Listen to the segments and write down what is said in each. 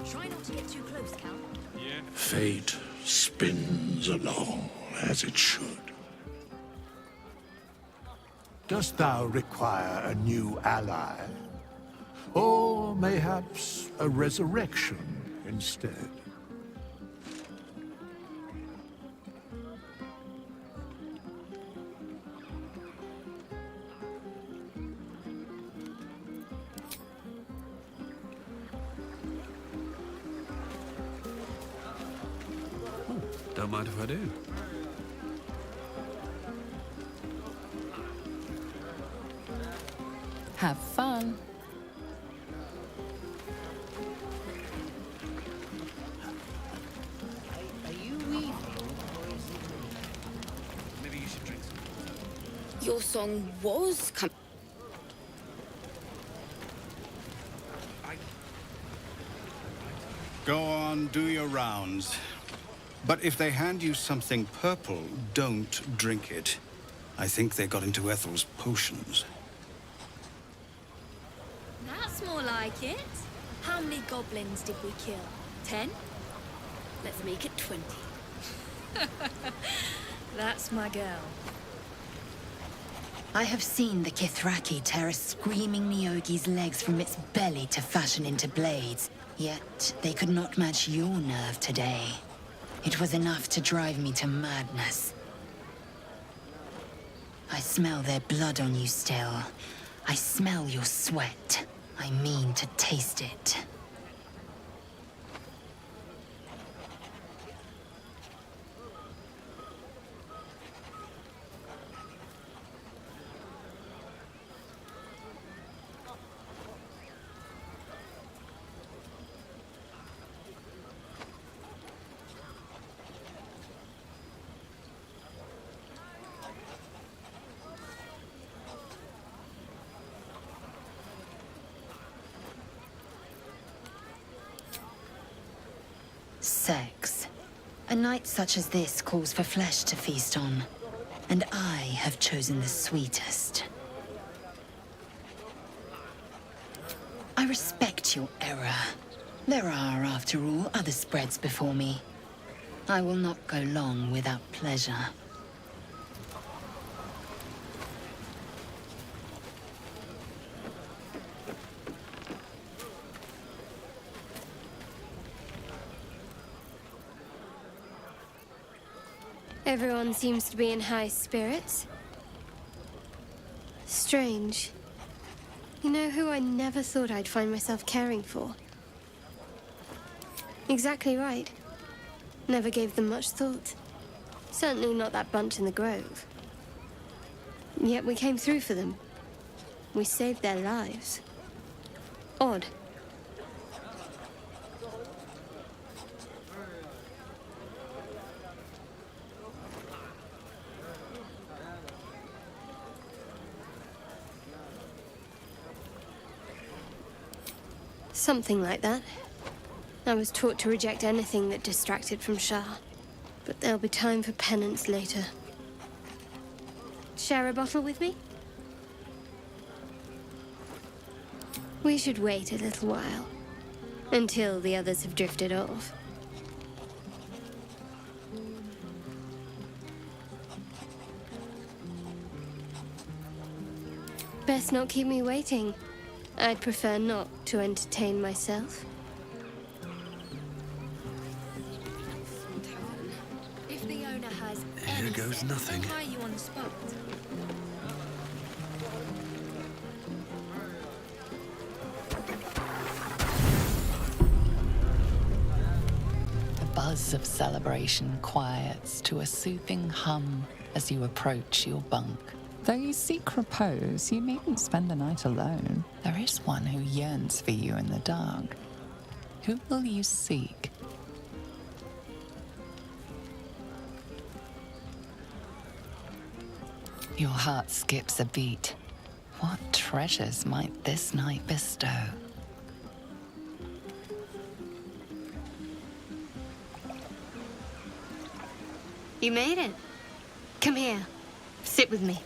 Try not to get too close, Count. Fate spins along as it should. Dost thou require a new ally? Or mayhaps a resurrection instead? Don't mind if I do. Have fun. Are you weaving? Maybe you should drink some. Your song was Go on, do your rounds. But if they hand you something purple, don't drink it. I think they got into Ethel's potions. That's more like it. How many goblins did we kill? 10? Let's make it 20. That's my girl. I have seen the Kithraki tear a screaming Neogi's legs from its belly to fashion into blades. Yet they could not match your nerve today. It was enough to drive me to madness. I smell their blood on you still. I smell your sweat. I mean to taste it. Sex. A night such as this calls for flesh to feast on, and I have chosen the sweetest. I respect your error. There are, after all, other spreads before me. I will not go long without pleasure. Everyone seems to be in high spirits. Strange. You know who I never thought I'd find myself caring for? Exactly right. Never gave them much thought. Certainly not that bunch in the grove. Yet we came through for them. We saved their lives. Odd. Something like that. I was taught to reject anything that distracted from Shah. But there'll be time for penance later. Share a bottle with me? We should wait a little while. Until the others have drifted off. Best not keep me waiting. I'd prefer not to entertain myself. If the owner has Here goes nothing. They'll hire you on the spot. The buzz of celebration quiets to a soothing hum as you approach your bunk. Though you seek repose, you needn't spend the night alone. There is one who yearns for you in the dark. Who will you seek? Your heart skips a beat. What treasures might this night bestow? You made it. Come here. Sit with me.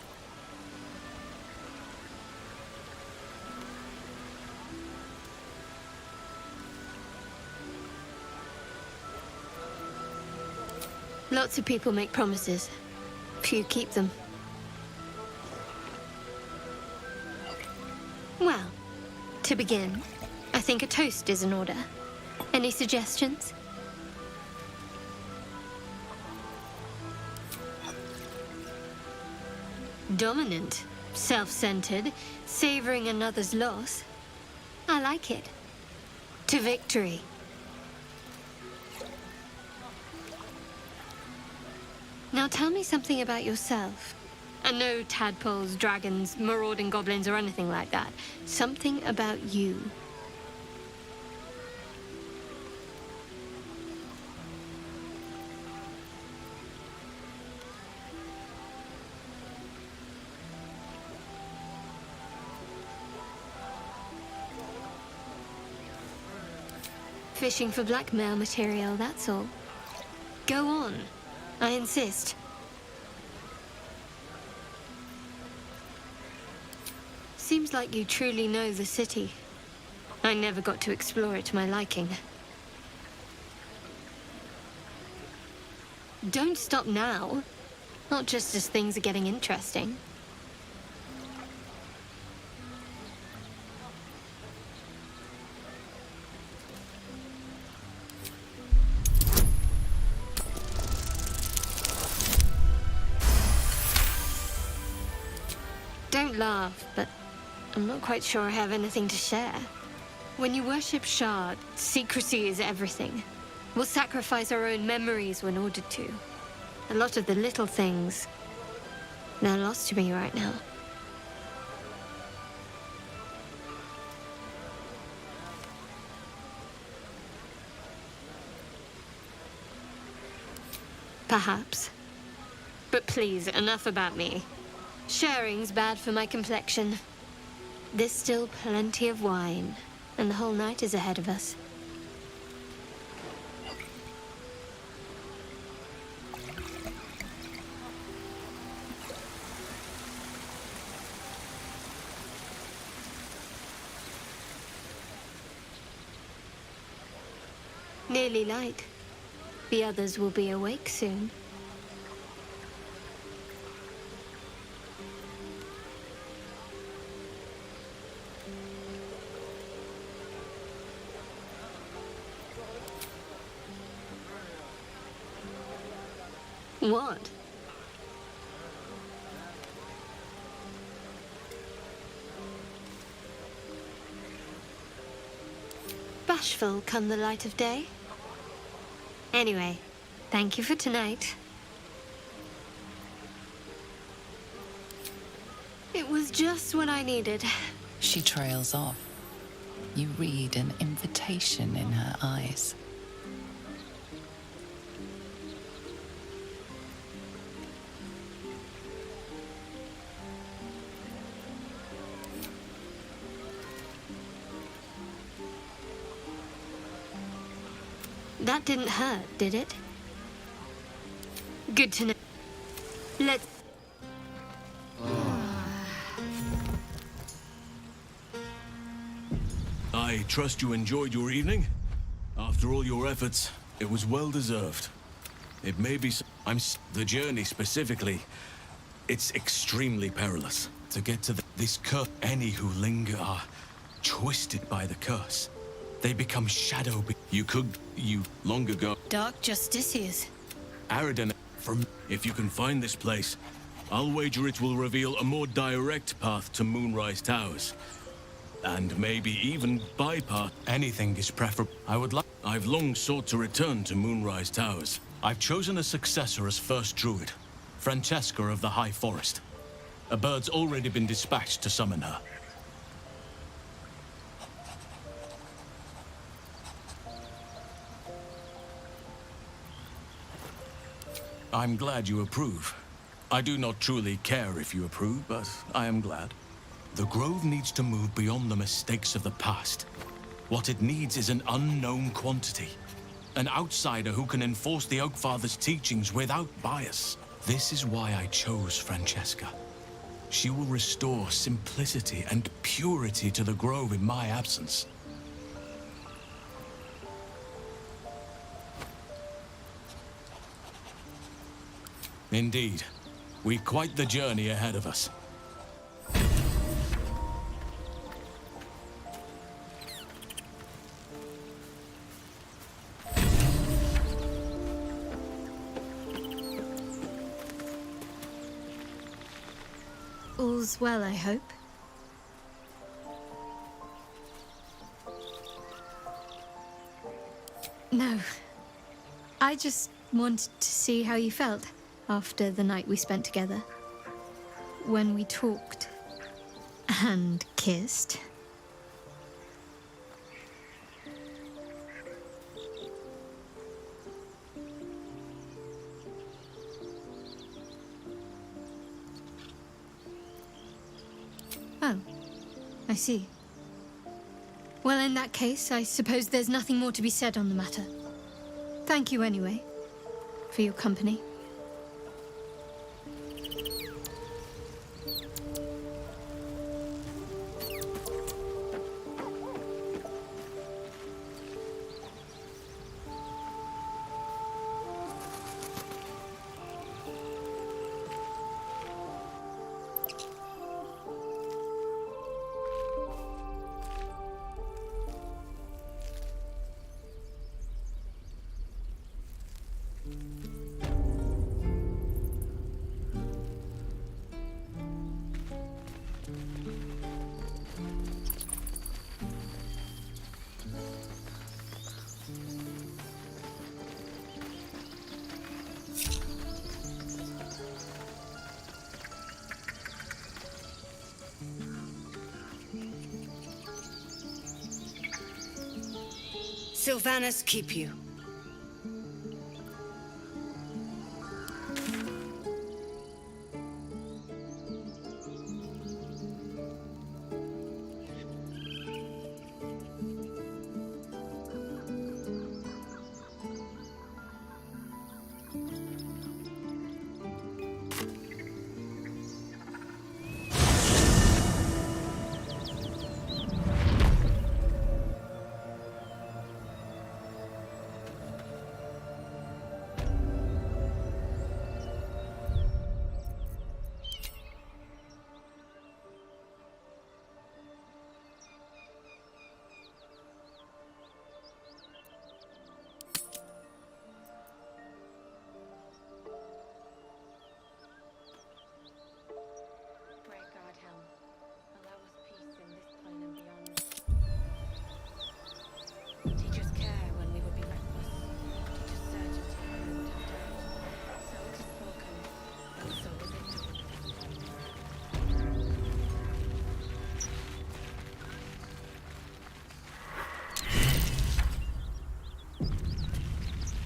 Lots of people make promises. Few keep them. Well, to begin, I think a toast is in order. Any suggestions? Dominant, self-centered, savoring another's loss. I like it. To victory. Now tell me something about yourself. And no tadpoles, dragons, marauding goblins, or anything like that. Something about you. Fishing for blackmail material, that's all. Go on. I insist. Seems like you truly know the city. I never got to explore it to my liking. Don't stop now. Not just as things are getting interesting. Don't laugh, but I'm not quite sure I have anything to share. When you worship Shard, secrecy is everything. We'll sacrifice our own memories when ordered to. A lot of the little things, they're lost to me right now. Perhaps. But please, enough about me. Sharing's bad for my complexion. There's still plenty of wine, and the whole night is ahead of us. Nearly light. The others will be awake soon. What? Bashful come the light of day? Anyway, thank you for tonight. It was just what I needed. She trails off. You read an invitation in her eyes. That didn't hurt, did it? Good to know. Let's... I trust you enjoyed your evening. After all your efforts, it was well deserved. It may be... the journey specifically, it's extremely perilous. To get to this curse, any who linger are twisted by the curse. They become shadow... You long ago... Dark Justiciars. Aridin, if you can find this place, I'll wager it will reveal a more direct path to Moonrise Towers. And maybe even bypass. Anything is preferable. I've long sought to return to Moonrise Towers. I've chosen a successor as first druid, Francesca of the High Forest. A bird's already been dispatched to summon her. I'm glad you approve. I do not truly care if you approve, but I am glad. The Grove needs to move beyond the mistakes of the past. What it needs is an unknown quantity. An outsider who can enforce the Oakfather's teachings without bias. This is why I chose Francesca. She will restore simplicity and purity to the Grove in my absence. Indeed. We've quite the journey ahead of us. All's well, I hope. No. I just wanted to see how you felt after the night we spent together. When we talked and kissed. Oh, I see. Well, in that case, I suppose there's nothing more to be said on the matter. Thank you anyway, for your company. Sylvanas keep you.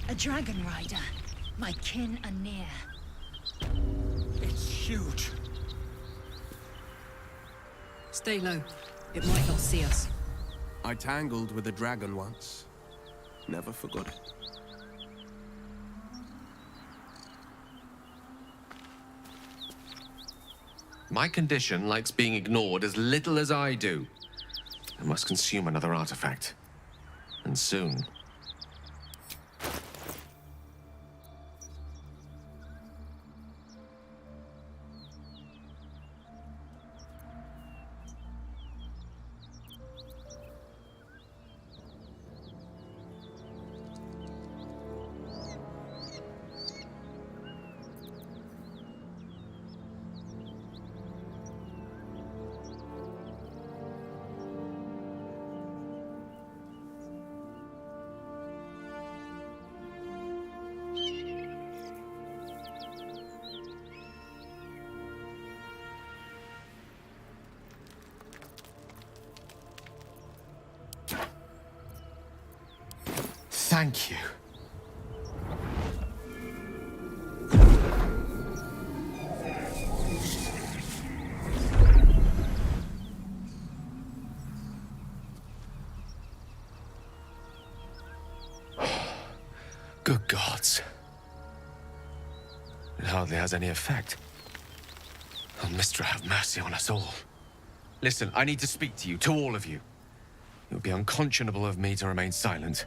A dragon rider. My kin are near. It's huge. Stay low. It might not see us. I tangled with a dragon once. Never forgot it. My condition likes being ignored as little as I do. I must consume another artifact. And soon. Thank you. Good gods. It hardly has any effect. Oh, Mistra, have mercy on us all. Listen, I need to speak to you, to all of you. It would be unconscionable of me to remain silent.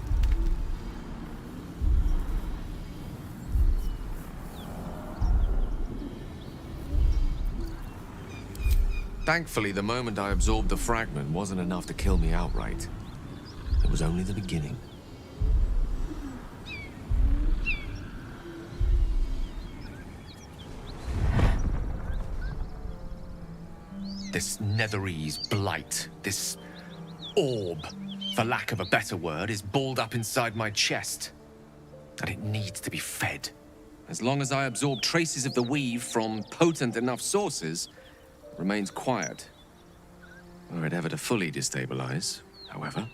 Thankfully, the moment I absorbed the fragment wasn't enough to kill me outright. It was only the beginning. This Netherese blight, this orb, for lack of a better word, is balled up inside my chest. And it needs to be fed. As long as I absorb traces of the weave from potent enough sources, it remains quiet. Were it ever to fully destabilize, however.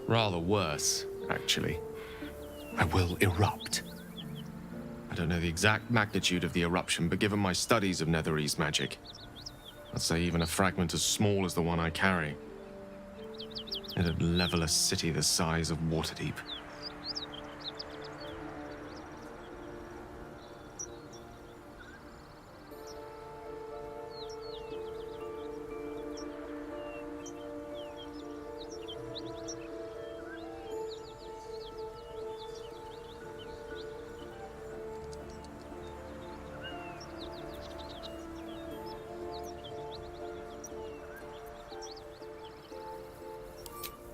Rather worse, actually. I will erupt. I don't know the exact magnitude of the eruption, but given my studies of Netherese magic, I'd say even a fragment as small as the one I carry, it'd level a city the size of Waterdeep.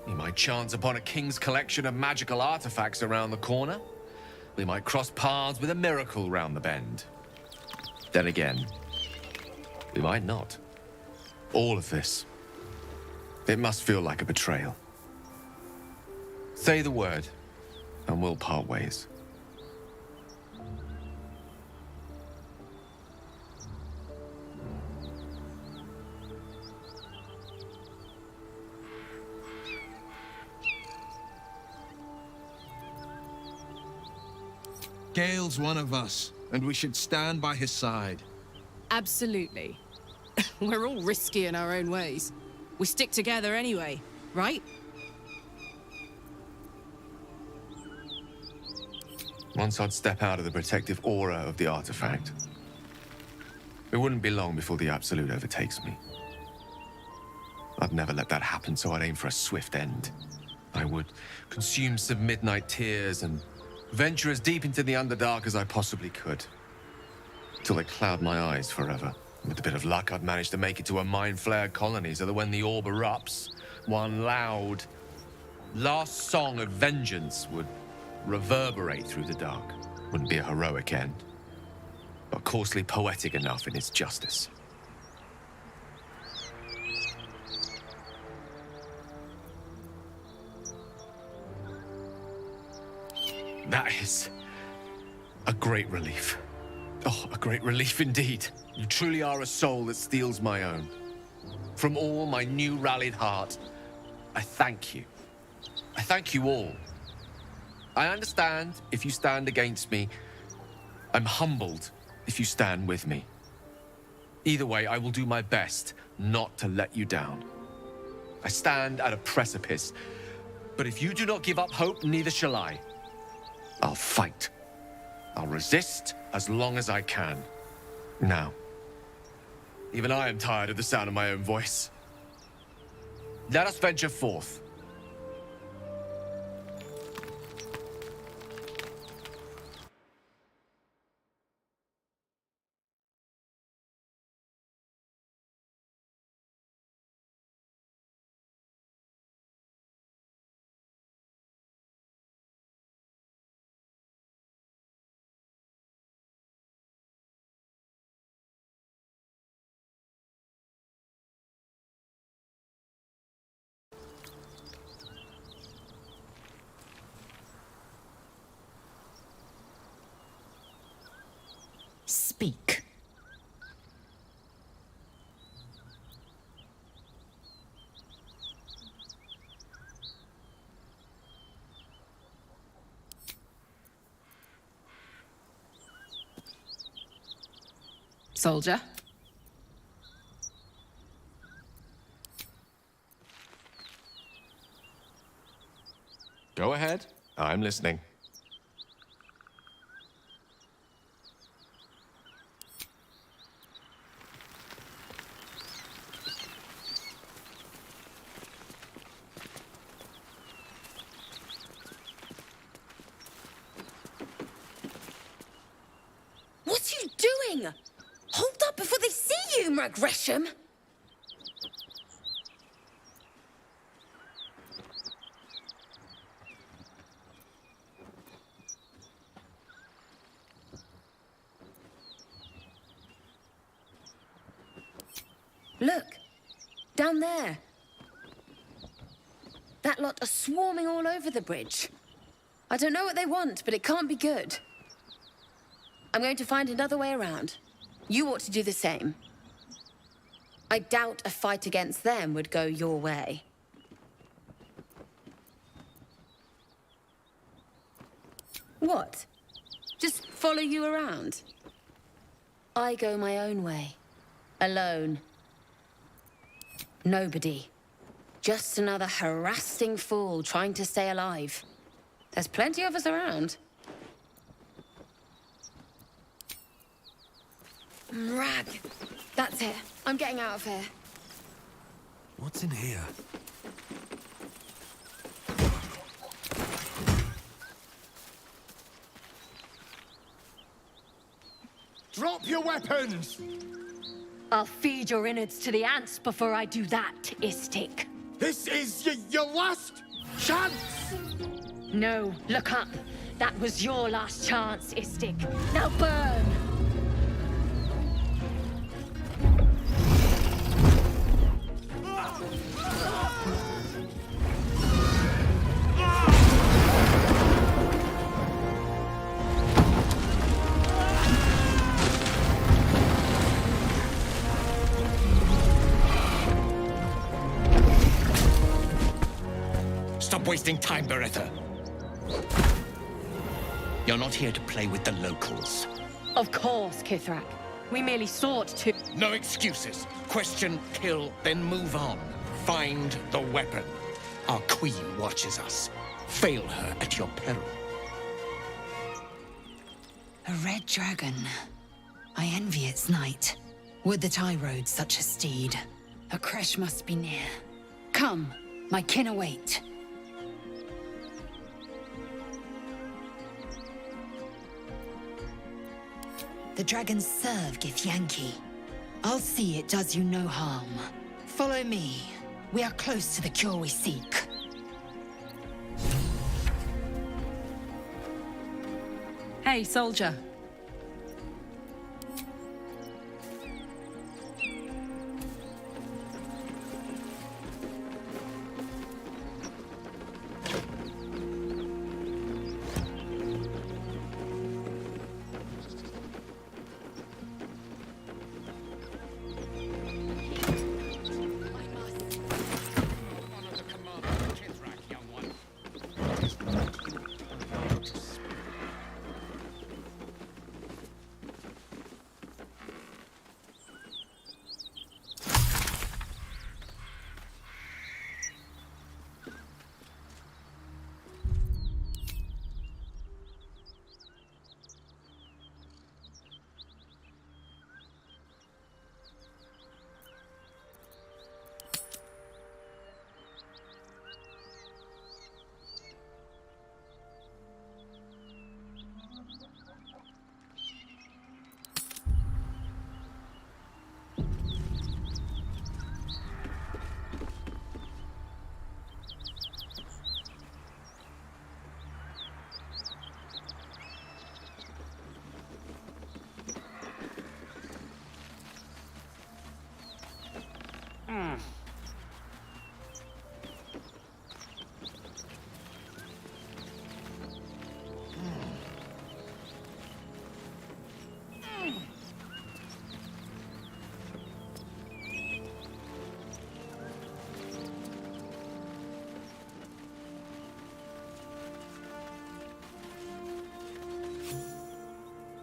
We might chance upon a king's collection of magical artifacts around the corner. We might cross paths with a miracle round the bend. Then again, we might not. All of this, it must feel like a betrayal. Say the word, and we'll part ways. Gale's one of us, and we should stand by his side. Absolutely. We're all risky in our own ways. We stick together anyway, right? Once I'd step out of the protective aura of the artifact, it wouldn't be long before the Absolute overtakes me. I'd never let that happen, so I'd aim for a swift end. I would consume some midnight tears and venture as deep into the Underdark as I possibly could, till they cloud my eyes forever. With a bit of luck, I'd manage to make it to a mind-flared colony so that when the orb erupts, one loud, last song of vengeance would reverberate through the dark. Wouldn't be a heroic end, but coarsely poetic enough in its justice. That is a great relief. Oh, a great relief indeed. You truly are a soul that steals my own. From all my new rallied heart, I thank you. I thank you all. I understand if you stand against me. I'm humbled if you stand with me. Either way, I will do my best not to let you down. I stand at a precipice, but if you do not give up hope, neither shall I. I'll fight. I'll resist as long as I can. Now, even I am tired of the sound of my own voice. Let us venture forth. Speak. Soldier. Go ahead. I'm listening. doing? Hold up before they see you, Gresham. Look, down there. That lot are swarming all over the bridge. I don't know what they want, but it can't be good. I'm going to find another way around. You ought to do the same. I doubt a fight against them would go your way. What? Just follow you around? I go my own way. Alone. Nobody. Just another harassing fool trying to stay alive. There's plenty of us around. Rag. That's it. I'm getting out of here. What's in here? Drop your weapons! I'll feed your innards to the ants before I do that, Istik. This is your last chance! No, look up. That was your last chance, Istik. Now burn! Stop wasting time, Beretta. You're not here to play with the locals. Of course, Kithrak. We merely sought to... No excuses. Question, kill, then move on. Find the weapon. Our queen watches us. Fail her at your peril. A red dragon. I envy its knight. Would that I rode such a steed. A crash must be near. Come, my kin await. The dragons serve Githyanki. I'll see it does you no harm. Follow me. We are close to the cure we seek. Hey, soldier.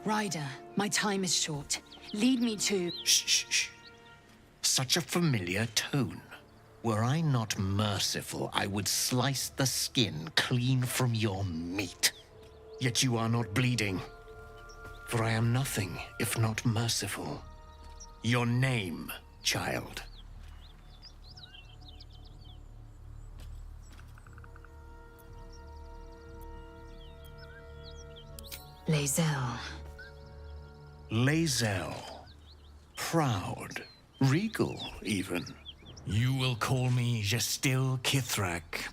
Ryder, my time is short. Lead me to... Shh. Such a familiar tone. Were I not merciful, I would slice the skin clean from your meat. Yet you are not bleeding. For I am nothing if not merciful. Your name, child. Lae'zel. Lae'zel. Proud. Regal, even. You will call me Gestil Kithrak.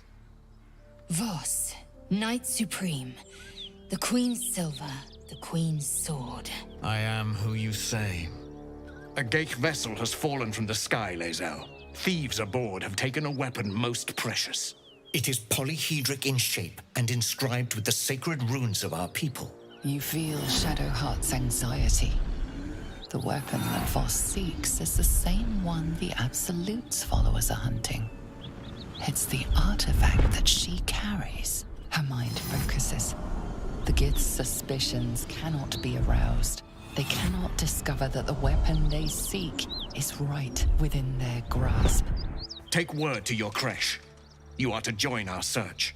Voss, Knight Supreme. The Queen's silver, the Queen's sword. I am who you say. A Geich vessel has fallen from the sky, Lae'zel. Thieves aboard have taken a weapon most precious. It is polyhedric in shape and inscribed with the sacred runes of our people. You feel Shadowheart's anxiety. The weapon that Voss seeks is the same one the Absolute's followers are hunting. It's the artifact that she carries. Her mind focuses. The Gith's suspicions cannot be aroused. They cannot discover that the weapon they seek is right within their grasp. Take word to your creche. You are to join our search.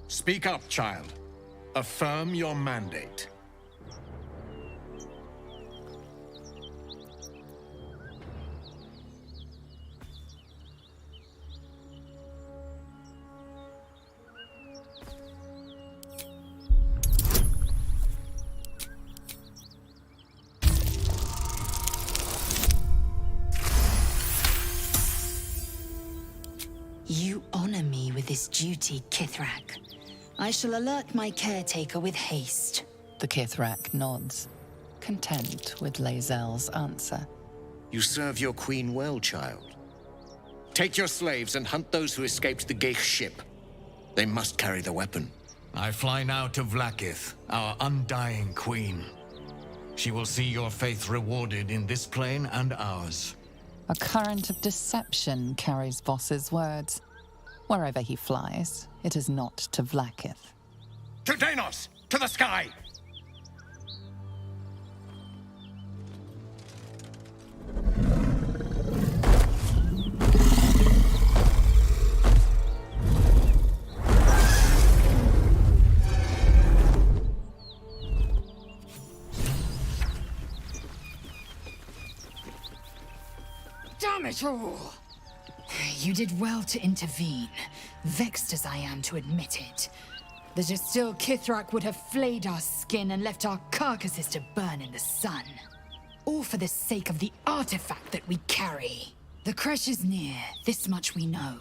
Speak up, child. Affirm your mandate. You honor me with this duty, Kithrak. I shall alert my caretaker with haste. The Kithrak nods, content with Lae'zel's answer. You serve your queen well, child. Take your slaves and hunt those who escaped the Geich ship. They must carry the weapon. I fly now to Vlaakith, our undying queen. She will see your faith rewarded in this plane and ours. A current of deception carries Voss's words. Wherever he flies, it is not to Vlaakith. To Danos! To the sky! Damn it all! You did well to intervene, vexed as I am to admit it. The Gestil Kithrak would have flayed our skin and left our carcasses to burn in the sun. All for the sake of the artifact that we carry. The creche is near, this much we know.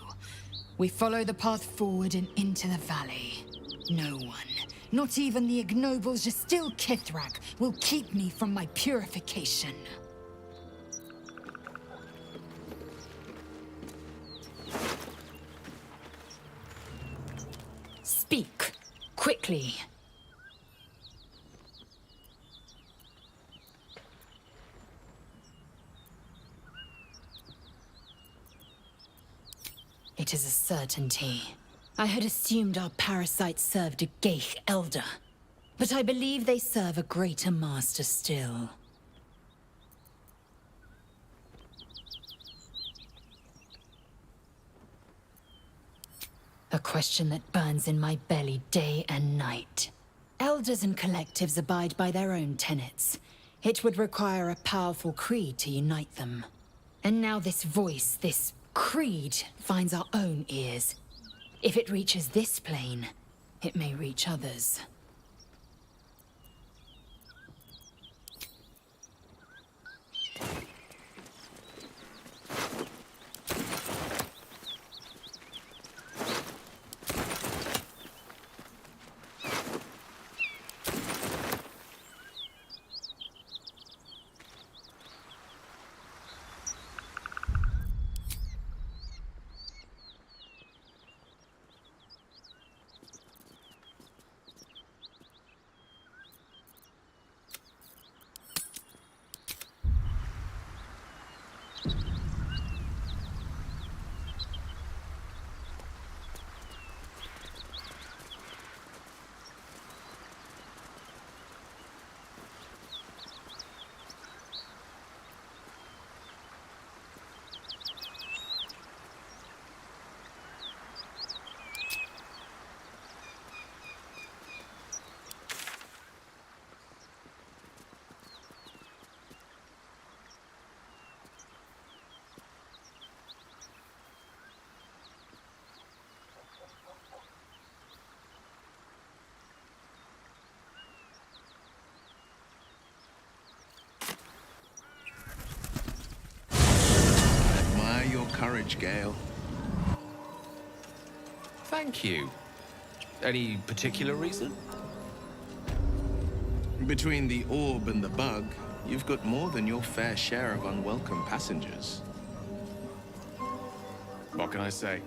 We follow the path forward and into the valley. No one, not even the ignoble Gestil Kithrak, will keep me from my purification. Speak, quickly. It is a certainty. I had assumed our parasites served a Geich elder, but I believe they serve a greater master still. A question that burns in my belly day and night. Elders and collectives abide by their own tenets. It would require a powerful creed to unite them. And now this voice, this creed, finds our own ears. If it reaches this plane, it may reach others. courage, Gale. Thank you. Any particular reason? Between the orb and the bug, you've got more than your fair share of unwelcome passengers. What can I say?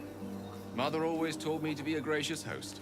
Mother always taught me to be a gracious host.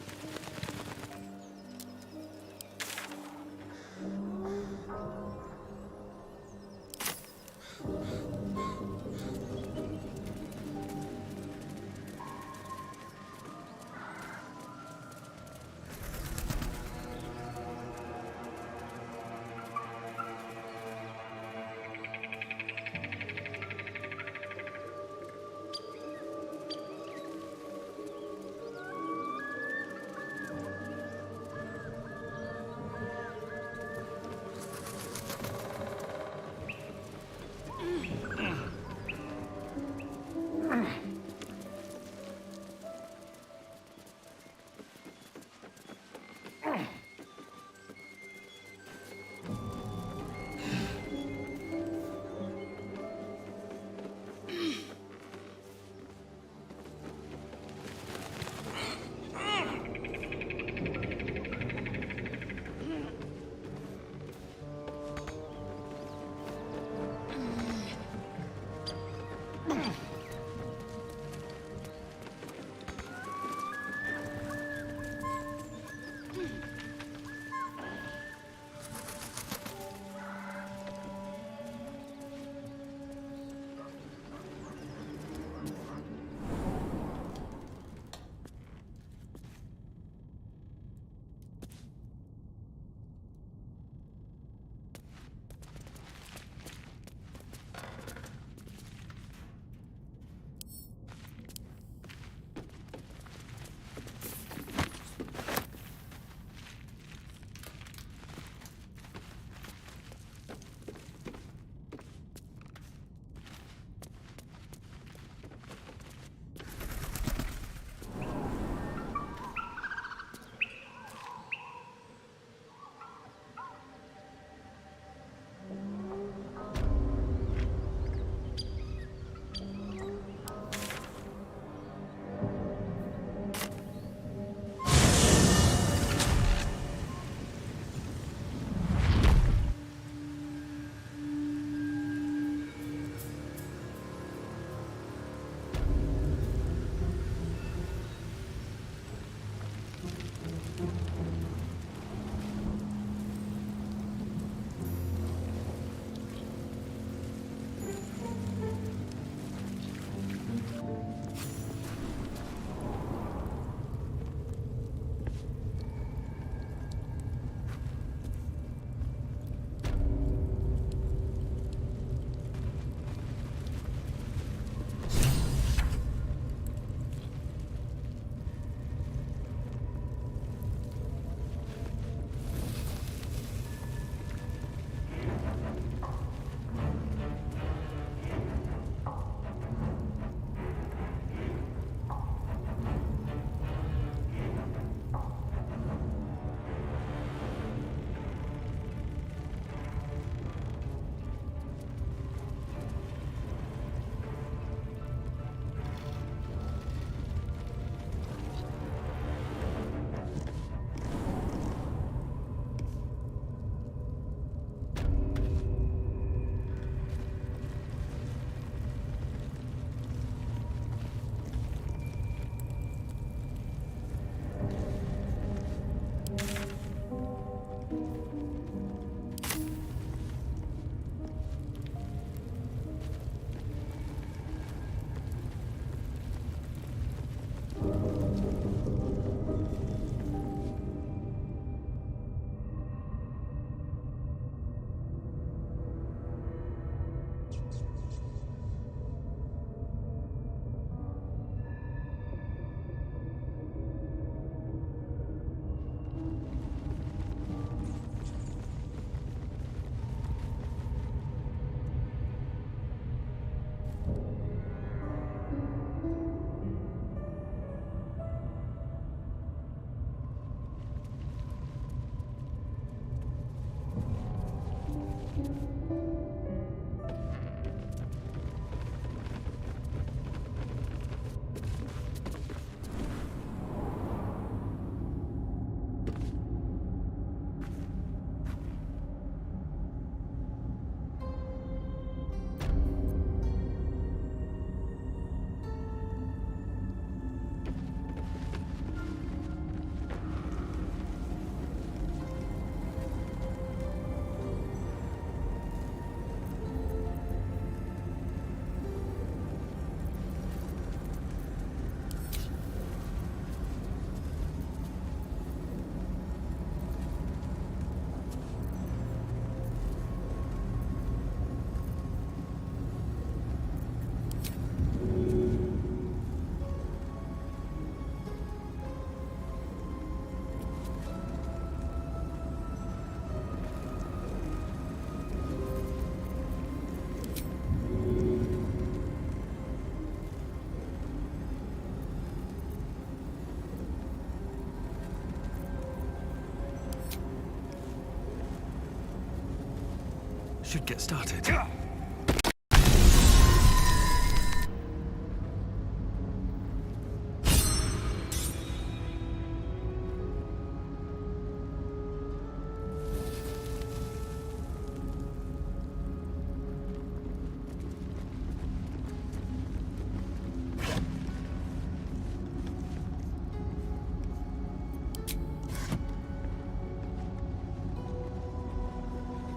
should get started.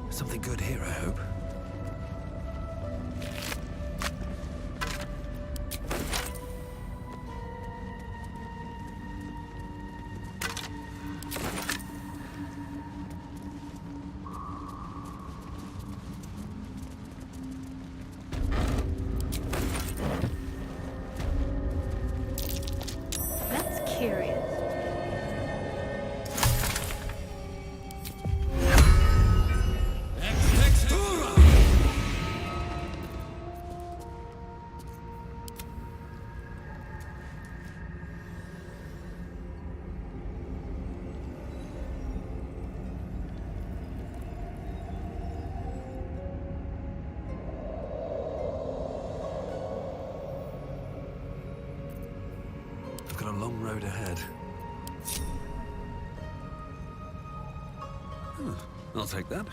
Something good here, I hope. That's curious. I've got a long road ahead. I'll take that.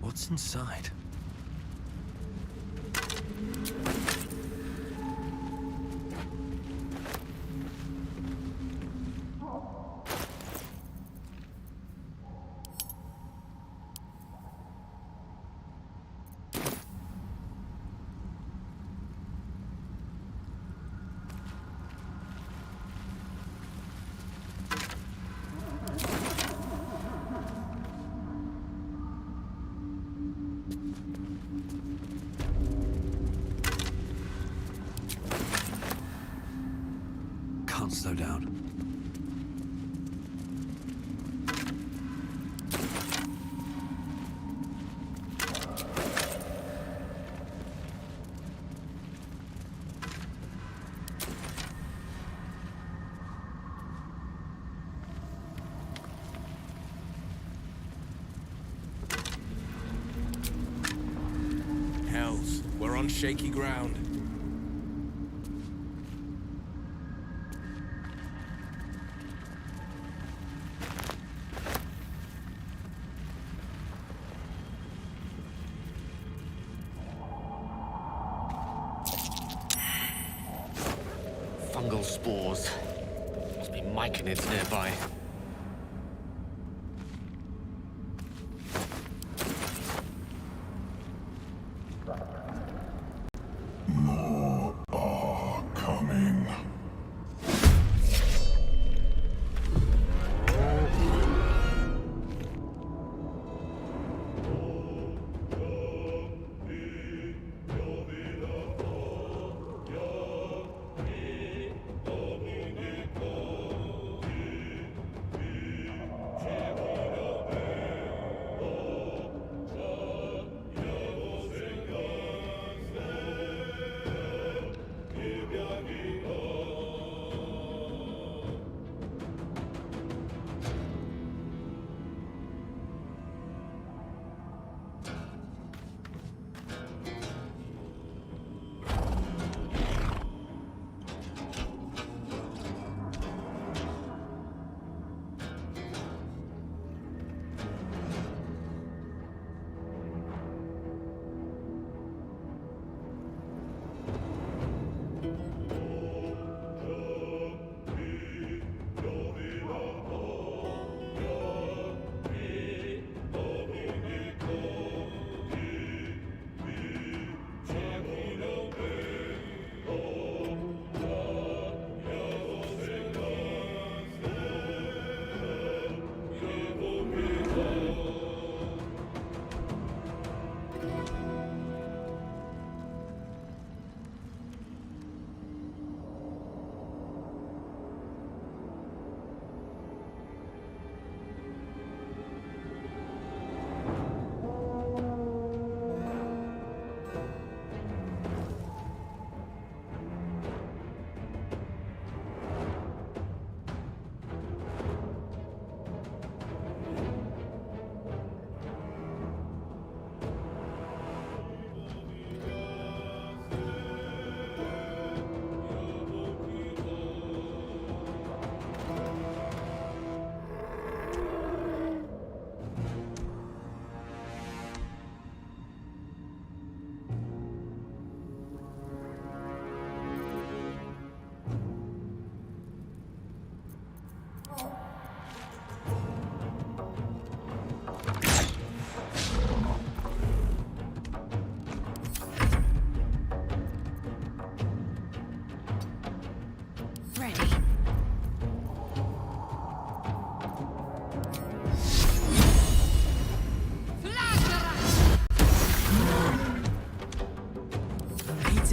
What's inside? Can't slow down. Hells, we're on shaky ground. Fungal spores. Must be myconids nearby. More are coming.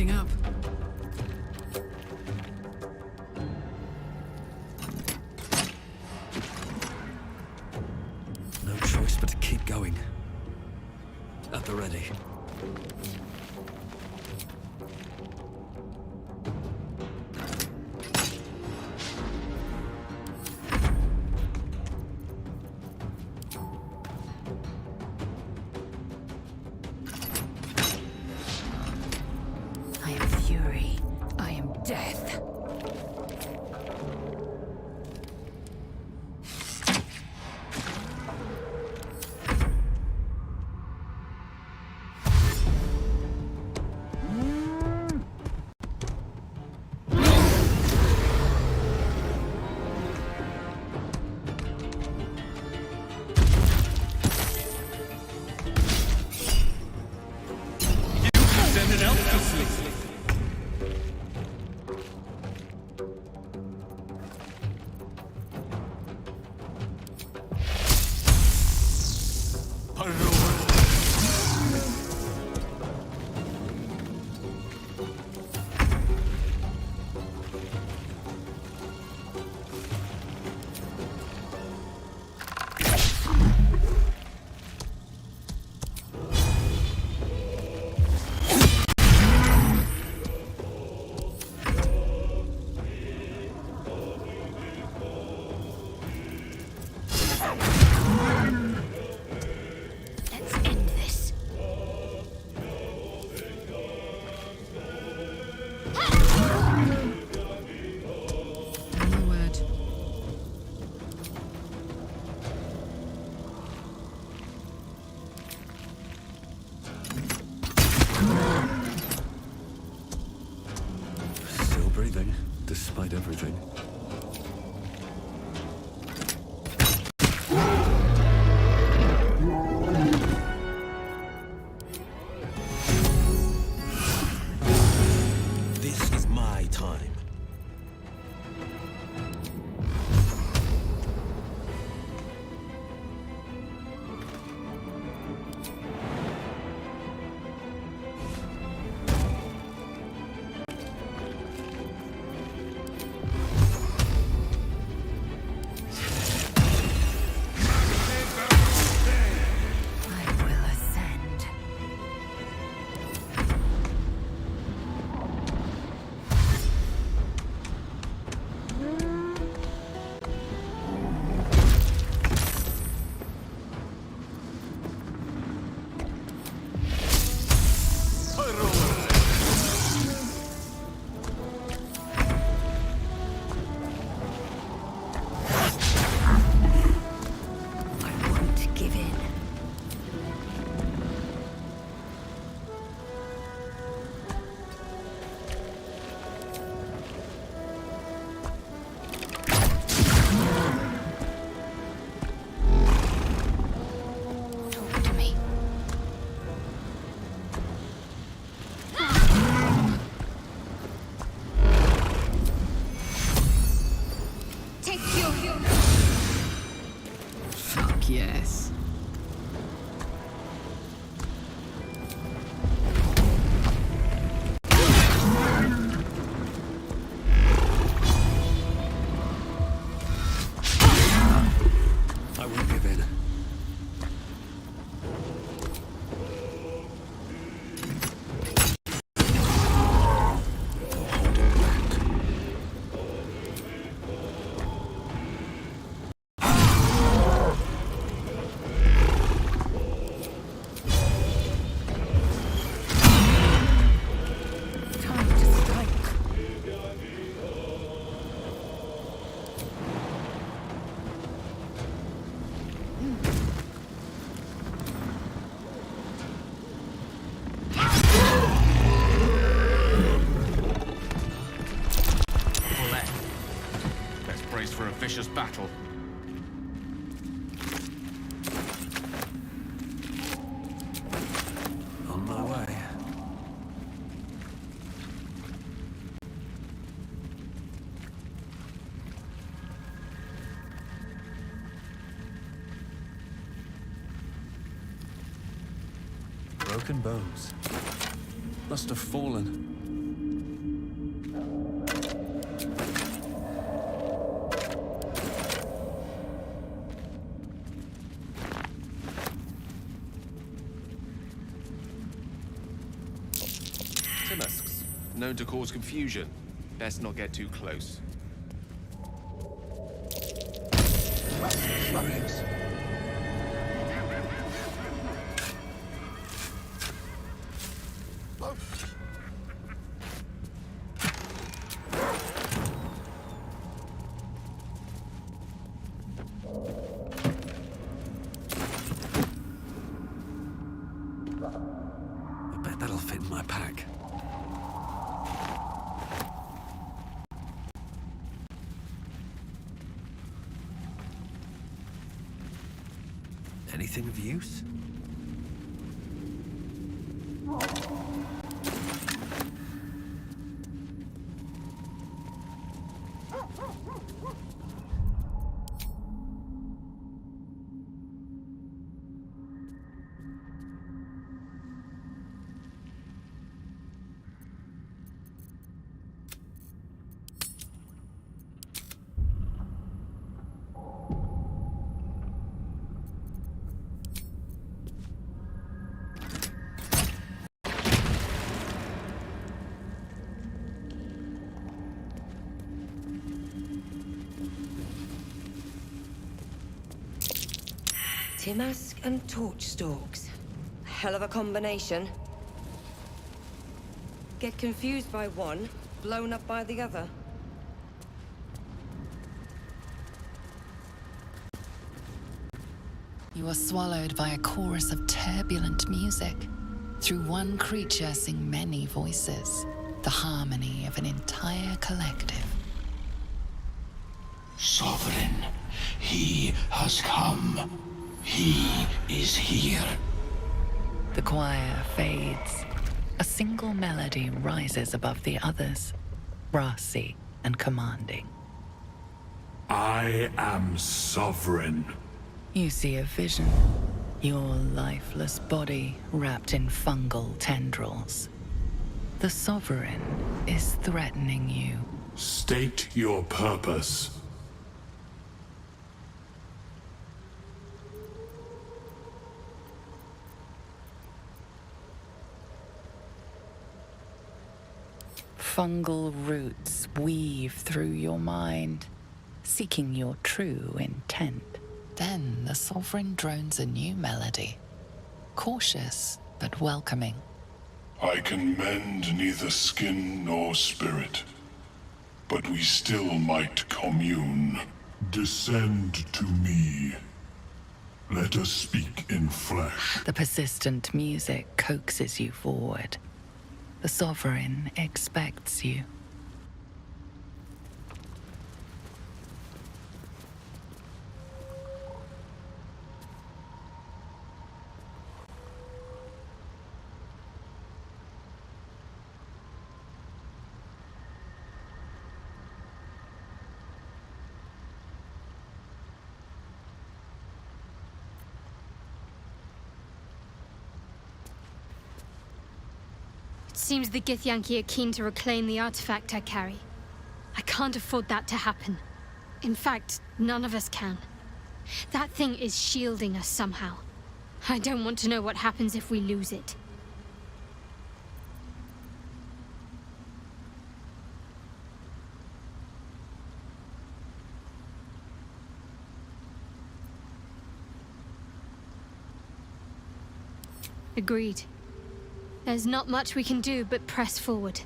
everything up. No choice but to keep going. At the ready. I am fury. I am death. Send an elf to sleep. Let's end this. No word. Still breathing, despite everything. This is my time. I will ascend. I won't give in. Talk to me. Take your... Fuck yes. I won't give in. Time to strike. Let's brace for a vicious battle. On my way. Broken bones. Must have fallen. Timusks, known to cause confusion. Best not get too close. I bet that'll fit in my pack. Anything of use? Timusk and torch stalks. Hell of a combination. Get confused by one, blown up by the other. You are swallowed by a chorus of turbulent music. Through one creature sing many voices, the harmony of an entire collective. Sovereign, he has come. He is here. The choir fades. A single melody rises above the others, brassy and commanding. I am sovereign. You see a vision. Your lifeless body wrapped in fungal tendrils. The Sovereign is threatening you. State your purpose. Fungal roots weave through your mind, seeking your true intent. Then the Sovereign drones a new melody, cautious but welcoming. I can mend neither skin nor spirit, but we still might commune. Descend to me. Let us speak in flesh. The persistent music coaxes you forward. The Sovereign expects you. Seems the Githyanki are keen to reclaim the artifact I carry. I can't afford that to happen. In fact, none of us can. That thing is shielding us somehow. I don't want to know what happens if we lose it. Agreed. There's not much we can do but press forward.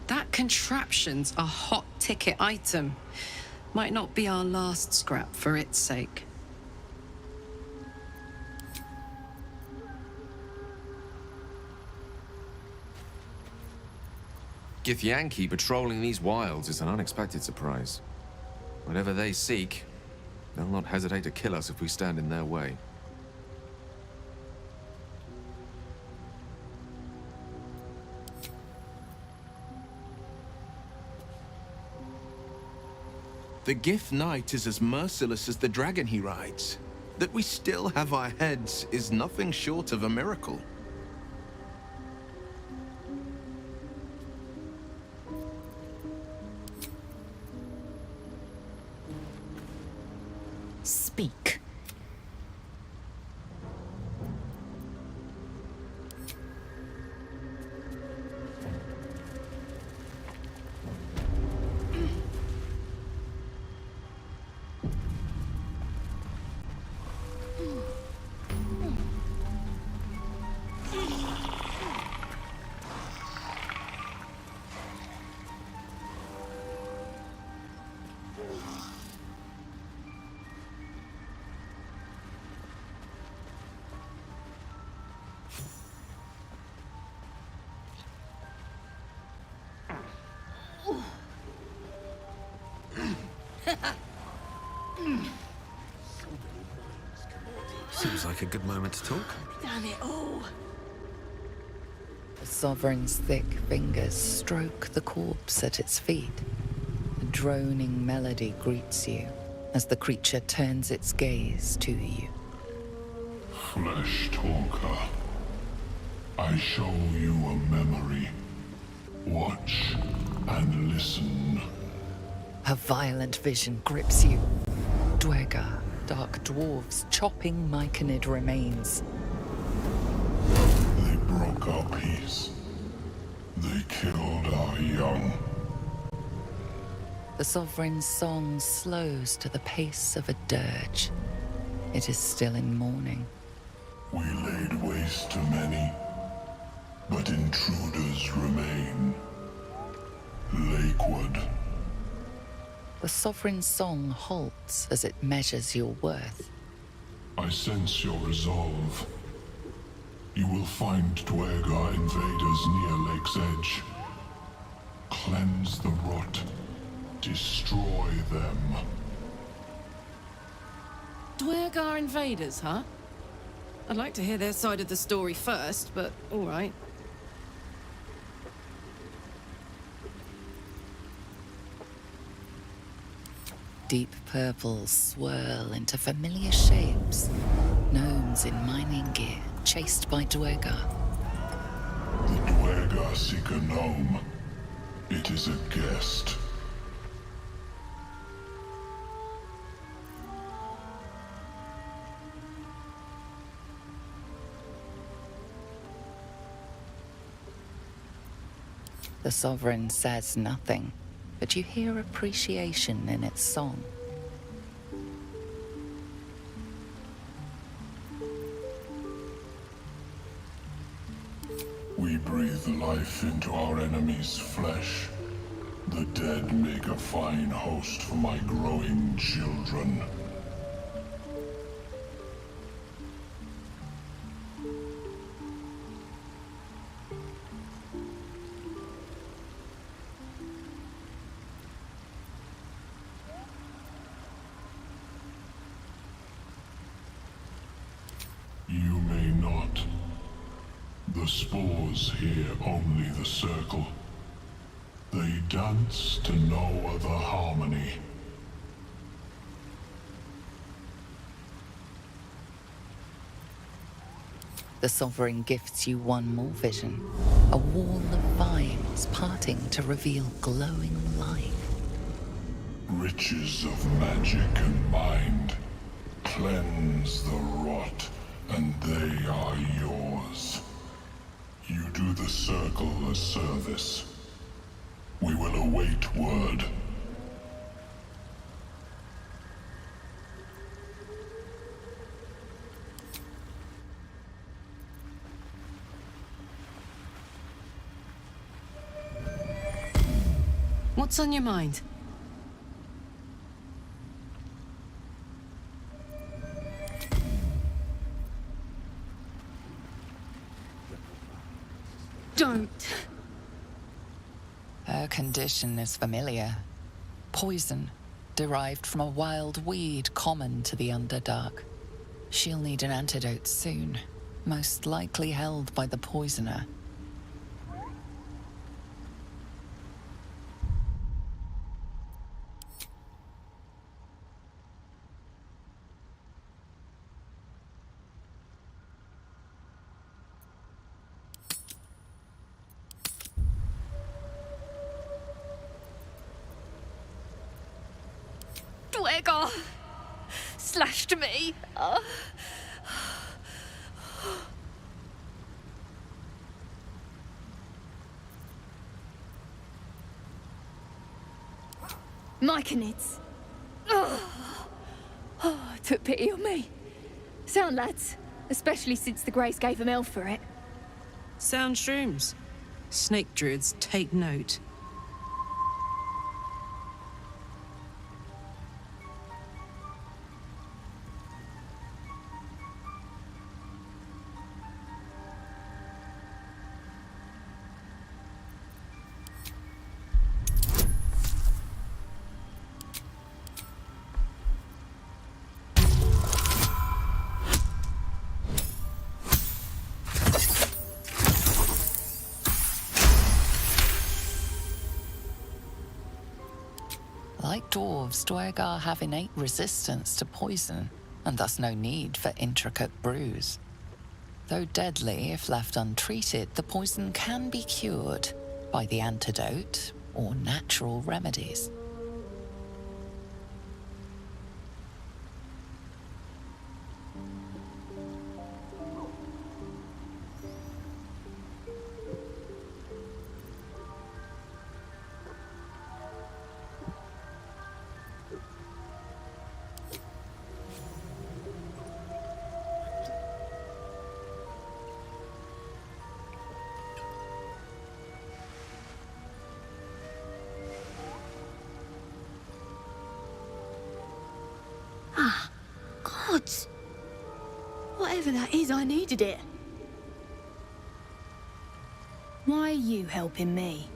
That contraption's a hot ticket item. Might not be our last scrap for its sake. Githyanki patrolling these wilds is an unexpected surprise. Whatever they seek, they'll not hesitate to kill us if we stand in their way. The Gith Knight is as merciless as the dragon he rides. That we still have our heads is nothing short of a miracle. Speak. Seems like a good moment to talk. Damn it all. The Sovereign's thick fingers stroke the corpse at its feet. A droning melody greets you as the creature turns its gaze to you. Flesh talker, I show you a memory. Watch and listen. A violent vision grips you. Dwergar, dark dwarves chopping myconid remains. They broke our peace. They killed our young. The Sovereign's song slows to the pace of a dirge. It is still in mourning. We laid waste to many, but intruders remain. Lakewood. The Sovereign's song halts as it measures your worth. I sense your resolve. You will find Dwergar invaders near Lake's Edge. Cleanse the rot. Destroy them. Dwergar invaders, huh? I'd like to hear their side of the story first, but all right. Deep purples swirl into familiar shapes. Gnomes in mining gear, chased by Dwergar. The Dwergar seek a gnome. It is a guest. The Sovereign says nothing, but you hear appreciation in its song. We breathe life into our enemy's flesh. The dead make a fine host for my growing children. You may not. The spores hear only the circle. They dance to no other harmony. The Sovereign gifts you one more vision. A wall of vines parting to reveal glowing light. Riches of magic and mind. Cleanse the rot, and they are yours. You do the circle a service. We will await word. What's on your mind? Don't. Her condition is familiar. Poison, derived from a wild weed common to the Underdark. She'll need an antidote soon, most likely held by the poisoner. Dwergar! slashed me. Oh. Myconids. Oh, took pity on me. Sound, lads. Especially since the Greys gave him hell for it. Sound shrooms. Snake druids, take note. Like dwarves, Duergar have innate resistance to poison, and thus no need for intricate brews. Though deadly if left untreated, the poison can be cured by the antidote or natural remedies. Ah, gods. Whatever that is, I needed it. Why are you helping me?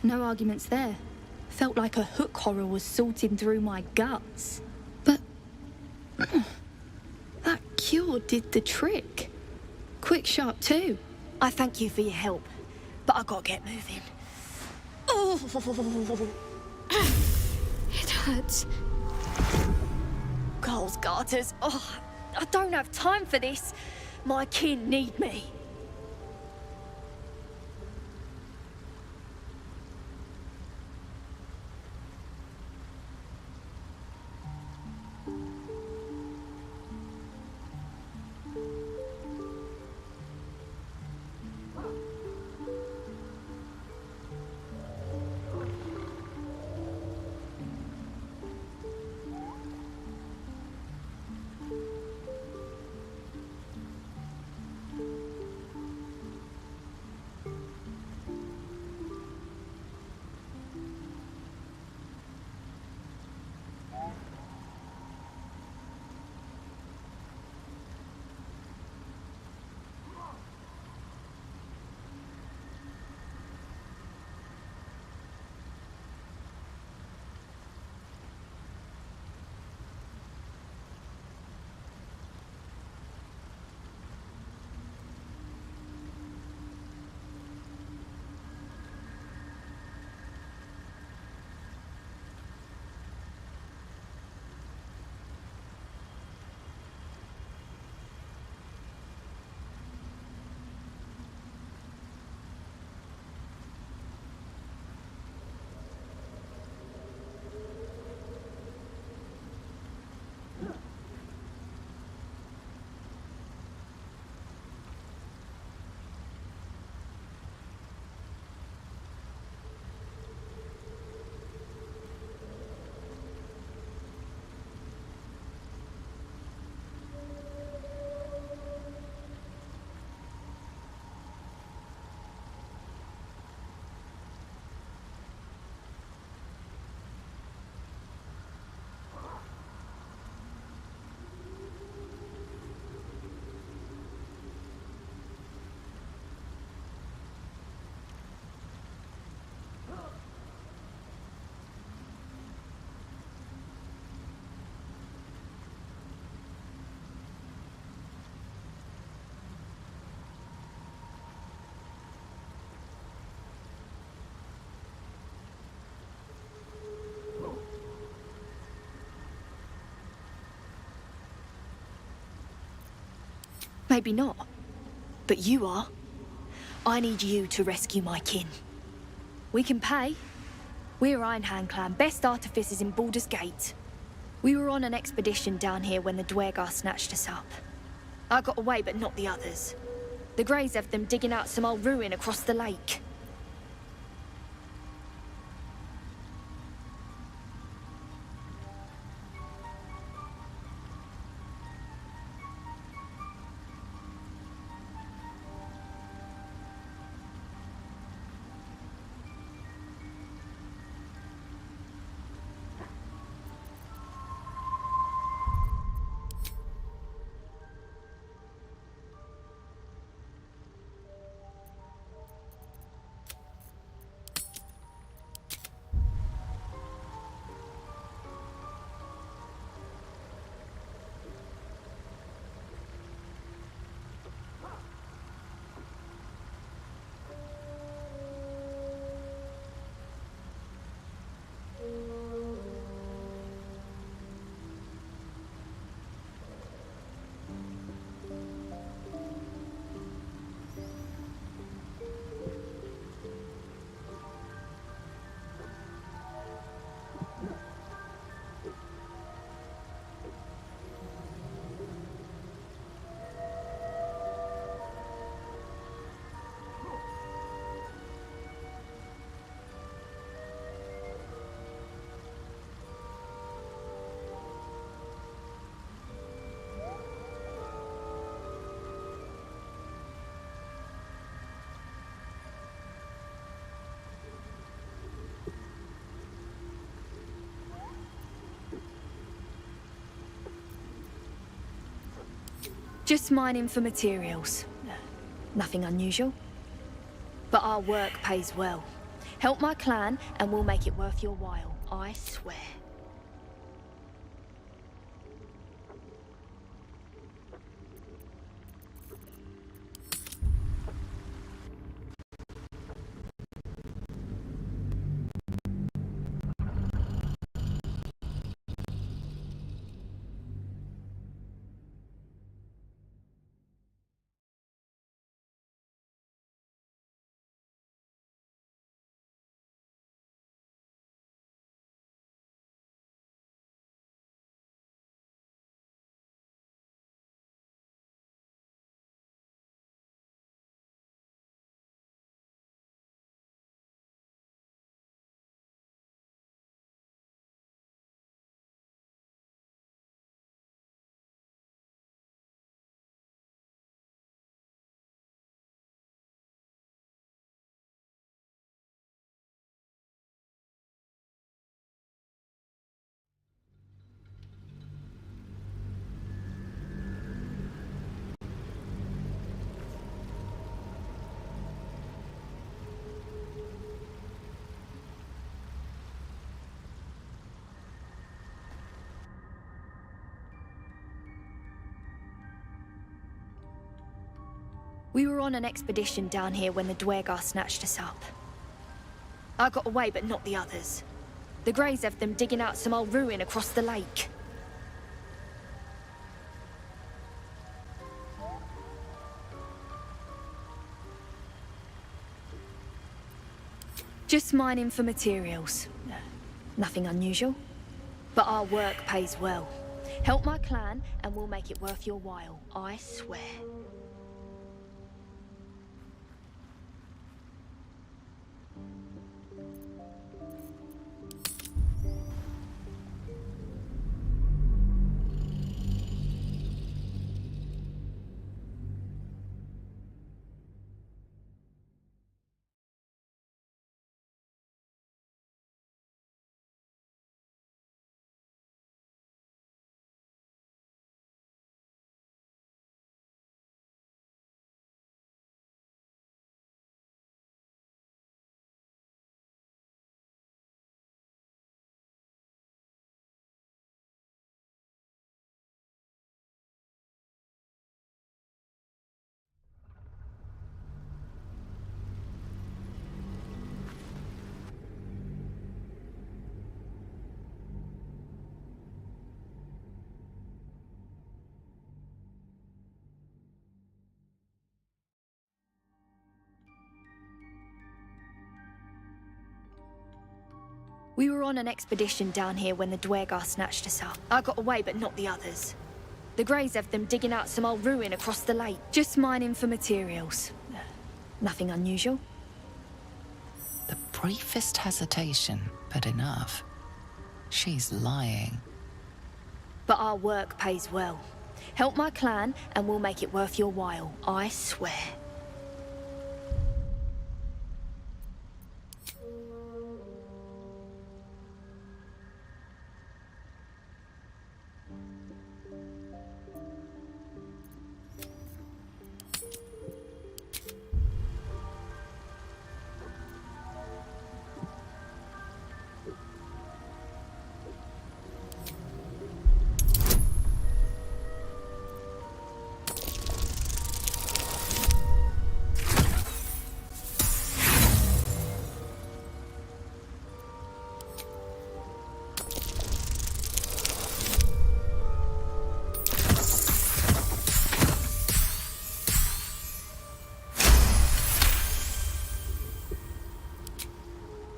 No arguments there. Felt like a hook horror was sorting through my guts. But... that cure did the trick. Quick, sharp too. I thank you for your help, but I gotta get moving. Oh! It hurts. Girls, garters. Oh, I don't have time for this. My kin need me. Maybe not. But you are. I need you to rescue my kin. We can pay. We're Iron Hand Clan, best artificers in Baldur's Gate. We were on an expedition down here when the Dwergar snatched us up. I got away, but not the others. The Greys have them digging out some old ruin across the lake. Just mining for materials. Nothing unusual. But our work pays well. Help my clan and we'll make it worth your while, I swear. We were on an expedition down here when the Dwergar snatched us up. I got away, but not the others. The Greys have them digging out some old ruin across the lake. Just mining for materials. Nothing unusual. But our work pays well. Help my clan and we'll make it worth your while, I swear. We were on an expedition down here when the Dwergar snatched us up. I got away, but not the others. The Greys have them digging out some old ruin across the lake, just mining for materials. Nothing unusual. The briefest hesitation, but enough. She's lying. But our work pays well. Help my clan, and we'll make it worth your while, I swear.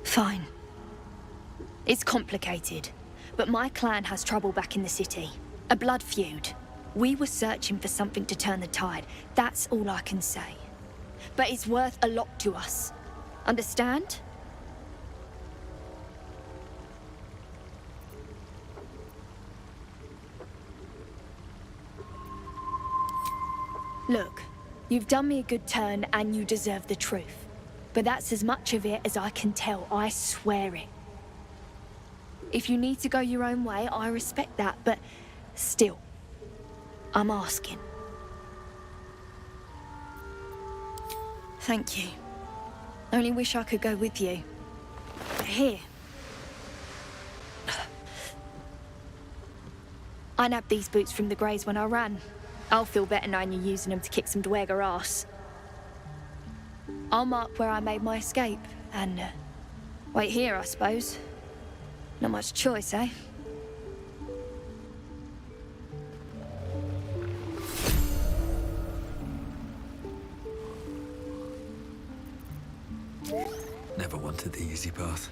Fine. It's complicated, but my clan has trouble back in the city. A blood feud. We were searching for something to turn the tide. That's all I can say. But it's worth a lot to us. Understand? Look, you've done me a good turn and you deserve the truth. But that's as much of it as I can tell, I swear it. If you need to go your own way, I respect that, but still, I'm asking. Thank you. Only wish I could go with you. Here. I nabbed these boots from the Greys when I ran. I'll feel better knowing you're using them to kick some Dwergar ass. I'll mark where I made my escape, and wait here, I suppose. Not much choice, eh? Never wanted the easy path.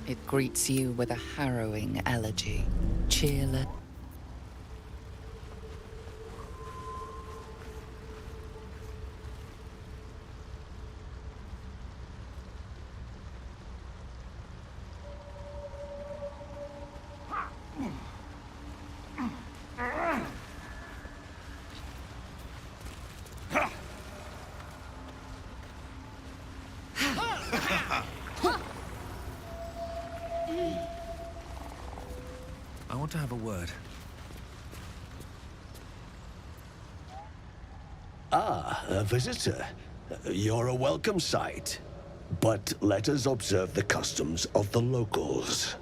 It greets you with a harrowing elegy. Cheerless. I want to have a word. Ah, a visitor. You're a welcome sight. But let us observe the customs of the locals.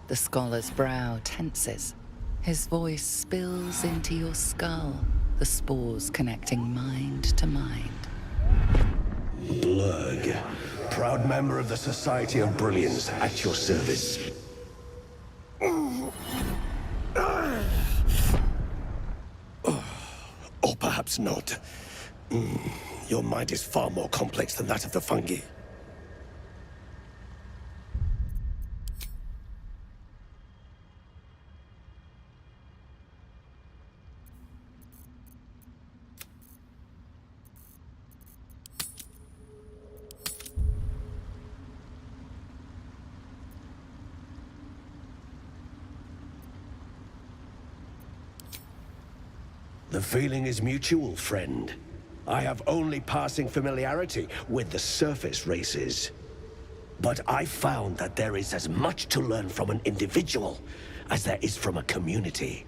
The scholar's brow tenses. His voice spills into your skull, the spores connecting mind to mind. Blurg, proud member of the Society of Brilliance, at your service. Or perhaps not. Your mind is far more complex than that of the fungi. The feeling is mutual, friend. I have only passing familiarity with the surface races. But I found that there is as much to learn from an individual as there is from a community.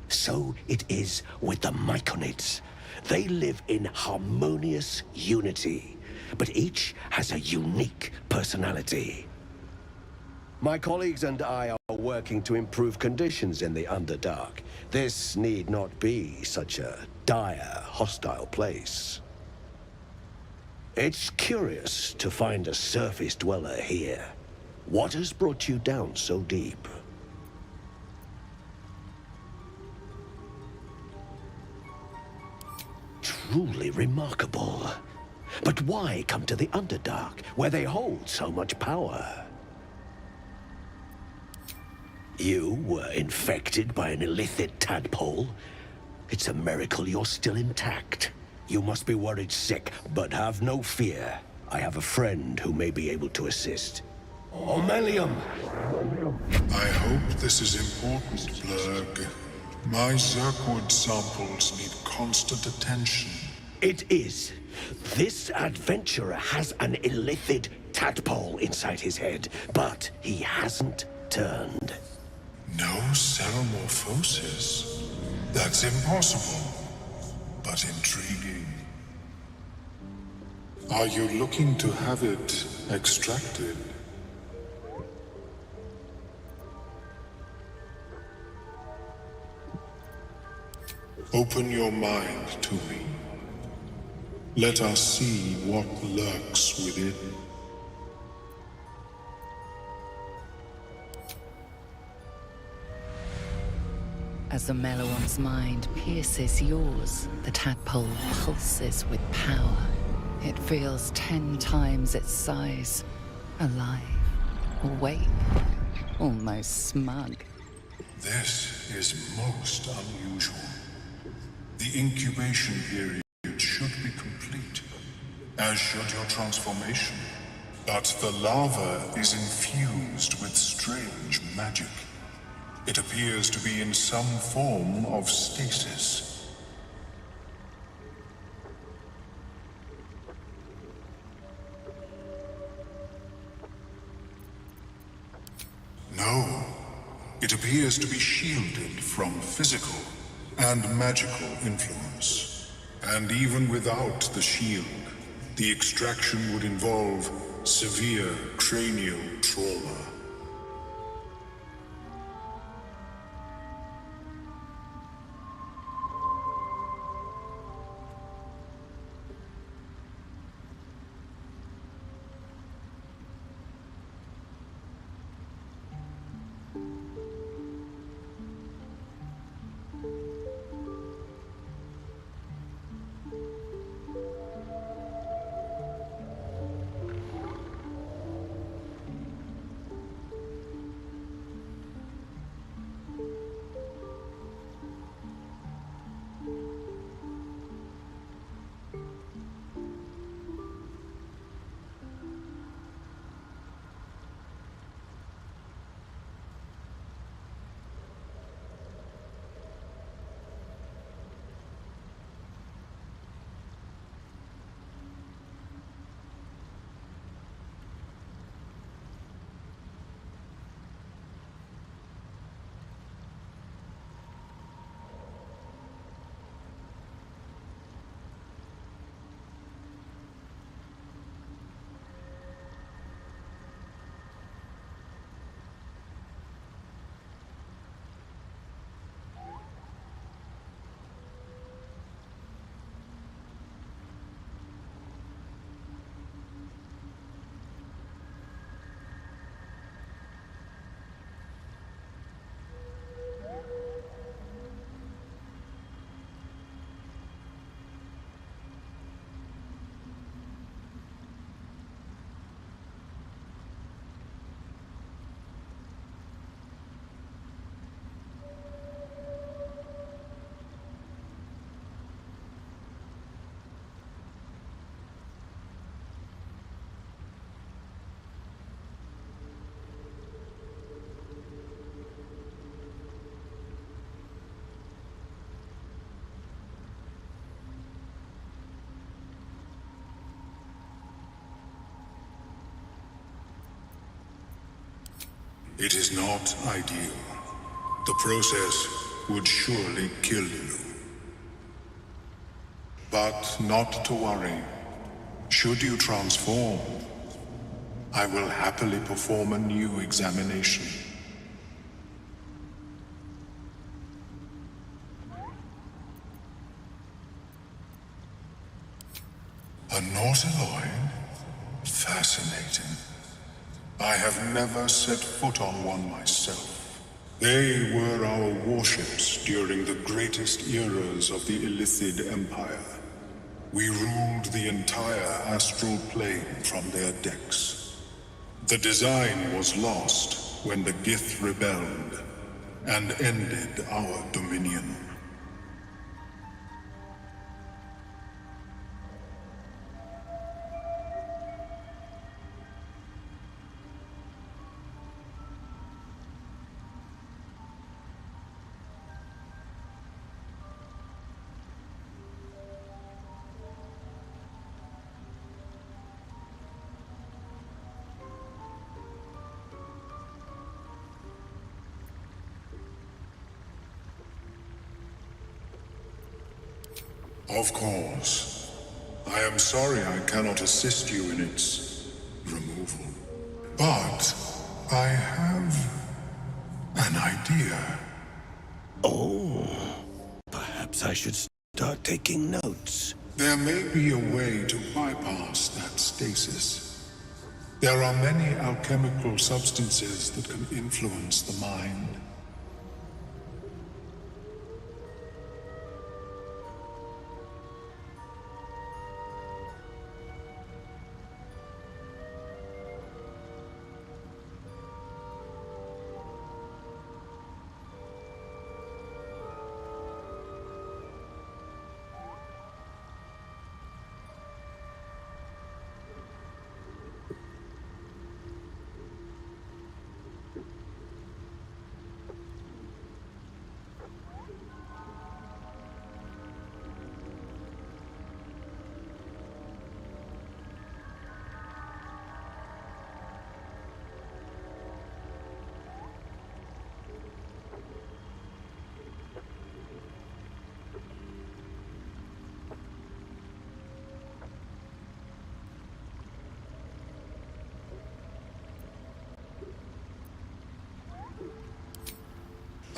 So it is with the Myconids. They live in harmonious unity, but each has a unique personality. My colleagues and I are working to improve conditions in the Underdark. This need not be such a dire, hostile place. It's curious to find a surface dweller here. What has brought you down so deep? Truly remarkable. But why come to the Underdark, where they hold so much power? You were infected by an illithid tadpole? It's a miracle you're still intact. You must be worried sick, but have no fear. I have a friend who may be able to assist. Omelium! I hope this is important, Blurg. My Zirkwood samples need constant attention. It is. This adventurer has an illithid tadpole inside his head, but he hasn't turned. No cell morphosis? That's impossible, but intriguing. Are you looking to have it extracted? Open your mind to me. Let us see what lurks within. As the Meloam's mind pierces yours, the tadpole pulses with power. It feels 10 times its size. Alive, awake, almost smug. This is most unusual. The incubation period should be complete, as should your transformation. But the larva is infused with strange magic. It appears to be in some form of stasis. No, it appears to be shielded from physical and magical influence. And even without the shield, the extraction would involve severe cranial trauma. It is not ideal. The process would surely kill you. But not to worry. Should you transform, I will happily perform a new examination. A Nautiloid? Fascinating. I have never set foot on one myself. They were our warships during the greatest eras of the Illithid Empire. We ruled the entire astral plane from their decks. The design was lost when the Gith rebelled and ended our dominion. Of course. I am sorry I cannot assist you in its removal. But I have an idea. Oh, perhaps I should start taking notes. There may be a way to bypass that stasis. There are many alchemical substances that can influence the mind.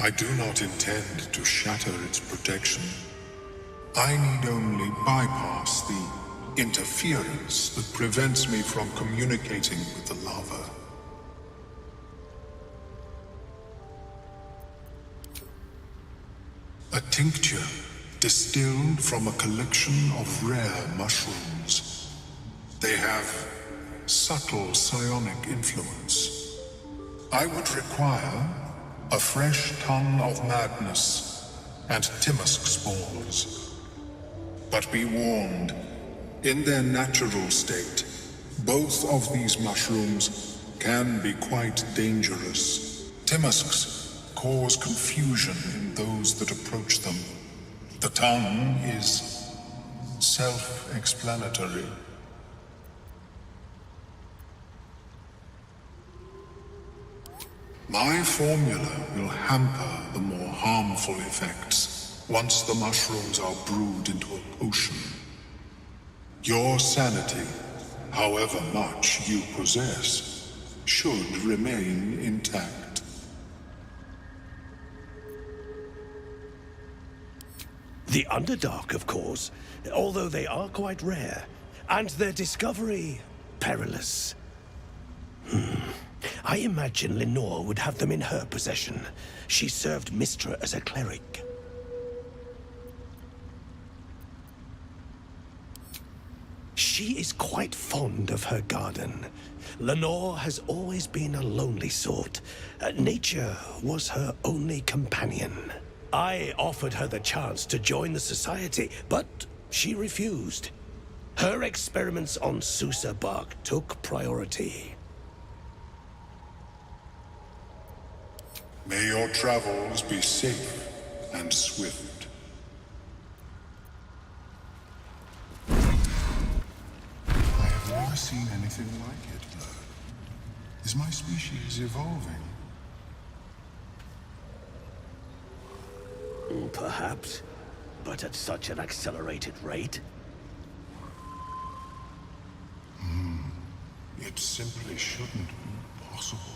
I do not intend to shatter its protection. I need only bypass the interference that prevents me from communicating with the lava. A tincture distilled from a collection of rare mushrooms. They have subtle psionic influence. I would require a fresh tongue of madness and Timosk spores. But be warned, in their natural state, both of these mushrooms can be quite dangerous. Timosks cause confusion in those that approach them. The tongue is self-explanatory. My formula will hamper the more harmful effects once the mushrooms are brewed into a potion. Your sanity, however much you possess, should remain intact. The Underdark, of course, although they are quite rare, and their discovery perilous. I imagine Lenore would have them in her possession. She served Mistra as a cleric. She is quite fond of her garden. Lenore has always been a lonely sort. Nature was her only companion. I offered her the chance to join the society, but she refused. Her experiments on Susa bark took priority. May your travels be safe and swift. I have never seen anything like it, Blur. Is my species evolving? Perhaps, but at such an accelerated rate. It simply shouldn't be possible.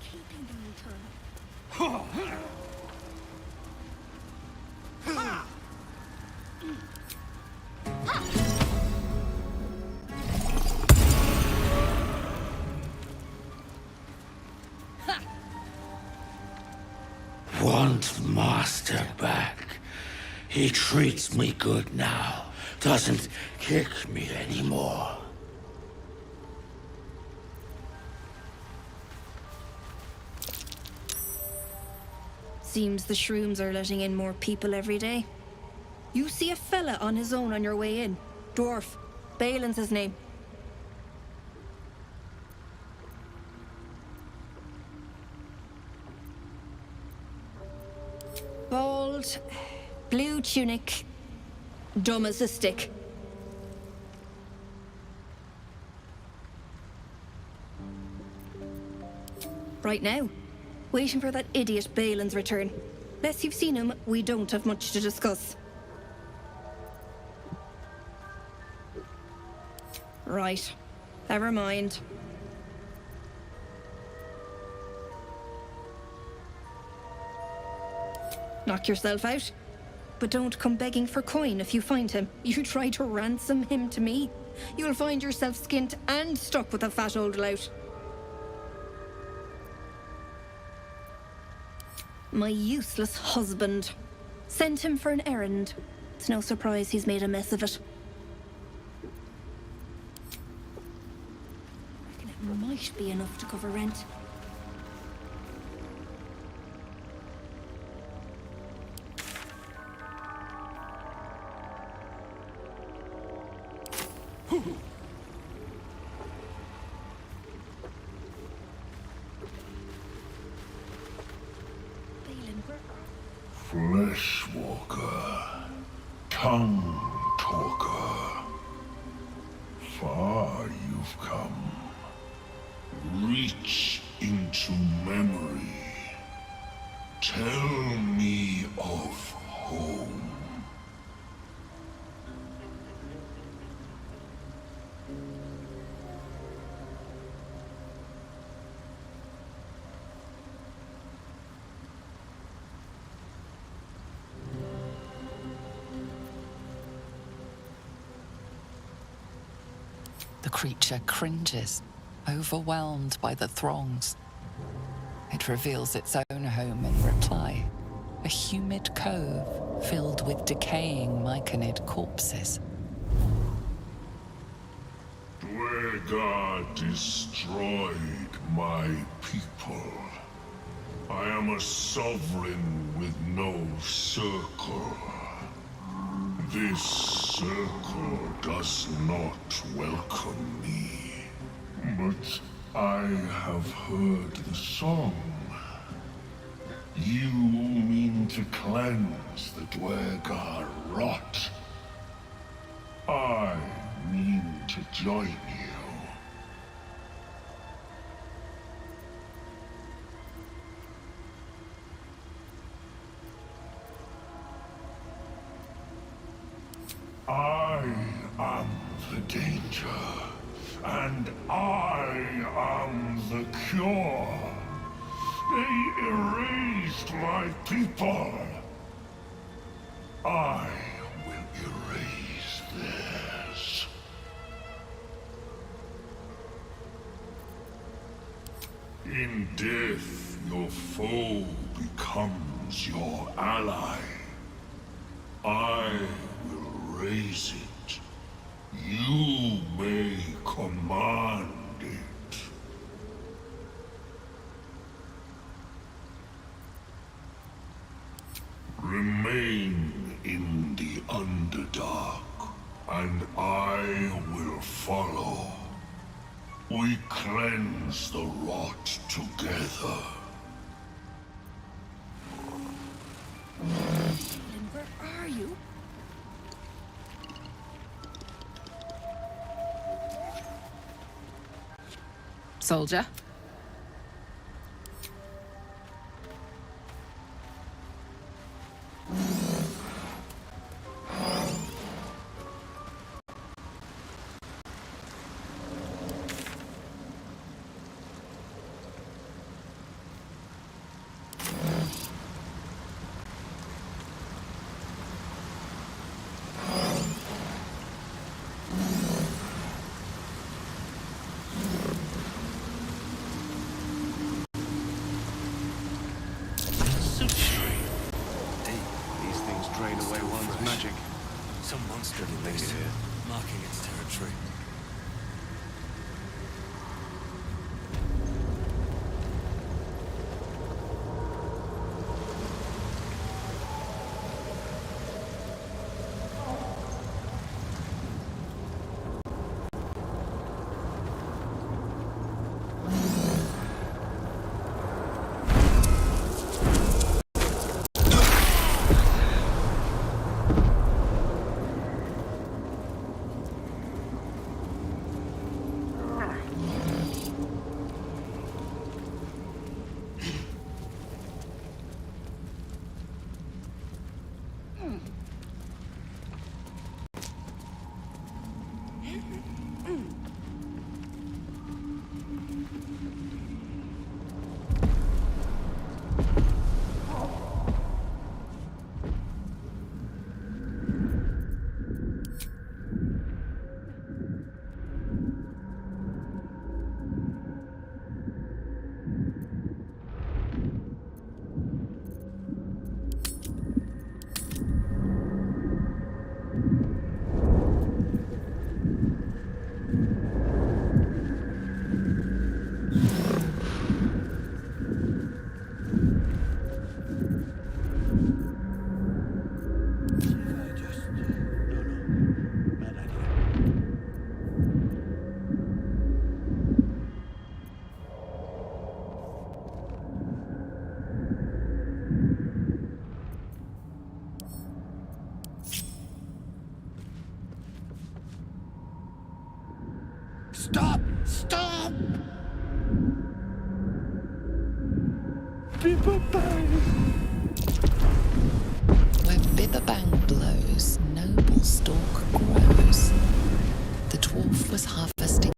Keeping them eternal. Want Master back. He treats me good now. Doesn't kick me anymore. Seems the shrooms are letting in more people every day. You see a fella on his own on your way in. Dwarf. Balin's his name. Bald, blue tunic, dumb as a stick. Right now, waiting for that idiot Balin's return. Unless you've seen him, we don't have much to discuss. Right. Never mind. Knock yourself out. But don't come begging for coin if you find him. You try to ransom him to me, you'll find yourself skint and stuck with a fat old lout. My useless husband. Sent him for an errand. It's no surprise he's made a mess of it. Reckon it might be enough to cover rent. Fleshwalker, tongue talker, far you've come. Reach into memory. Tell me of home. The creature cringes, overwhelmed by the throngs. It reveals its own home in reply, a humid cove filled with decaying myconid corpses. Dwegar destroyed my people. I am a sovereign with no circle. This circle does not welcome me. But I have heard the song. You mean to cleanse the Dwegar rot. I mean to join you. I am the danger, and I am the cure. They erased my people. I will erase theirs. In death, your foe becomes your ally. I will raise it. You may command it. Remain in the Underdark, and I will follow. We cleanse the rot together. Where are you? Soldier? drain away one's magic. Some monster lives here, marking its territory. Stop! Stop! Where Biberbang blows, noble stalk grows. The dwarf was harvesting.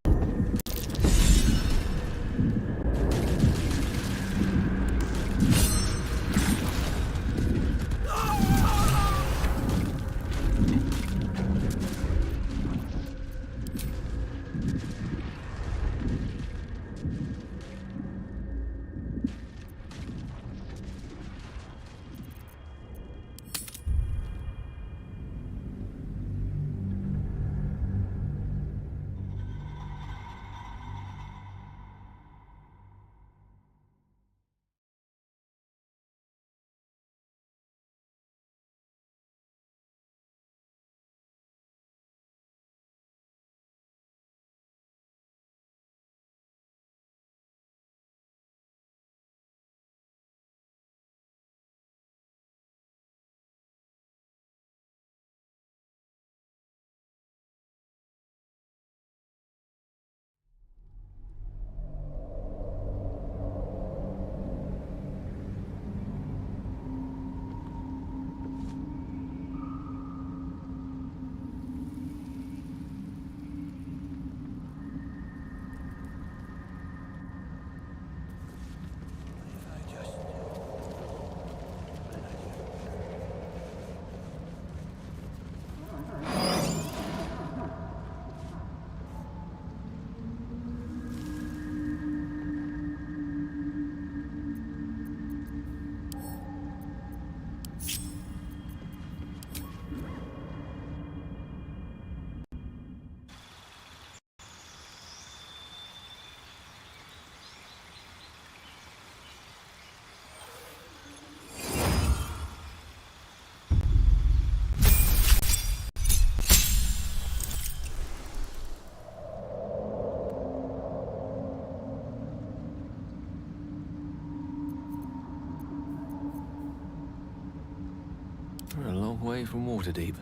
We're a long way from Waterdeep.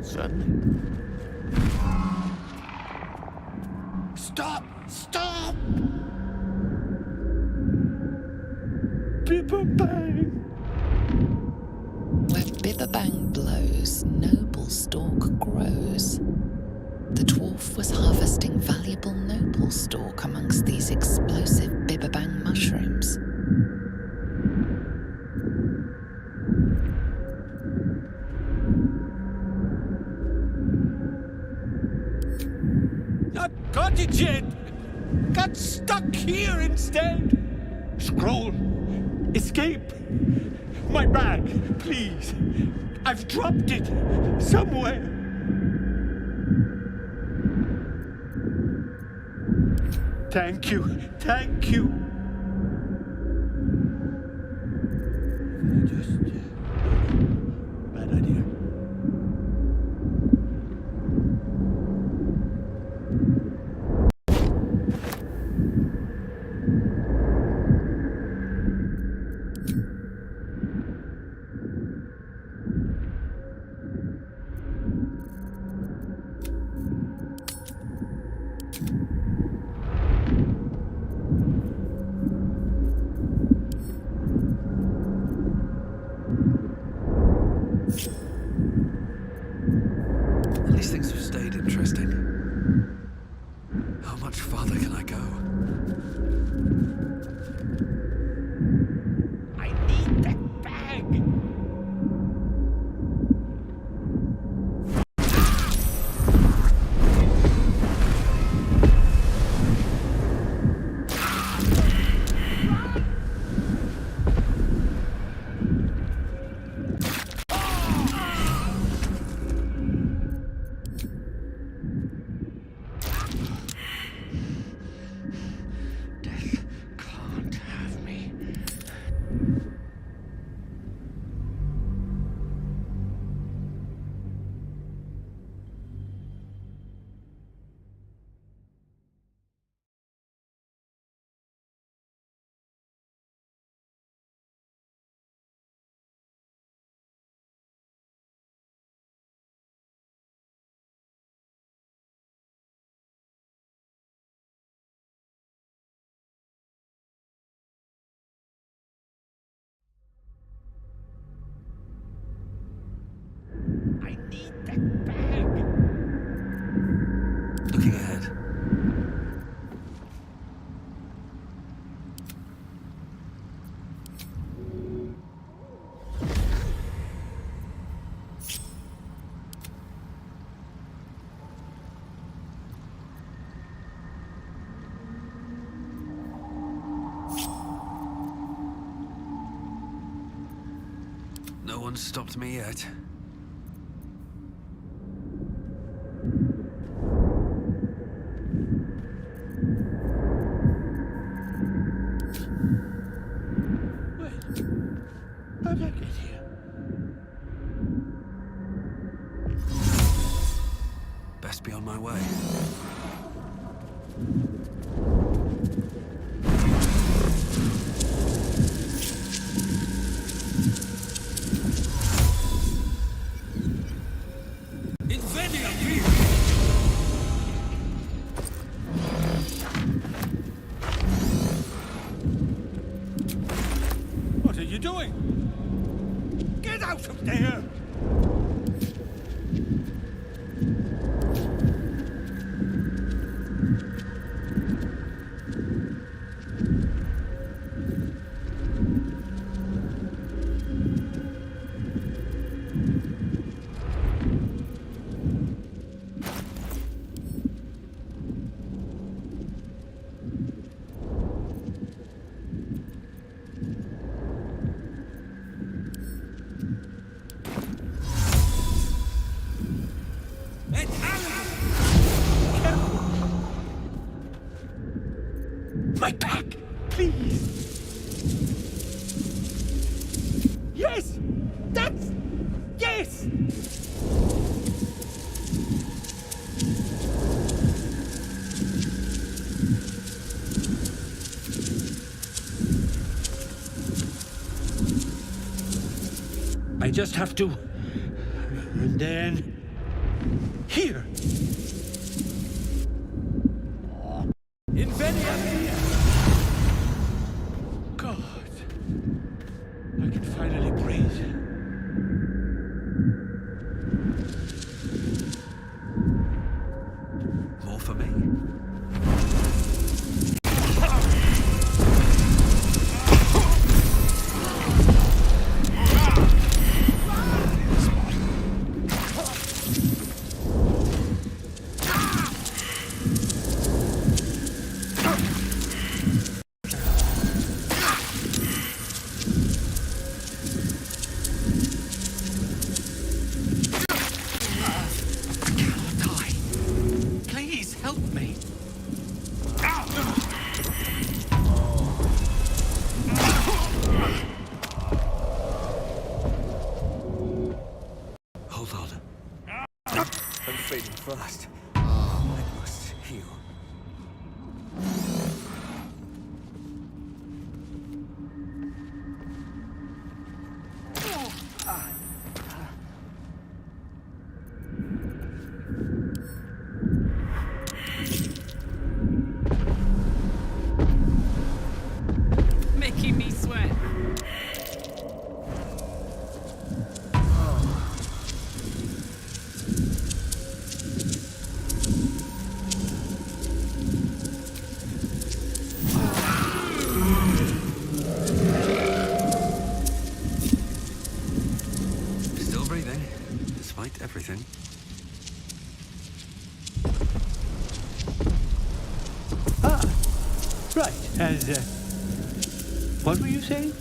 Certainly. Stop! Stop! Bibberbang! Where Bibberbang blows, noble stalk grows. The dwarf was harvesting valuable noble stalk amongst these explosive Bibberbang mushrooms. Not got it yet! Got stuck here instead! Scroll! Escape! My bag, please! I've dropped it somewhere! Thank you, thank you! Bad idea. These things have stayed interesting. How much farther can I go? I need that bag! Can't have me. I need that bag! Looking ahead. No one's stopped me yet. How'd I get here? Best be on my way. What are you doing? Get out of there! My back, please. Yes, that's yes. I just have to, and then Here! Invenia mea! God, I can finally breathe. More for me? Fast. I must heal. Making me sweat. Still breathing, despite everything. Right, and what were you saying?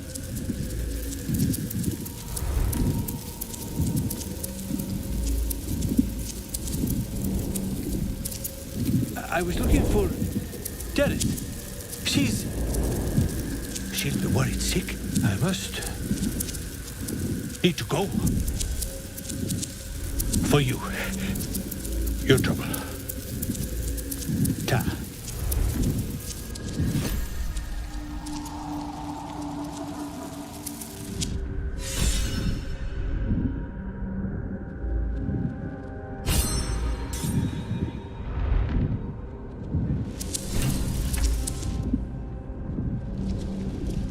I was looking for Janet. She'll be worried sick. I must need to go. For you. Your trouble. Ta.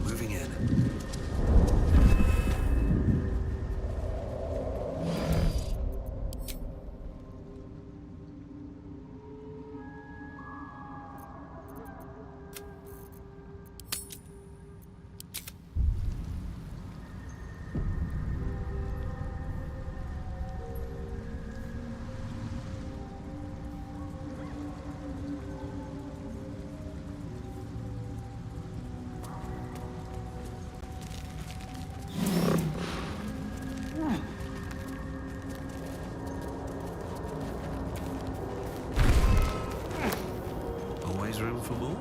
Moving in. Always room for more?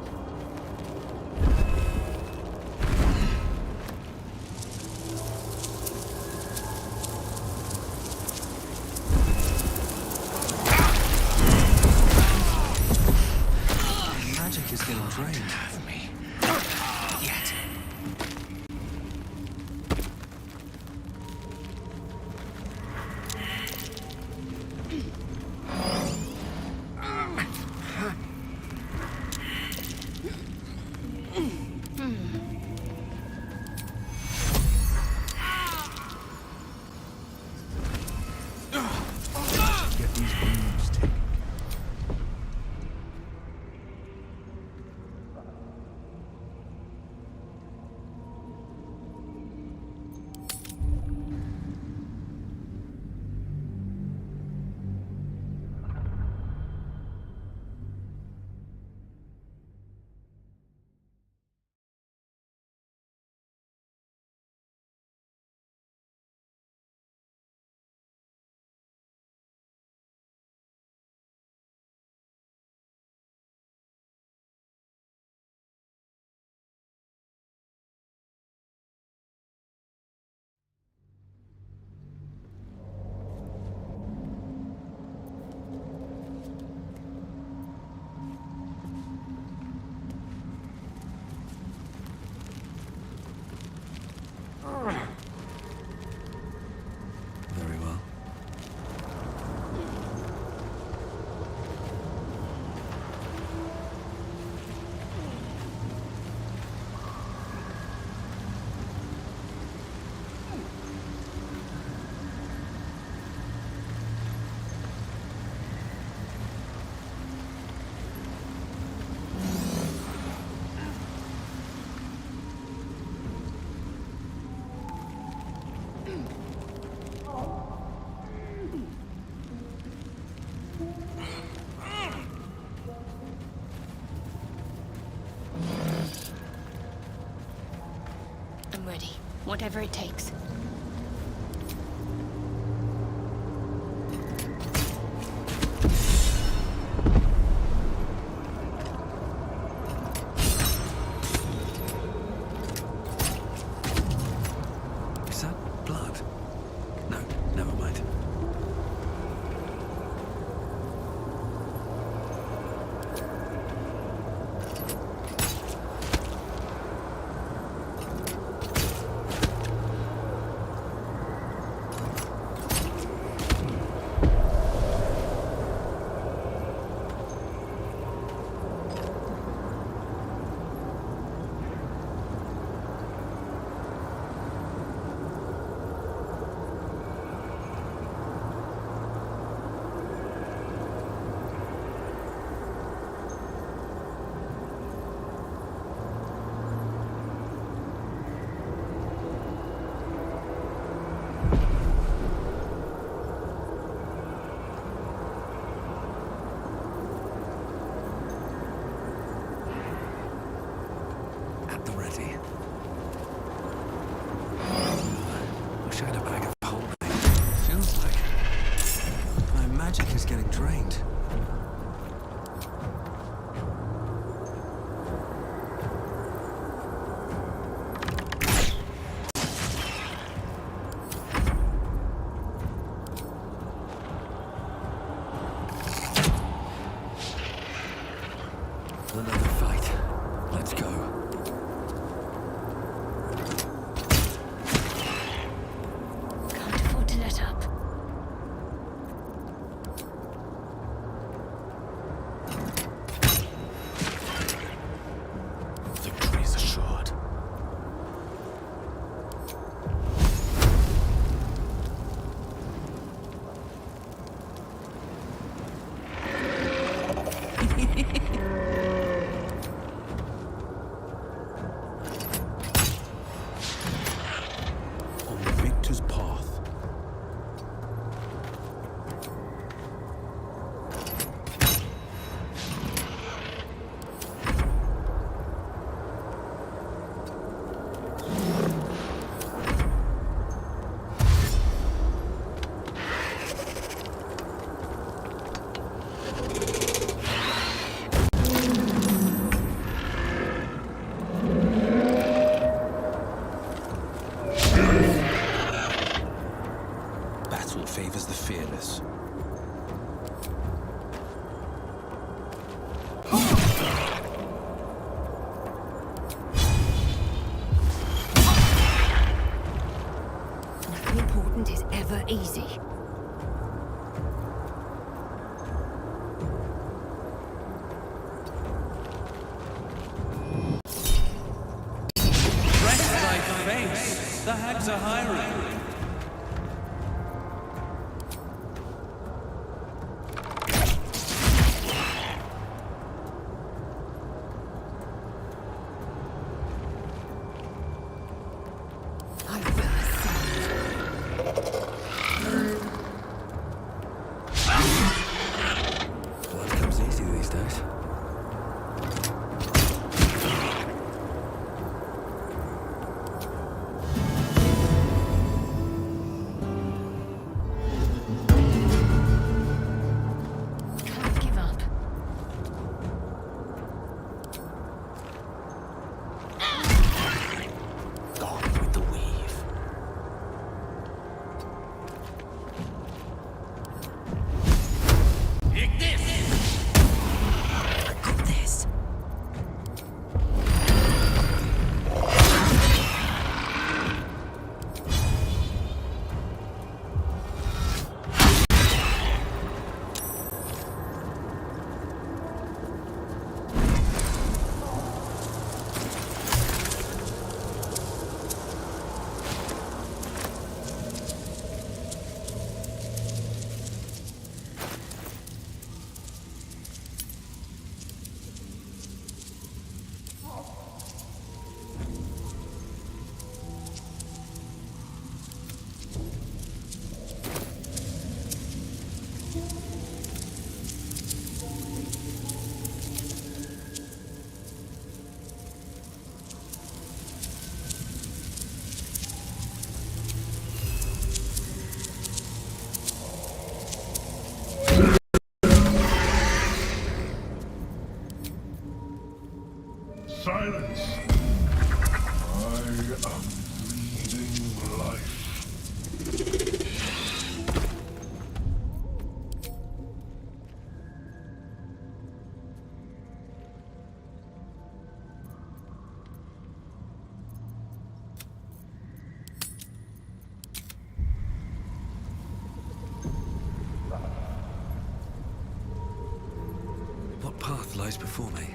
Magic is getting drained. Have me. Yet. I'm ready. Whatever it takes. Is that blood? No, never mind. At the ready. Wish I had a bag of holding. Feels like my magic is getting drained. Another fight. Let's go. Can't afford to let up. Victory is assured. On the victor's path. Battle favors the fearless. Nothing important is ever easy. Rest thy face! The hags are hiring! I will ascend. Blood comes easy these days. path lies before me.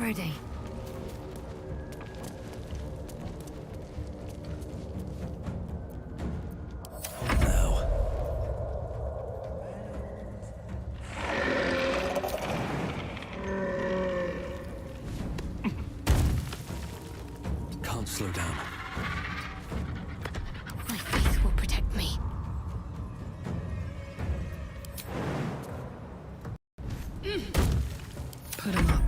Ready. Can't slow down. My faith will protect me. Put him up.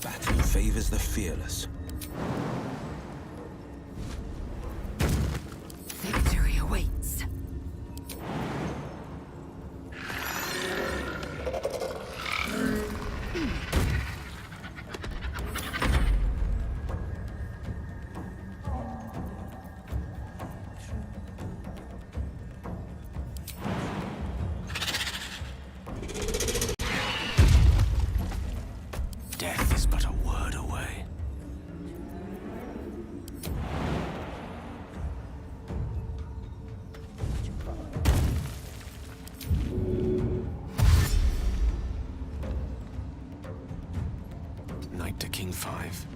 Battle favors the fearless. Victory awaits. Death is but a word away. Knight to King 5.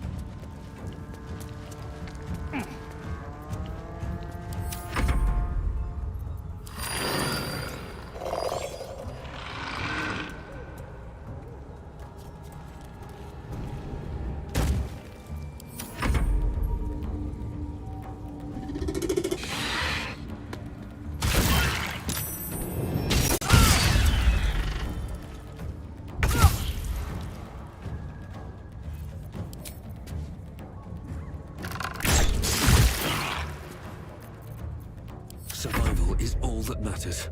Survival is all that matters.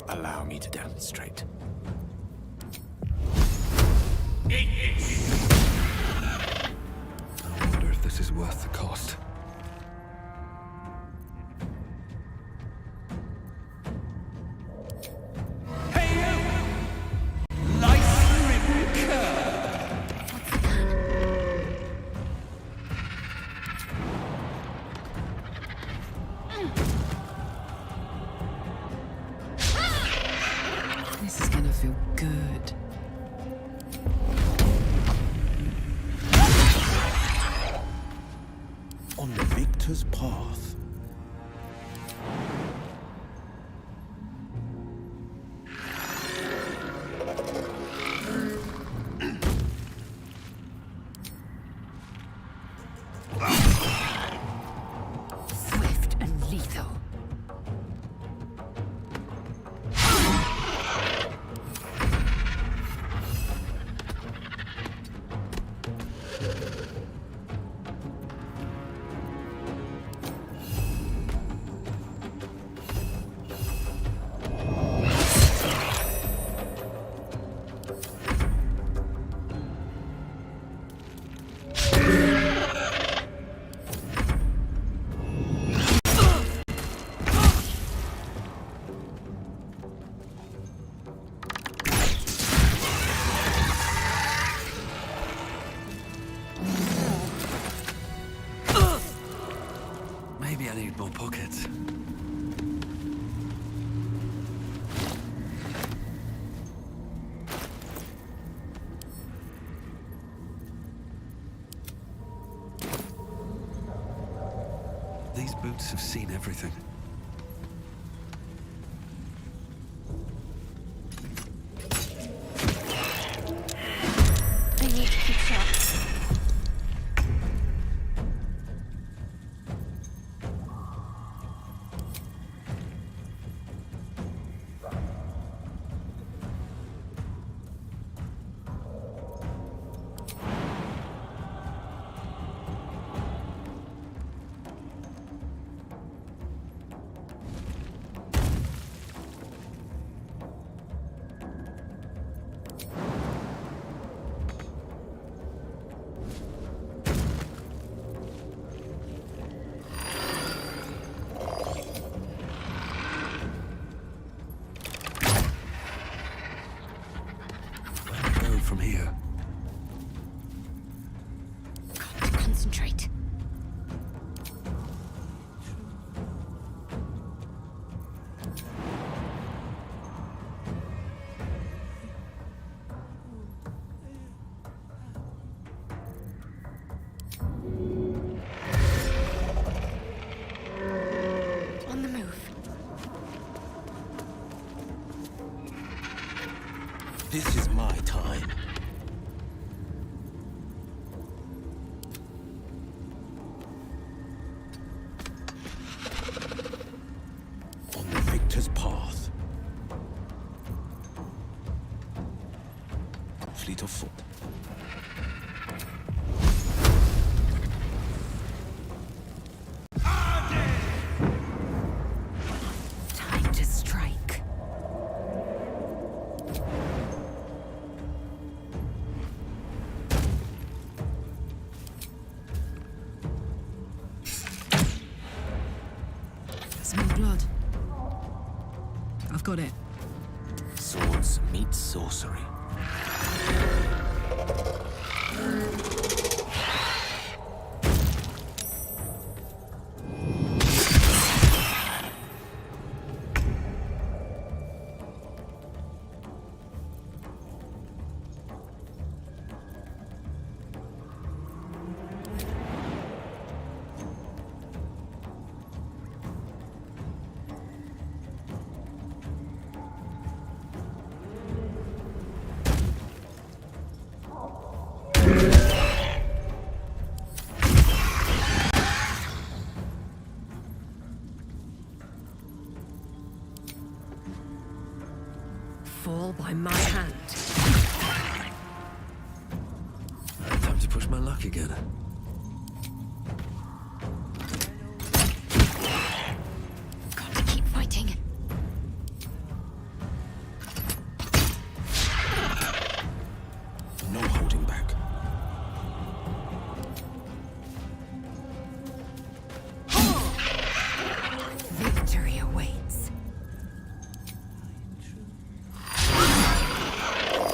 Allow me to demonstrate. I wonder if this is worth the cost. This is gonna feel good. On the victor's path. Swift and lethal. Maybe I need more pockets. These boots have seen everything. I need to keep sharp. From here. Got to concentrate. On the move. This is my time. On the victor's path. Fleet of foot. Time to strike. Smell blood. I've got it. Swords meet sorcery. Fall by my hand. Time to push my luck again. Got to keep fighting. No holding back. Victory awaits.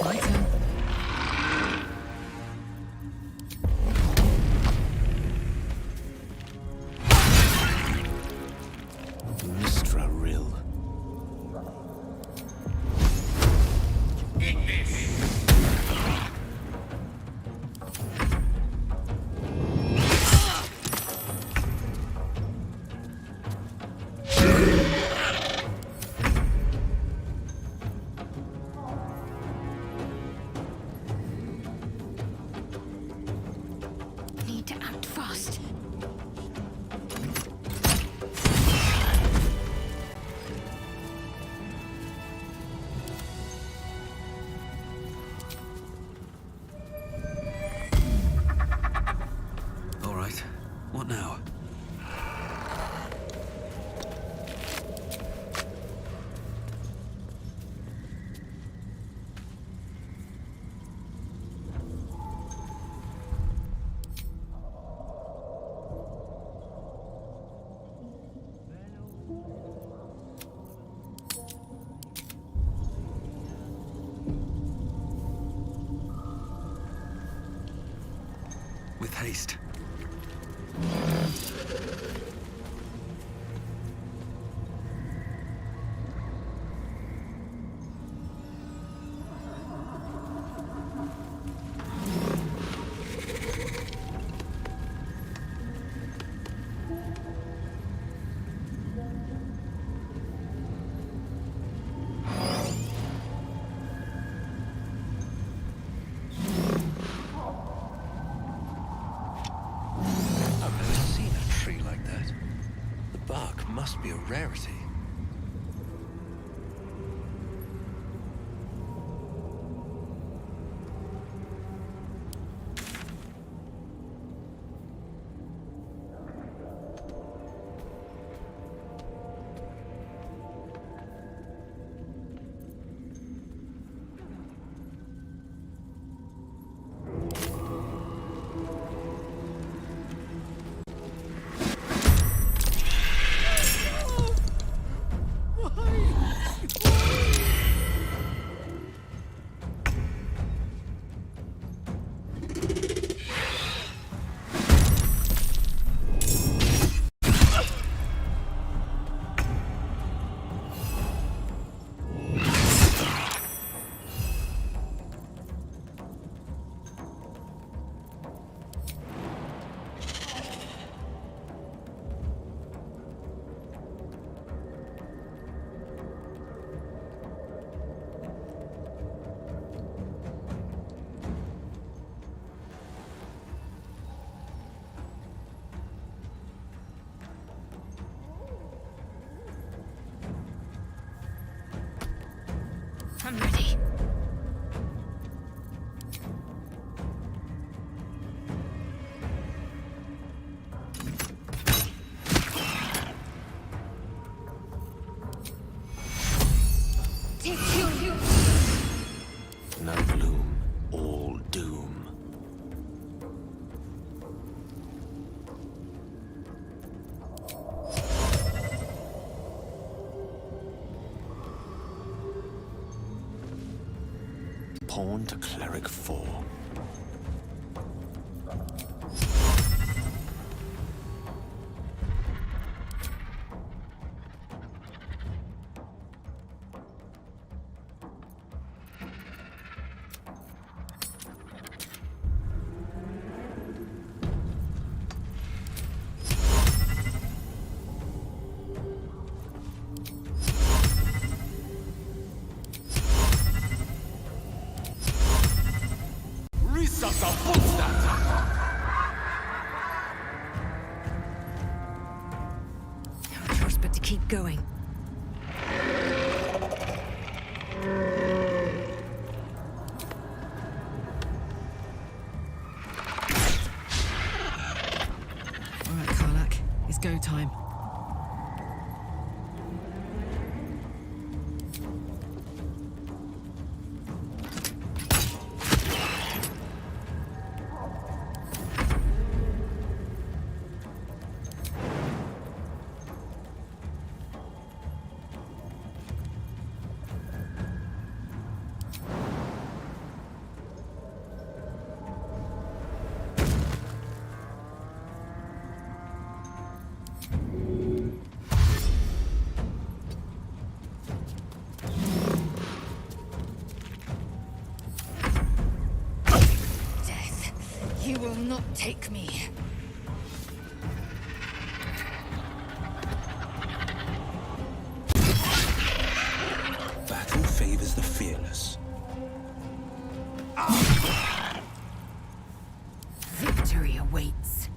My turn. Mistra Rill. Need to act fast. All right. What now? With haste. must be a rarity. I'm ready. No gloom, all doom. Pawn to cleric 4. No choice but to keep going. All right, Karlak, it's go time. You will not take me. Battle favors the fearless. Victory awaits.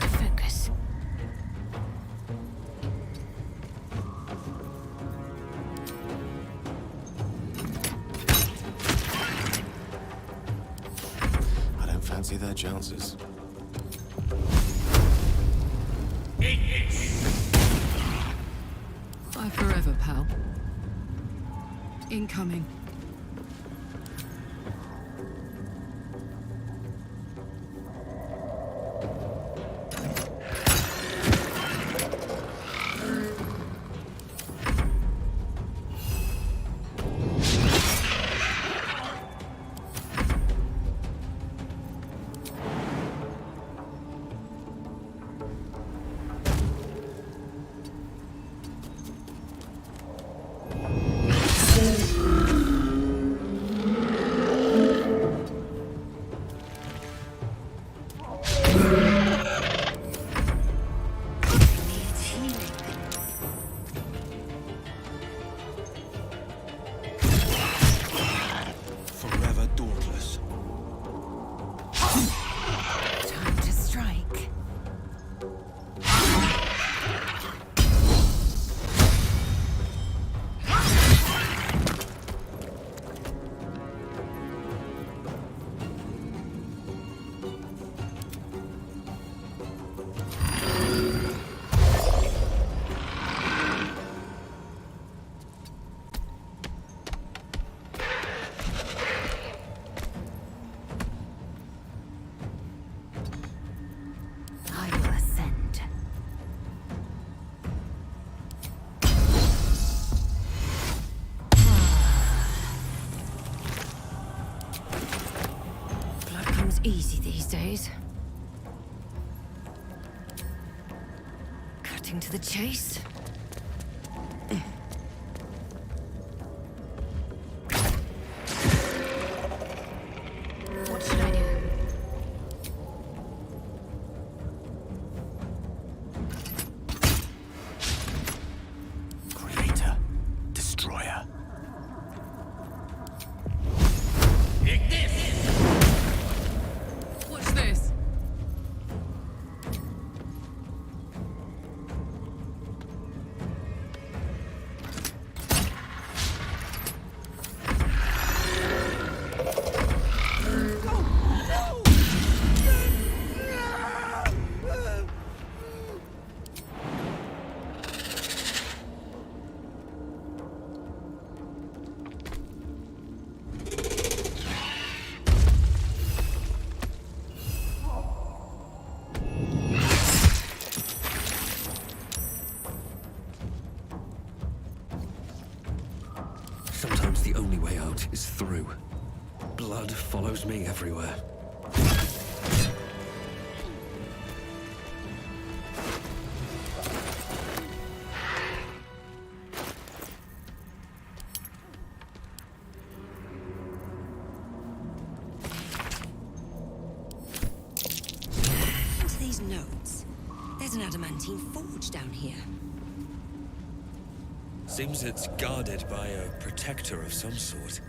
Focus. I don't fancy their chances. Bye forever, pal. Incoming. comes easy these days. Cutting to the chase. What should I do? Creator, destroyer. Watch this. Sometimes the only way out is through. Blood follows me everywhere. And to these notes, there's an adamantine forge down here. Seems it's guarded by a protector of some sort.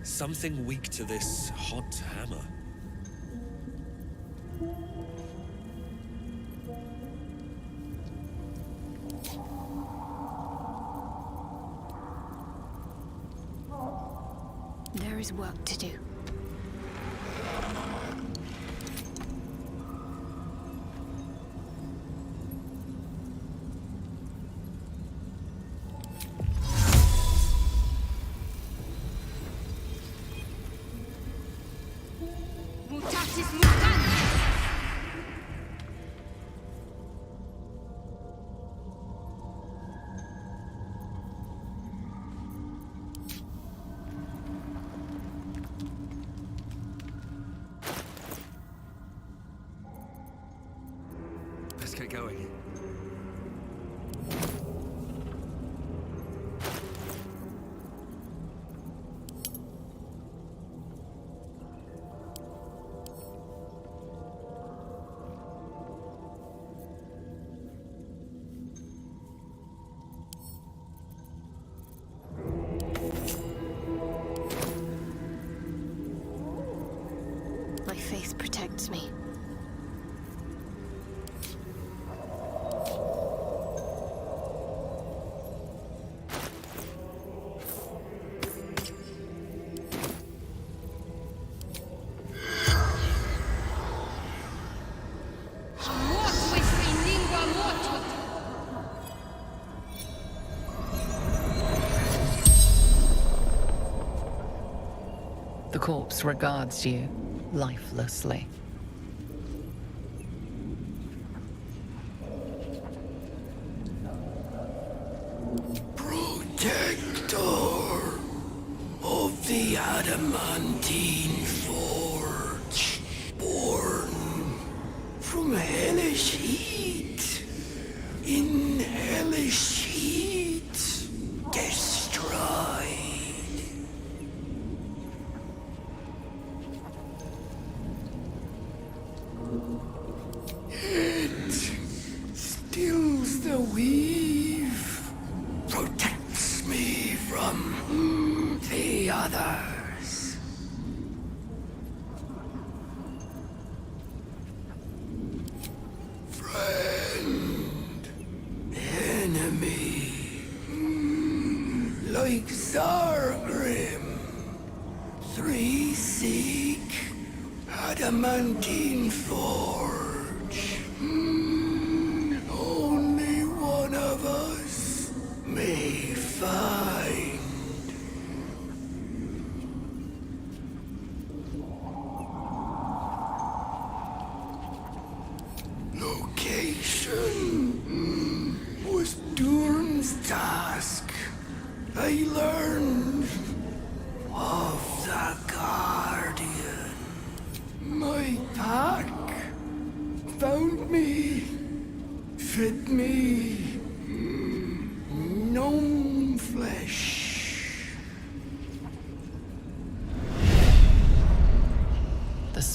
Something weak to this hot hammer. There is work to do. Mutatis mutandis! Let's get going. My faith protects me. The corpse regards you lifelessly. Protector of the adamantine forge, born from hellish heat, in hellish heat, destroyed. It stills the weave, protects me from the others. Friend, enemy, like Zargrim, three seek adamantine forge. Only one of us may find. Location was Durhn's task. I learned of the Guardian. My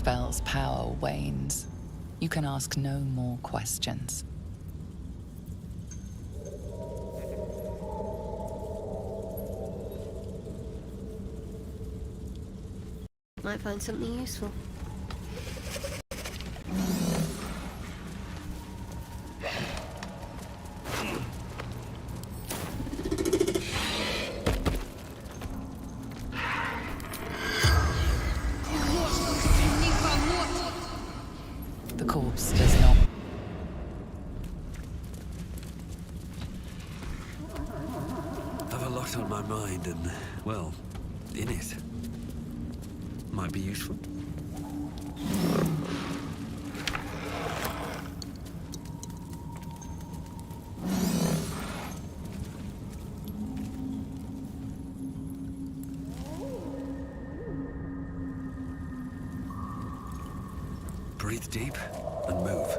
spell's power wanes, you can ask no more questions. Might find something useful. The corpse does not. I've a lot on my mind and, well, in it. Might be useful. Breathe deep and move.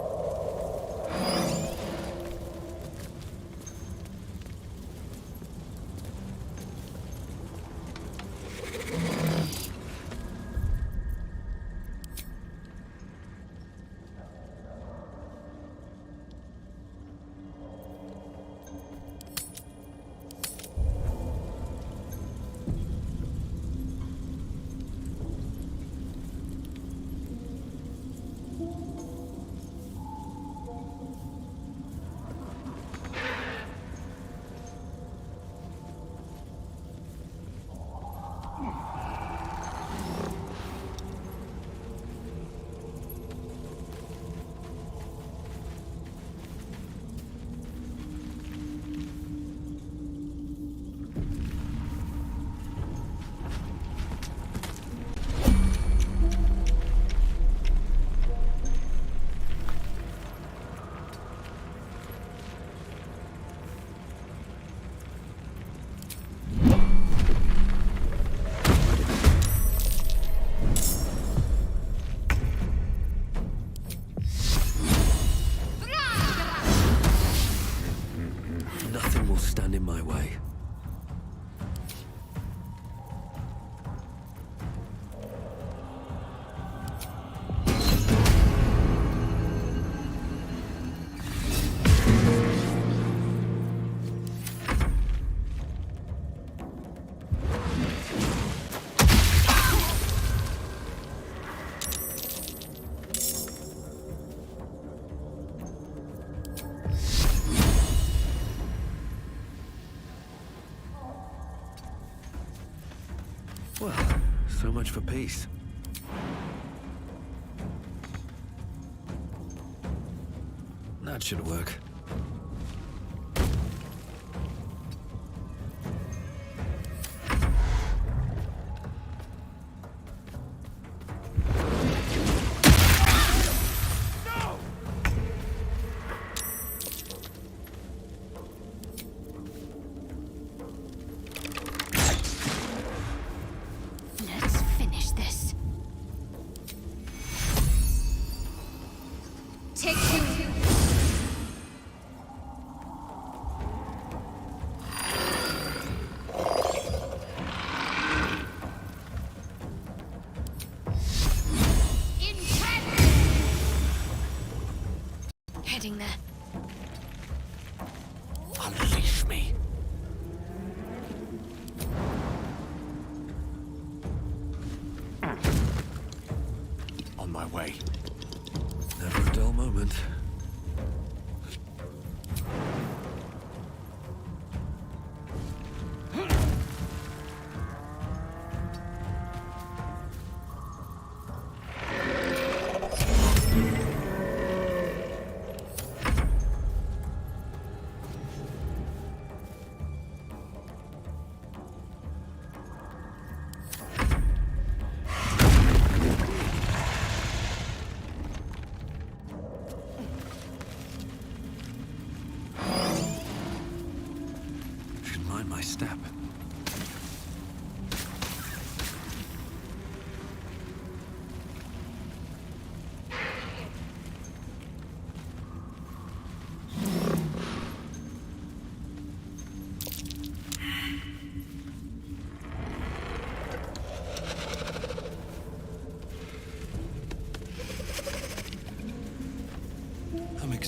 Nothing will stand in my way. Well, so much for peace. That should work. Let's finish this. Take you. Heading there. Unleash me. On my way. Never a dull moment.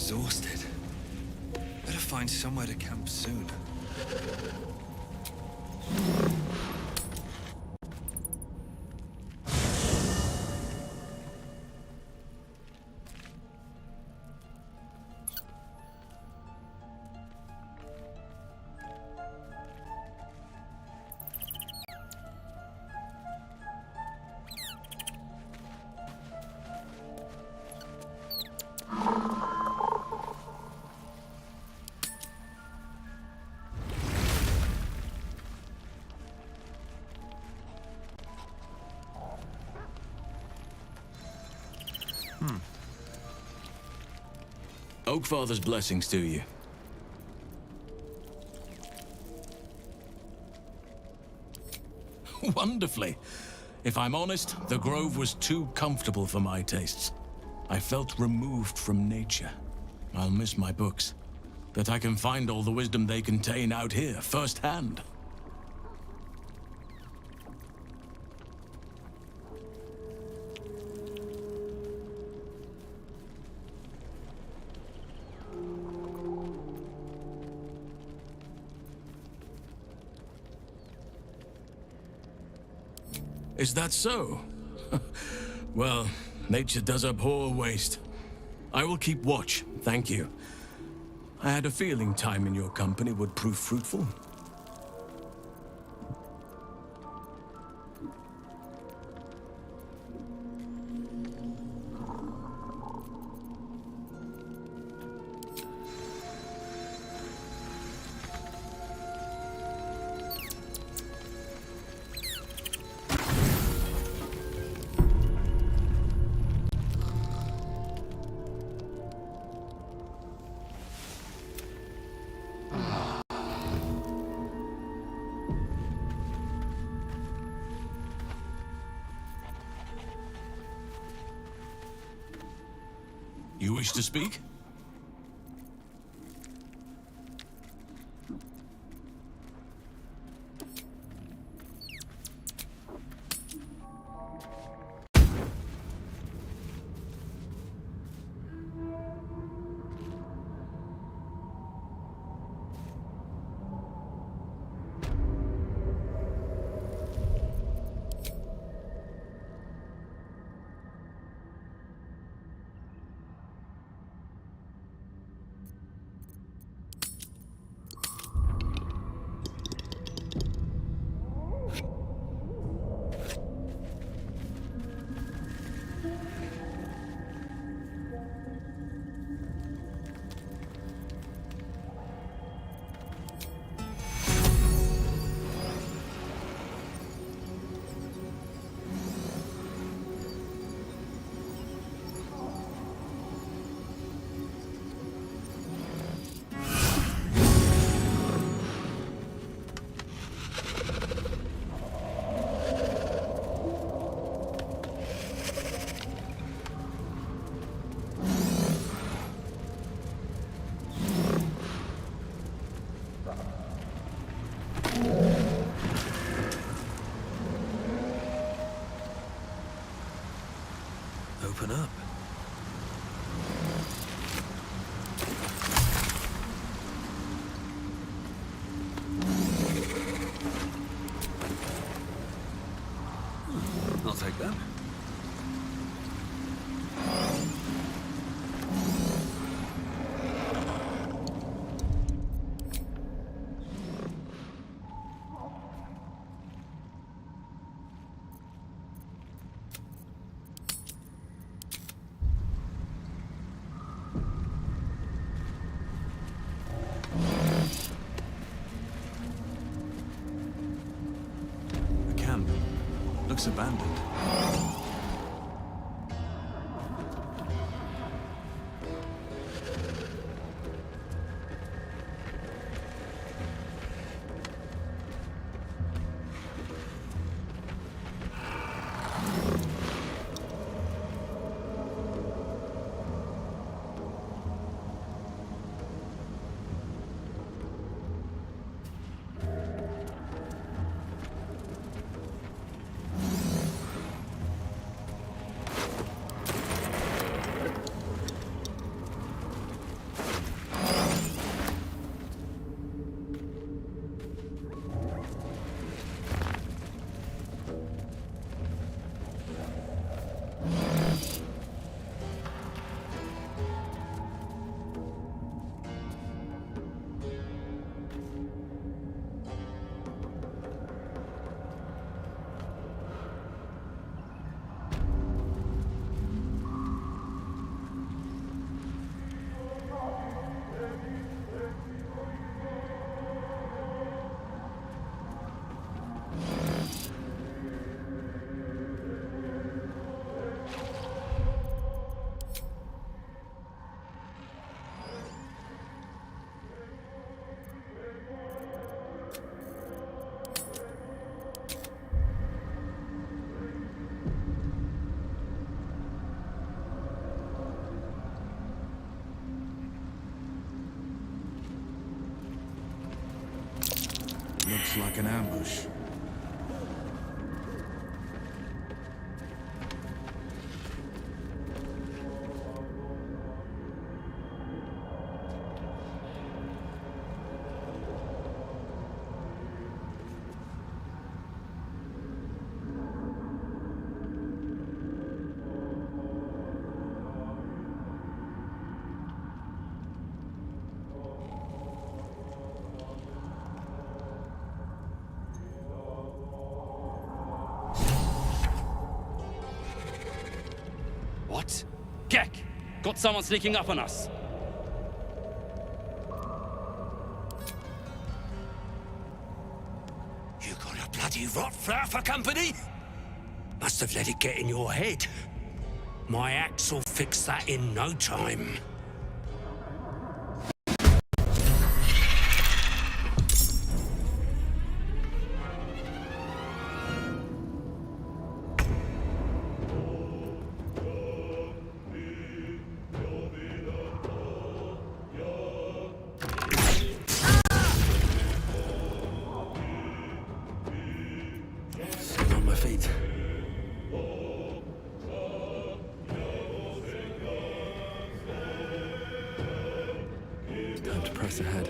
exhausted. Better find somewhere to camp soon. Oakfather's blessings to you. Wonderfully. If I'm honest, the grove was too comfortable for my tastes. I felt removed from nature. I'll miss my books. But I can find all the wisdom they contain out here, firsthand. Is that so? Well, nature does abhor waste. I will keep watch, thank you. I had a feeling time in your company would prove fruitful. You wish to speak? Open up. I'll take that. Looks abandoned. looks like an ambush. What? Gek! Got someone sneaking up on us. You got a bloody rot flower for company? Must have let it get in your head. My axe will fix that in no time. On my feet. Time to press ahead.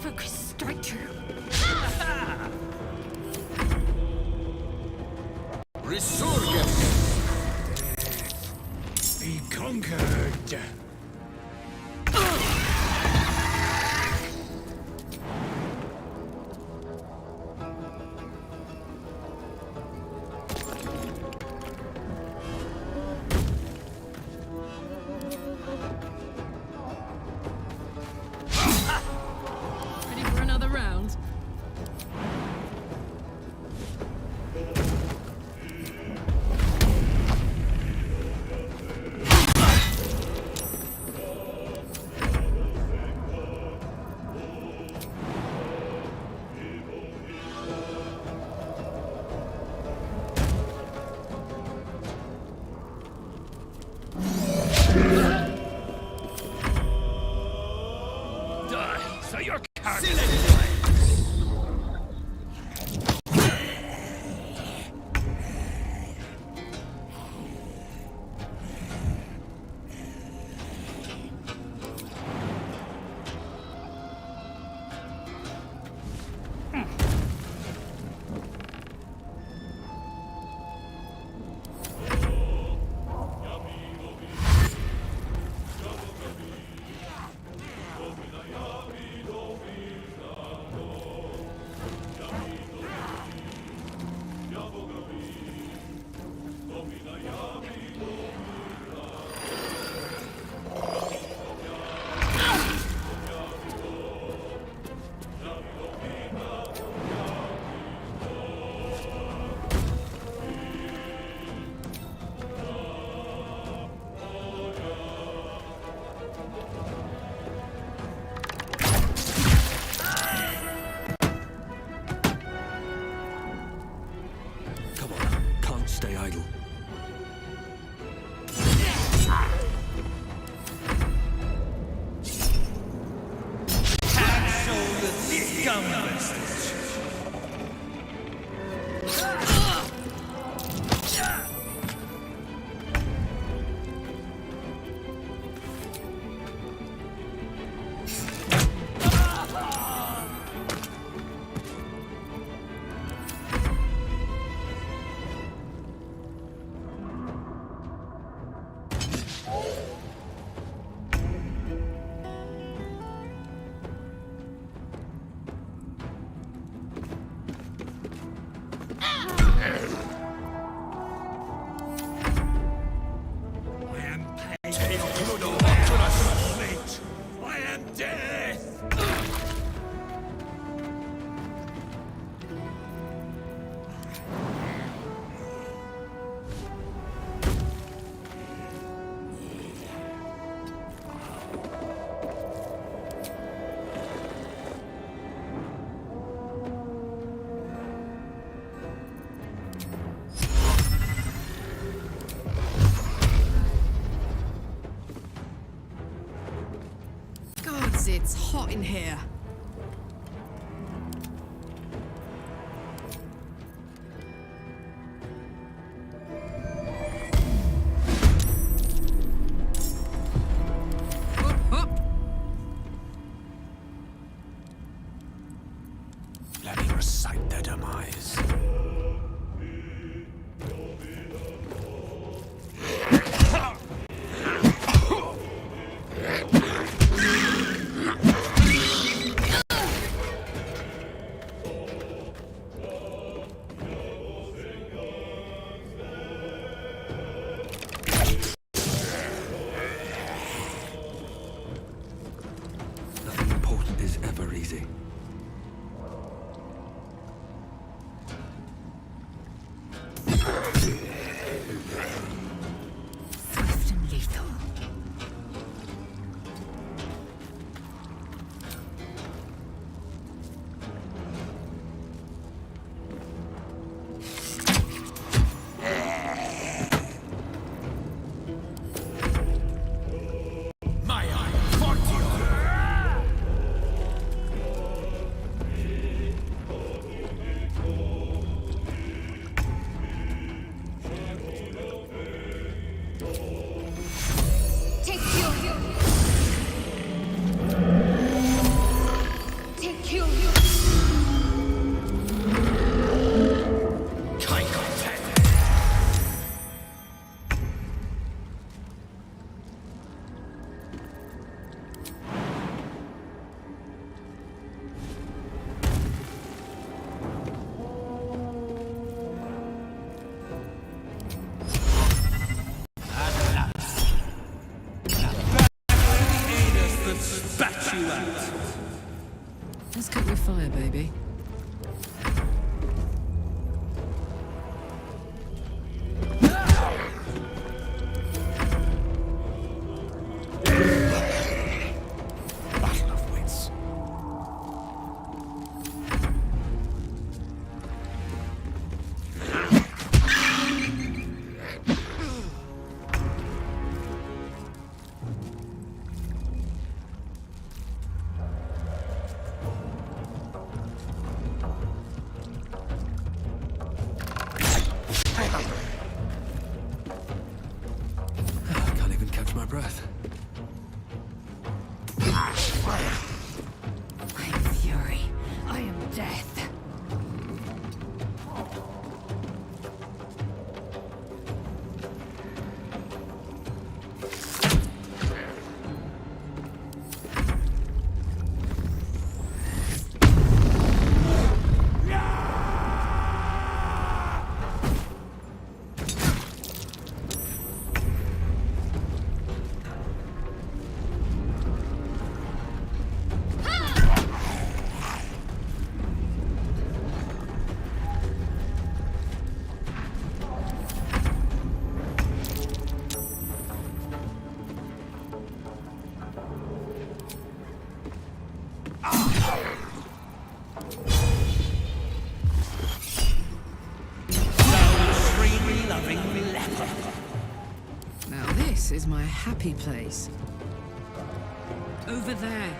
Focus straight through. Resurgence! Be conquered! Ready for another round? it's hot in here. Let me recite their demise. Nothing important is ever easy. Swift and lethal. My eye, Fortio! Take you. Take you. Spat you out! Let's cut your fire, baby. Battle of wits. I can't even catch my breath. I am fury. I am death. Now this is my happy place. Over there.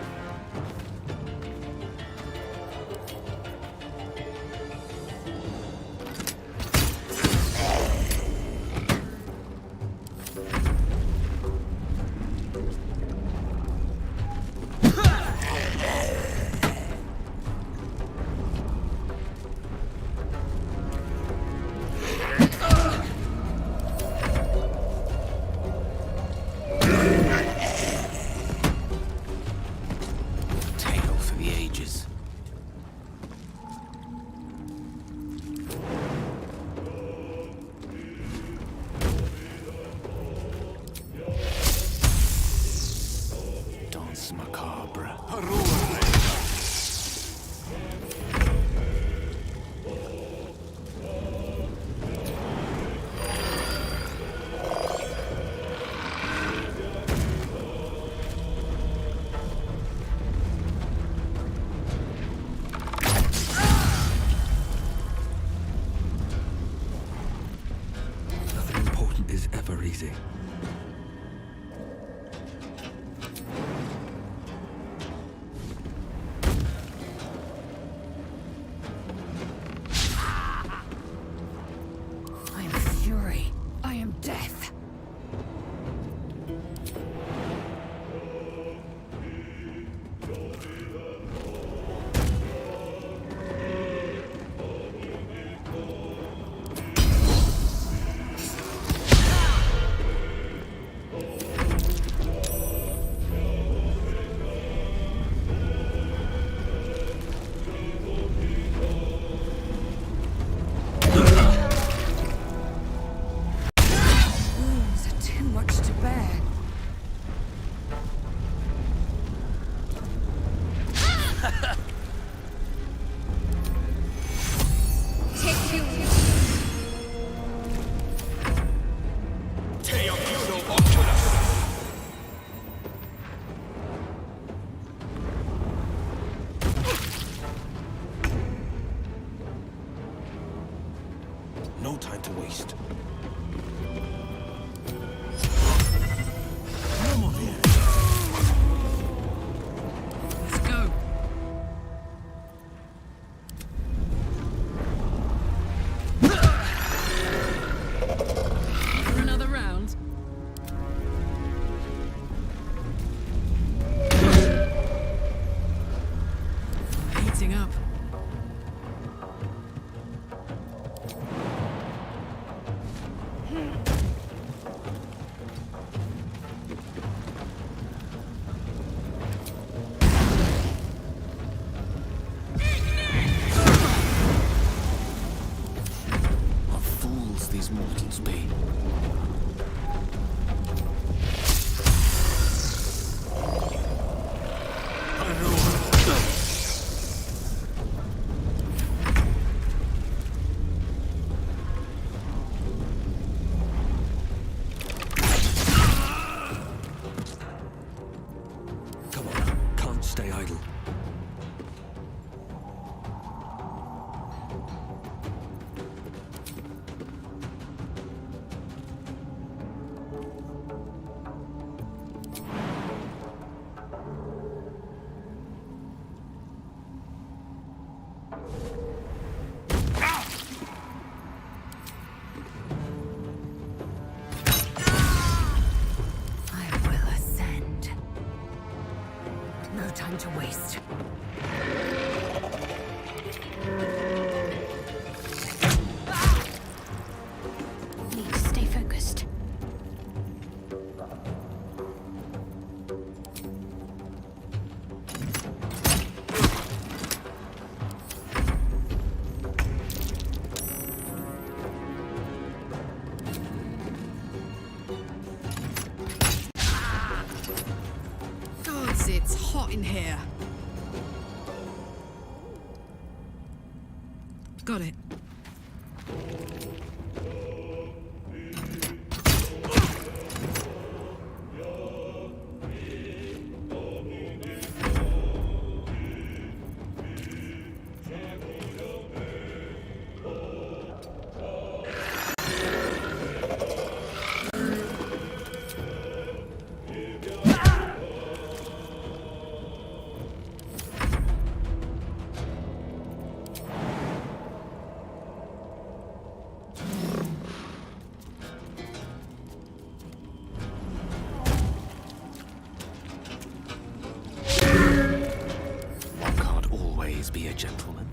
easy. time to waste. Need to stay focused. Gods, it's hot in here. Got it. One can't always be a gentleman.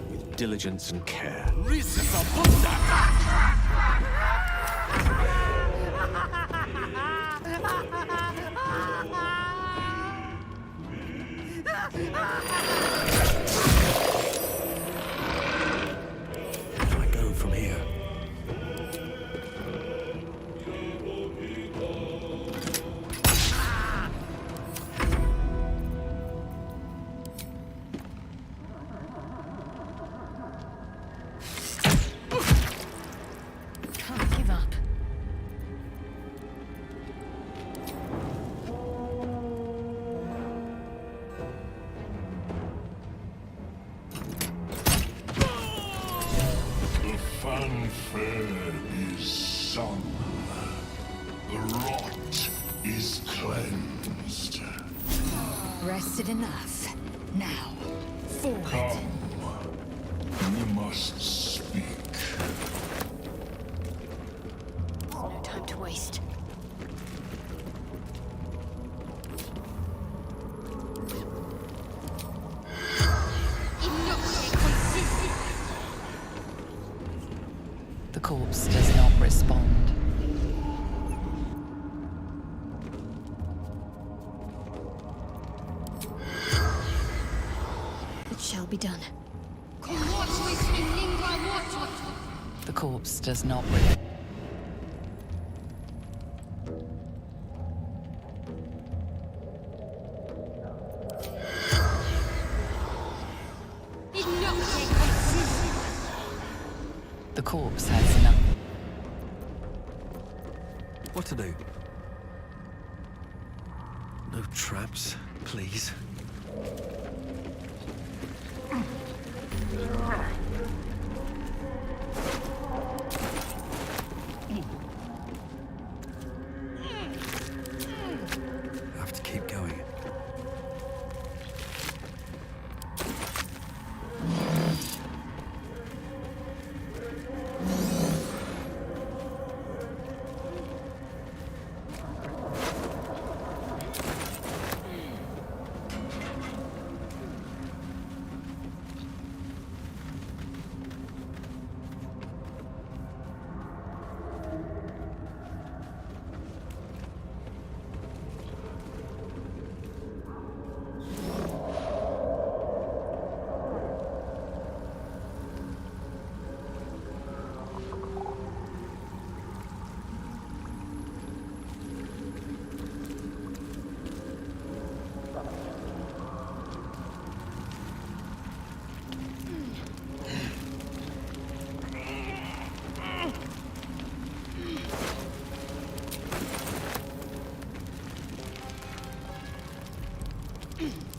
With diligence and care. Where do I go from here? Can't give up. The fanfare is sung. The rot is cleansed. Rested enough. Now, forward. Come. You must speak. No time to waste. The corpse does not respond. It shall be done. The corpse does not respond. The corpse has enough. What to do? No traps, please. Have to keep going.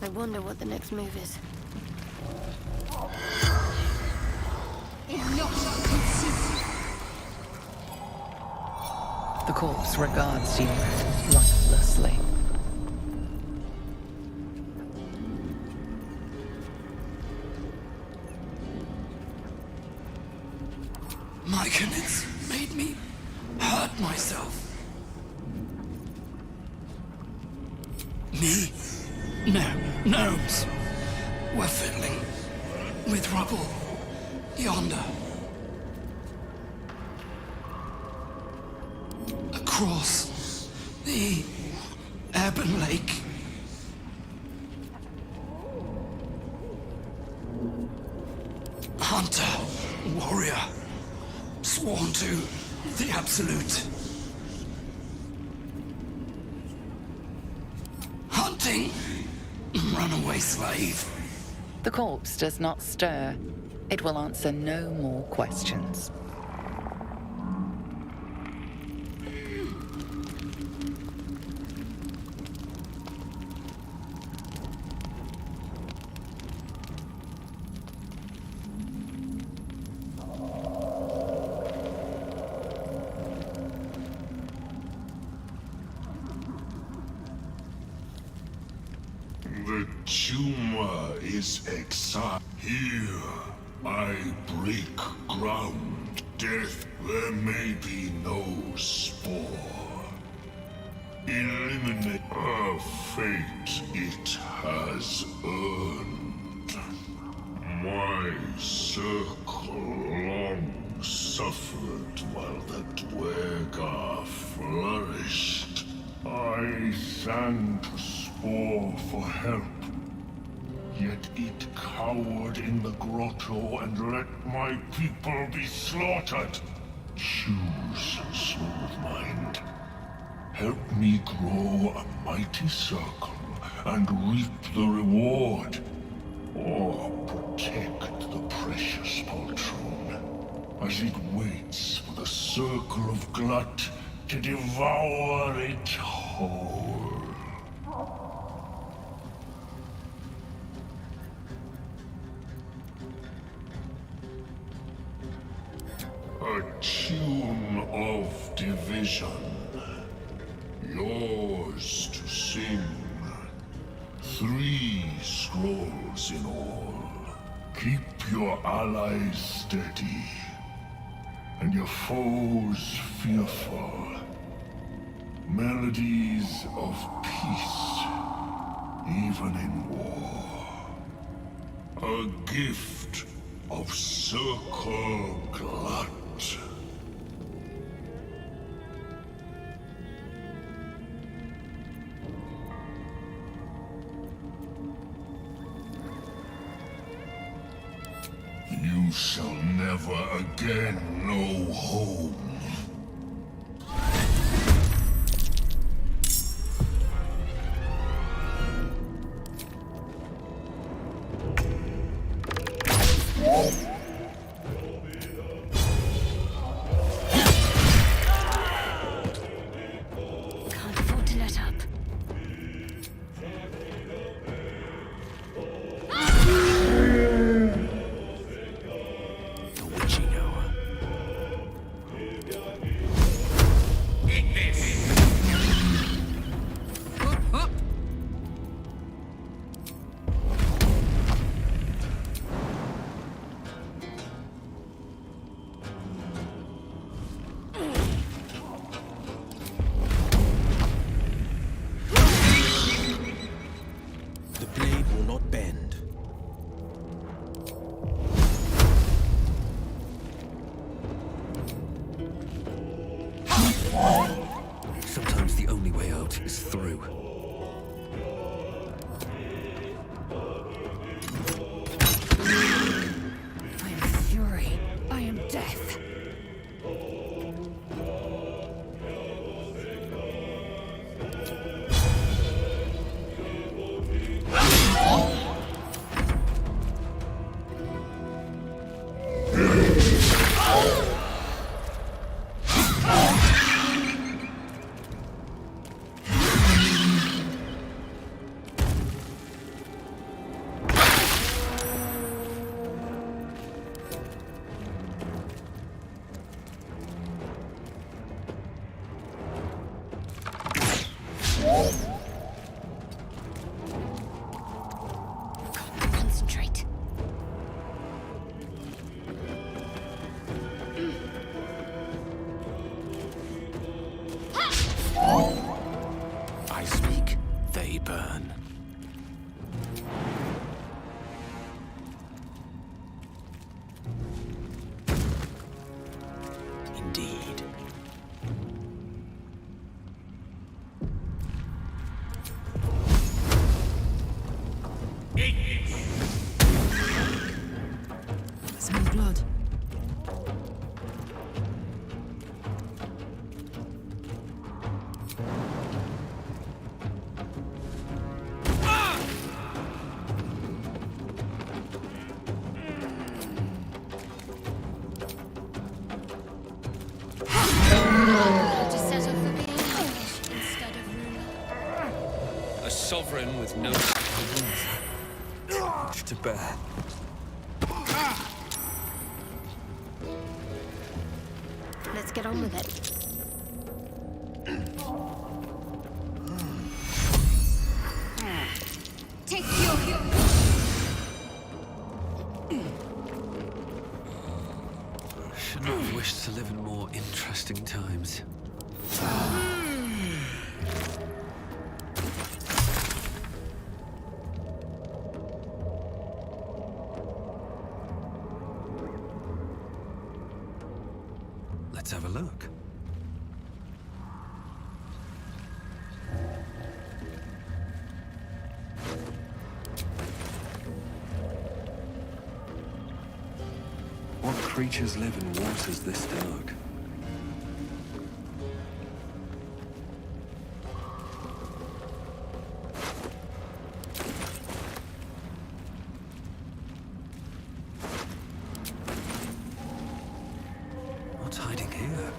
I wonder what the next move is. The corpse regards you lifelessly. Mike, and it's made me hurt myself. Me? No, gnomes. We're fiddling with rubble yonder. Across the Ebon Lake. Hunter, warrior, sworn to the Absolute. Hunting, runaway slave. The corpse does not stir. It will answer no more questions. The tumor is exiled. Here, I break ground. Death, there may be no spore. Eliminate a fate it has earned. My circle long suffered while the Dwergar flourished. I sang to Spore for help. Yet it cowered in the grotto and let my people be slaughtered. Choose, soul of mind. Help me grow a mighty circle and reap the reward. Or protect the precious poltroon as it waits for the circle of Glut to devour it whole. A tune of division, yours to sing. 3 scrolls in all. Keep your allies steady, and your foes fearful. Melodies of peace, even in war. A gift of Circle Glut. You shall never again know home. Can't afford to let up. The blade will not bend. Sometimes the only way out is through. I am fury. I am death. Smell blood. Just settle for being Irish instead of ruler. A sovereign with no wounds to bear. Let's get on with it. Take your... Should not have wished to live in more interesting times. Let's have a look. What creatures live in waters this dark? What's hiding here?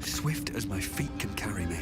Swift as my feet can carry me.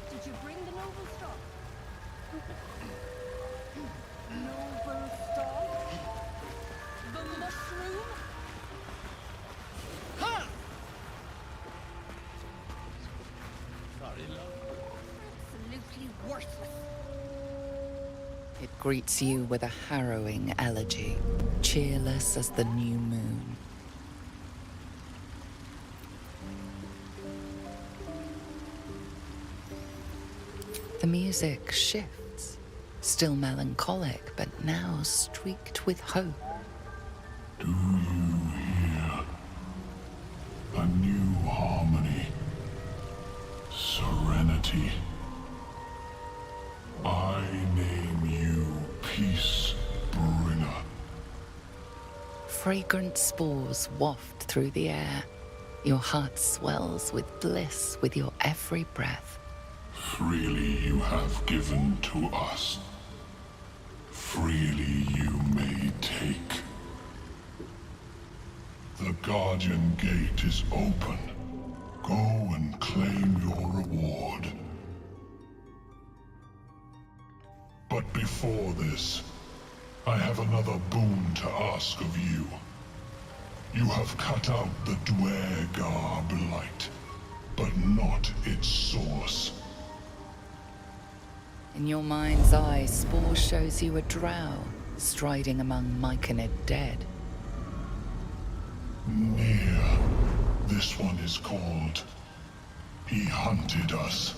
Did you bring the noble stock? Noble stock? The mushroom? Ha! Absolutely worthless. It greets you with a harrowing elegy, cheerless as the new moon. The music shifts, Still melancholic, but now streaked with hope. Do you hear? A new harmony. Serenity. I name you Peace Bringer. Fragrant spores waft through the air. Your heart swells with bliss with your every breath. Freely you have given to us. Freely you may take. The Guardian Gate is open. Go and claim your reward. But before this, I have another boon to ask of you. You have cut out the Dwergar blight, but not its source. In your mind's eye, Spore shows you a drow striding among Myconid dead. Near. This one is called. He hunted us.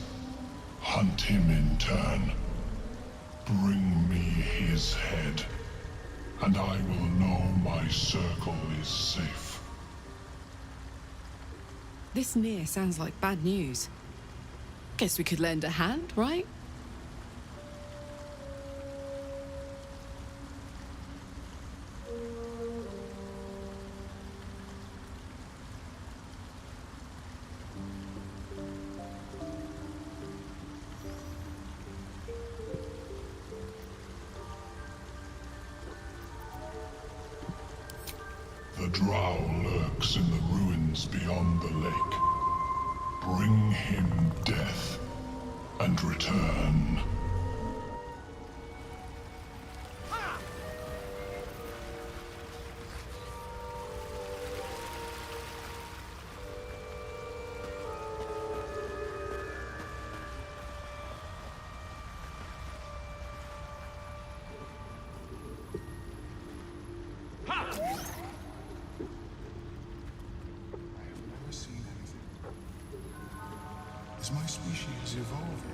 Hunt him in turn. Bring me his head, and I will know my circle is safe. This near sounds like bad news. Guess we could lend a hand, right? The drow lurks in the ruins beyond the lake. Bring him death, and return. Is my species evolving?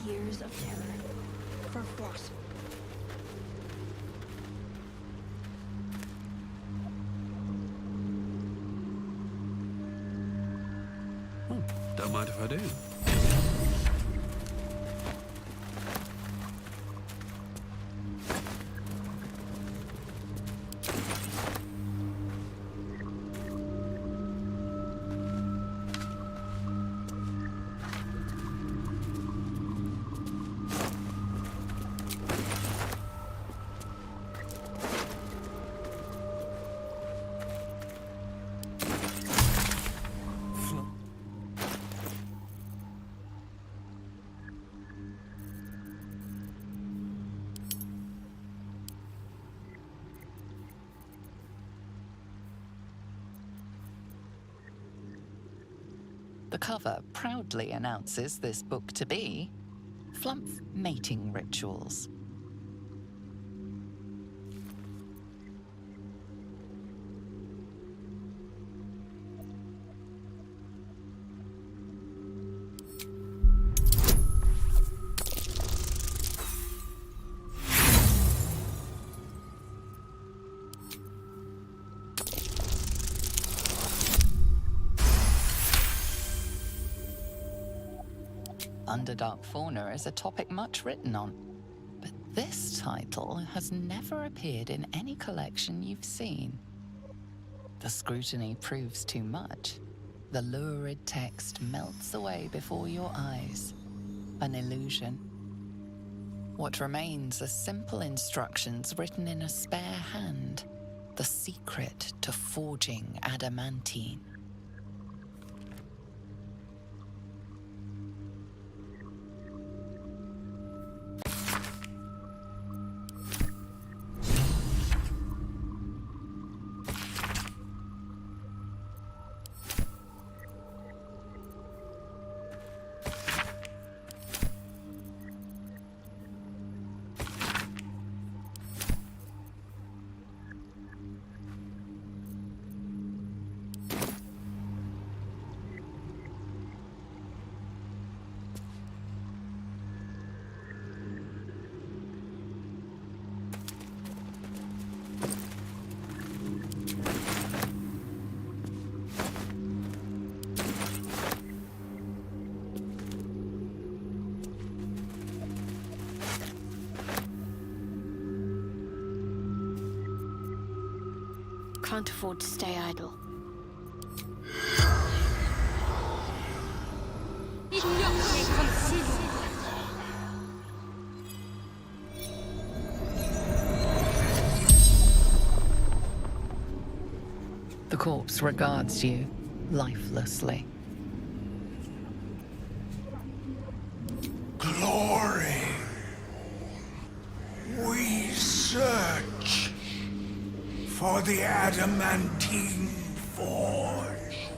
Years of terror for Frost. Don't mind if I do. The cover proudly announces this book to be Flumph Mating Rituals. Underdark fauna is a topic much written on, but this title has never appeared in any collection you've seen. The scrutiny proves too much. The lurid text melts away before your eyes. An illusion. What remains are simple instructions written in a spare hand. The secret to forging adamantine. can't afford to stay idle. The corpse regards you lifelessly. Glory. We search for the adamantine forge.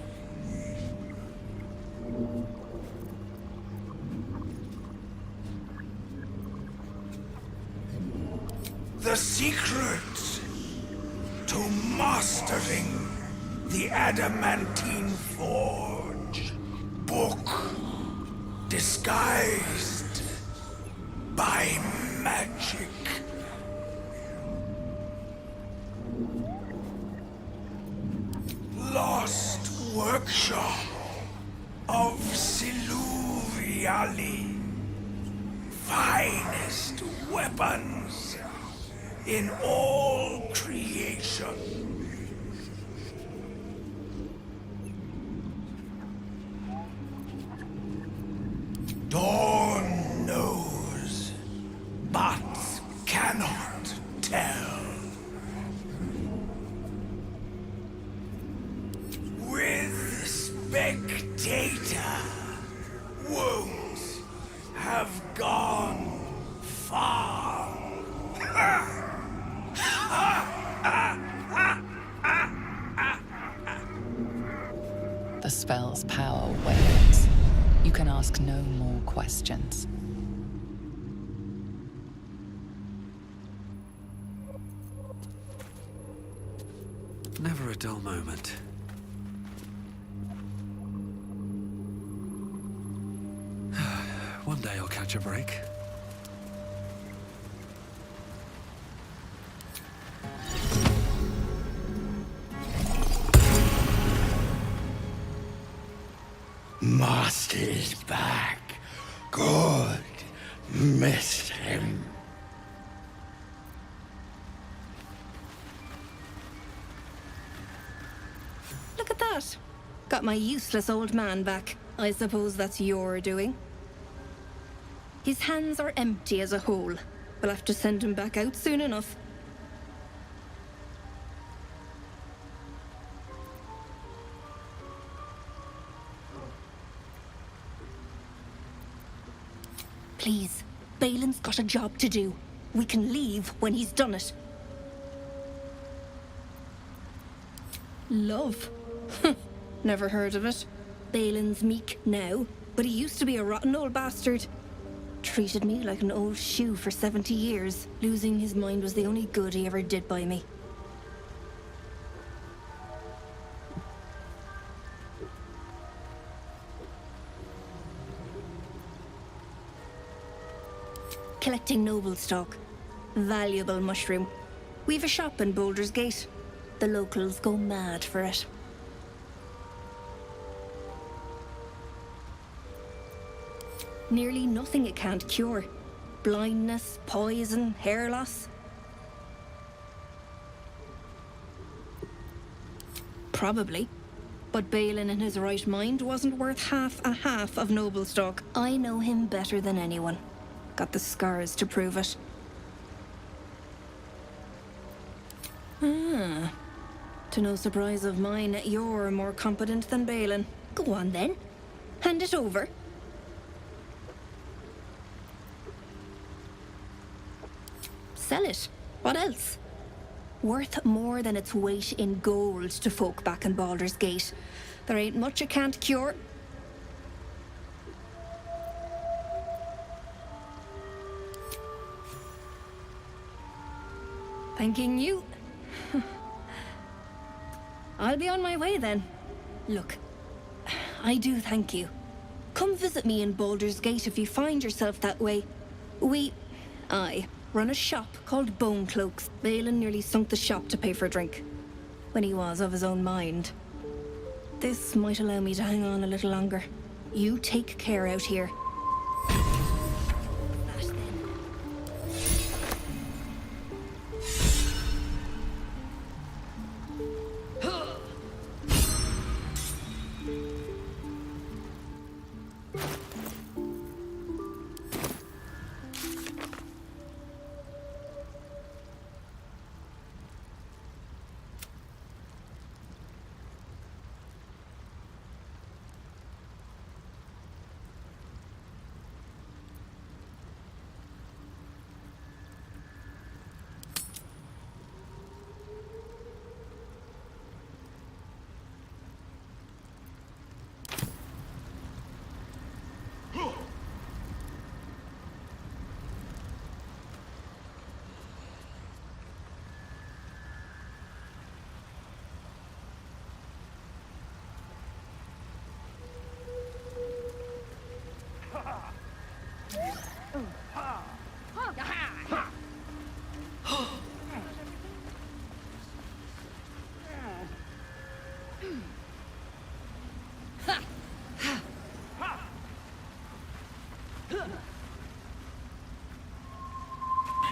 The secret to mastering the adamantine forge. Book disguised by magic. Lost workshop of Siluviali. Finest weapons in all creation. Dawn knows, but cannot tell. With Spectator, won't have gone far. The spell's power wanes. You can ask no more questions. Never a dull moment. One day I'll catch a break. Master is back. Good. Missed him. Look at that. Got my useless old man back. I suppose that's your doing. His hands are empty as a whole. We'll have to send him back out soon enough. Please, Balin's got a job to do. We can leave when he's done it. Love? Never heard of it. Balin's meek now, but he used to be a rotten old bastard. Treated me like an old shoe for 70 years. Losing his mind was the only good he ever did by me. Collecting noble stock. Valuable mushroom. We've a shop in Boulder's Gate. The locals go mad for it. Nearly nothing it can't cure. Blindness, poison, hair loss. Probably. But Balin in his right mind wasn't worth half of noble stock. I know him better than anyone. Got the scars to prove it. Ah. To no surprise of mine, you're more competent than Balin. Go on then. Hand it over. Sell it. What else? Worth more than its weight in gold to folk back in Baldur's Gate. There ain't much it can't cure. Thanking you. I'll be on my way then. Look, I do thank you. Come visit me in Baldur's Gate if you find yourself that way. I run a shop called Bone Cloaks. Balin nearly sunk the shop to pay for a drink, when he was of his own mind. This might allow me to hang on a little longer. You take care out here.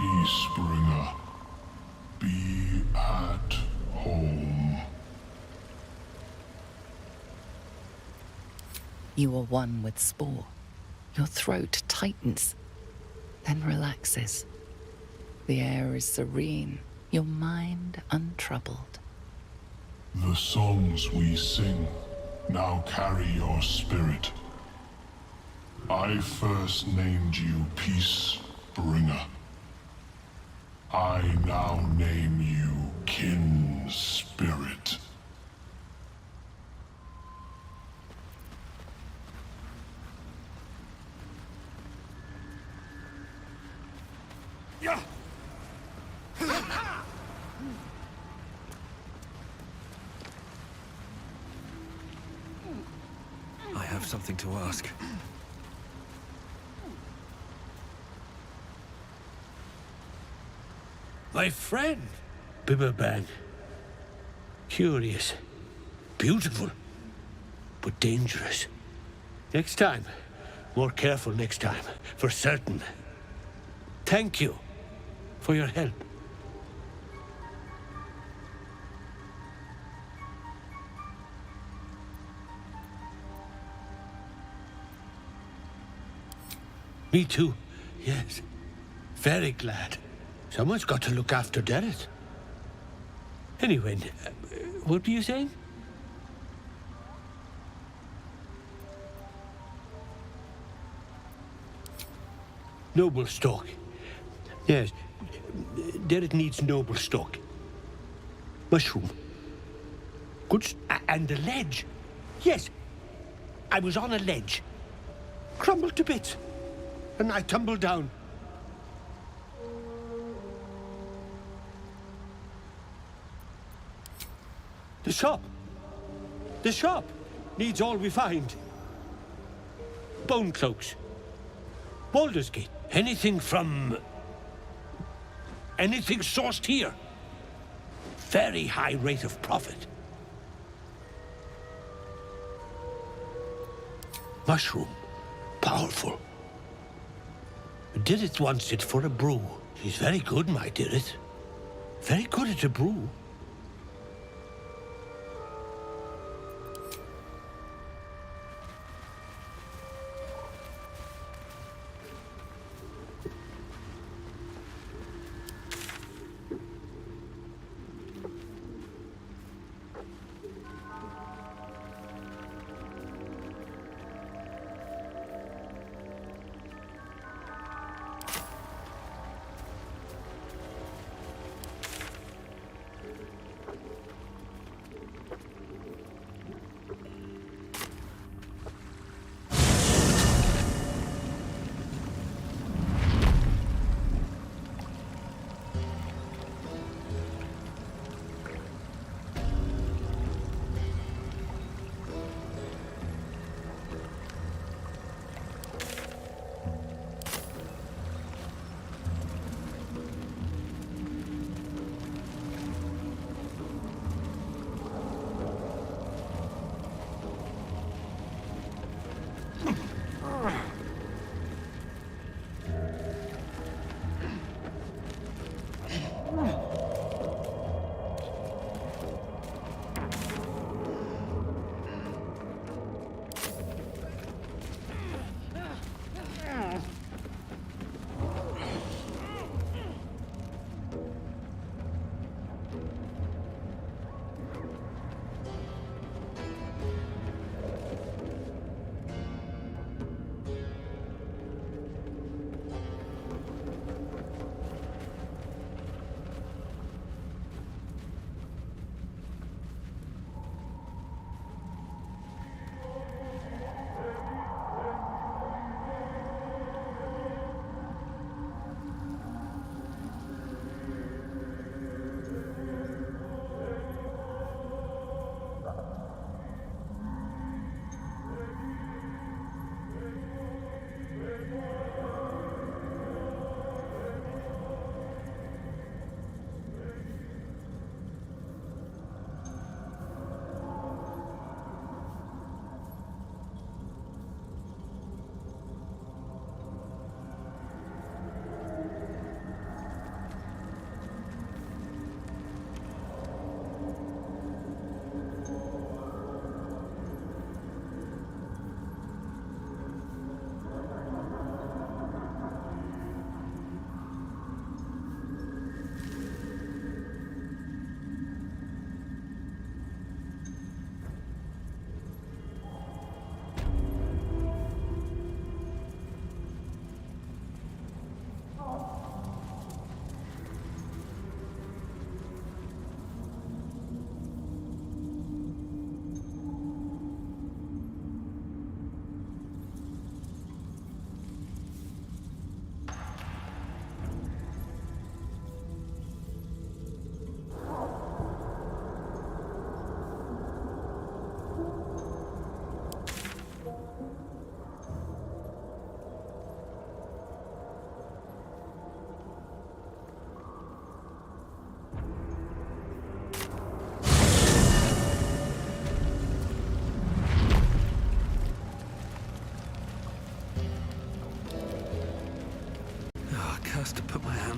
Peacebringer, be at home. You are one with Spore. Your throat tightens, then relaxes. The air is serene, your mind untroubled. The songs we sing now carry your spirit. I first named you Peacebringer. I now name you Kin Spirit. I have something to ask. My friend, Bibberban. Curious, beautiful, but dangerous. Next time, more careful next time, for certain. Thank you for your help. Me too, yes. Very glad. Someone's got to look after Derek. Anyway, what were you saying? Noble stock. Yes, Derek needs noble stock. Mushroom. Good. And the ledge. Yes, I was on a ledge. Crumbled to bits. And I tumbled down. The shop. The shop needs all we find. Bone cloaks. Baldur's Gate. Anything sourced here. Very high rate of profit. Mushroom. Powerful. Dirith wants it for a brew. She's very good, my Dirith. Very good at a brew.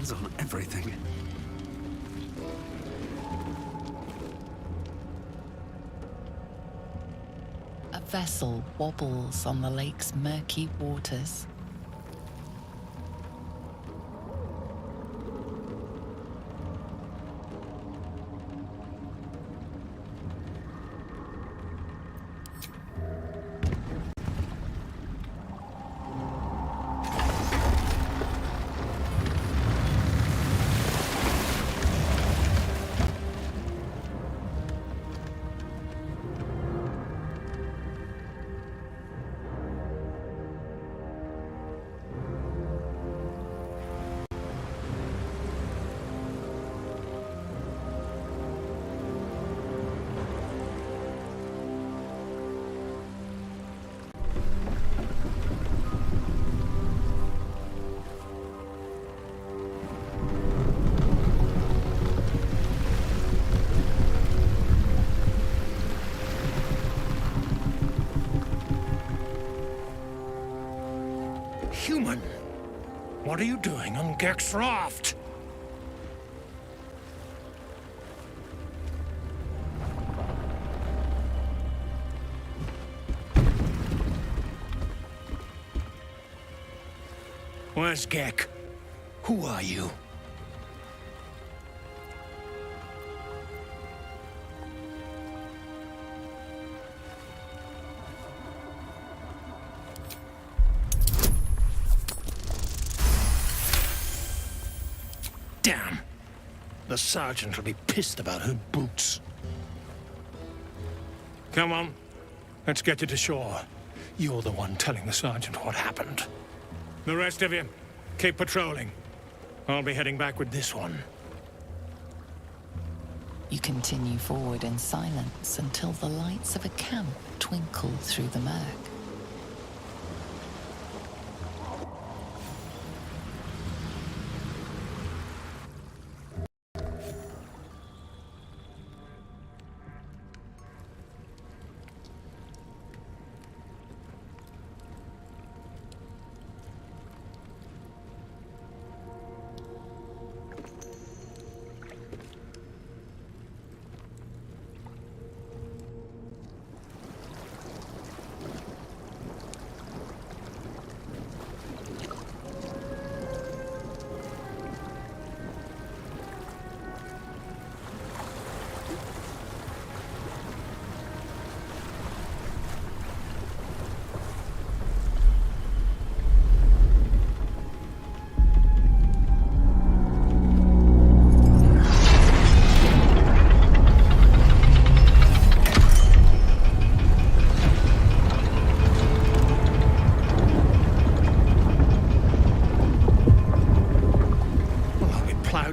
hands on everything. A vessel wobbles on the lake's murky waters. Human, what are you doing on Gek's raft? Where's Gek? Who are you? Damn. The sergeant will be pissed about her boots. Come on. Let's get you to shore. You're the one telling the sergeant what happened. The rest of you, keep patrolling. I'll be heading back with this one. You continue forward in silence until the lights of a camp twinkle through the murk.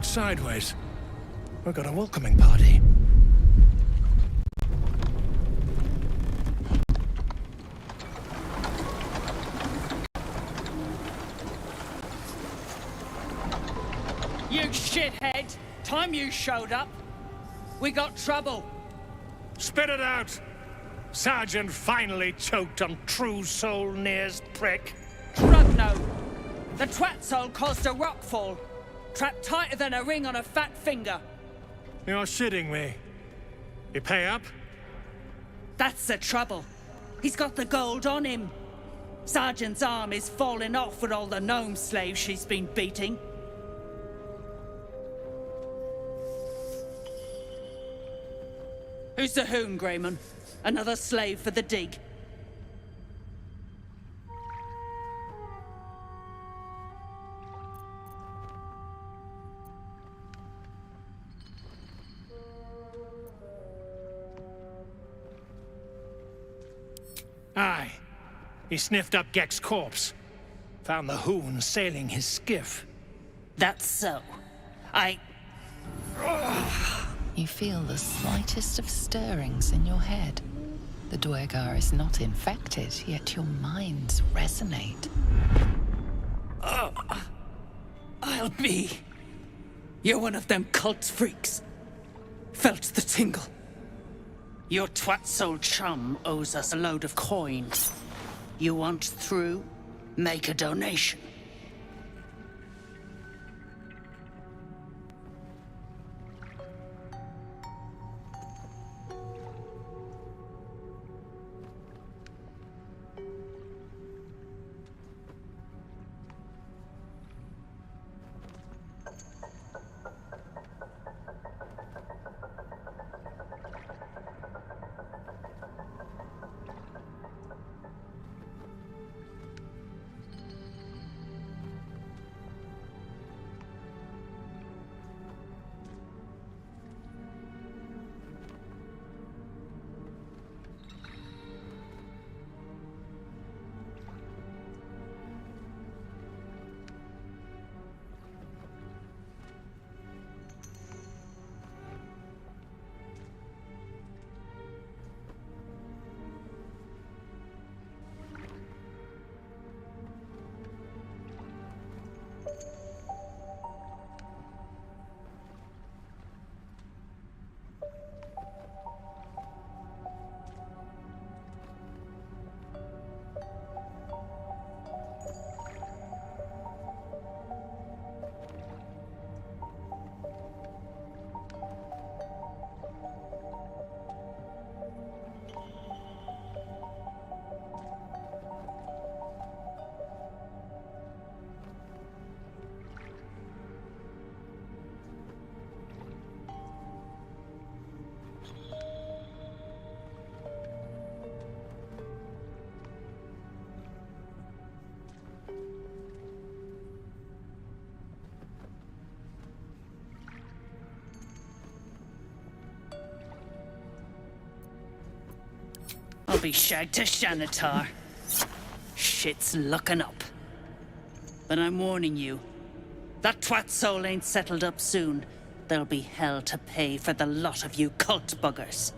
Sideways. We've got a welcoming party. You shithead! Time you showed up, we got trouble. Spit it out! Sergeant finally choked on True Soul Near's prick. Drugno! The twat soul caused a rockfall. Trapped tighter than a ring on a fat finger. You're shitting me. You pay up? That's the trouble. He's got the gold on him. Sergeant's arm is falling off with all the gnome slaves she's been beating. Who's the hoon, Greyman? Another slave for the dig? Aye. He sniffed up Gek's corpse. Found the hoon sailing his skiff. That's so. You feel the slightest of stirrings in your head. The Duergar is not infected, yet your minds resonate. I'll be. You're one of them cult freaks. Felt the tingle. Your twat-soul chum owes us a load of coins. You want through? Make a donation. You'll be shagged to Shanatar. Shit's looking up. But I'm warning you, that twat soul ain't settled up soon. There'll be hell to pay for the lot of you cult buggers.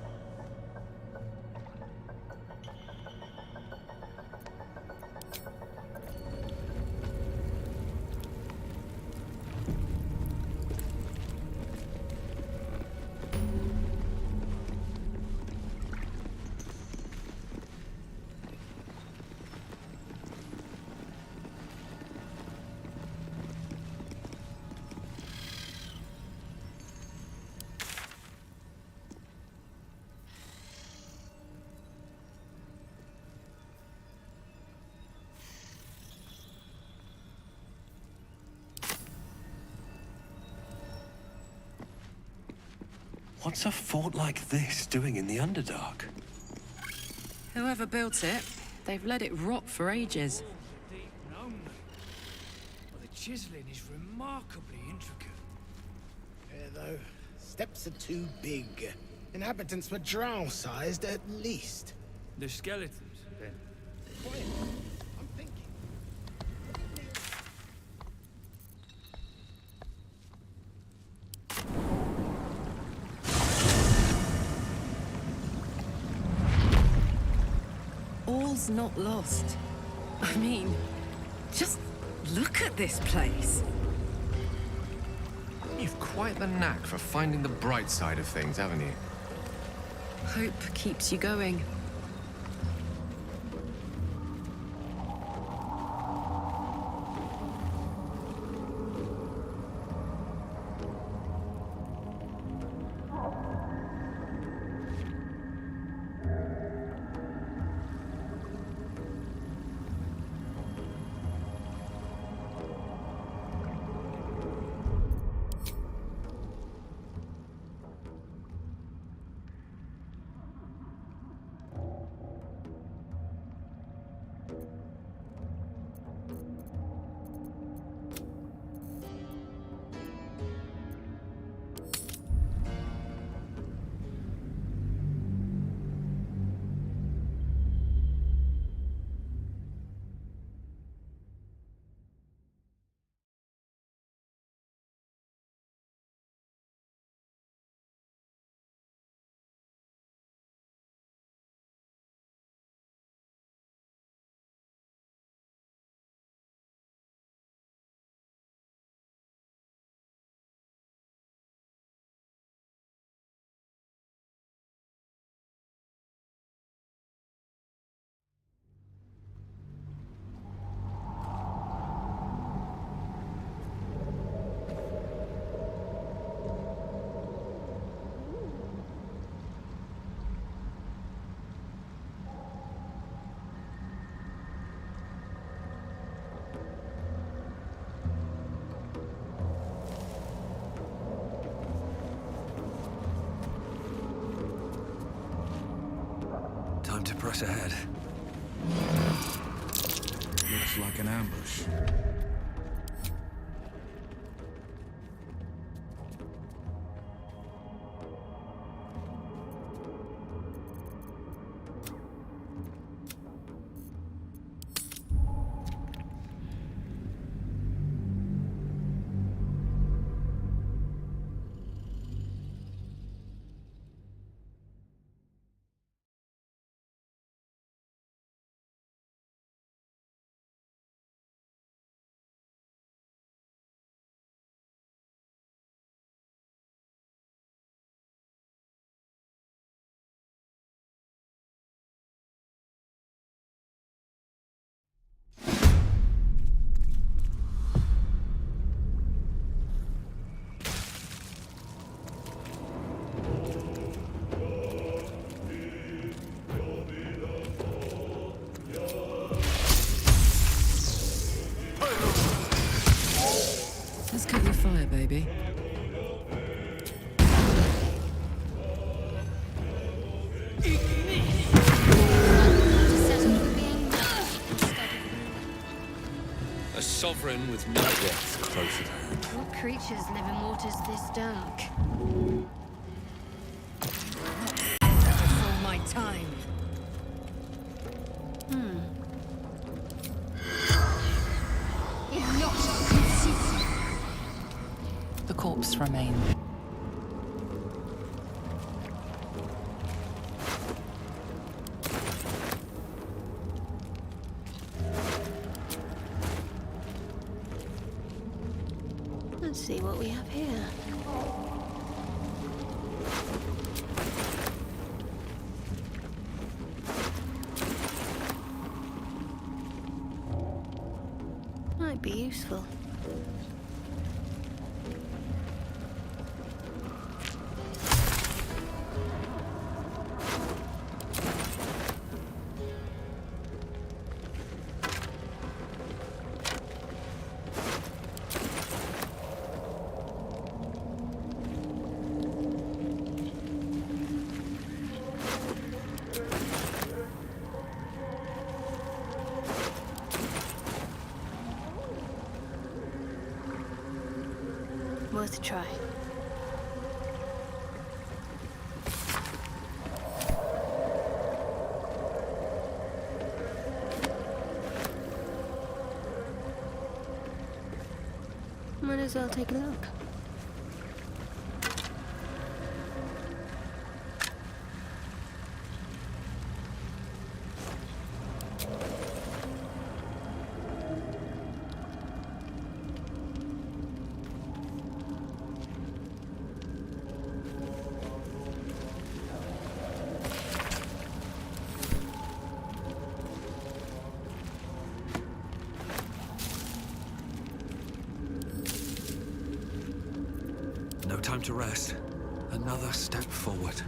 What's a fort like this doing in the Underdark? Whoever built it, they've let it rot for ages. Well, the chiseling is remarkably intricate. Yeah, though, steps are too big. Inhabitants were drow-sized at least. The skeletons, then. Quiet. I'm thinking. All's not lost. I mean, just look at this place. You've quite the knack for finding the bright side of things, haven't you? Hope keeps you going. Time to press ahead. Looks like an ambush. Let's cut your fire, baby. A sovereign with no death close at hand. What creatures live in waters this dark? Before my time. The corpse remained. Let's see what we have here. Might be useful. Worth a try. Might as well take a look. No time to rest. Another step forward.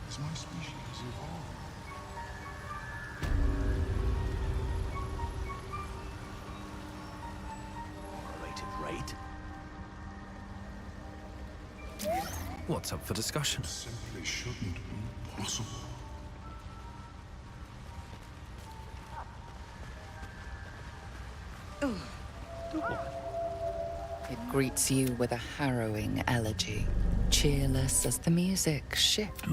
As my species evolve. Correlated rate? What's up for discussion? Simply shouldn't be possible. It greets you with a harrowing elegy, cheerless as the music shifts.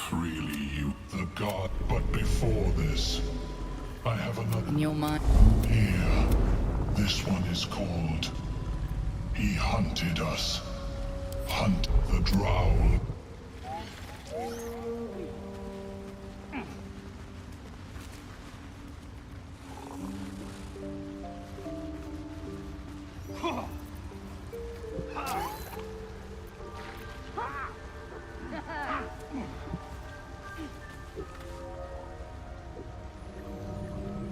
Freely you, the god, but before this, I have another. In your mind. Here, this one is called. He hunted us. Hunt the drow.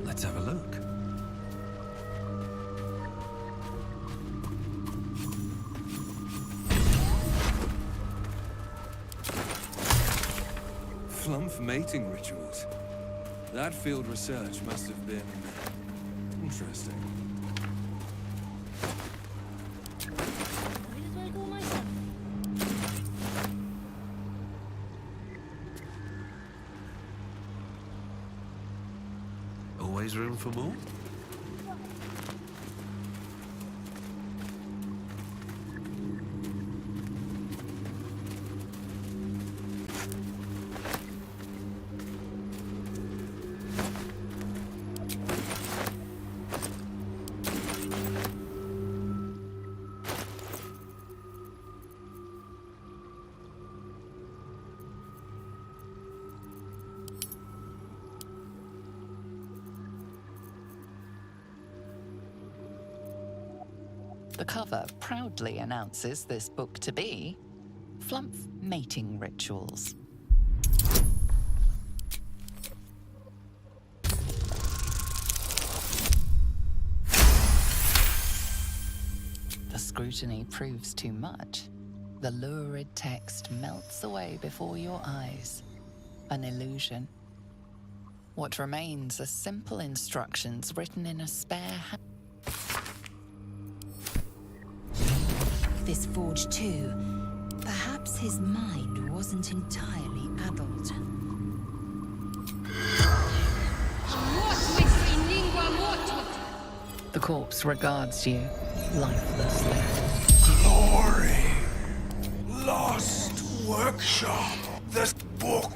Let's have a look. Flumph mating rituals. That field research must have been interesting. Always room for more? The cover proudly announces this book to be Flumph Mating Rituals. The scrutiny proves too much. The lurid text melts away before your eyes. An illusion. What remains are simple instructions written in a spare hand. This forge too. Perhaps his mind wasn't entirely addled. The corpse regards you, lifelessly. Glory. Lost workshop. This book.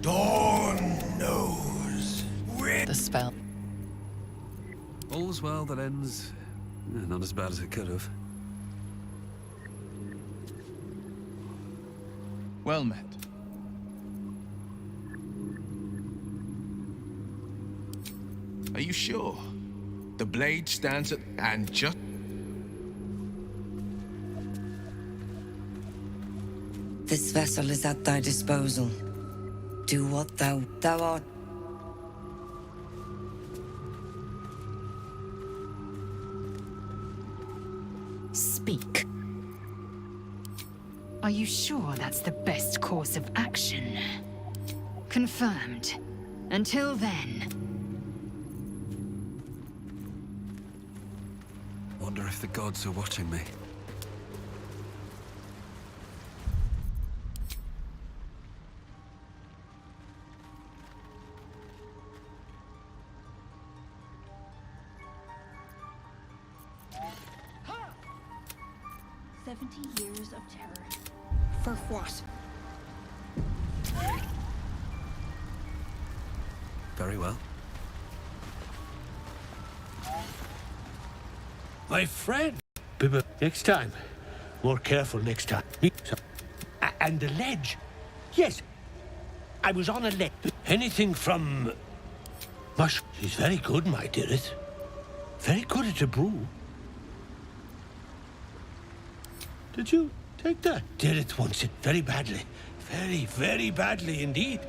Dawn knows. The spell. All's well that ends. Not as bad as it could have. Well met. Are you sure? The blade stands at and just... This vessel is at thy disposal. Do what thou art. Speak. Are you sure that's the best course of action? Confirmed. Until then... Wonder if the gods are watching me. Years of terror. For what? Very well. My friend! Bibba, next time. More careful next time. And the ledge. Yes, I was on a ledge. Anything from... Mush. She's very good, my dearest. Very good at a brew. Did you take that? Dirith wants it very badly. Very, very badly indeed.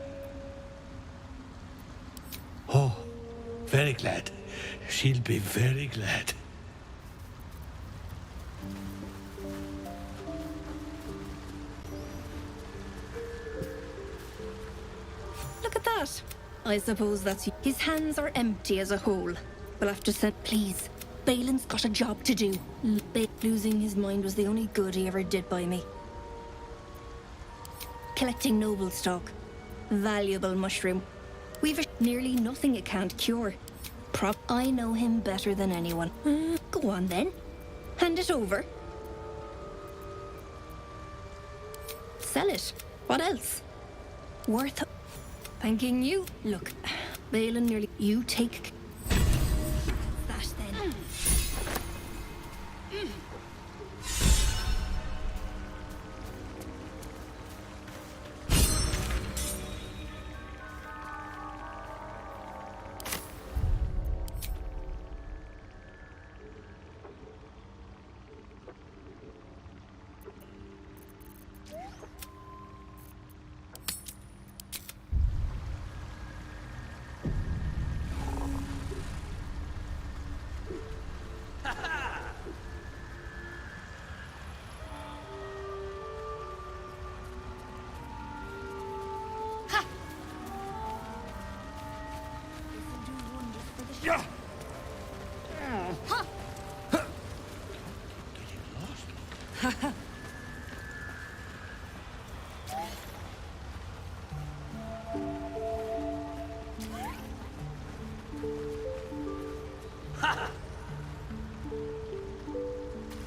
Oh, very glad. She'll be very glad. Look at that. I suppose that's... His hands are empty as a whole. We'll have to send... Please. Balin's got a job to do. Losing his mind was the only good he ever did by me. Collecting noble stock. Valuable mushroom. We've nearly nothing it can't cure. I know him better than anyone. Go on then. Hand it over. Sell it. What else? Worth... Thanking you. Look, Balin nearly... You take... that then.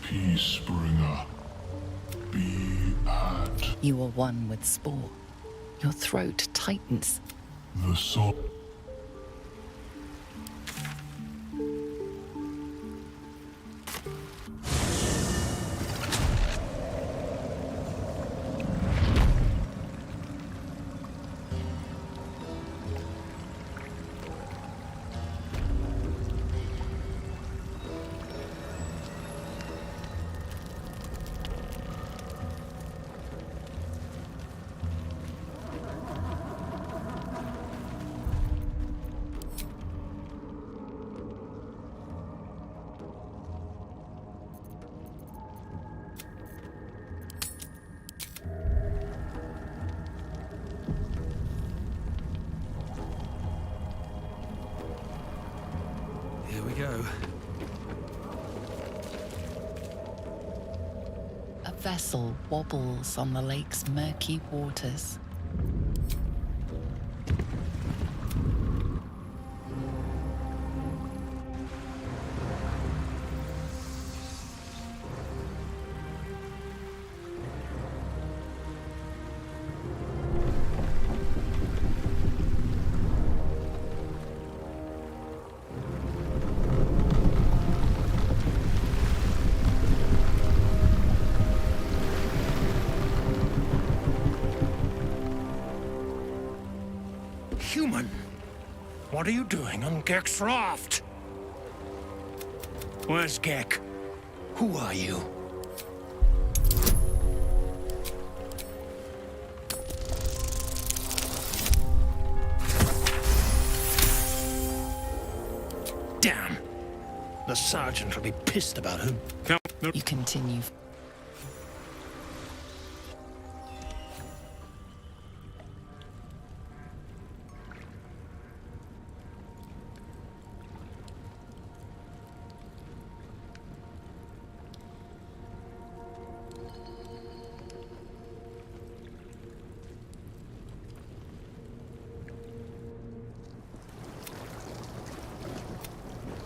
Peacebringer, be at You are one with Spore. Your throat tightens. the soul. Here we go. A vessel wobbles on the lake's murky waters. Human, what are you doing on Gek's raft? Where's Gek? Who are you? Damn. The sergeant will be pissed about him. You continue.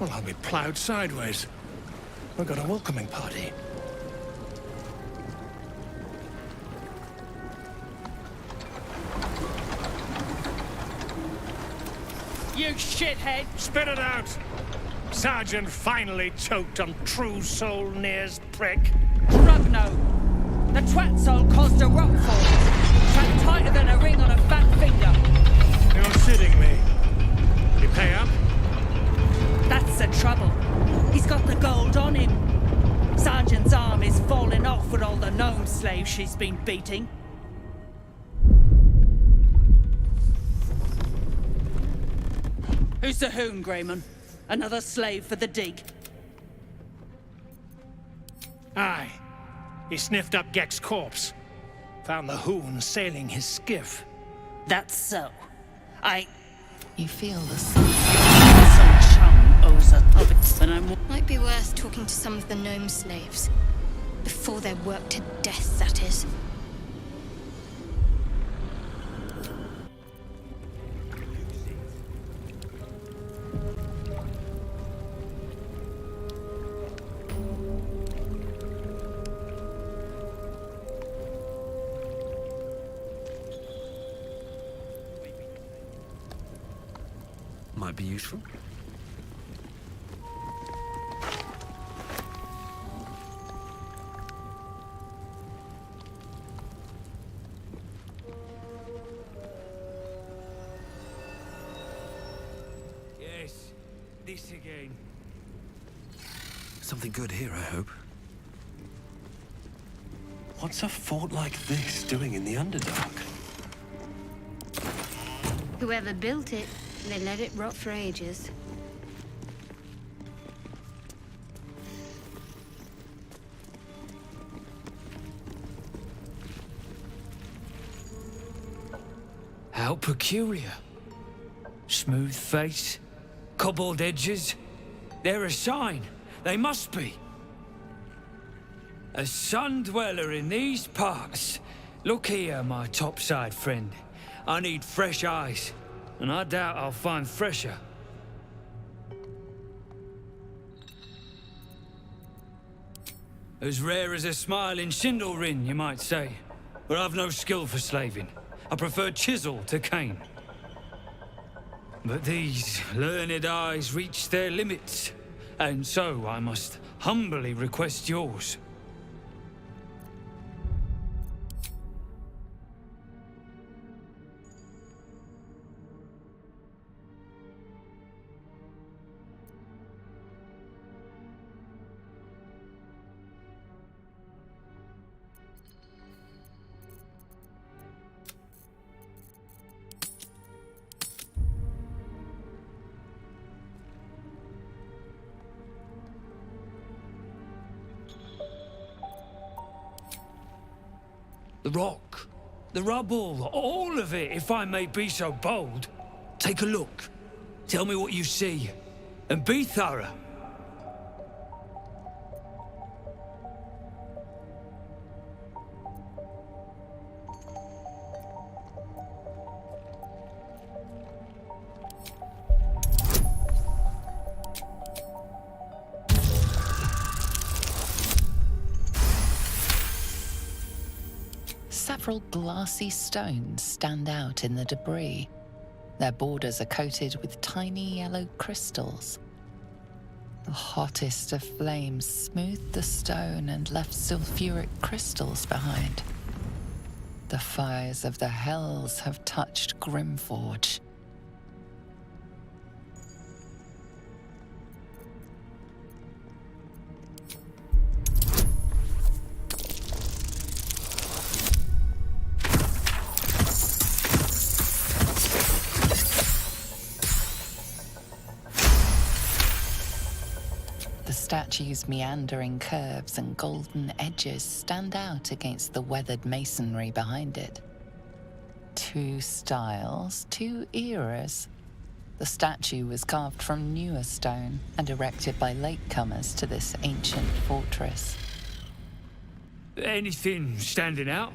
Well, I'll be plowed sideways. We've got a welcoming party. You shithead! Spit it out! Sergeant finally choked on true soul Near's prick. Drugno! The twat soul caused a rockfall. Trapped tighter than a ring on a fat finger. You're shitting me. You pay up? That's the trouble. He's got the gold on him. Sergeant's arm is falling off with all the gnome slaves she's been beating. Who's the hoon, Greyman? Another slave for the dig? Aye. He sniffed up Gek's corpse. Found the hoon sailing his skiff. That's so. You feel the Some chum owes a puppet, but Might be worth talking to some of the gnome slaves. Before they're worked to death, that is. Might be useful. Yes, this again. Something good here, I hope. What's a fort like this doing in the Underdark? Whoever built it, they let it rot for ages. How peculiar. Smooth face, cobbled edges. They're a sign. They must be. A sun dweller in these parts. Look here, my topside friend. I need fresh eyes, and I doubt I'll find fresher. As rare as a smile in Sindelrin, you might say. But I've no skill for slaving. I prefer chisel to cane. But these learned eyes reach their limits, and so I must humbly request yours. The rock, the rubble, all of it, if I may be so bold. Take a look. Tell me what you see. And be thorough. Several glassy stones stand out in the debris. Their borders are coated with tiny yellow crystals. The hottest of flames smoothed the stone and left sulfuric crystals behind. The fires of the hells have touched Grimforge. The statue's meandering curves and golden edges stand out against the weathered masonry behind it. Two styles, two eras. The statue was carved from newer stone and erected by latecomers to this ancient fortress. Anything standing out?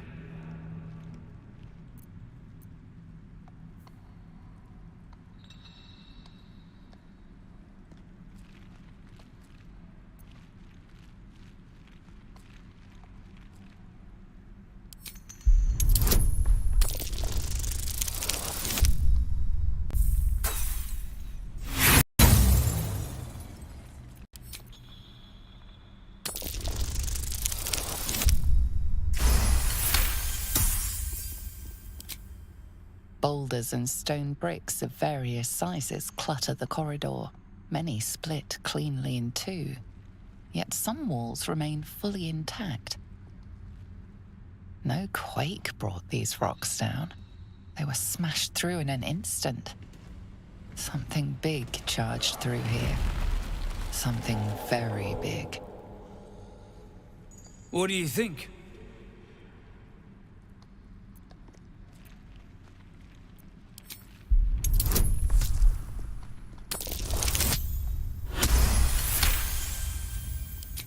Boulders and stone bricks of various sizes clutter the corridor. Many split cleanly in two, yet some walls remain fully intact. No quake brought these rocks down. They were smashed through in an instant. Something big charged through here. Something very big. What do you think?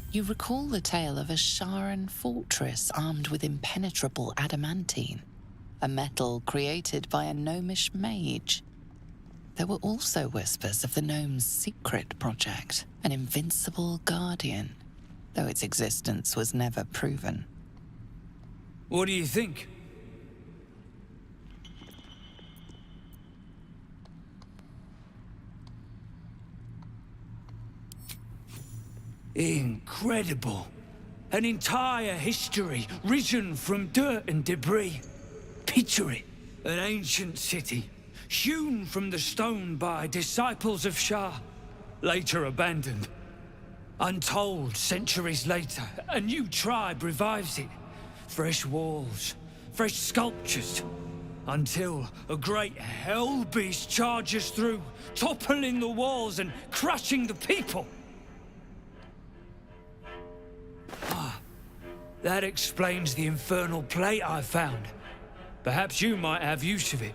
You recall the tale of a Sharan fortress armed with impenetrable adamantine, a metal created by a gnomish mage. There were also whispers of the gnome's secret project, an invincible guardian, though its existence was never proven. What do you think? Incredible. An entire history risen from dirt and debris. Picture it. An ancient city, hewn from the stone by disciples of Shah, later abandoned. Untold centuries later, a new tribe revives it. Fresh walls, fresh sculptures, until a great hell beast charges through, toppling the walls and crushing the people. That explains the infernal plate I found. Perhaps you might have use of it.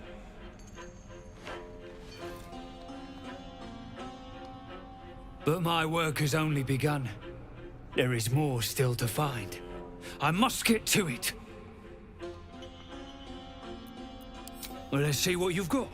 But my work has only begun. There is more still to find. I must get to it. Well, let's see what you've got.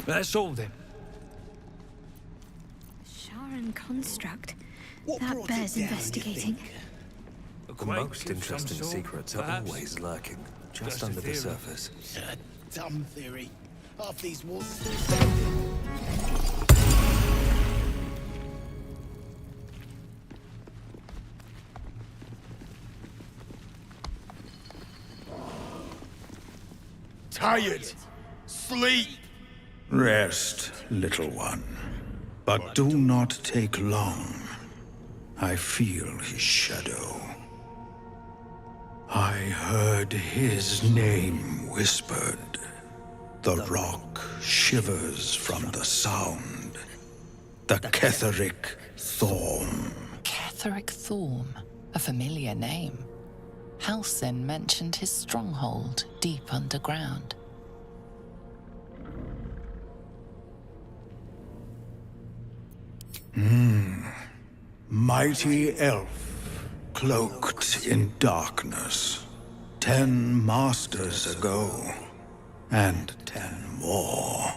That's all then. Sharon construct. What That brought bears it down, you investigating. think? The most interesting secrets are always lurking just under the surface. Dumb theory. Half these walls. Tired. Sleep. Rest, little one. But do not take long. I feel his shadow. I heard his name whispered. The rock shivers from the sound. The Ketheric Thorm. Ketheric Thorm, a familiar name. Halsin mentioned his stronghold deep underground. Mighty elf, cloaked in darkness. 10 masters ago, and 10 more.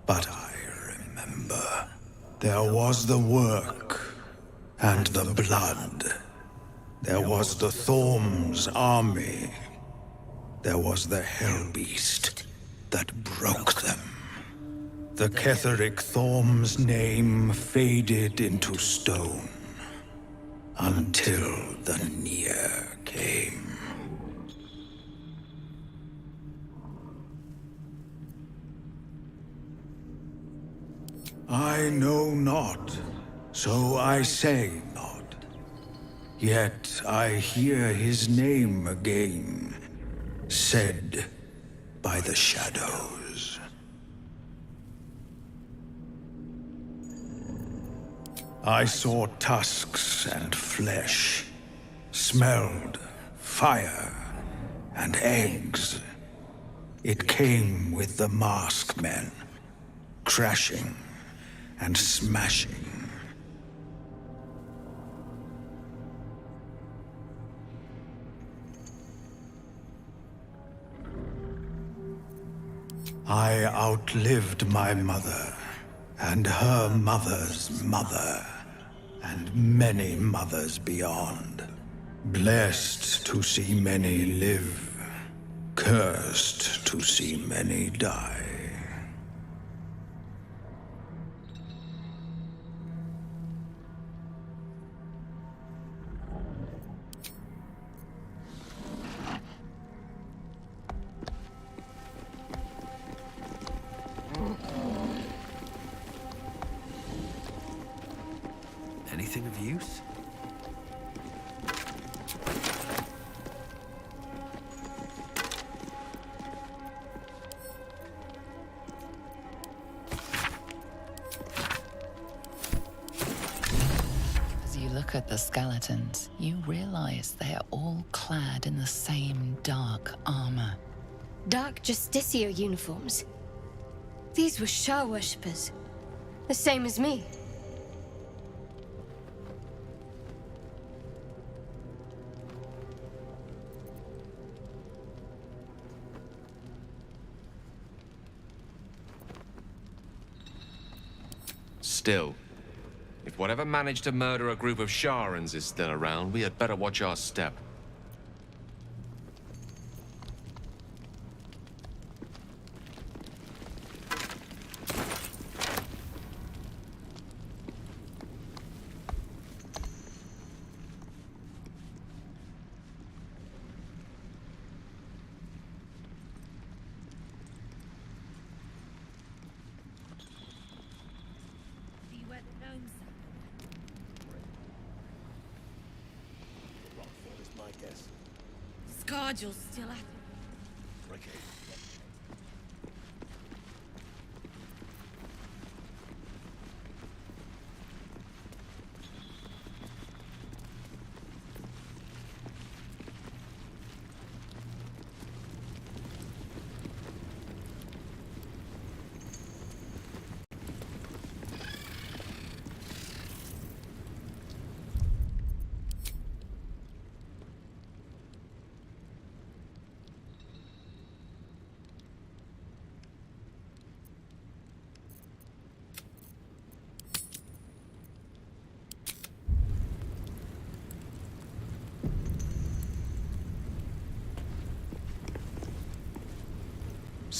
But I remember. There was the work, and the blood. There was the Thorm's army. There was the Hell Beast that broke them. The Ketheric Thorm's name faded into stone until the Near came. I know not, so I say not. Yet I hear his name again, said by the shadows. I saw tusks and flesh, smelled fire and eggs. It came with the masked men, crashing and smashing. I outlived my mother, and her mother's mother, and many mothers beyond. Blessed to see many live, cursed to see many die. Anything of use? As you look at the skeletons, you realize they are all clad in the same dark armor. Dark Justicia uniforms. These were Shah worshippers. The same as me. Still, if whatever managed to murder a group of Sharans is still around, we had better watch our step. Scargill's still at it.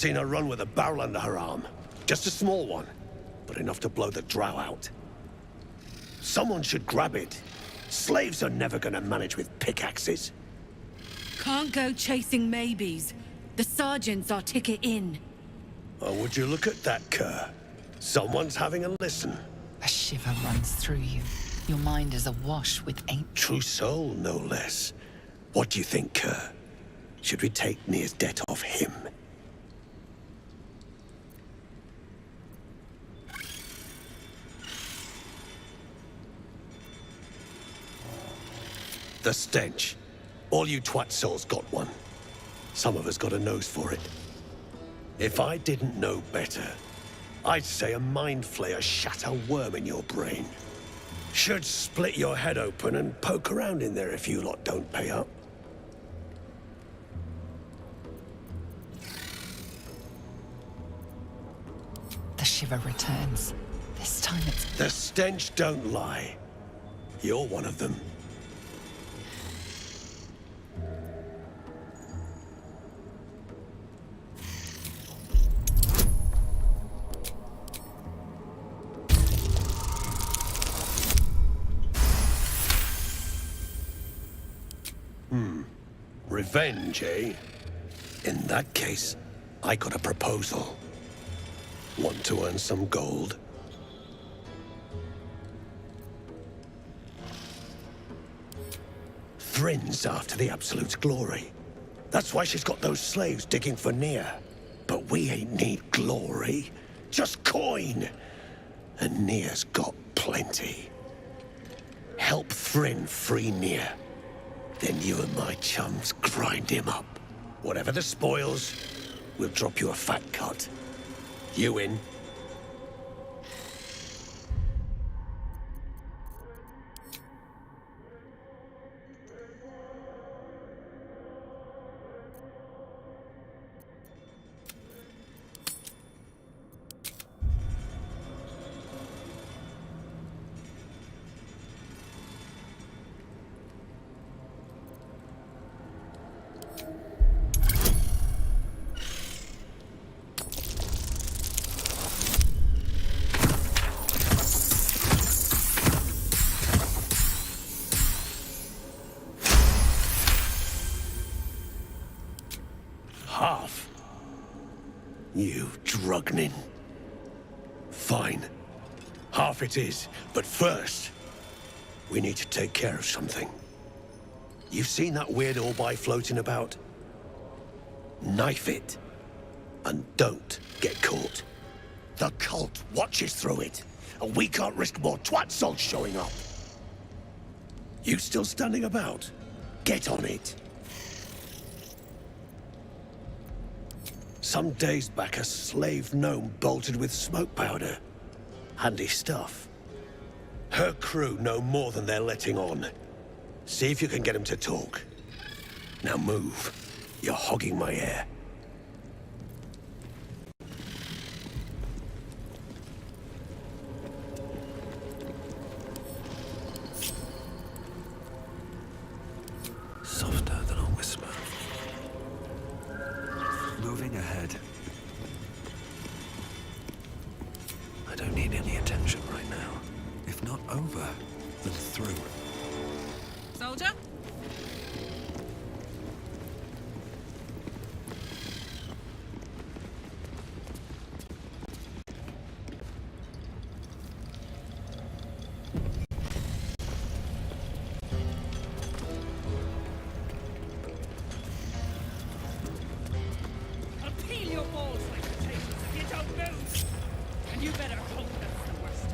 seen her run with a barrel under her arm. Just a small one, but enough to blow the drow out. Someone should grab it. Slaves are never gonna manage with pickaxes. Can't go chasing maybes. The sergeant's our ticket in. Oh, would you look at that, Kerr? Someone's having a listen. A shiver runs through you. Your mind is awash with ancient... True soul, no less. What do you think, Kerr? Should we take Nir's debt off him? The stench. All you twat souls got one. Some of us got a nose for it. If I didn't know better, I'd say a mind flayer shat a worm in your brain. Should split your head open and poke around in there if you lot don't pay up. The shiver returns. This time it's... The stench don't lie. You're one of them. Revenge, eh? In that case, I got a proposal. Want to earn some gold? Thrin's after the Absolute's glory. That's why she's got those slaves digging for Nir. But we ain't need glory, just coin. And Nir's got plenty. Help Thrin free Nir. Then you and my chums grind him up. Whatever the spoils, we'll drop you a fat cut. You in? Half. You drugnin. Fine. Half it is. But first, we need to take care of something. You've seen that weird orbi floating about? Knife it. And don't get caught. The cult watches through it. And we can't risk more twat souls showing up. You still standing about? Get on it. Some days back, a slave gnome bolted with smoke powder. Handy stuff. Her crew know more than they're letting on. See if you can get them to talk. Now move. You're hogging my air. Softer than a whisper. Moving ahead. I don't need any attention right now. If not over, then through. Soldier? I'll peel your balls like potatoes if you don't move! And you better hope that's the worst.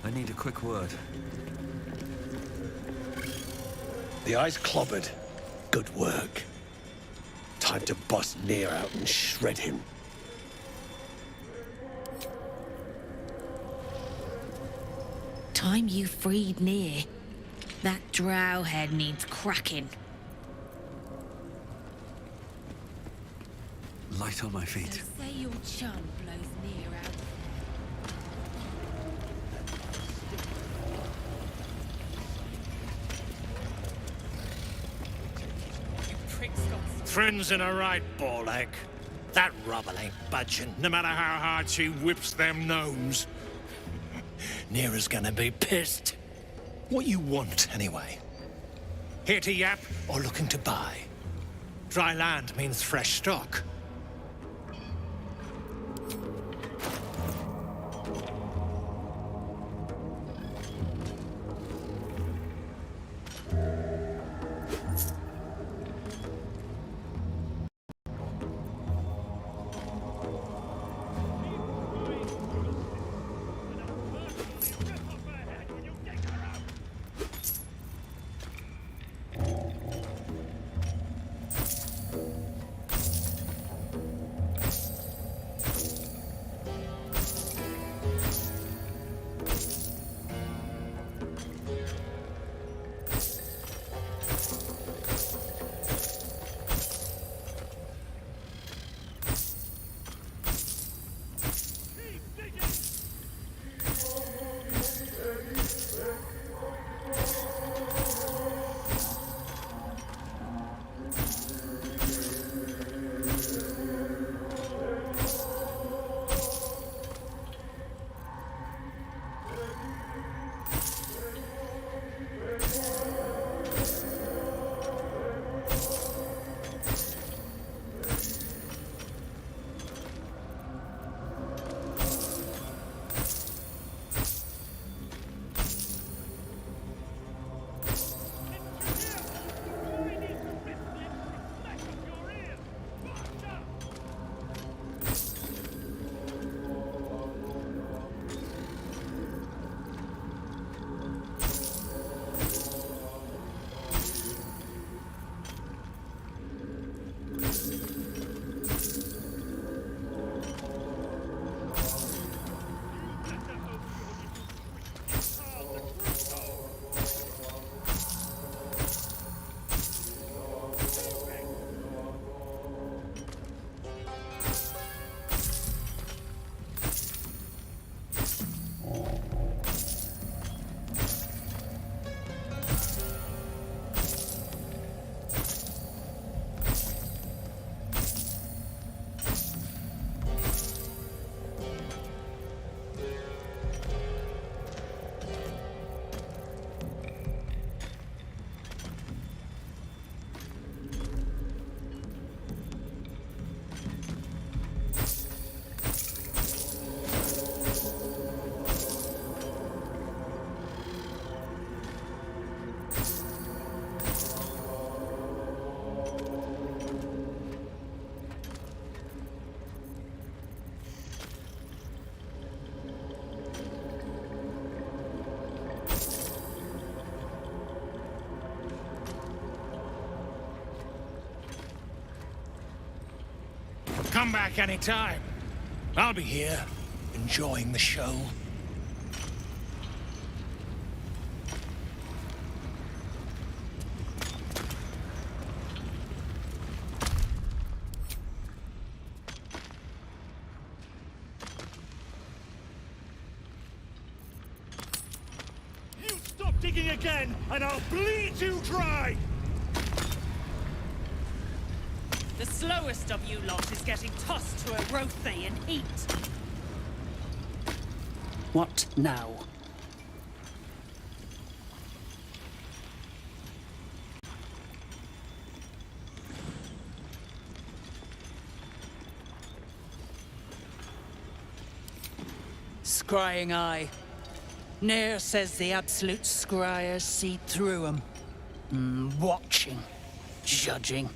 I need a quick word. The eye's clobbered. Good work. Time to bust Near out and shred him. Time you freed Near. That drow head needs cracking. Light on my feet. So say your chum blows Near out. Friends in a right, Ball-egg. That rubble ain't budging, no matter how hard she whips them gnomes. Neera's gonna be pissed. What you want, anyway? Here to yap or looking to buy? Dry land means fresh stock. Come back anytime. I'll be here, enjoying the show. You stop digging again, and I'll bleed you dry! The slowest of you lot is getting tossed to a Rothaean heat. What now? Scrying eye. Nair says the absolute scryers see through 'em. Watching. Judging.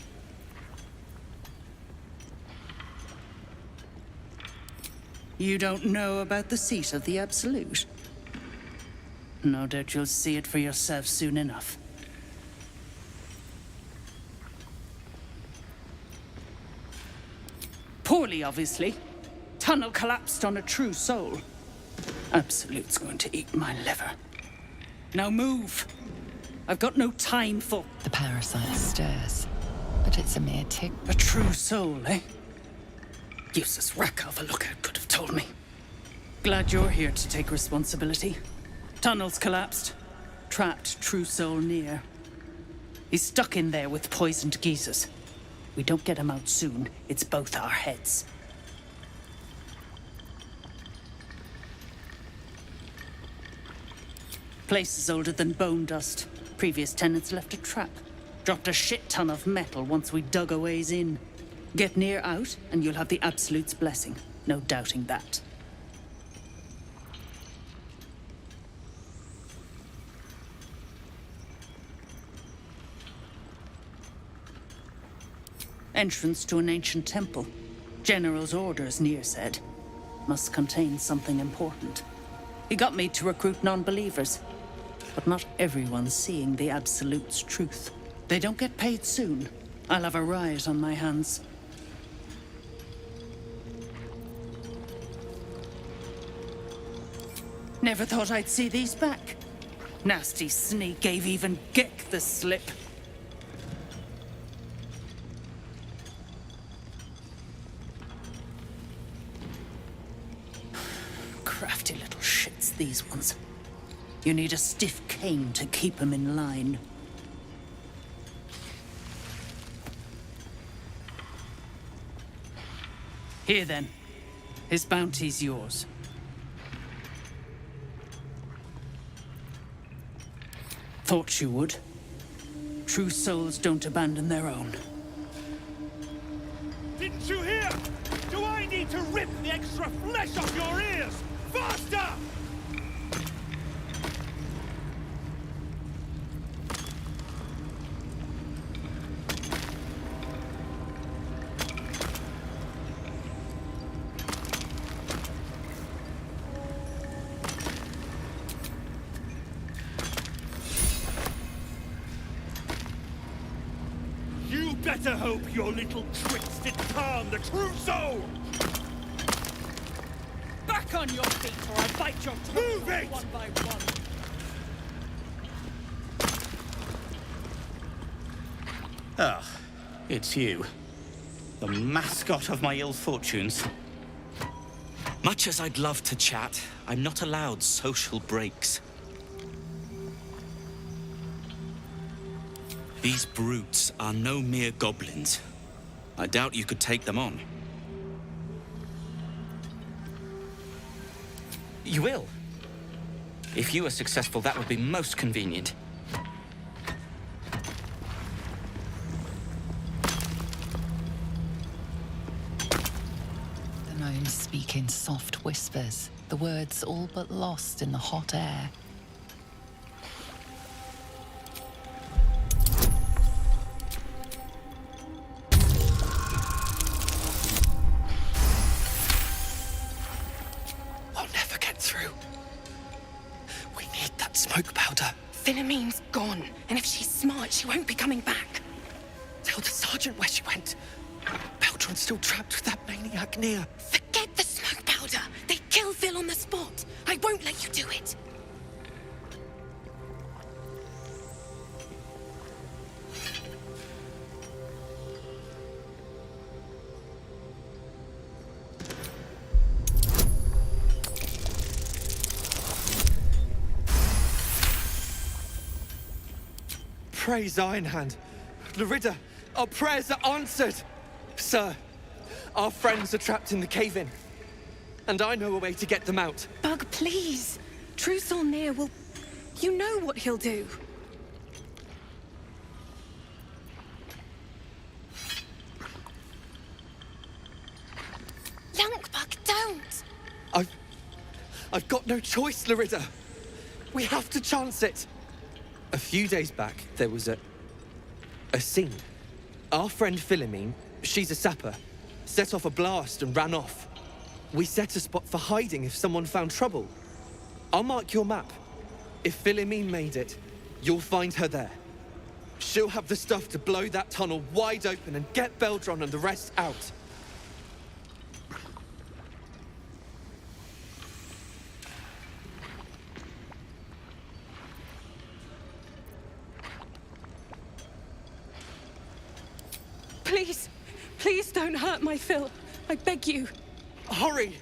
You don't know about the seat of the Absolute? No doubt you'll see it for yourself soon enough. Poorly, obviously. Tunnel collapsed on a true soul. Absolute's going to eat my liver. Now move! I've got no time for... The parasite stirs, but it's a mere tick. A true soul, eh? Useless wreck of a lookout could have told me. Glad you're here to take responsibility. Tunnel's collapsed. Trapped true soul near. He's stuck in there with poisoned geezers. We don't get him out soon, it's both our heads. Place is older than bone dust. Previous tenants left a trap. Dropped a shit ton of metal once we dug a ways in. Get near out, and you'll have the Absolute's blessing. No doubting that. Entrance to an ancient temple. General's orders, Nier said. Must contain something important. He got me to recruit non-believers. But not everyone's seeing the Absolute's truth. They don't get paid soon. I'll have a riot on my hands. Never thought I'd see these back. Nasty sneak gave even Gek the slip. Crafty little shits, these ones. You need a stiff cane to keep them in line. Here then. His bounty's yours. Thought you would. True souls don't abandon their own. Didn't you hear? Do I need to rip the extra flesh off your ears? Faster! You better hope your little tricks didn't harm the true soul! Back on your feet, or I bite your tongue. Move it! One by one. Ah, it's you. The mascot of my ill fortunes. Much as I'd love to chat, I'm not allowed social breaks. These brutes are no mere goblins. I doubt you could take them on. You will. If you are successful, that would be most convenient. The gnomes speak in soft whispers, the words all but lost in the hot air. Smoke powder. Philommene's gone, and if she's smart, she won't be coming back. Tell the sergeant where she went. Beltron's still trapped with that maniac Nier. Forget the smoke powder. They kill Phil on the spot. I won't let you do it. Praise Ironhand. Larida, our prayers are answered. Sir, our friends are trapped in the cave-in. And I know a way to get them out. Bug, please. True Soul Nier will... You know what he'll do. Bug, don't! I've got no choice, Larida. We have to chance it. A few days back, there was a scene. Our friend Philomene, she's a sapper, set off a blast and ran off. We set a spot for hiding if someone found trouble. I'll mark your map. If Philomene made it, you'll find her there. She'll have the stuff to blow that tunnel wide open and get Beldron and the rest out. Please, please don't hurt my Phil. I beg you. Hurry!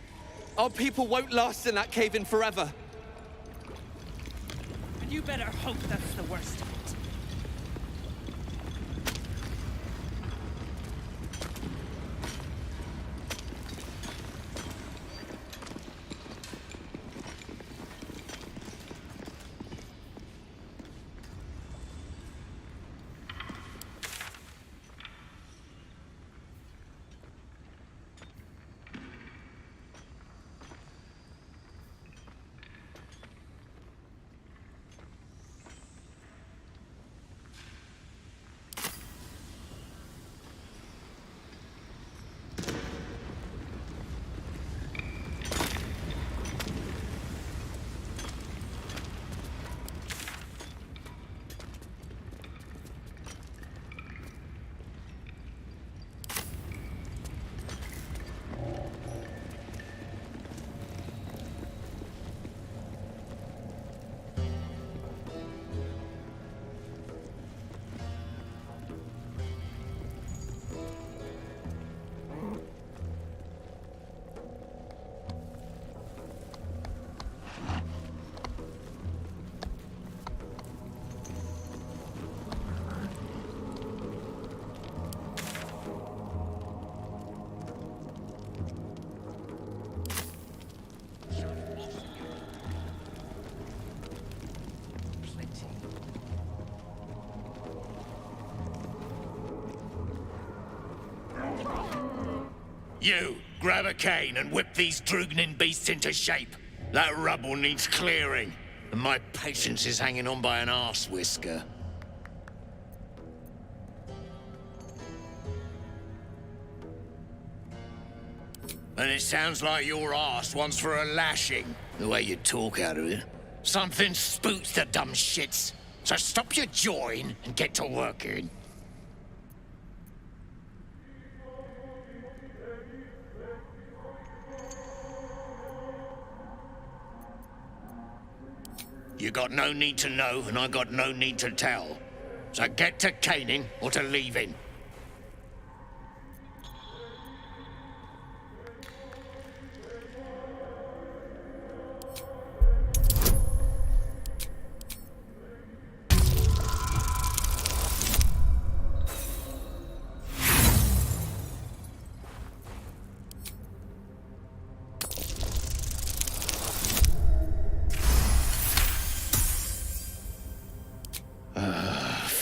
Our people won't last in that cave-in forever. And you better hope that's the worst of it. You, grab a cane and whip these Drugnin beasts into shape. That rubble needs clearing, and my patience is hanging on by an arse whisker. And it sounds like your arse wants for a lashing, the way you talk out of it. Something spooks the dumb shits, so stop your jawing and get to working. You got no need to know, and I got no need to tell. So get to caning or to leaving.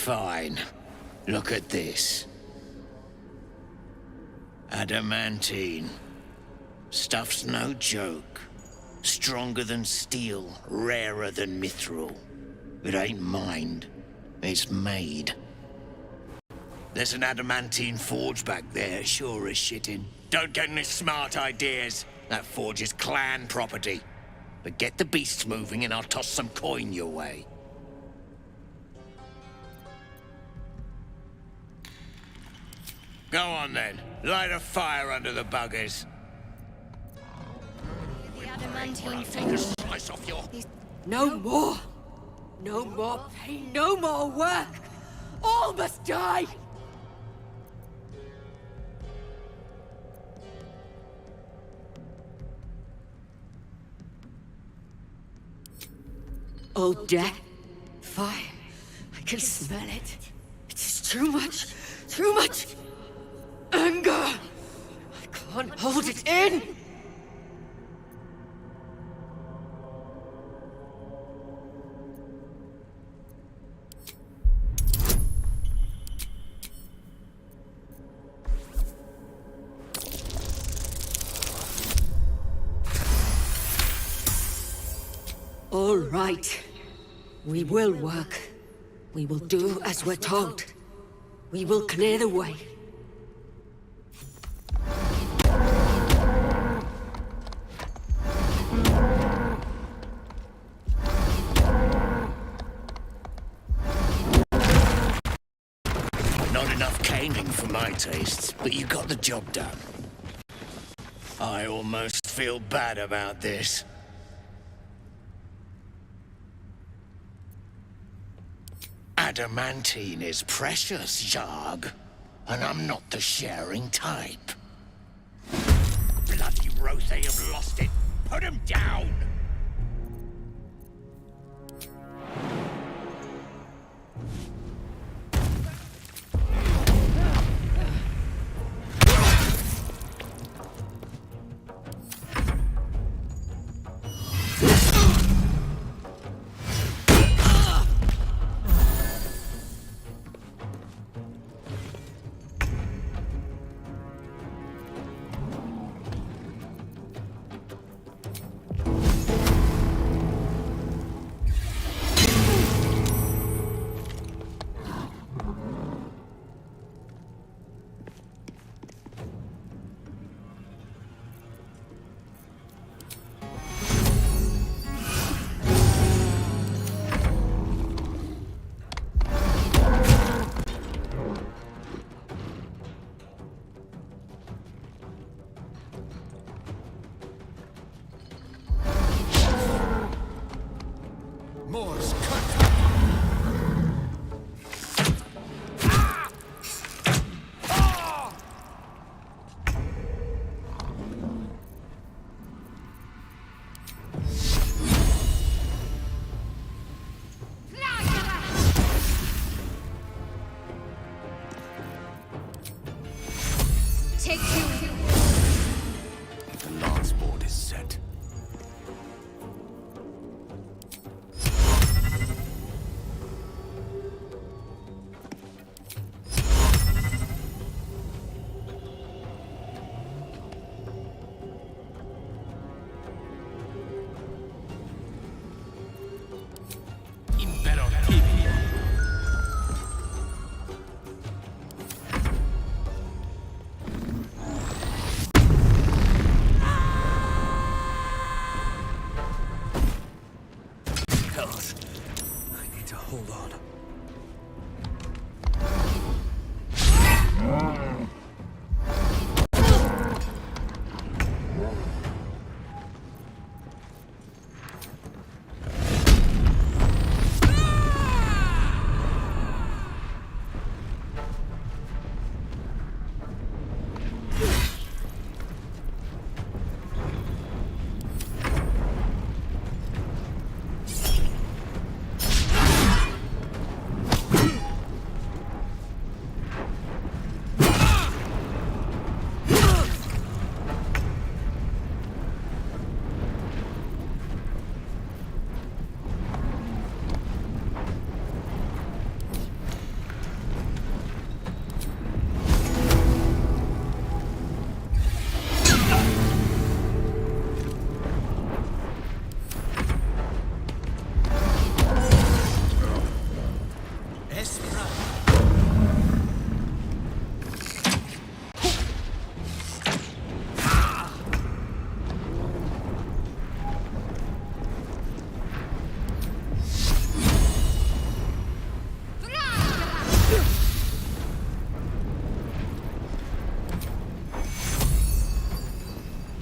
Fine. Look at this. Adamantine. Stuff's no joke. Stronger than steel, rarer than mithril. It ain't mined. It's made. There's an adamantine forge back there, sure as shitting. Don't get any smart ideas. That forge is clan property. But get the beasts moving and I'll toss some coin your way. Go on then. Light a fire under the buggers. The adamantine Take a slice off your... No more. No more pain, no more work. All must die. Oh, death. Fire. I can smell it. It is too much. Too much. Anger. I can't hold it in. All right. We will work. We will do as we're told. We will clear the way. entertaining for my tastes, but you got the job done. I almost feel bad about this. Adamantine is precious, Jarg. And I'm not the sharing type. Bloody Rothe have lost it. Put him down! Morse, cut! Take two. The lance board is set. I need to hold on.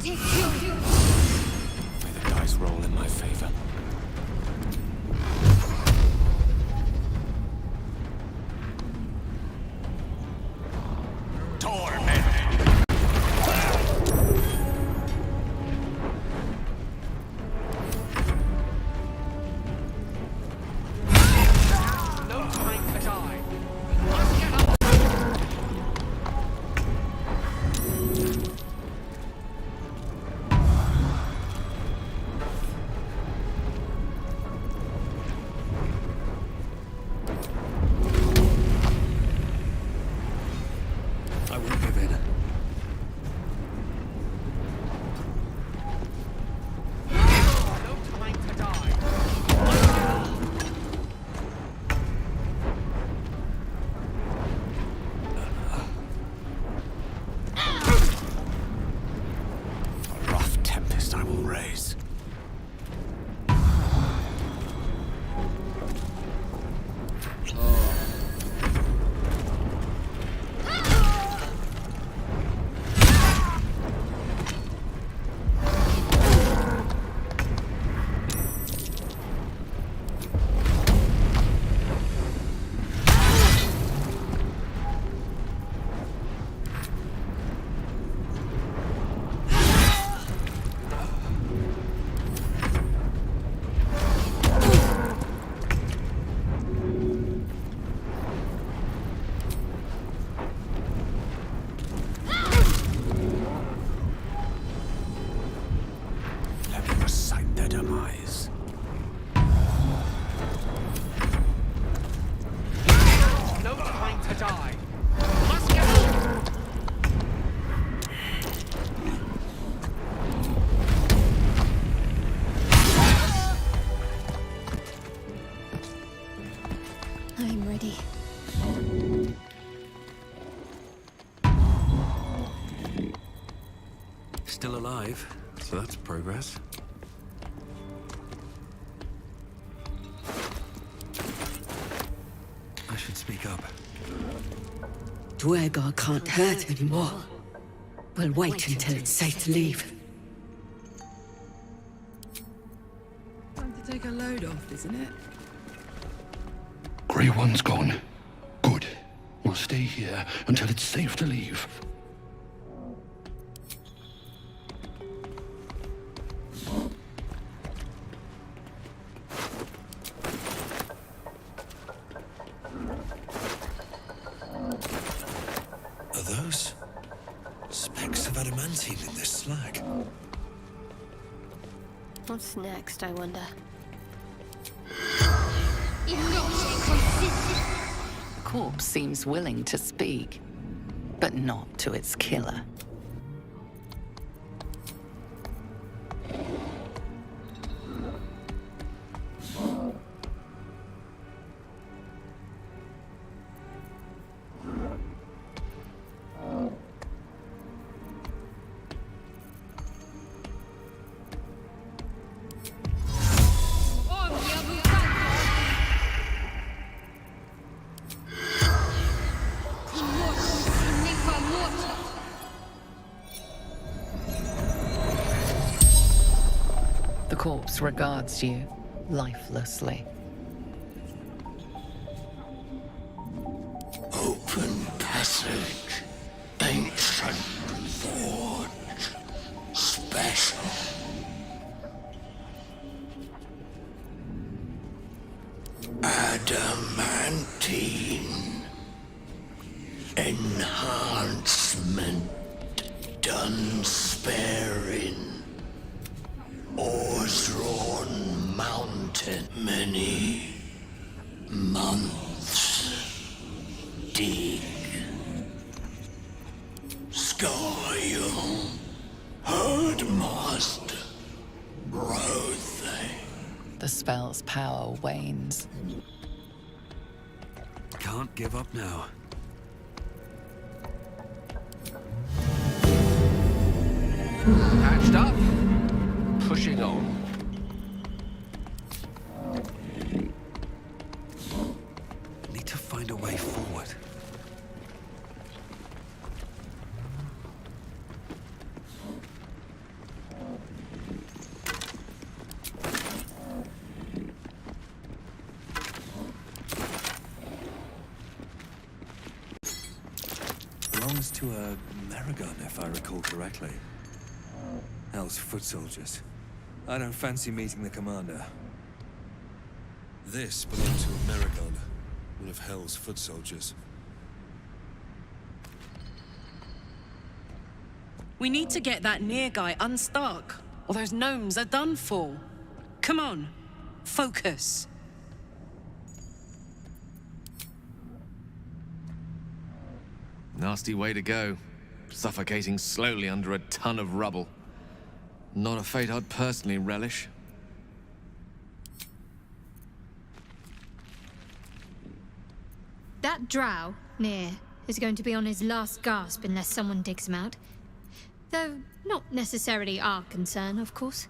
May the dice roll in my favor. demise. No time to die. I'm ready. Still alive, so that's progress. I should speak up. Dwergar can't hurt anymore. We'll wait until it's safe to leave. Time to take a load off, isn't it? Grey One's gone. Good. We'll stay here until it's safe to leave. Are those specks of adamantine in this slag? What's next, I wonder? The corpse seems willing to speak, but not to its killer. The corpse regards you lifelessly. Open passage. Ancient forge. Special. Adamantine. Enhancement. Done sparing. Ores drawn mountain. Many months. Dig. Skyum. Herdmaster. Brothe. The spell's power wanes. Can't give up now. Patched up. Pushing on. Need to find a way forward. Belongs to a Maragon, if I recall correctly. Hell's foot soldiers. I don't fancy meeting the commander. This belonged to a Maragon, one of Hell's foot soldiers. We need to get that near guy unstuck, or those gnomes are done for. Come on, focus. Nasty way to go. Suffocating slowly under a ton of rubble. Not a fate I'd personally relish. That drow, near, is going to be on his last gasp unless someone digs him out. Though not necessarily our concern, of course.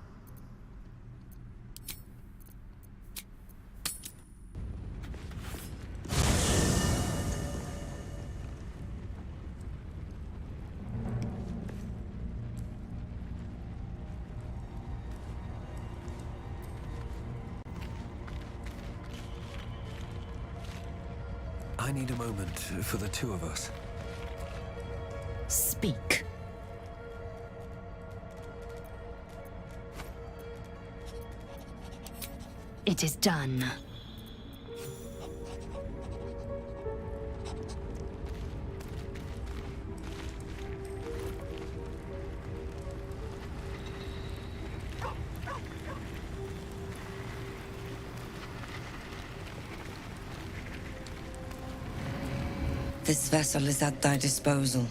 I need a moment for the two of us. Speak. It is done. This vessel is at thy disposal.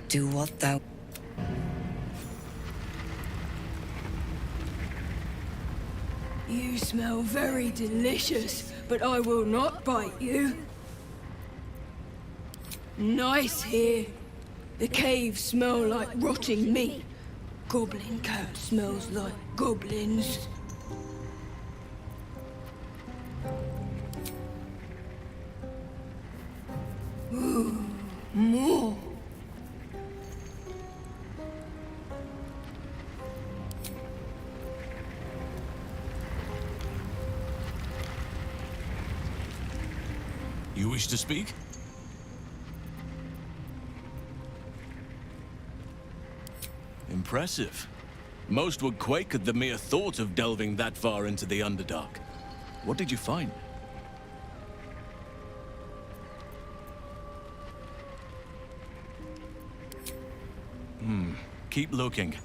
Do what thou... You smell very delicious, but I will not bite you. Nice here. The caves smell like rotting meat. Goblin cat smells like goblins. Ooh, more. You wish to speak? Impressive. Most would quake at the mere thought of delving that far into the Underdark. What did you find? Keep looking.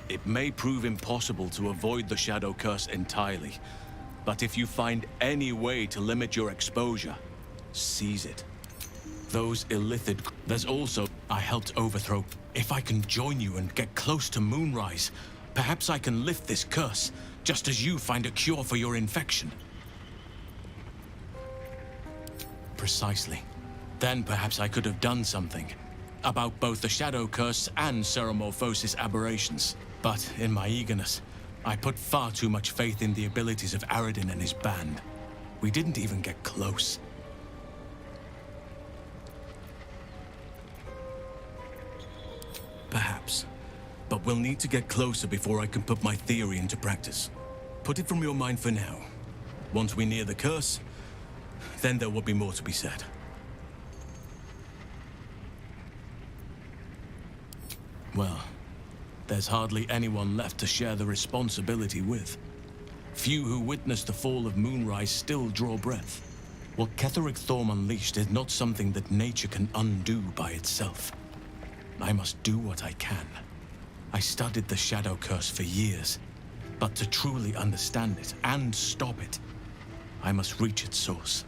It may prove impossible to avoid the Shadow Curse entirely, but if you find any way to limit your exposure, seize it. Those illithid... There's also... I helped overthrow. If I can join you and get close to Moonrise, perhaps I can lift this curse, just as you find a cure for your infection. Precisely. Then perhaps I could have done something about both the Shadow Curse and Ceremorphosis aberrations. But in my eagerness, I put far too much faith in the abilities of Aradin and his band. We didn't even get close. Perhaps. But we'll need to get closer before I can put my theory into practice. Put it from your mind for now. Once we near the curse, then there will be more to be said. Well, there's hardly anyone left to share the responsibility with. Few who witnessed the fall of Moonrise still draw breath. What Ketheric Thorm unleashed is not something that nature can undo by itself. I must do what I can. I studied the Shadow Curse for years, but to truly understand it and stop it, I must reach its source.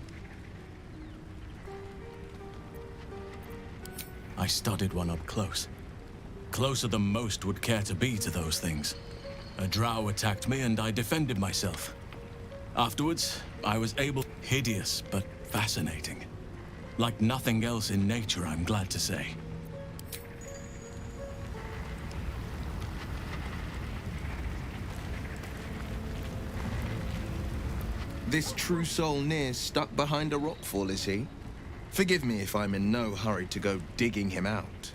I studied one up close. Closer than most would care to be to those things. A drow attacked me and I defended myself. Afterwards, I was able... Hideous, but fascinating. Like nothing else in nature, I'm glad to say. This true soul near stuck behind a rockfall, is he? Forgive me if I'm in no hurry to go digging him out.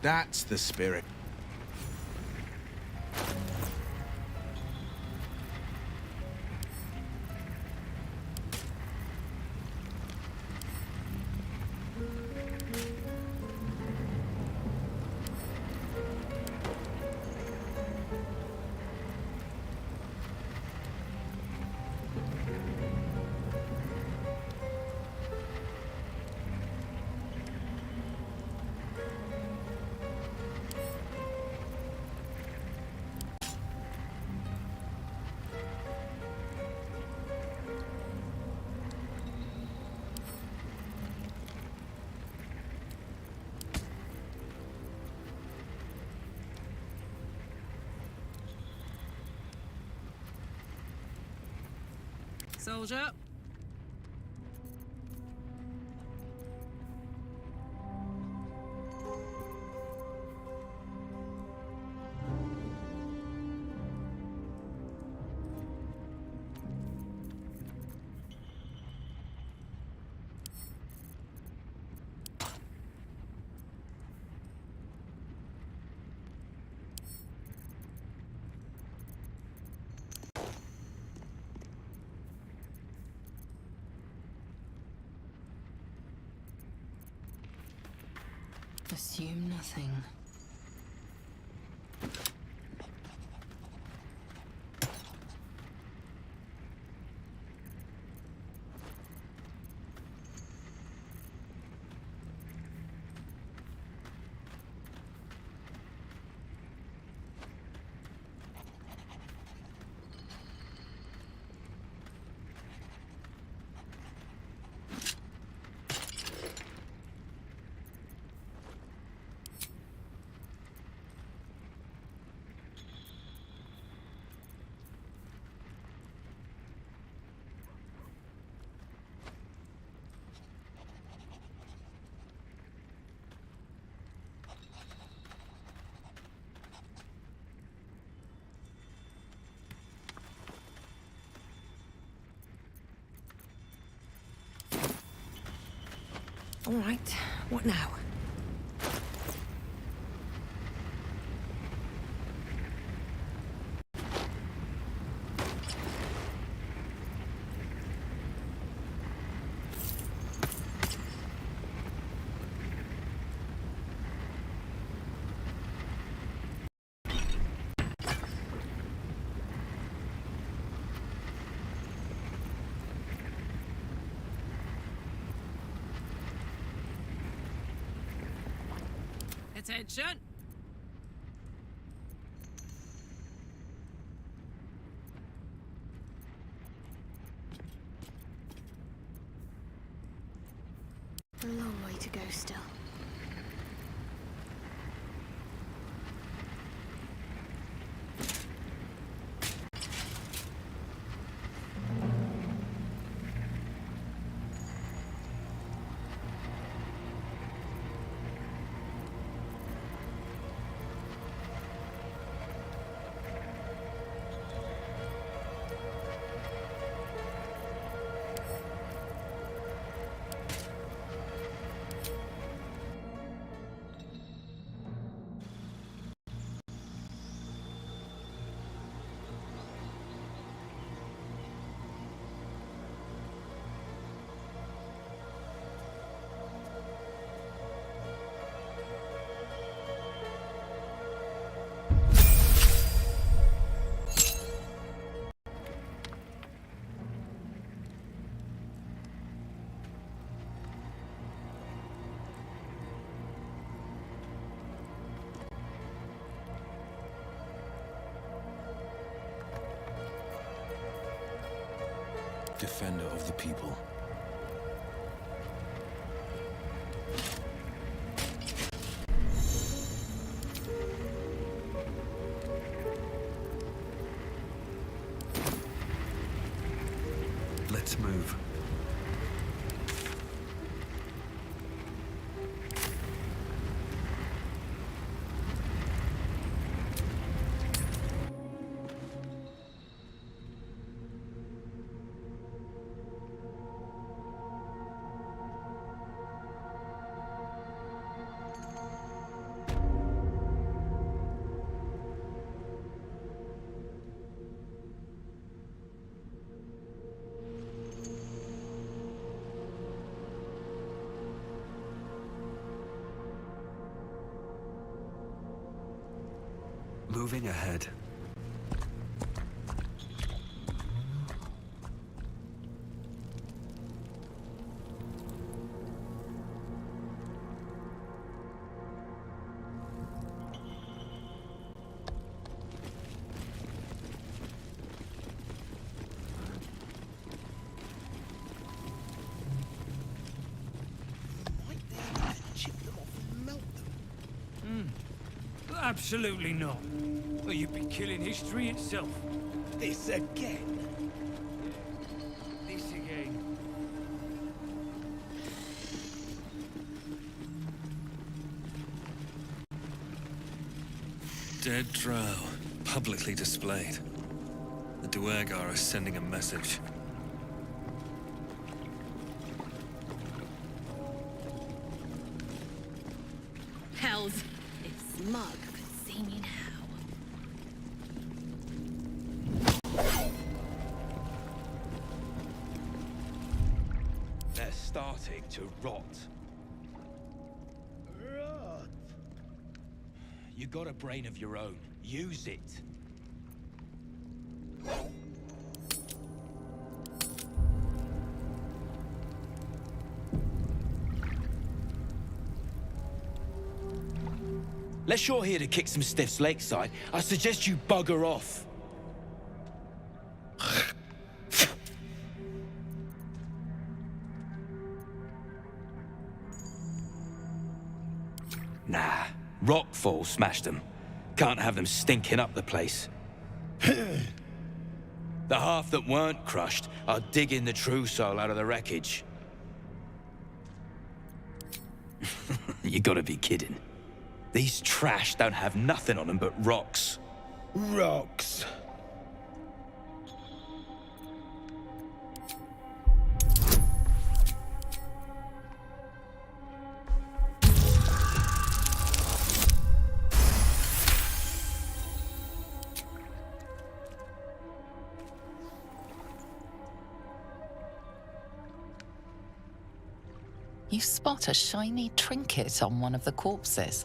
That's the spirit. Soldier. Assume nothing. All right. What now? Attention! A long way to go still. Defender of the people. Let's move. Moving ahead. Absolutely not. Or you'd be killing history itself. This again? This again. Dead drow, publicly displayed. The Duergar are sending a message. Hells. If Smug could see me now. They're starting to rot. Rot? You got a brain of your own. Use it. Unless you're here to kick some stiffs lakeside, I suggest you bugger off. Nah, rockfall smashed them. Can't have them stinking up the place. The half that weren't crushed are digging the true soul out of the wreckage. You gotta be kidding. These trash don't have nothing on them but rocks. Rocks. You spot a shiny trinket on one of the corpses.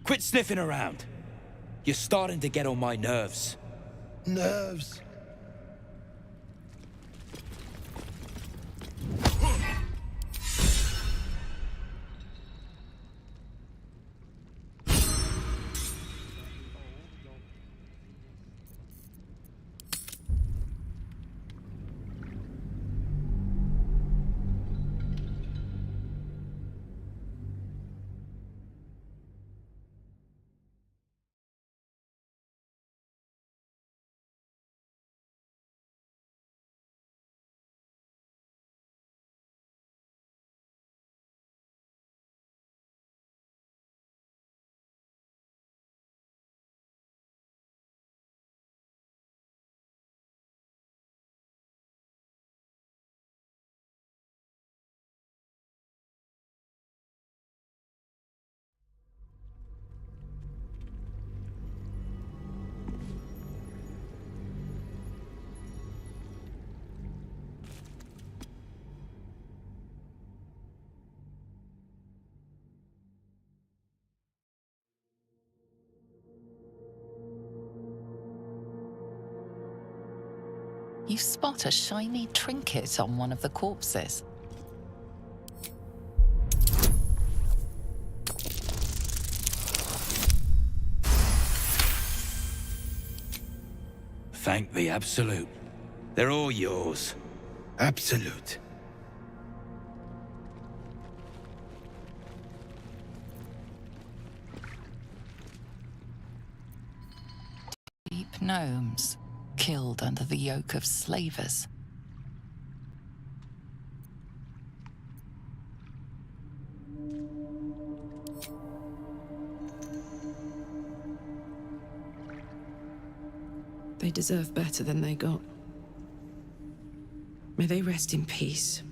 Quit sniffing around. You're starting to get on my nerves. Nerves? You spot a shiny trinket on one of the corpses. Thank the Absolute. They're all yours. Absolute. Deep gnomes, killed under the yoke of slavers. They deserve better than they got. May they rest in peace.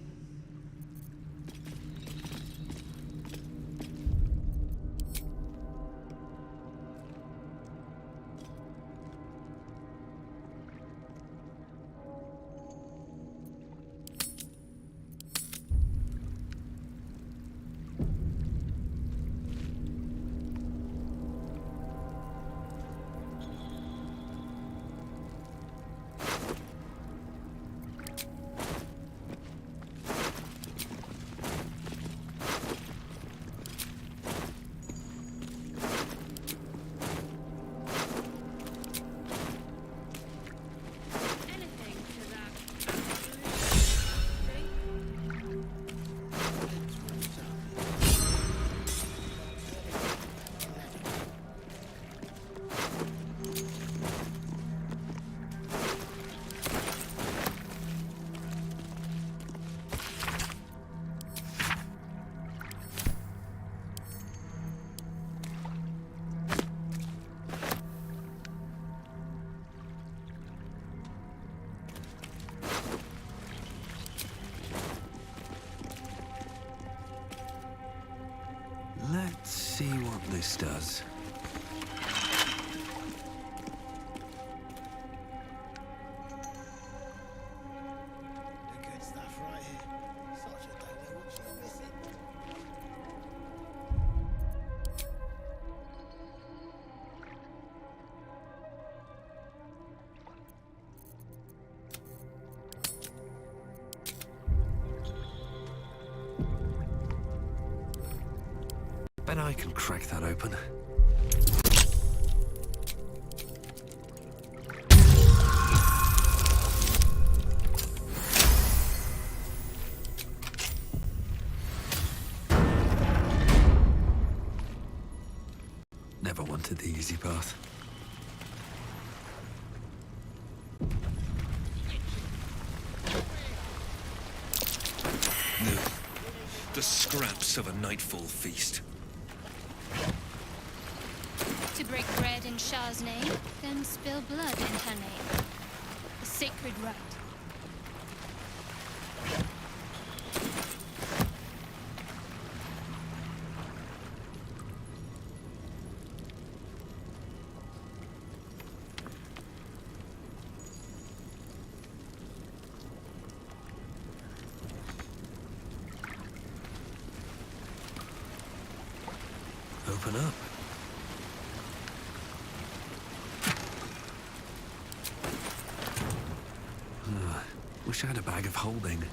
Let's see what this does. Bet I can crack that open. wanted the easy path. No. The scraps of a nightfall feast. To break bread in Shah's name, then spill blood in her name. A sacred rite. Open up. Wish I had a bag of holding.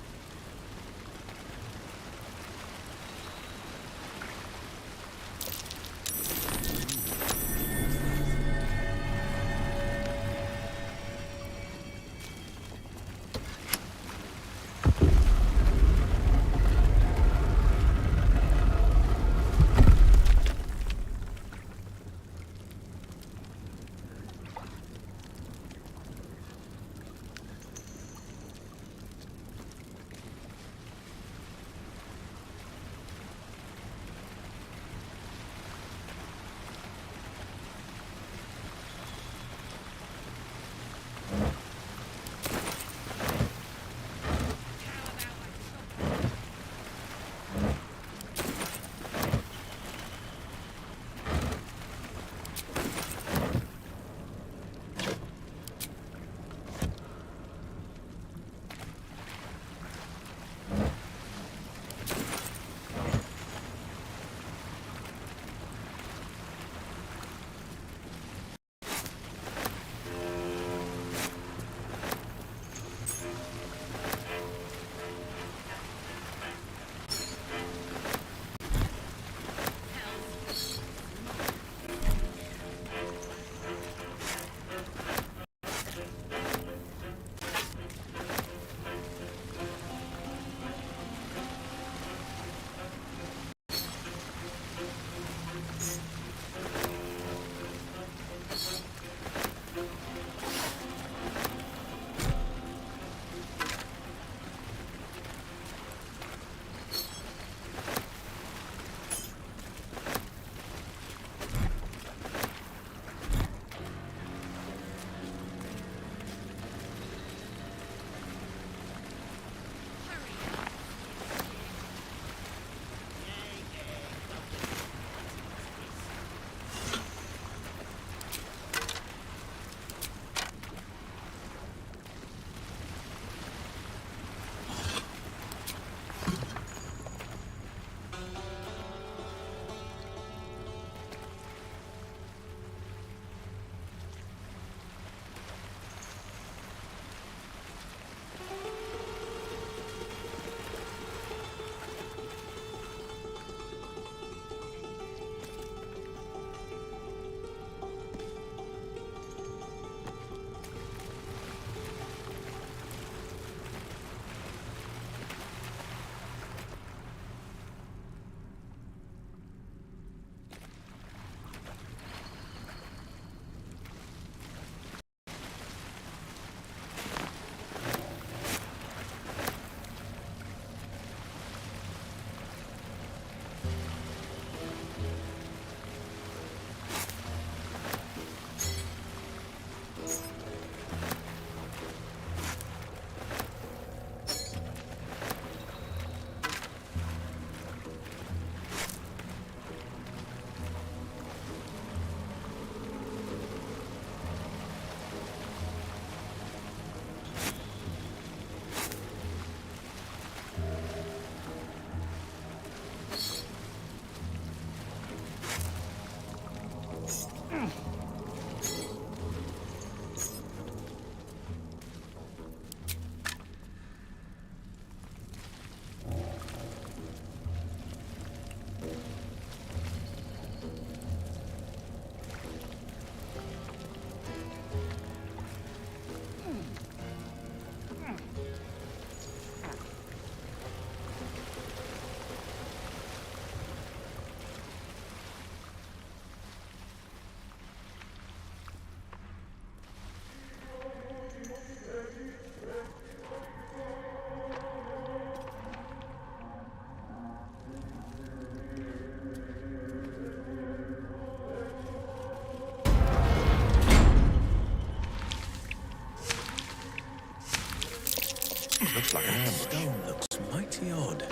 looks like an ambush. Stone looks mighty odd.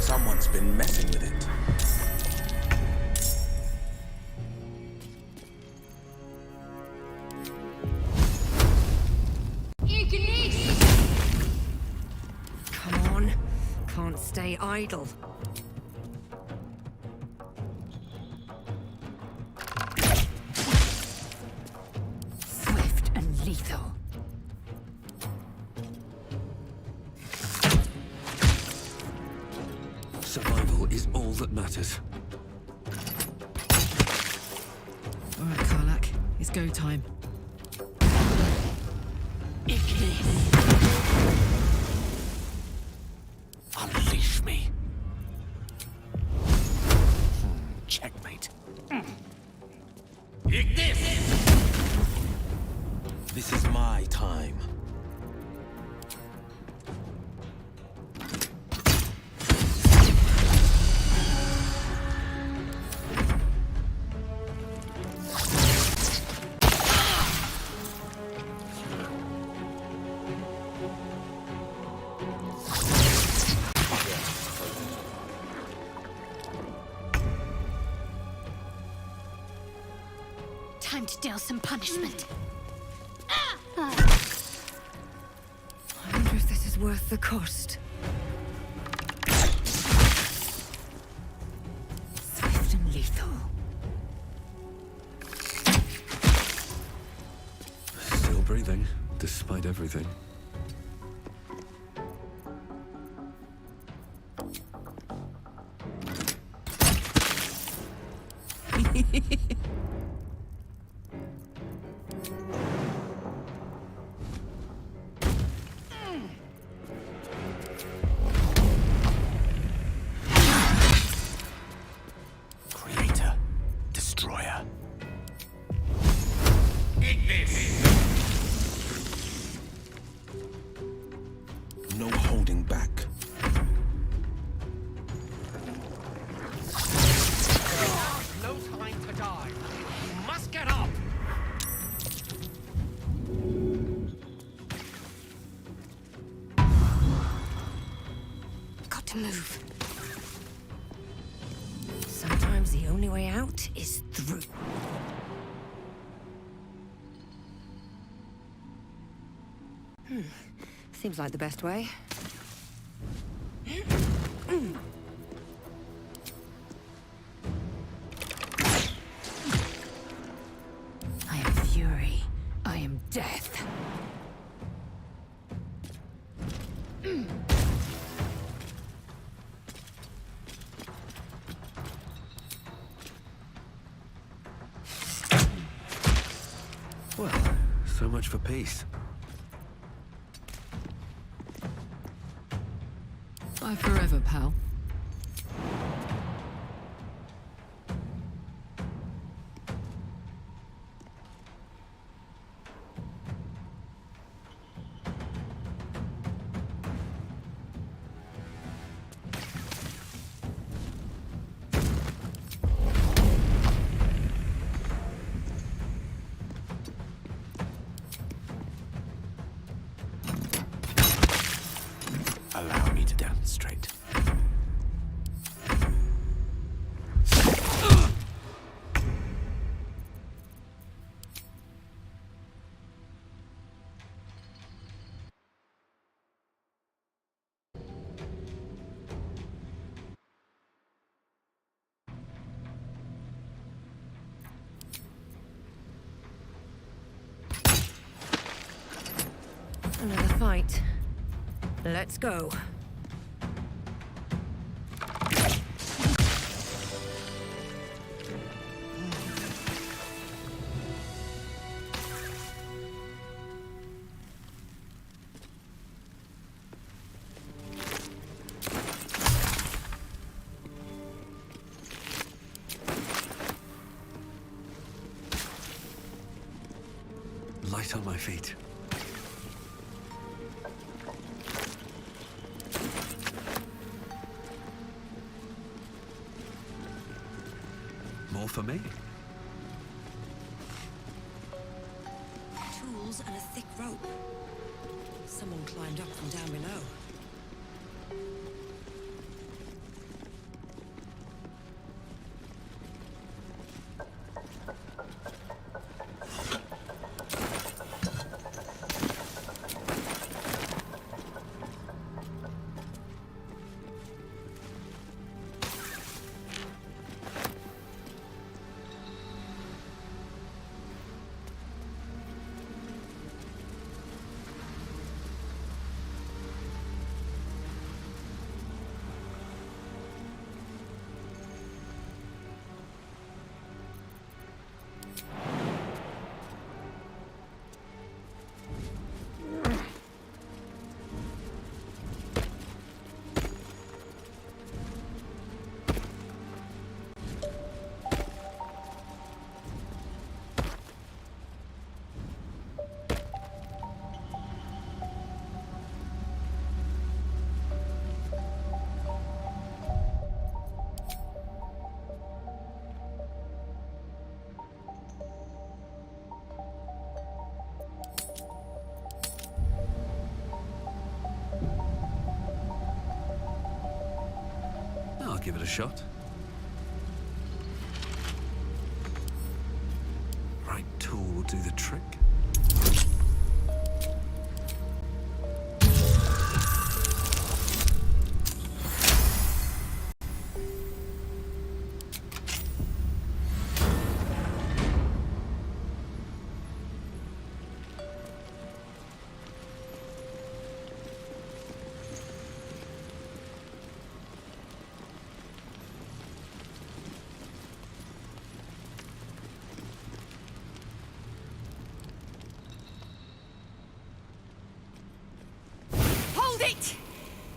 Someone's been messing with it. Come on. Can't stay idle. Swift and lethal. Survival is all that matters. All right, Karlak. It's go time. Unleash me. Checkmate. This is my time. Time to deal some punishment. I wonder if this is worth the cost. Swift and lethal. Still breathing, despite everything. Creator. Destroyer. No holding back. No time to die. You must get up. Got to move. Sometimes the only way out is through. Seems like the best way. I am fury. I am death. Well, so much for peace. Bye forever, pal. Allow me to demonstrate. Another fight. Let's go. Light on my feet. More for me? Tools and a thick rope. Someone climbed up from down below. I'll give it a shot. Right tool will do the trick.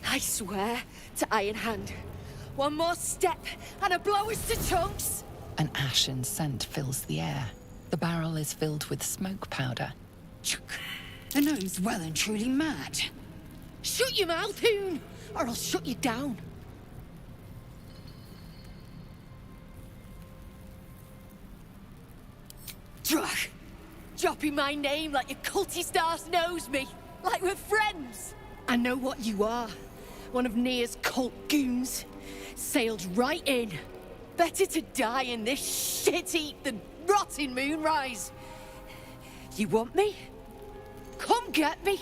I swear to Iron Hand. One more step and a blow us to chunks. An ashen scent fills the air. The barrel is filled with smoke powder. The gnome's well and truly mad. Shut your mouth, Hoon, or I'll shut you down. Drug, dropping my name like your cultist arse knows me, like we're friends. I know what you are. One of Nia's cult goons. Sailed right in. Better to die in this shit heap than rot in Moonrise. You want me? Come get me.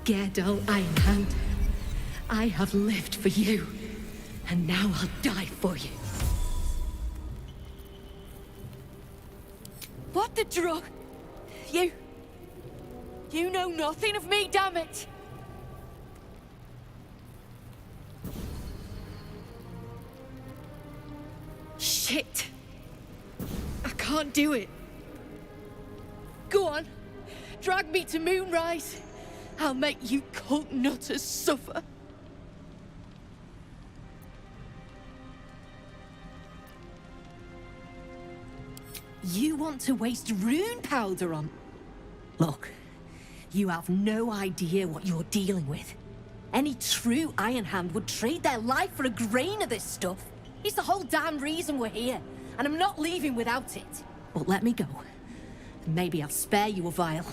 Gerdal Ironhand, I have lived for you, and now I'll die for you. What the drug? You know nothing of me, damn it! Shit! I can't do it. Go on, drag me to Moonrise. I'll make you cult nutters suffer. You want to waste rune powder on... Look, you have no idea what you're dealing with. Any true Iron Hand would trade their life for a grain of this stuff. It's the whole damn reason we're here, and I'm not leaving without it. But let me go. Maybe I'll spare you a vial.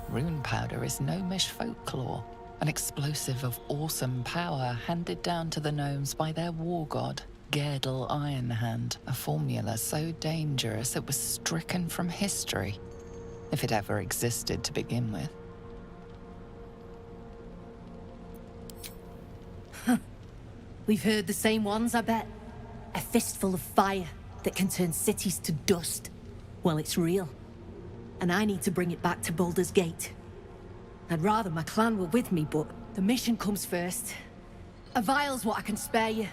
Rune powder is gnomish folklore, an explosive of awesome power handed down to the gnomes by their war god, Gerdal Ironhand, a formula so dangerous it was stricken from history, if it ever existed to begin with. We've heard the same ones, I bet. A fistful of fire, that can turn cities to dust. Well, it's real. And I need to bring it back to Baldur's Gate. I'd rather my clan were with me, but the mission comes first. A vial's what I can spare you.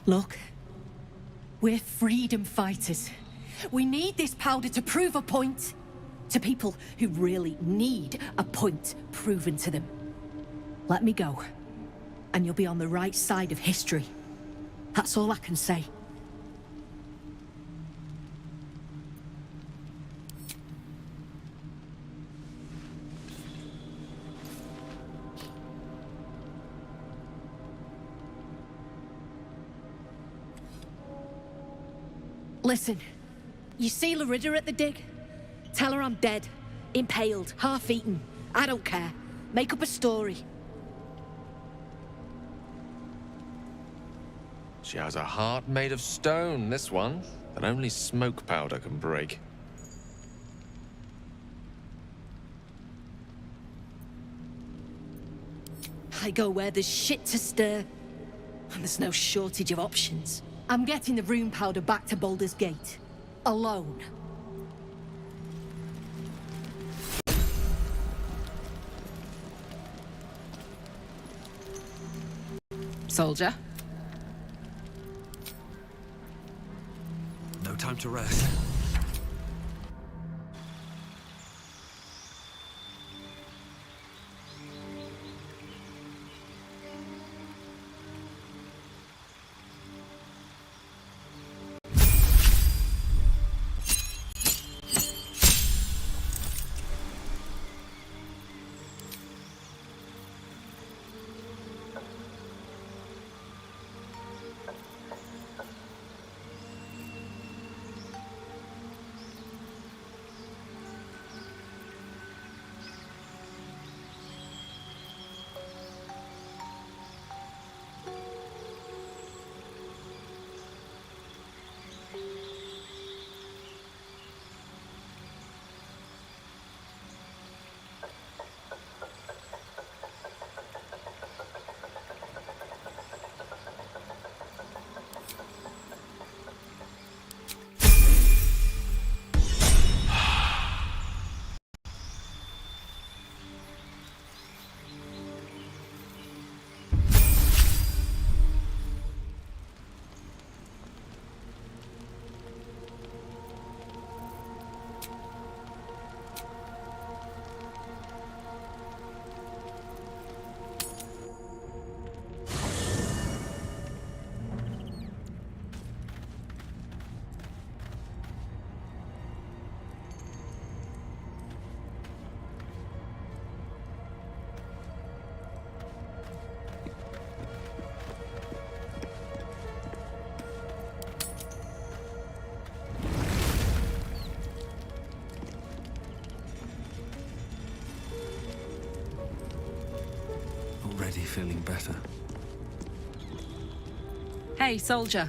Look, we're freedom fighters. We need this powder to prove a point. To people who really need a point proven to them. Let me go, and you'll be on the right side of history. That's all I can say. Listen, you see Larida at the dig? Tell her I'm dead, impaled, half-eaten. I don't care. Make up a story. She has a heart made of stone, this one, that only smoke powder can break. I go where there's shit to stir, and there's no shortage of options. I'm getting the rune powder back to Baldur's Gate. Alone. Soldier? No time to rest. Already feeling better. Hey, soldier.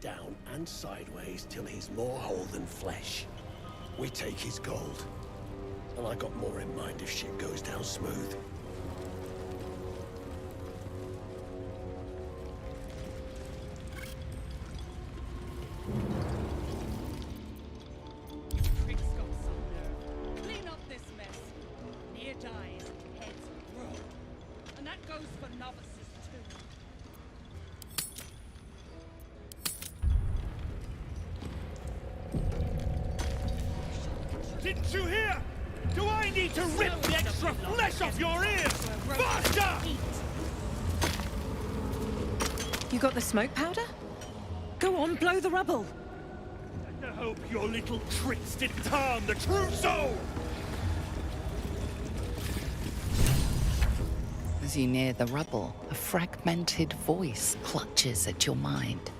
Down and sideways till he's more whole than flesh. We take his gold. And I got more in mind if shit goes down smooth. Didn't you hear? Do I need to rip the extra flesh off your ears? Faster! You got the smoke powder? Go on, blow the rubble. I hope your little tricks didn't harm the true soul! As you near the rubble, a fragmented voice clutches at your mind.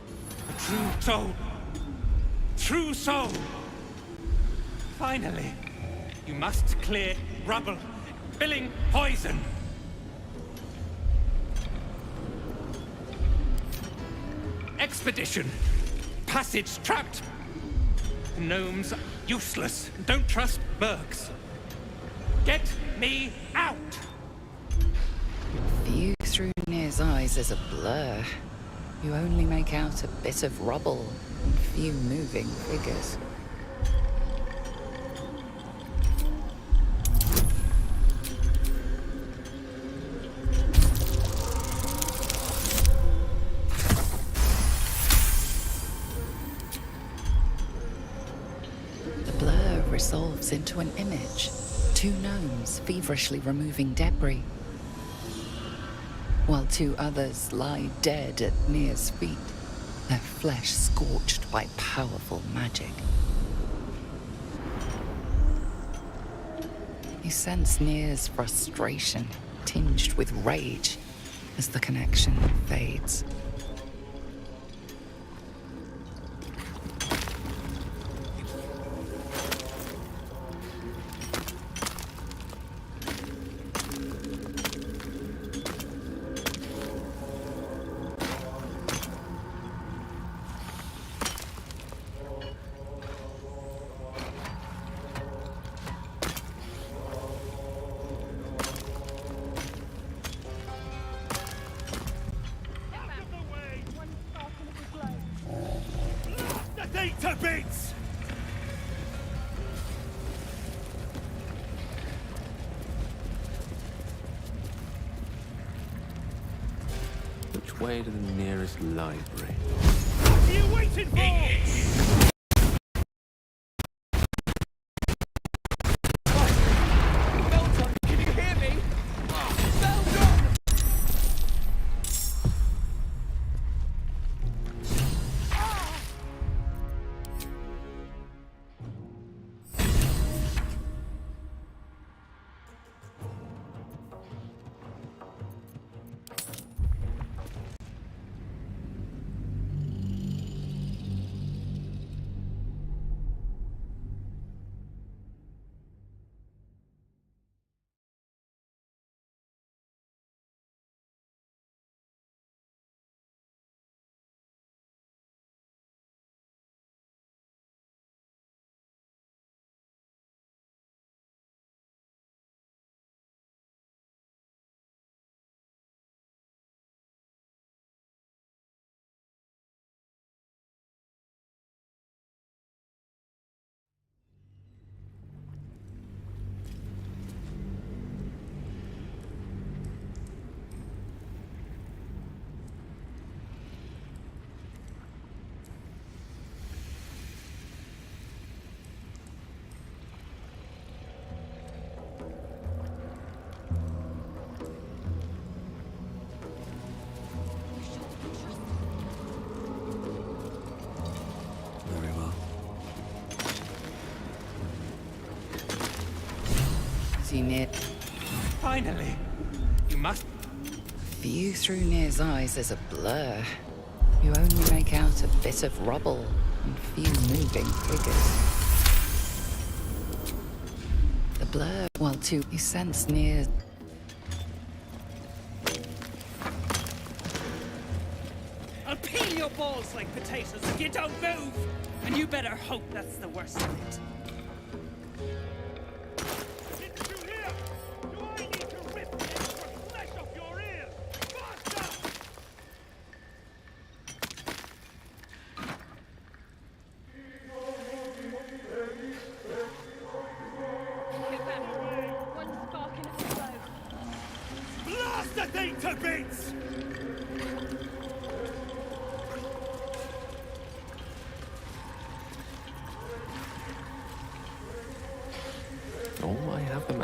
A true soul. True soul. Finally. You must clear rubble. Filling poison. Expedition. Passage trapped. Gnomes useless. Don't trust Bergs. Get me out! View through Nir's eyes is a blur. You only make out a bit of rubble and few moving figures. The blur resolves into an image. Two gnomes feverishly removing debris, while two others lie dead at Nir's feet, their flesh scorched by powerful magic. You sense Nir's frustration, tinged with rage, as the connection fades. Data bits! Which way to the nearest library? What are you waiting for? Belton, can you hear me? Belton! Very well. As you near... Finally. You must... View through Nir's eyes is a blur. You only make out a bit of rubble and few moving figures. The blur, while two, you sense Nir... I'll peel your balls like potatoes if you don't move! And you better hope that's the worst of it. Didn't you hear? Do I need to rip the extra flesh off your ears? Faster! Blast the thing to bits!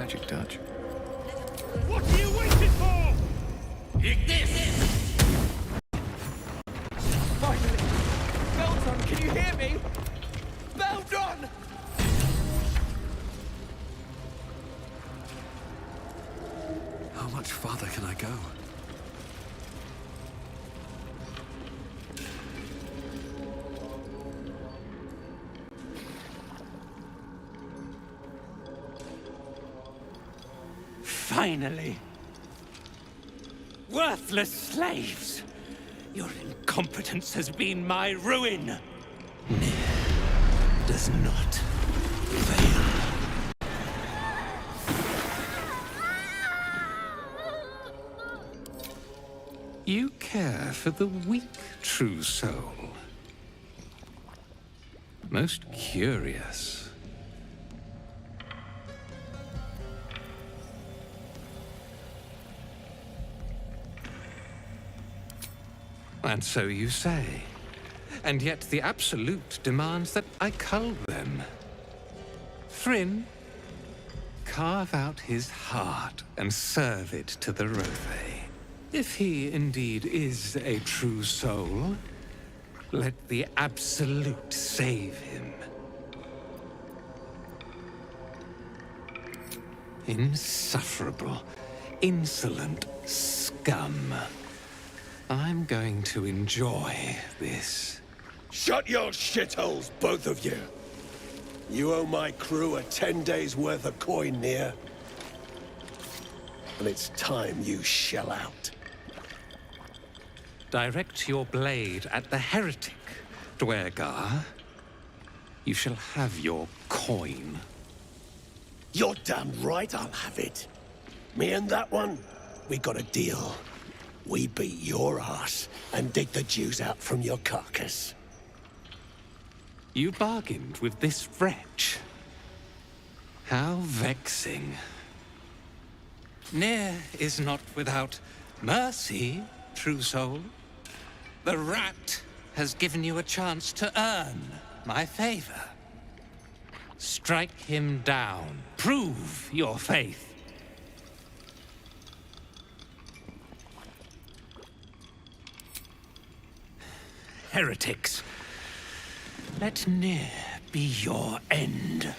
magic touch. What are you waiting for? Eat this! Finally! Belton, can you hear me? Belton! How much farther can I go? Finally! Worthless slaves! Your incompetence has been my ruin! Near does not fail. You care for the weak, true soul. Most curious. And so you say. And yet the Absolute demands that I cull them. Thryn, carve out his heart and serve it to the Rothe. If he indeed is a true soul, let the Absolute save him. Insufferable, insolent scum. I'm going to enjoy this. Shut your shitholes, both of you! You owe my crew a 10 days' worth of coin near. And it's time you shell out. Direct your blade at the heretic, Dwergar. You shall have your coin. You're damn right I'll have it. Me and that one, we got a deal. We beat your ass and dig the Jews out from your carcass. You bargained with this wretch. How vexing. Near is not without mercy, true soul. The rat has given you a chance to earn my favor. Strike him down. Prove your faith. Heretics, let near be your end.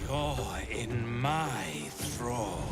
You're in my thrall.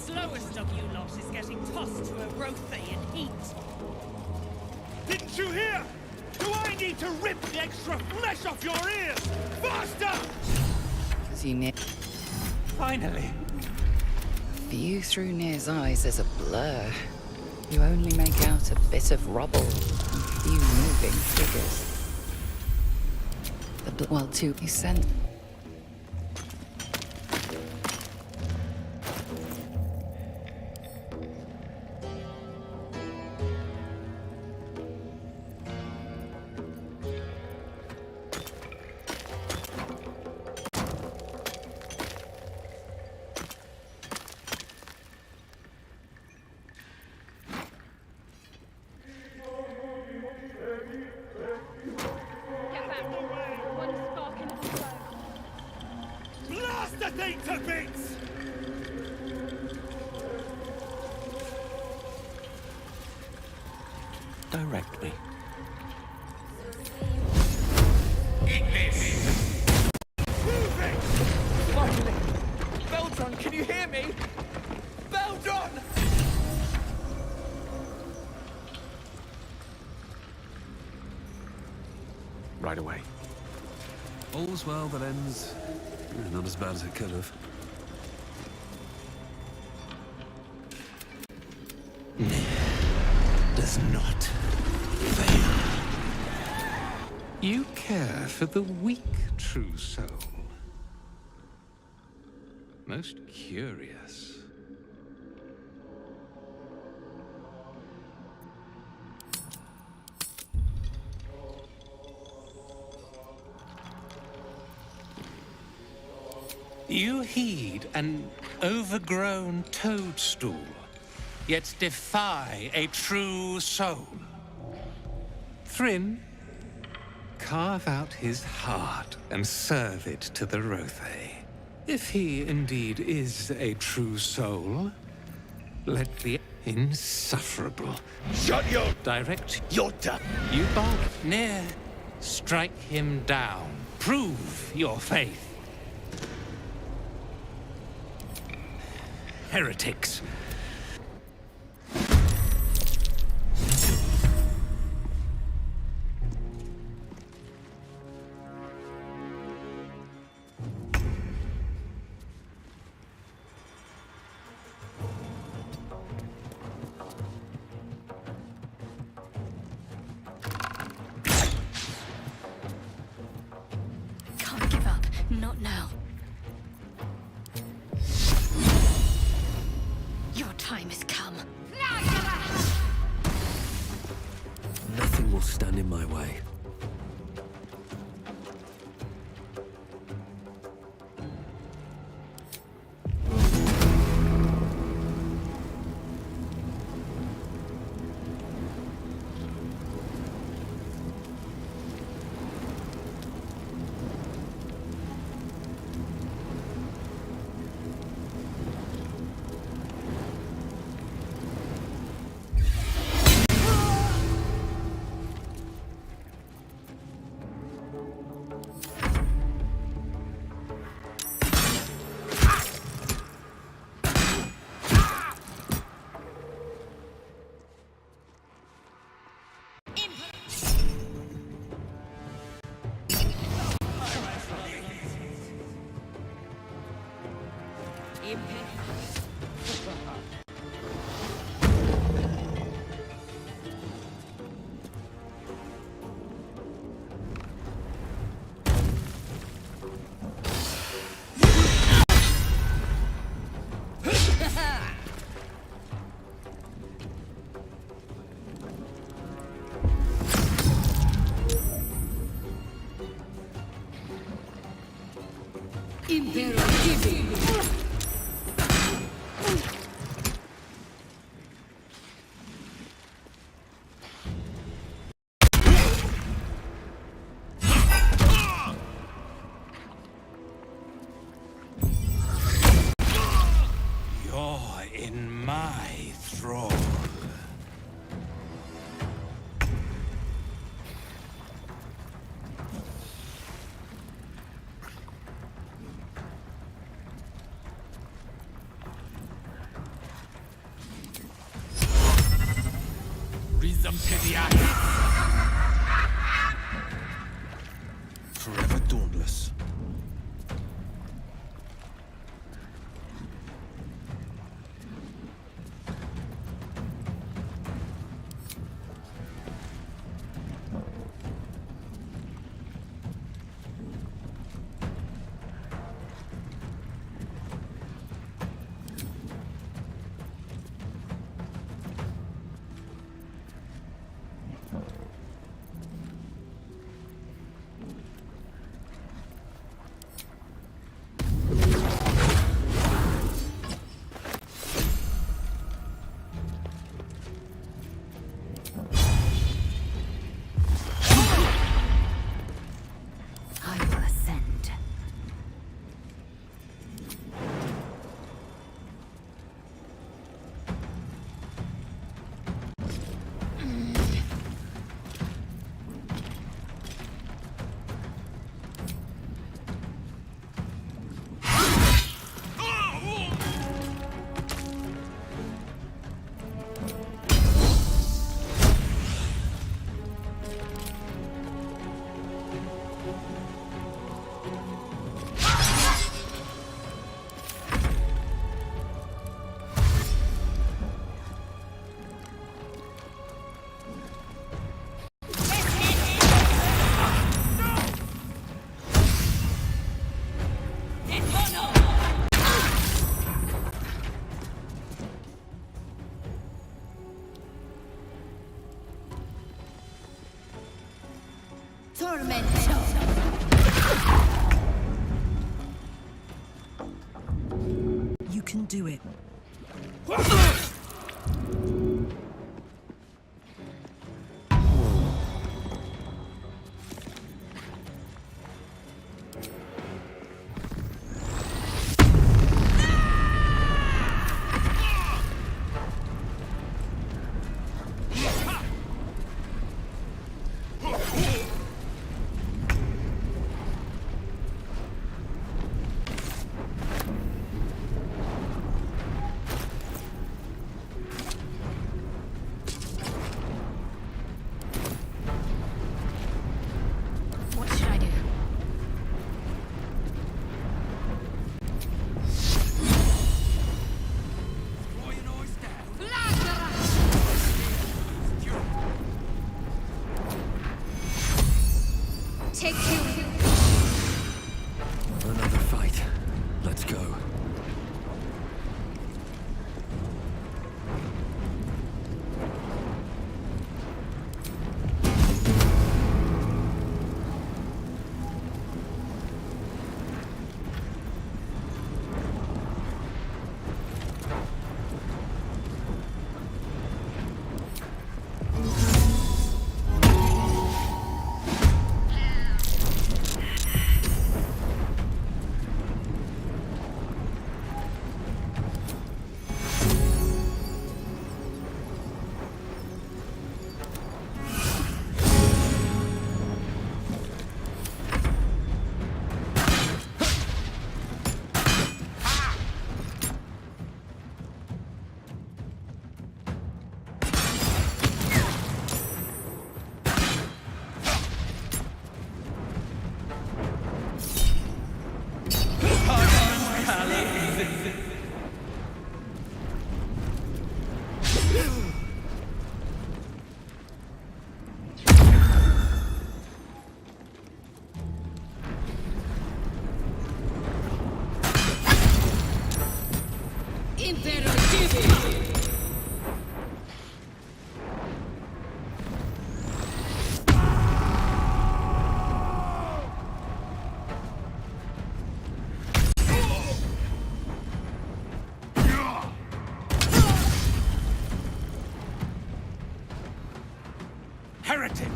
Slowest of you lot is getting tossed to a Rothe in heat. Didn't you hear? Do I need to rip the extra flesh off your ears? Faster! Finally. view through Nir's eyes is a blur. You only make out a bit of rubble and a few moving figures. Well, too, you sent. Blast the thing to bits! Direct me. Finally! Beldron, can you hear me? Beldron! Right away. All's well that ends... not as bad as it could have. Does not fail. You care for the weak, true soul. Most curious. You heed an overgrown toadstool, yet defy a true soul. Thryn, carve out his heart and serve it to the Rothe. If he indeed is a true soul, let the insufferable Shut your... direct You're done. you bark near. Strike him down. Prove your faith. Heretics. Can't give up. Not now. Your time has come. Nothing will stand in my way. You're in my thrall. Rhythm to the eye. Forever dauntless. Tormento! You can do it. What should I do? Take two. Another fight. Let's go. Heretic!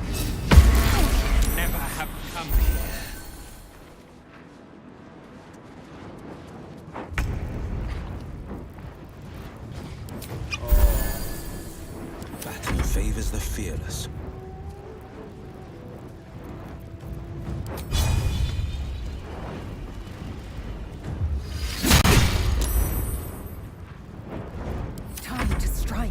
Never have come here. Battle favors the fearless. Time to strike.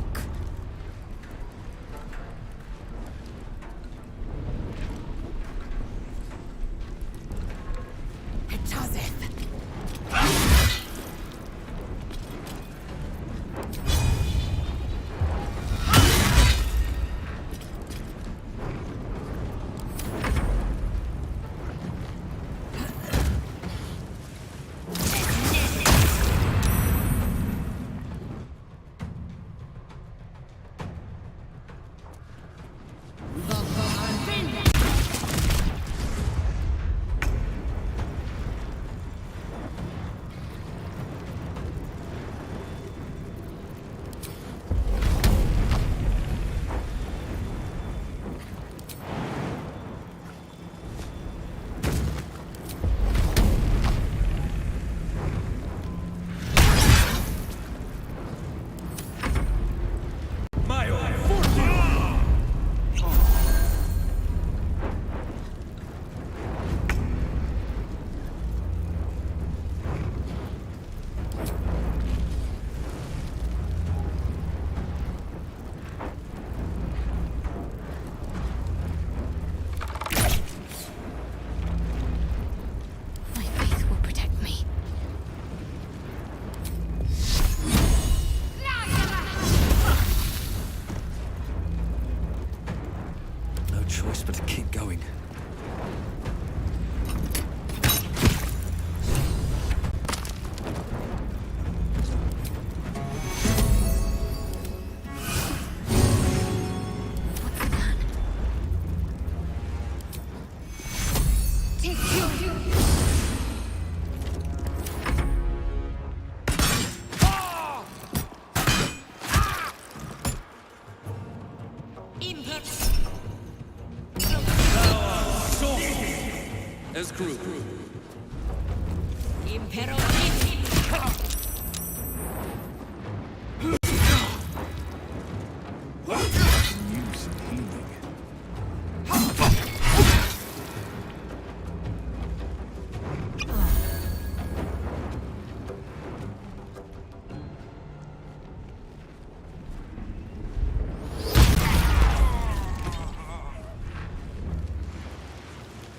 As crew. Impero.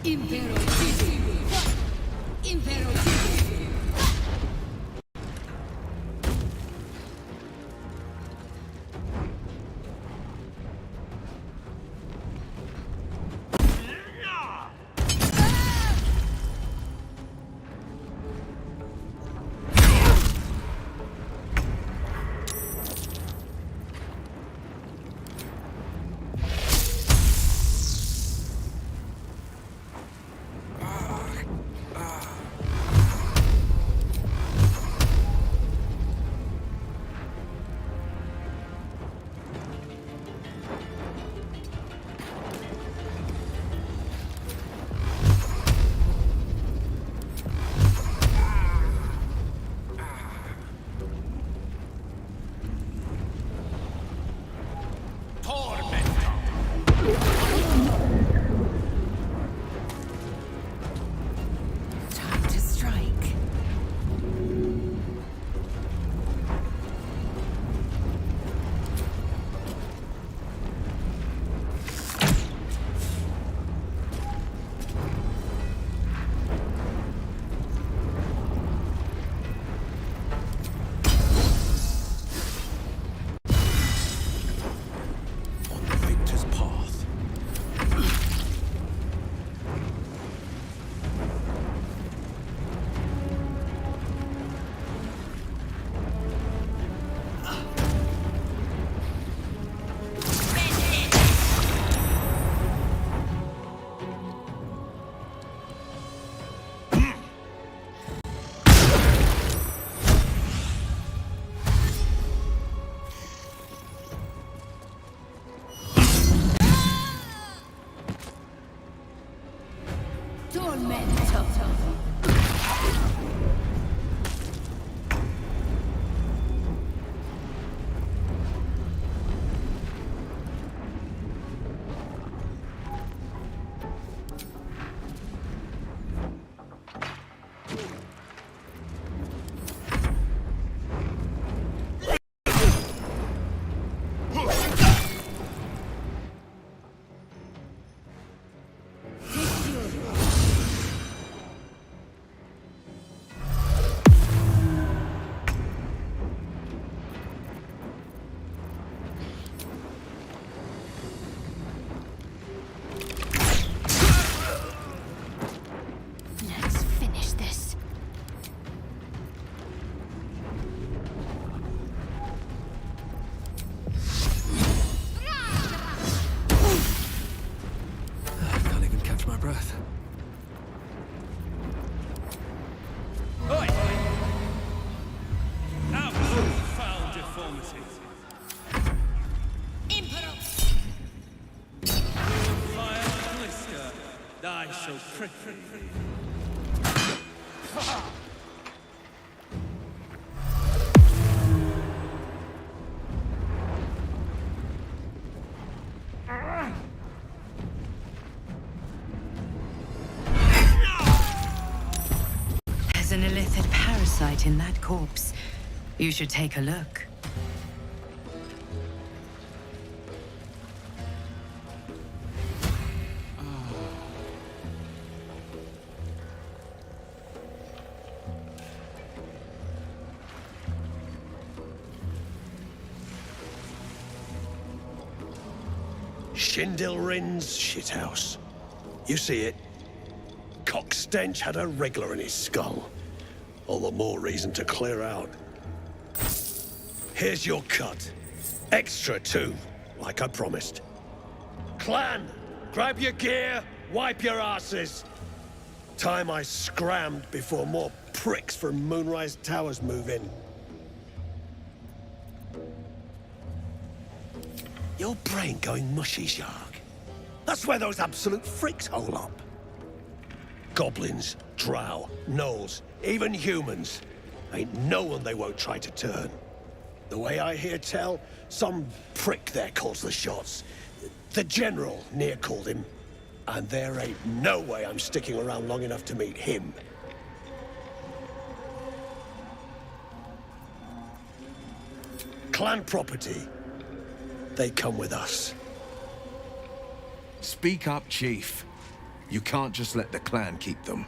Impero. Impero. Time to strike. On the victor's path. Tormento. Let's finish this. I can't even catch my breath. Oi! Out, foul deformity. Fire blister, thy shall prick. There's an illithid parasite in that corpse. You should take a look. Shindilrin's shithouse. You see it? Cock stench had a wriggler in his skull. All the more reason to clear out. Here's your cut. Extra too, like I promised. Clan, grab your gear, wipe your asses. Time I scrammed before more pricks from Moonrise Towers move in. Your brain going mushy, Shark. That's where those absolute freaks hole up. Goblins, drow, gnolls, even humans. Ain't no one they won't try to turn. The way I hear tell, some prick there calls the shots. The General near called him. And there ain't no way I'm sticking around long enough to meet him. Clan property. They come with us. Speak up, Chief. You can't just let the clan keep them.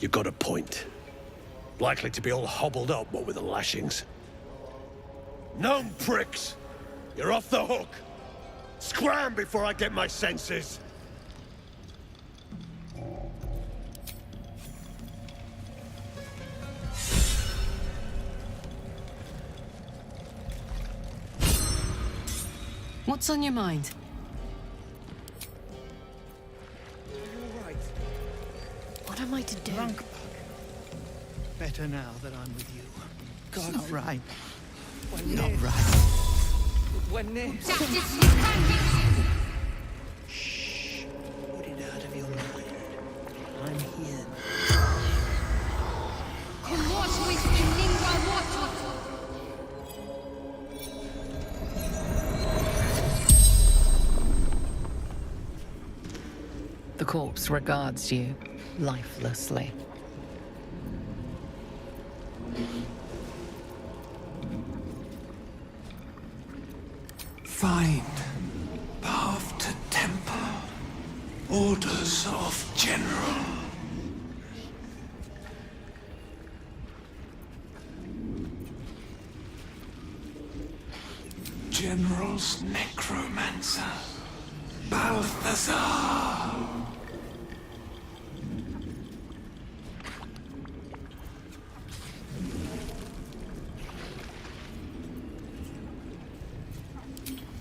You got a point. Likely to be all hobbled up, what with the lashings. Gnome pricks! You're off the hook! Scram before I get my senses! What's on your mind? What am I to do? Drunk bug. Better now that I'm with you. It's not right. Not right. When near. Shh. Put it out of your mind. I'm here. The corpse regards you lifelessly. Find path to temple. Orders of General. General's necromancer, Balthazar.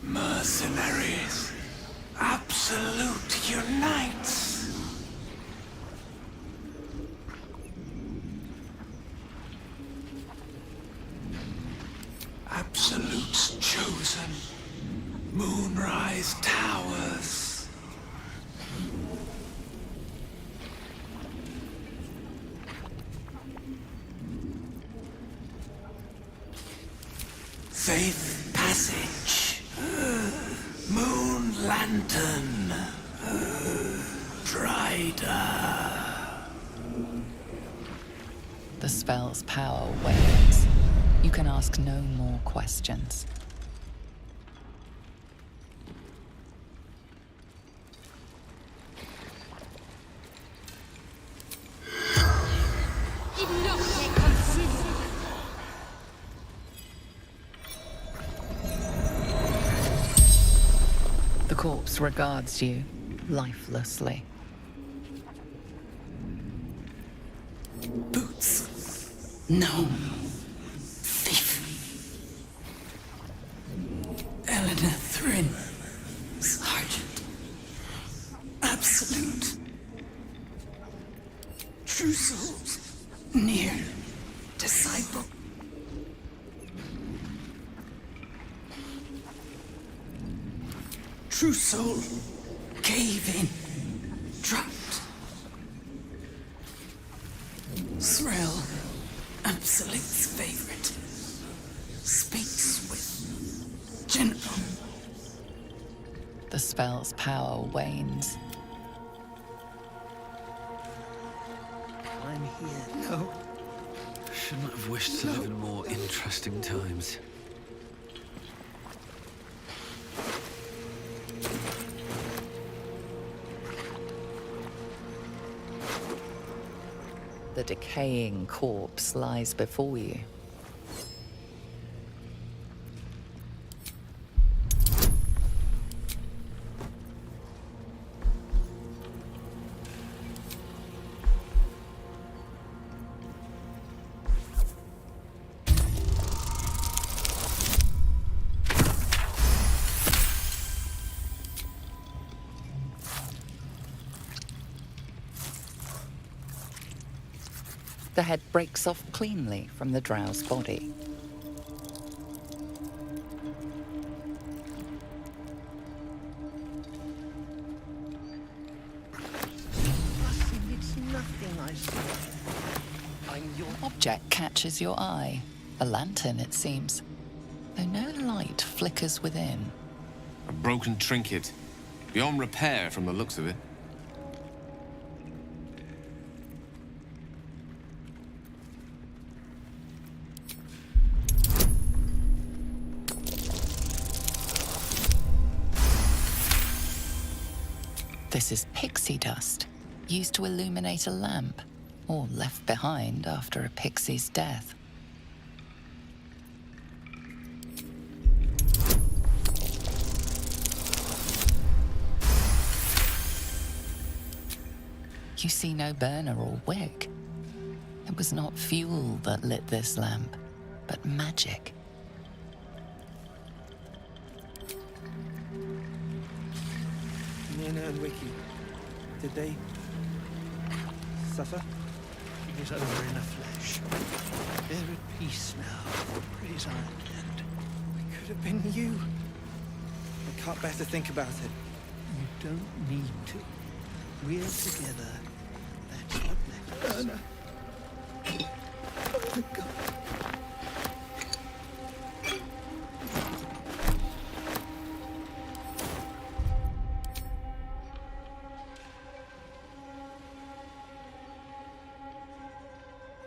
Mercenaries, Absolute unites. Absolute's chosen. Moonrise Towers. Faith Passage. Moon Lantern. Drider. The spell's power wanes. You can ask no more questions. The corpse regards you lifelessly. Boots. No. Thief. Eleanor Thrin. Sergeant. Absolute. True souls. Near. Disciple. True soul. Cave in. Trapped. Thrall. Absolute's favorite. Speaks with General. The spell's power wanes. I'm here. No. Shouldn't have wished to live in more interesting times. The decaying corpse lies before you. The head breaks off cleanly from the drow's body. It's nothing, I swear. I'm your... Object catches your eye. A lantern, it seems, though no light flickers within. A broken trinket. Beyond repair from the looks of it. This is pixie dust, used to illuminate a lamp, or left behind after a pixie's death. You see no burner or wick. It was not fuel that lit this lamp, but magic. Nina and Ricky, did they suffer? It is over in the flesh. They're at peace now. Praise Iron Hand. It could have been you. I can't bear to think about it. You don't need to. We're together. That's what matters. Anna. Oh my God.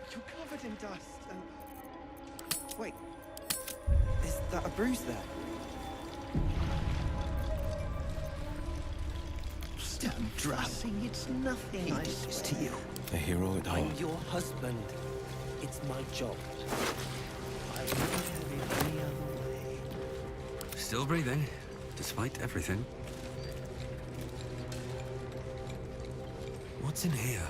You're covered in dust and... Wait. Is that a bruise there? Don't dressing, it's nothing, I swear. To you. A hero at I'm heart. your husband. It's my job. I wouldn't have it any other way. Still breathing, despite everything. What's in here?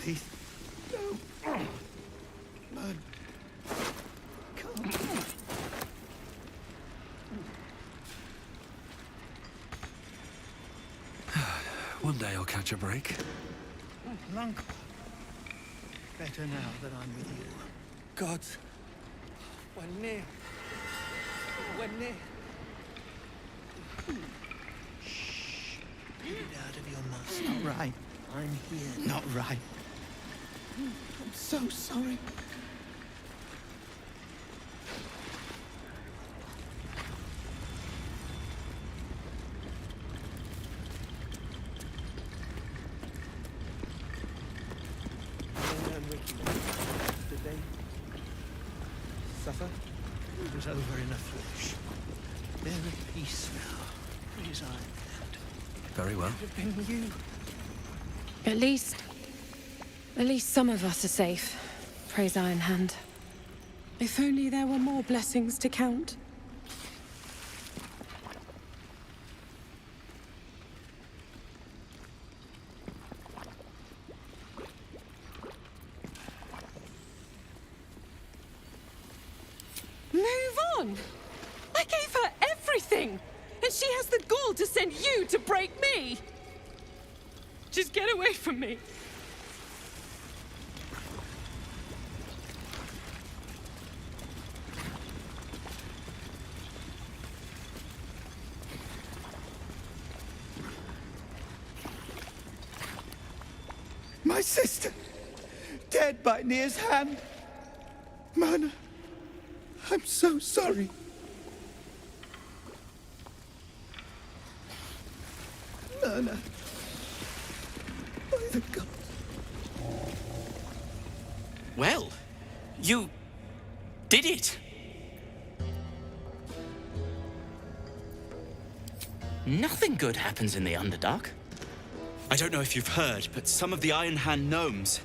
Please. No. Man. Come. One day I'll catch a break. Uncle. Better now that I'm with you. God. We're near. We're near. Shh. Get it out of your mouth. Not right. I'm here. Not right. I'm so sorry. Nina and Ricky, did they suffer? It was over in the flesh. They're at peace now. Praise Iron Hand. Very well. Could have been you. At least some of us are safe. Praise Iron Hand. If only there were more blessings to count. Move on! I gave her everything! And she has the gall to send you to break me! Just get away from me! My sister, dead by Nir's hand. Mona, I'm so sorry. no. By the gods. Well, you did it. Nothing good happens in the Underdark. I don't know if you've heard, but some of the Iron Hand gnomes,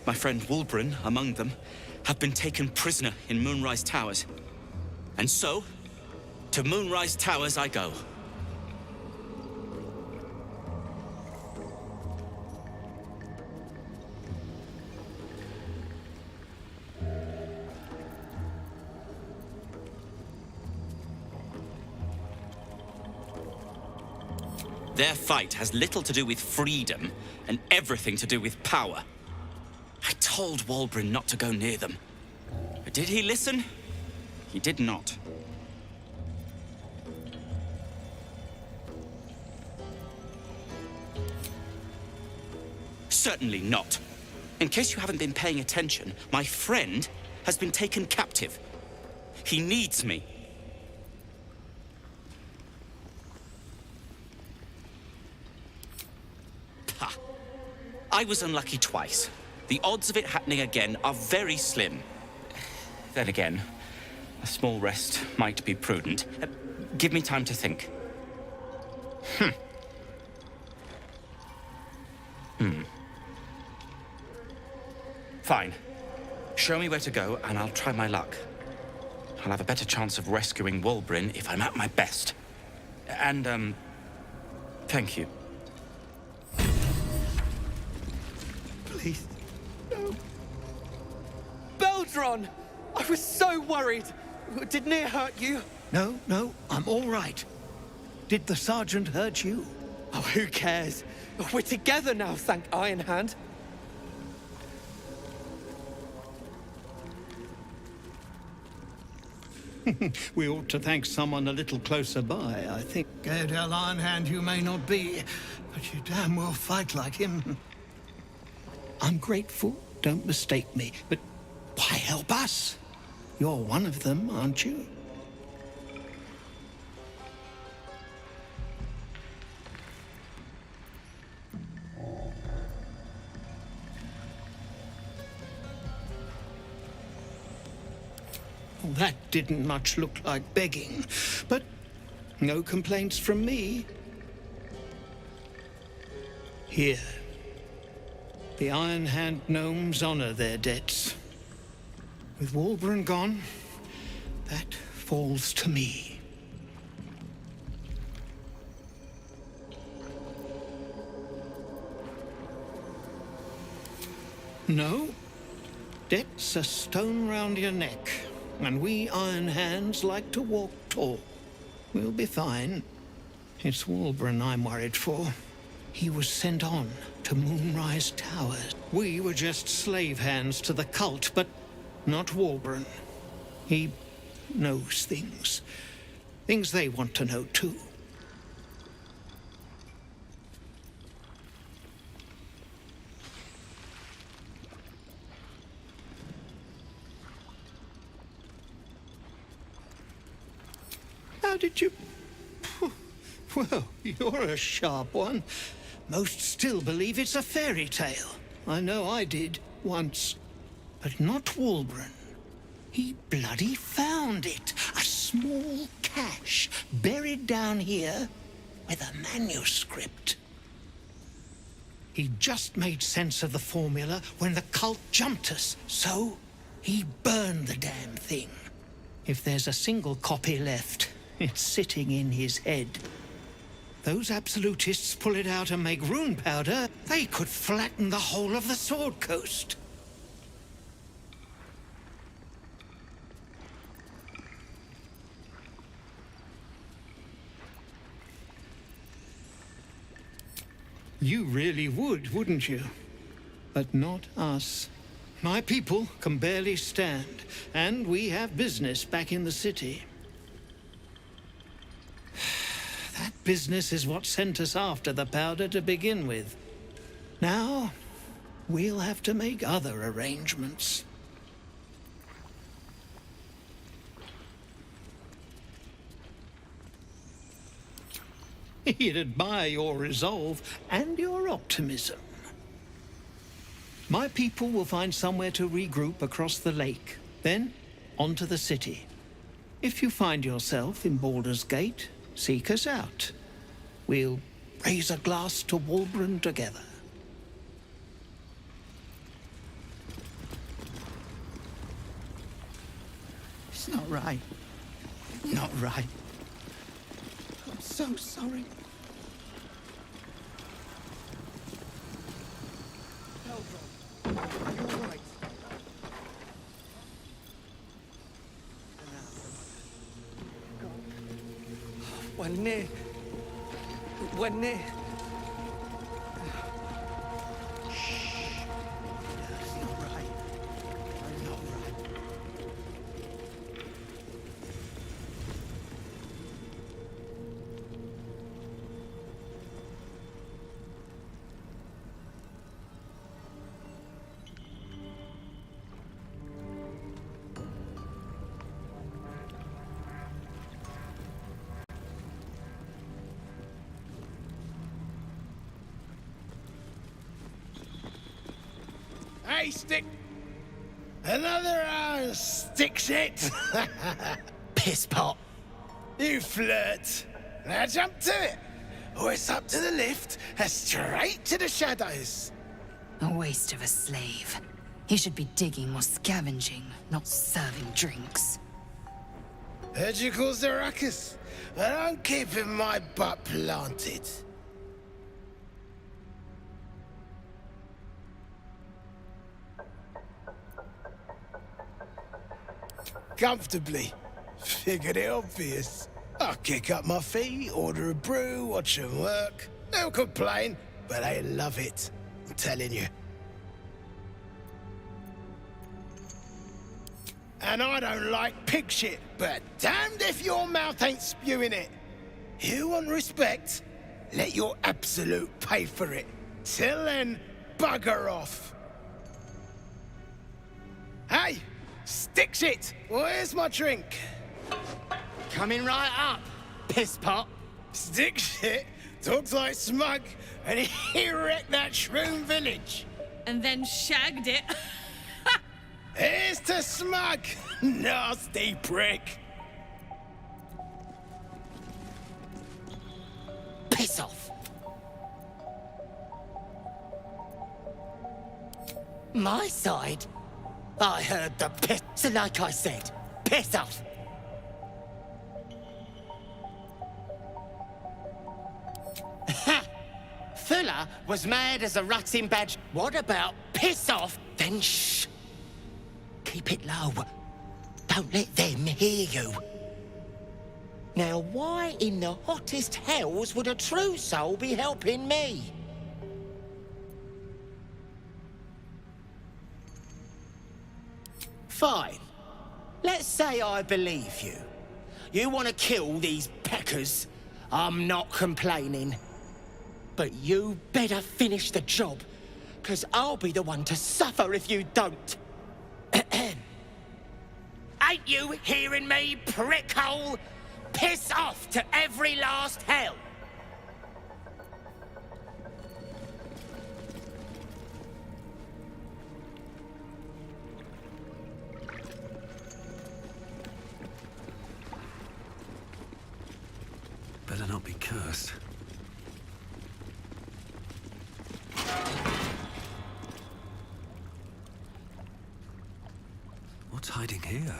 my friend Wulbren among them, have been taken prisoner in Moonrise Towers. And so, to Moonrise Towers I go. Their fight has little to do with freedom and everything to do with power. I told Wulbren not to go near them. But did he listen? He did not. Certainly not. In case you haven't been paying attention, my friend has been taken captive. He needs me. I was unlucky twice. The odds of it happening again are very slim. Then again, a small rest might be prudent. Give me time to think. Fine. Show me where to go, and I'll try my luck. I'll have a better chance of rescuing Wulbren if I'm at my best. And, thank you. Please, no. Beldron! I was so worried. Did Near hurt you? No, no, I'm all right. Did the sergeant hurt you? Oh, who cares? We're together now, thank Iron Hand. We ought to thank someone a little closer by, I think. Gaedel Ironhand you may not be, but you damn well fight like him. I'm grateful, don't mistake me, but why help us? You're one of them, aren't you? Well, that didn't much look like begging, but no complaints from me. Here. The Iron Hand gnomes honor their debts. With Wulbren gone, that falls to me. No. Debt's a stone round your neck, and we Iron Hands like to walk tall. We'll be fine. It's Wulbren I'm worried for. He was sent on to Moonrise Towers. We were just slave hands to the cult, but not Wulbren. He knows things. Things they want to know, too. How did you... Well, you're a sharp one. Most still believe it's a fairy tale. I know I did, once. But not Wulbren. He bloody found it. A small cache buried down here with a manuscript. He just made sense of the formula when the cult jumped us, so he burned the damn thing. If there's a single copy left, it's sitting in his head. Those absolutists pull it out and make rune powder, they could flatten the whole of the Sword Coast. You really would, wouldn't you? But not us. My people can barely stand, and we have business back in the city. That business is what sent us after the powder to begin with. Now, we'll have to make other arrangements. He'd admire your resolve and your optimism. My people will find somewhere to regroup across the lake, then on to the city. If you find yourself in Baldur's Gate, seek us out. We'll raise a glass to Walbran together. It's not right. Not right. I'm so sorry. You're right. We're near. We're near. Hey, stick! Another stick shit! Piss pot. You flirt. Now jump to it, or it's up to the lift and straight to the shadows. A waste of a slave. He should be digging or scavenging, not serving drinks. Heard you caused a ruckus, but I'm keeping my butt planted. Comfortably. Figured it obvious. I'll kick up my feet, order a brew, watch them work. They'll complain, but they love it. I'm telling you. And I don't like pig shit, but damned if your mouth ain't spewing it. You want respect? Let your absolute pay for it. Till then, bugger off. Hey! Stick shit! Where's my drink? Coming right up, piss pot. Stick shit talks like smug, and he wrecked that shroom village. And then shagged it. Here's to smug, nasty prick. Piss off. My side? I heard the piss, so like I said, piss off. Ha! Fuller was mad as a rat's in badge. What about piss off? Then shh. Keep it low. Don't let them hear you. Now, why in the hottest hells would a true soul be helping me? Fine. Let's say I believe you. You want to kill these peckers. I'm not complaining. But you better finish the job, because I'll be the one to suffer if you don't. Ain't you hearing me, prickhole? Piss off to every last hell! Better not be cursed. What's hiding here?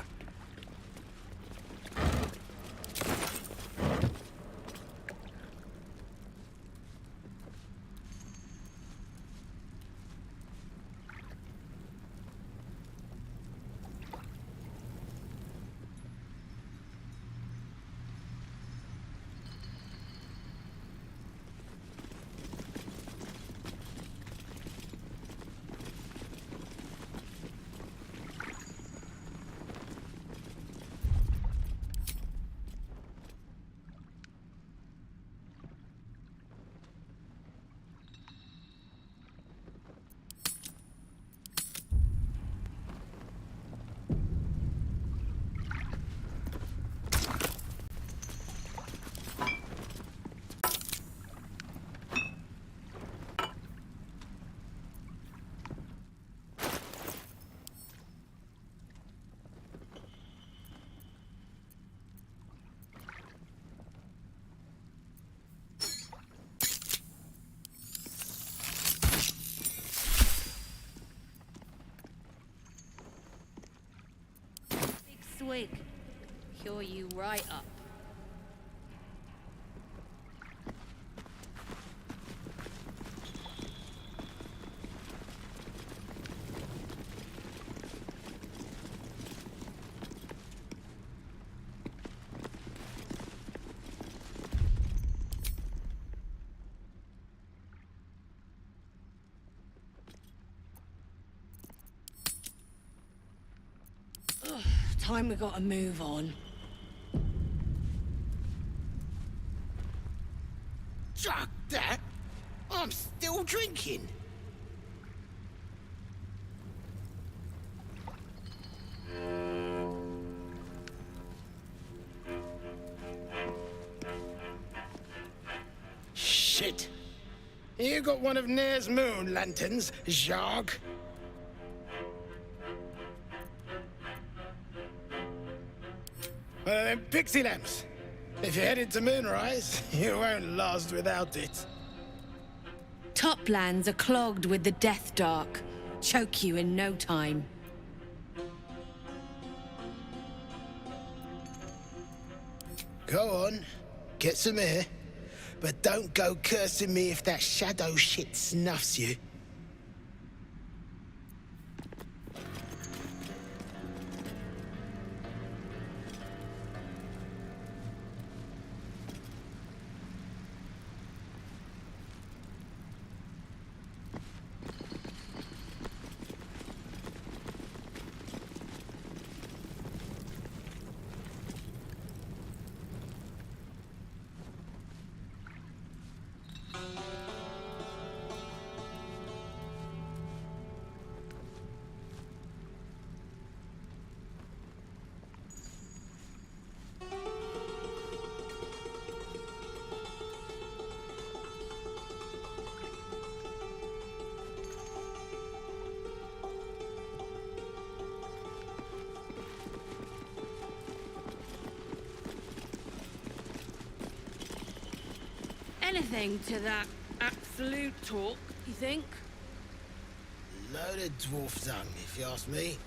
week. Cure you right up. Time we gotta move on. Chuck that! I'm still drinking. Shit. You got one of Nair's moon lanterns, Jacques? One of them pixie lamps. If you're headed to Moonrise, you won't last without it. Toplands are clogged with the Death Dark. Choke you in no time. Go on, get some air. But don't go cursing me if that shadow shit snuffs you. Anything to that absolute talk, you think? Load of dwarf tongue, if you ask me.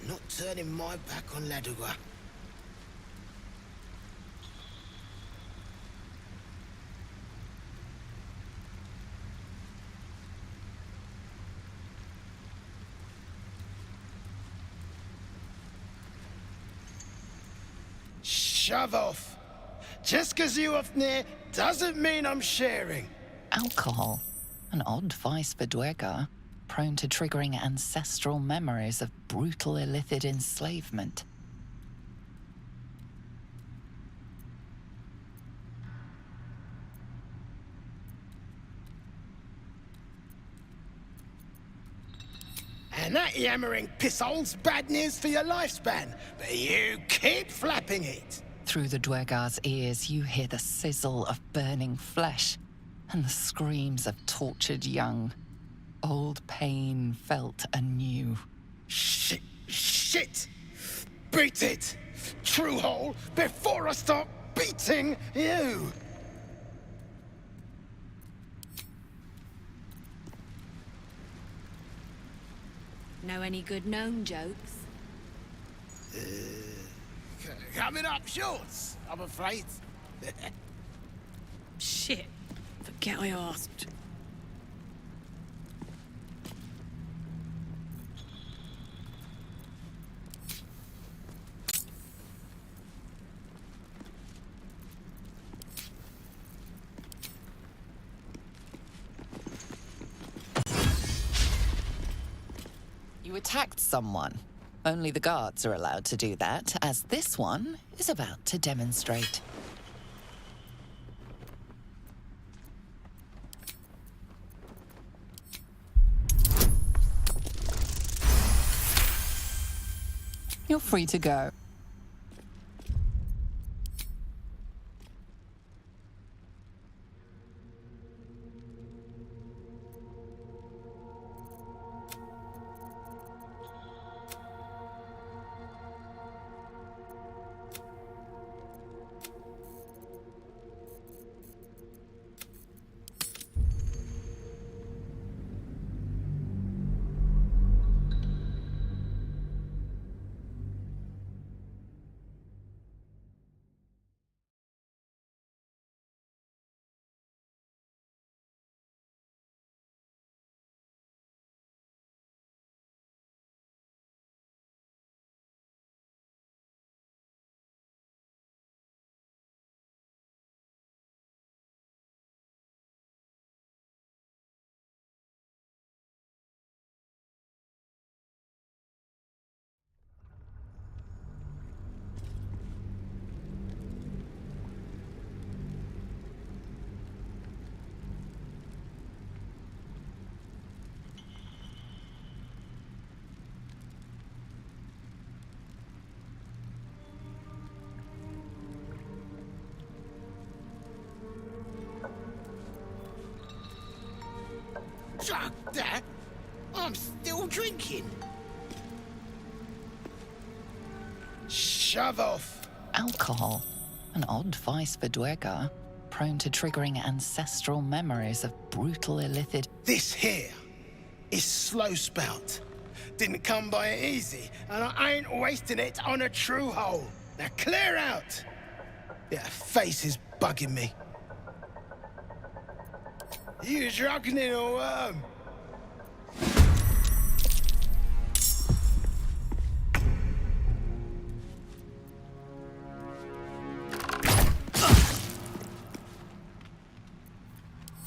Not turning my back on Ladugua. Shove off. Just 'cause you off near doesn't mean I'm sharing. Alcohol. An odd vice for Dwegar, prone to triggering ancestral memories of brutal illicit enslavement. And that yammering pisshole's bad news for your lifespan, but you keep flapping it. Through the Dwegar's ears, you hear the sizzle of burning flesh and the screams of tortured young. Old pain felt anew. Shit! Shit! Beat it! True hole, before I start beating you! Know any good gnome jokes? Coming up shorts, I'm afraid. Shit. Forget I asked. You attacked someone. Only the guards are allowed to do that, as this one is about to demonstrate. You're free to go. Dad, I'm still drinking. Shove off. Alcohol. An odd vice for Dwegar, prone to triggering ancestral memories of brutal illithid. This here is slow spout. Didn't come by it easy, and I ain't wasting it on a true hole. Now clear out. Yeah, face is bugging me. You drunken in a worm.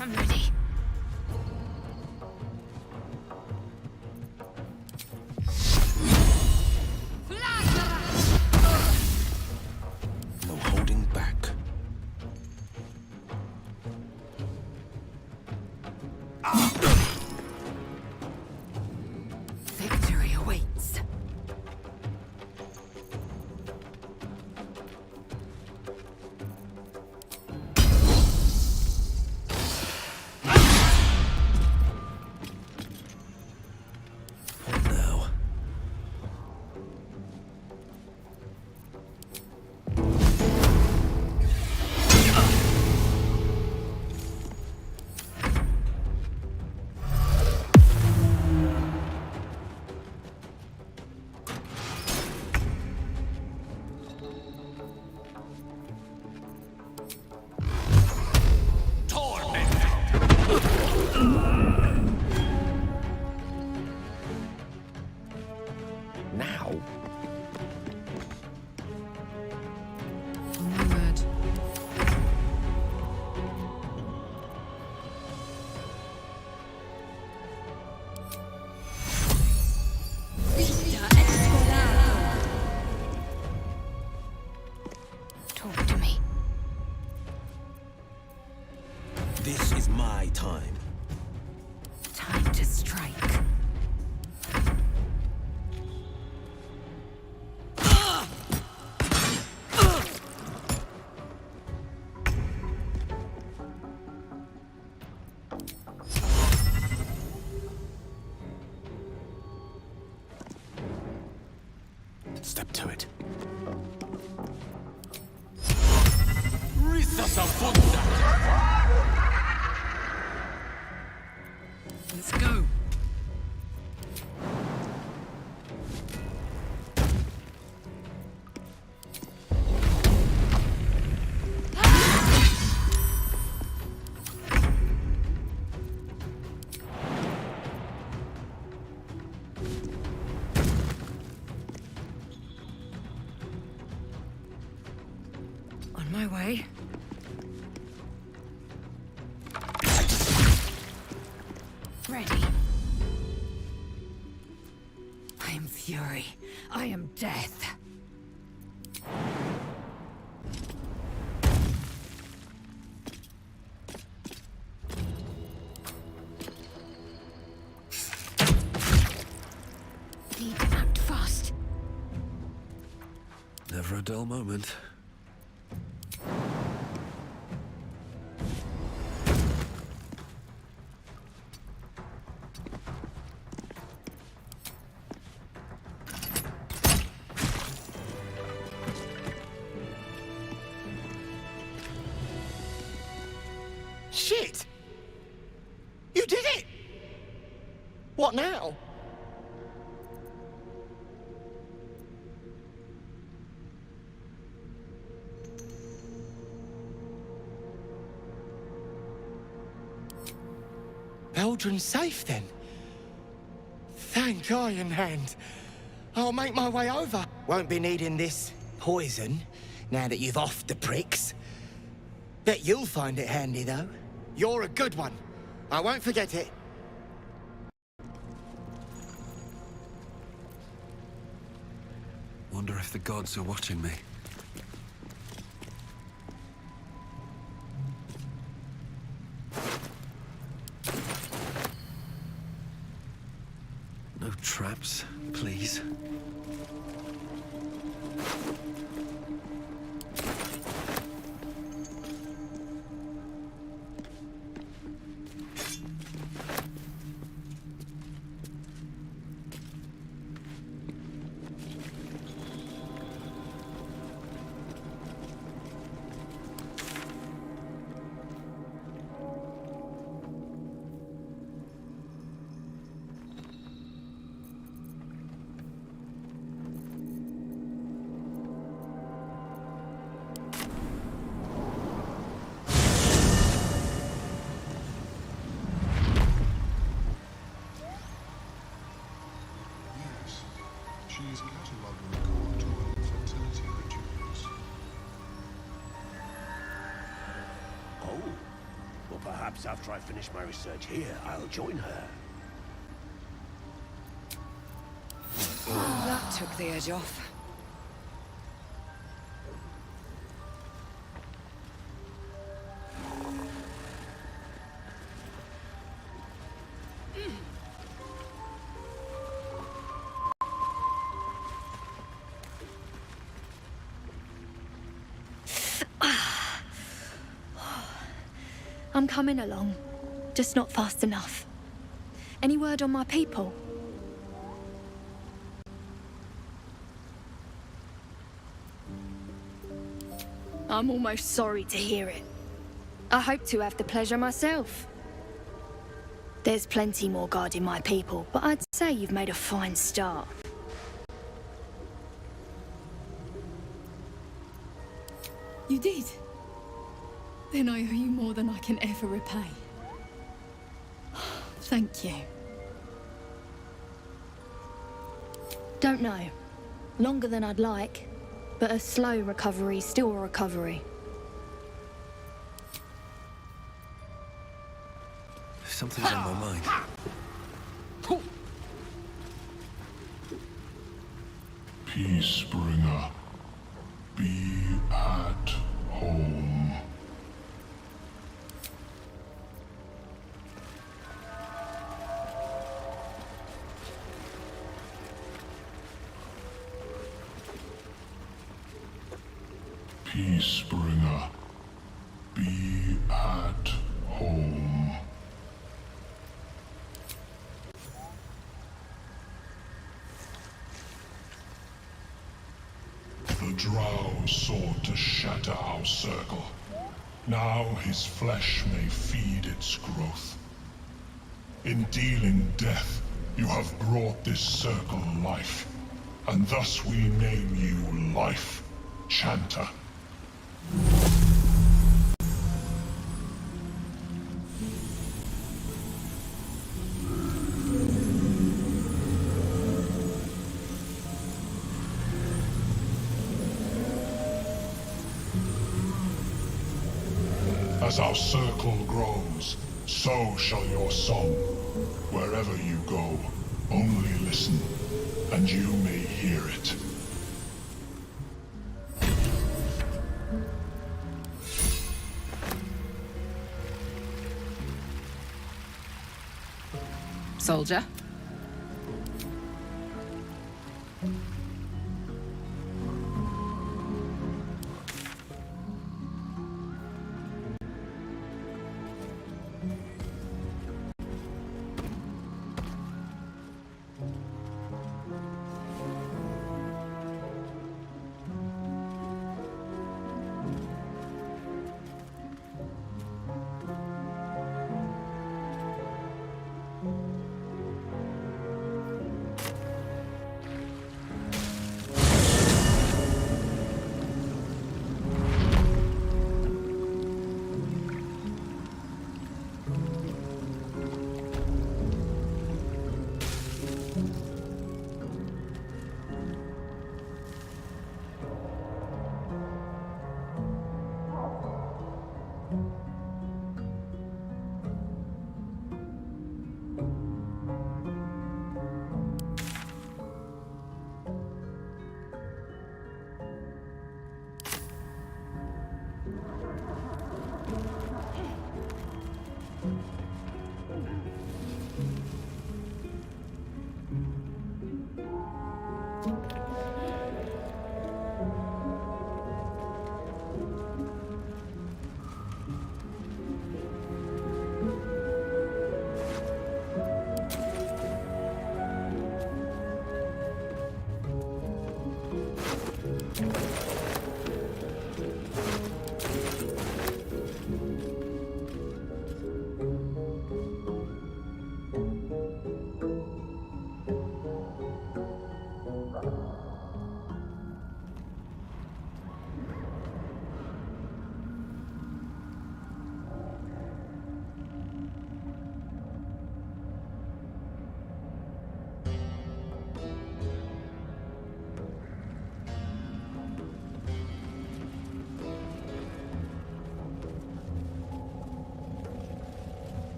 I'm ready. No holding back. Victory awaits. Now. Now? No word. Talk to me. This is my time. Time to strike. Step to it. Let's go. On my way. Ready. I am fury. I am death. Need to act fast. Never a dull moment. Shit! You did it! What now? Eldrin's safe then. Thank Iron Hand. I'll make my way over. Won't be needing this poison now that you've offed the pricks. Bet you'll find it handy though. You're a good one. I won't forget it. Wonder if the gods are watching me. No traps, please. Perhaps after I finish my research here, I'll join her. That took the edge off. I'm coming along, just not fast enough. Any word on my people? I'm almost sorry to hear it. I hope to have the pleasure myself. There's plenty more guarding my people, but I'd say you've made a fine start. You did? Then I owe you more than I can ever repay. Thank you. Don't know. Longer than I'd like, but a slow recovery's still a recovery. Something's on my mind. Peacebringer, be at home. Peacebringer, be at home. The Drow sought to shatter our circle. Now his flesh may feed its growth. In dealing death, you have brought this circle life, and thus we name you Life Chanter. As our circle grows, so shall your song. Wherever you go, only listen, and you may hear it. Soldier?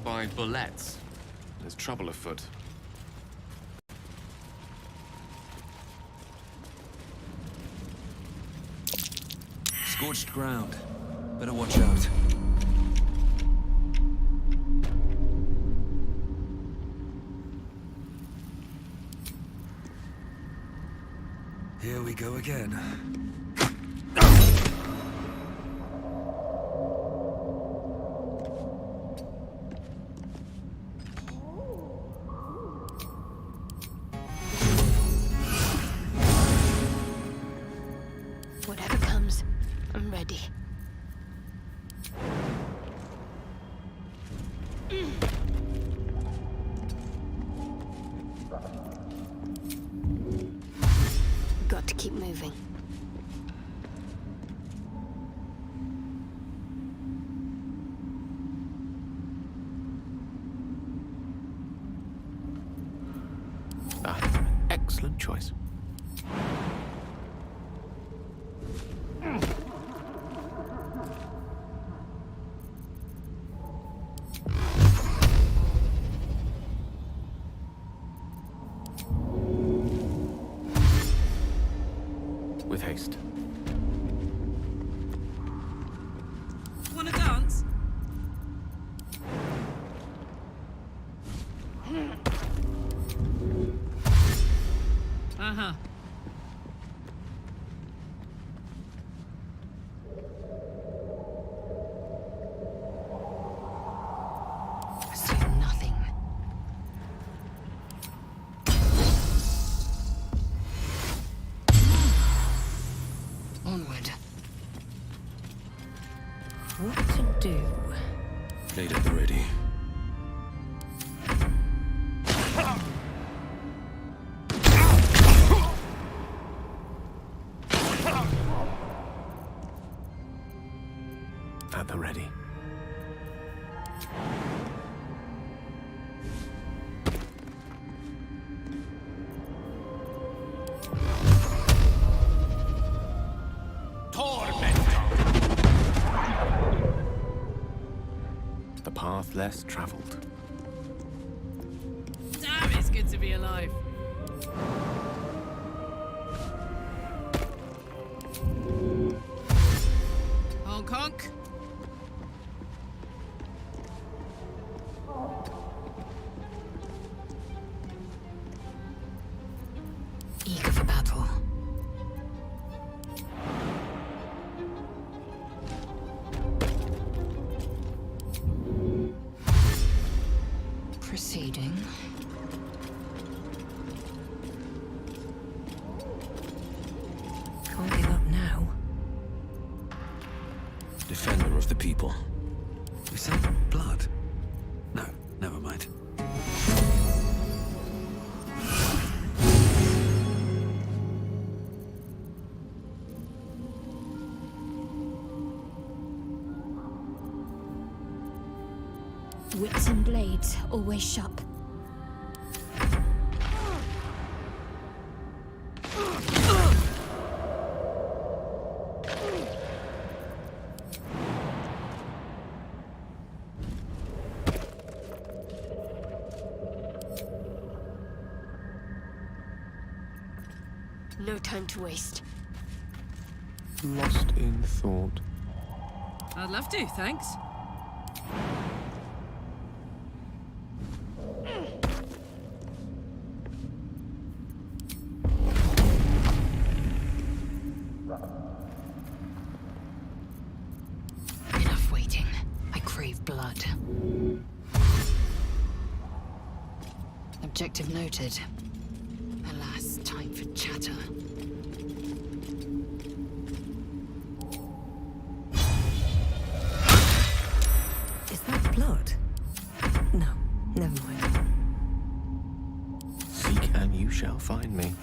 followed by bullets. There's trouble afoot. Scorched ground. Better watch out. Here we go again. Whatever comes, I'm ready. Got to keep moving. Excellent choice. With haste. Wanna dance? Uh-huh. Assume nothing. Onward. What to do? Blade at the ready. At the ready. The path less traveled. Damn, it's good to be alive. Honk honk. Eager for battle. Proceeding. Can't give up now. Defender of the people. Is that blood? No, never mind. Wits and blades, always sharp. No time to waste. Lost in thought. I'd love to, thanks. Enough waiting. I crave blood. Objective noted. Alas, time for chatter. Is that blood? No, never mind. Seek and you shall find me.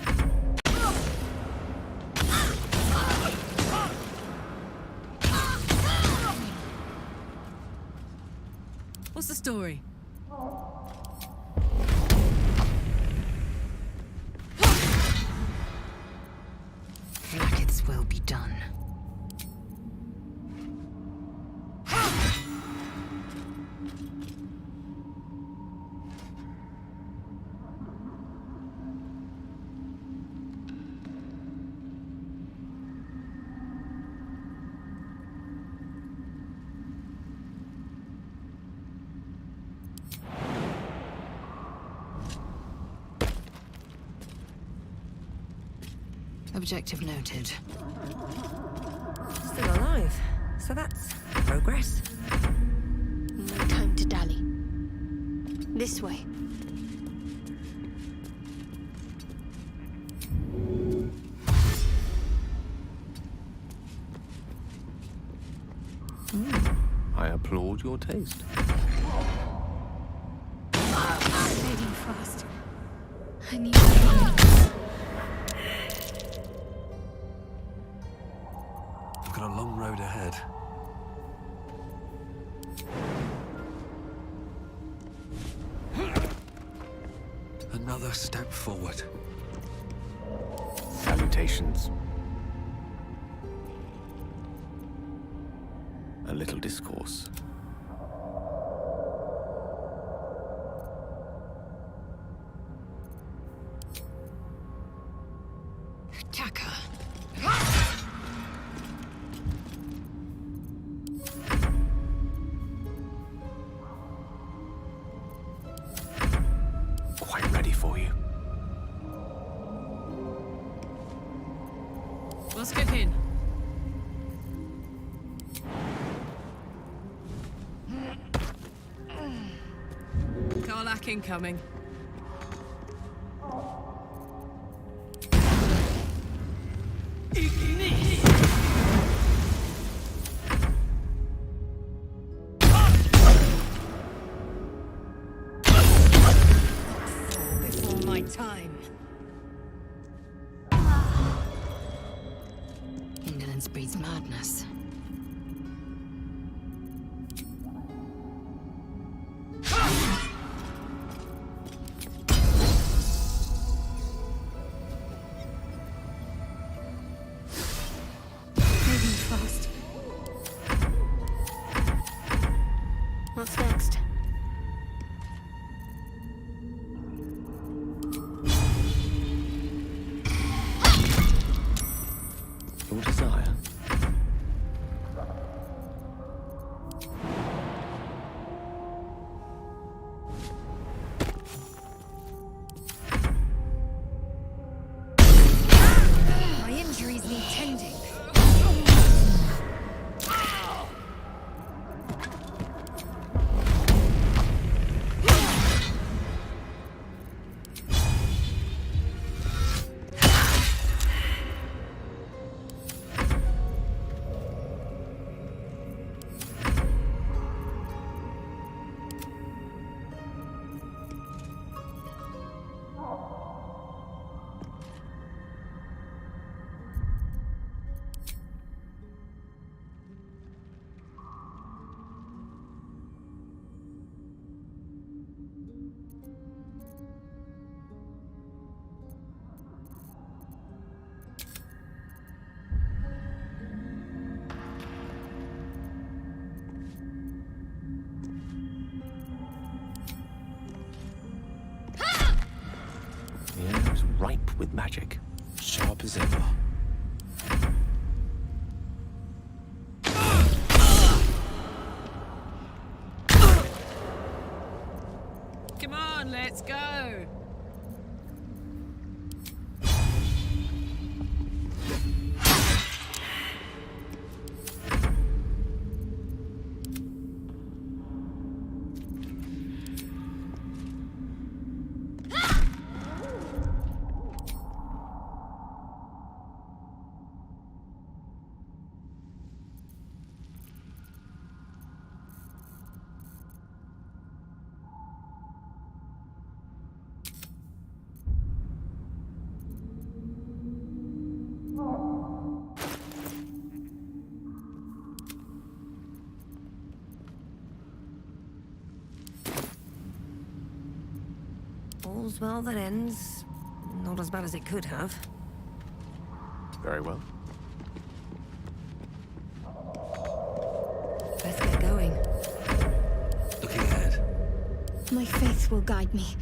What's the story? Blacketh's will be done. Objective noted. Still alive. So that's progress. No time to dally. This way. I applaud your taste. Moving fast. I need I've got a long road ahead. Another step forward. Salutations. A little discourse. Taka. Quite ready for you. What's cooking? Karlak incoming. Before my time. Indolence breeds madness. Moving fast. What's next? Your desire. My injuries need tending. The air is ripe with magic. Sharp as ever. Come on, let's go. All's well that ends. Not as bad as it could have. Very well. Let's get going. Looking ahead. My faith will guide me.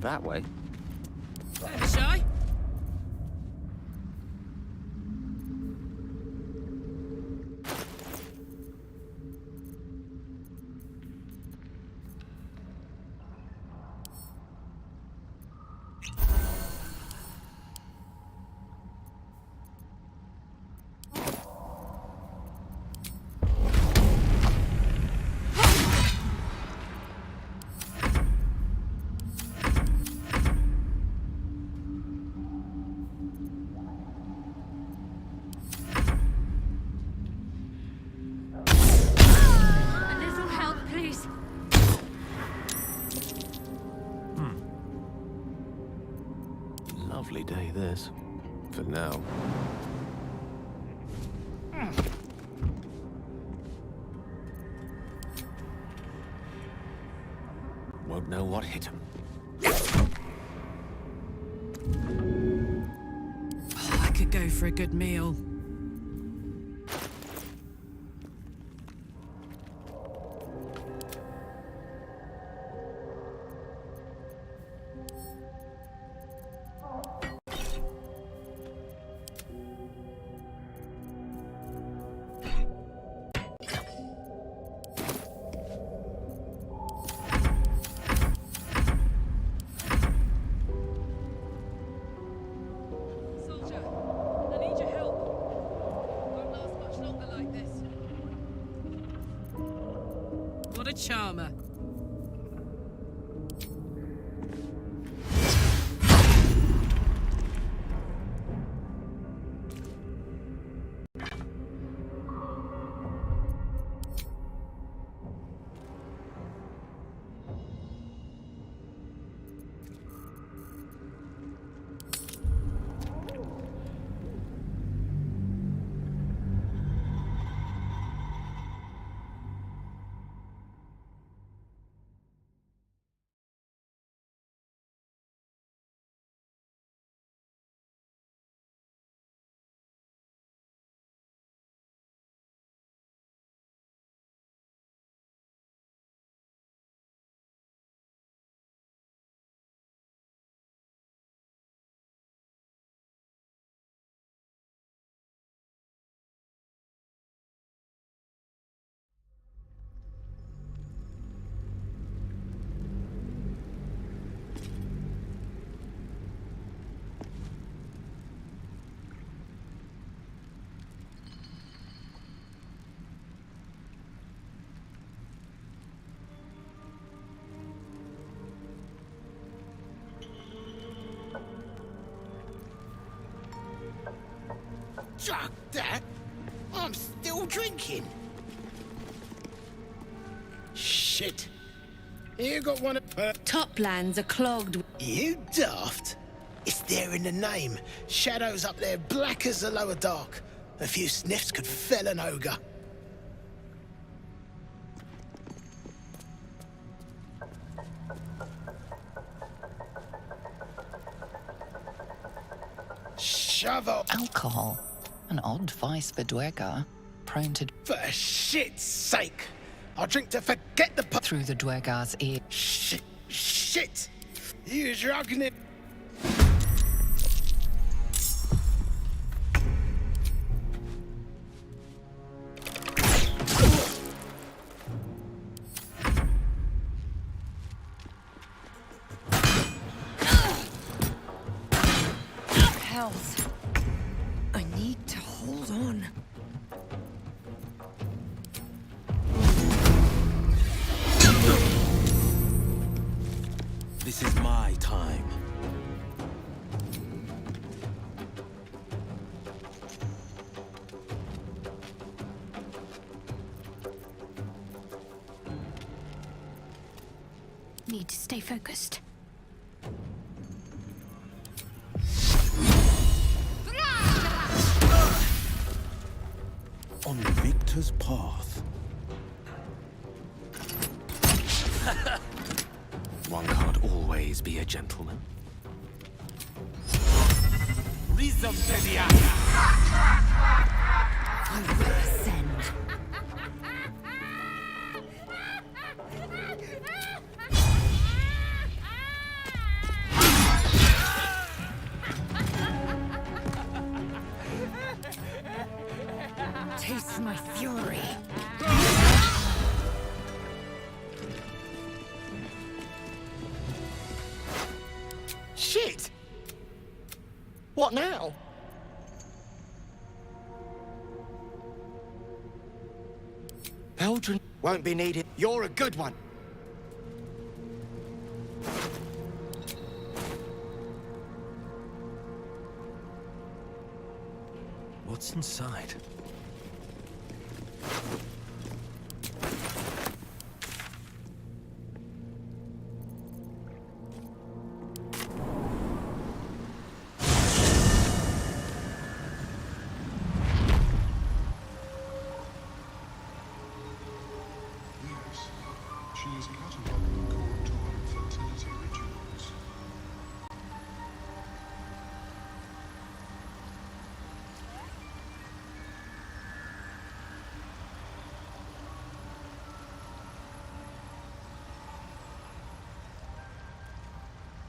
that way. Don't be shy. Lovely day, this. For now. Won't know what hit him. Oh, I could go for a good meal. What a charmer. Fuck that! I'm still drinking. Shit. You got one of... Toplands are clogged. You daft. It's there in the name. Shadows up there, black as the lower dark. A few sniffs could fell an ogre. Shovel. Alcohol. An odd vice for Dwergar. Prone to... For shit's sake! I'll drink to forget the... Through the Dwergar's ear. Shit! You drugging it. Health. I need to hold on. This is my time. Need to stay focused. On the victor's path. One can't always be a gentleman. Rhythm to the I will ascend. Face my fury. Shit! What now? Eldrin won't be needed. You're a good one. What's inside? She is catalogued according to her fertility rituals.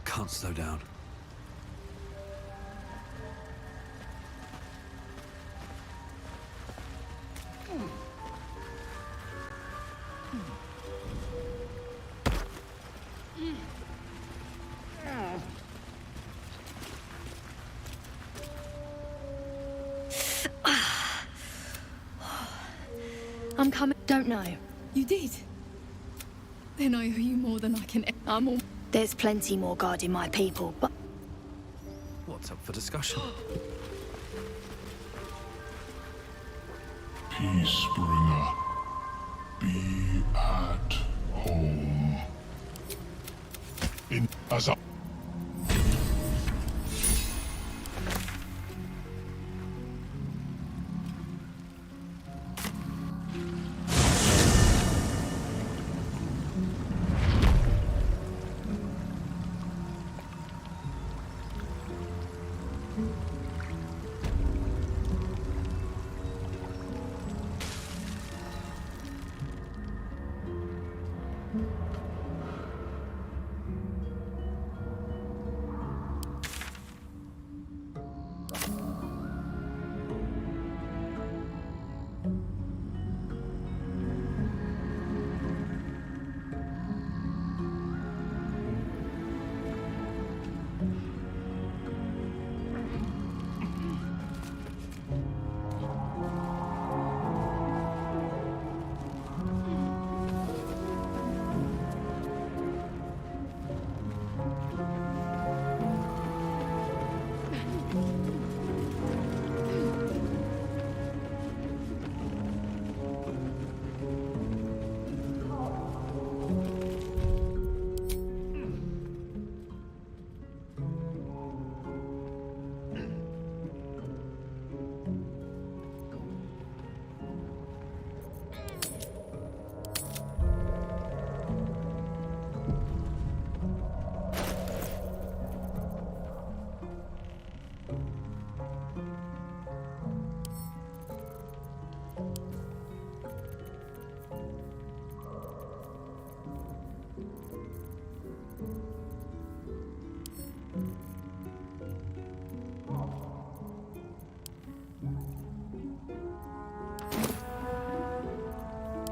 Can't slow down. I'm coming. Don't know. You did? Then I owe you more than I can. I'm all. There's plenty more guarding my people, but What's up for discussion? Peacebringer, be at home. As a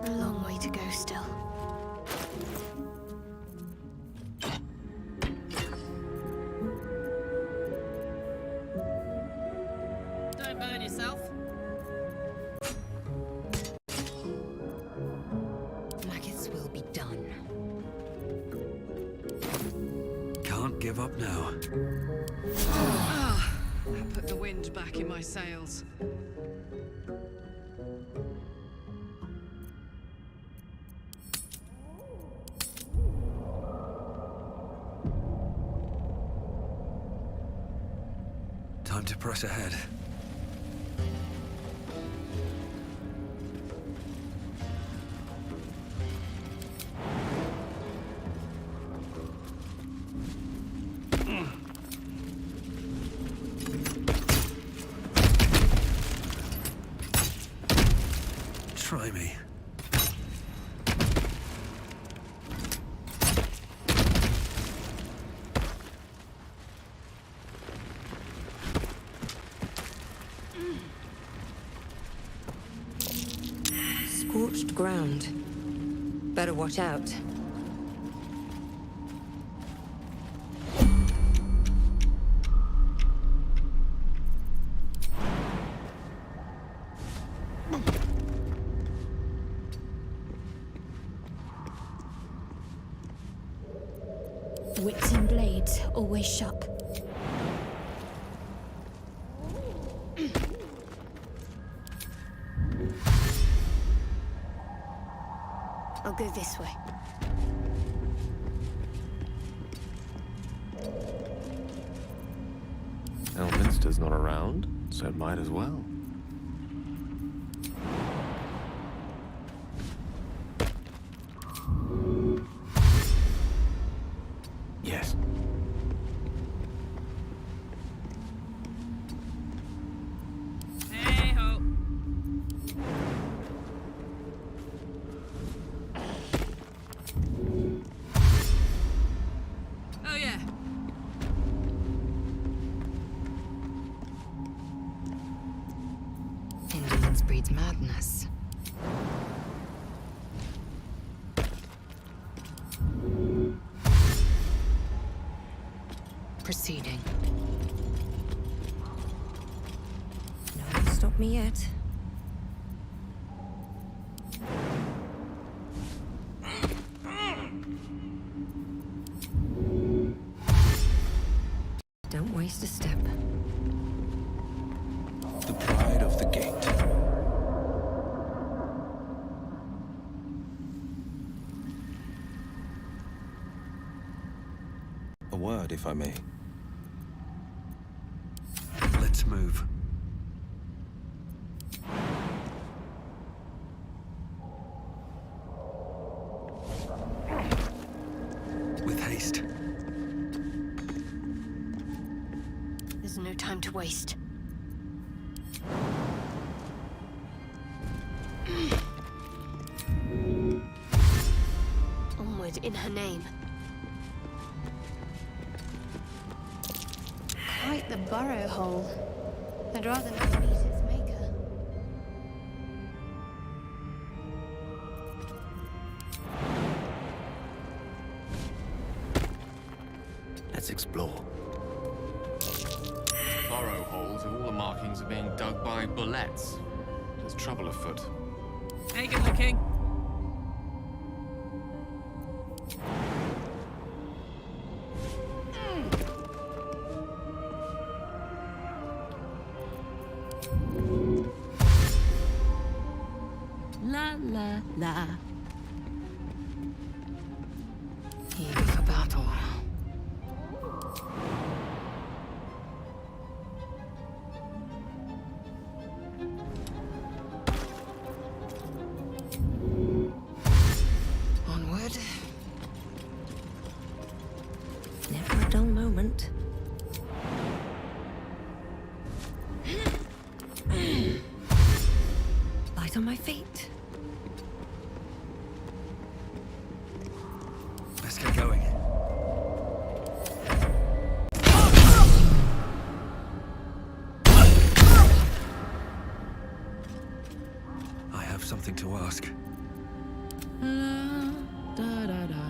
a long way to go still. Don't burn yourself. Maggots will be done. Can't give up now. That put the wind back in my sails. Time to press ahead. Try me. scorched ground. Better watch out. Wits and blades, always sharp. I'll go this way. Elminster's not around, so it might as well. Yes. Hey ho. Oh yeah. Indolence breeds madness. Proceeding. No one stopped me yet. Don't waste a step. The pride of the gate. A word, if I may. Let's move. With haste. There's no time to waste. Onward in her name. Quite the burrow hole. I'd rather not meet its maker. Let's explore. Burrow holes have all the markings of being dug by bullets. There's trouble afoot. Hey, good looking. La la la. Eager for battle. Onward. Never a dull moment. Light on my feet. Let's get going. I have something to ask. Da da da.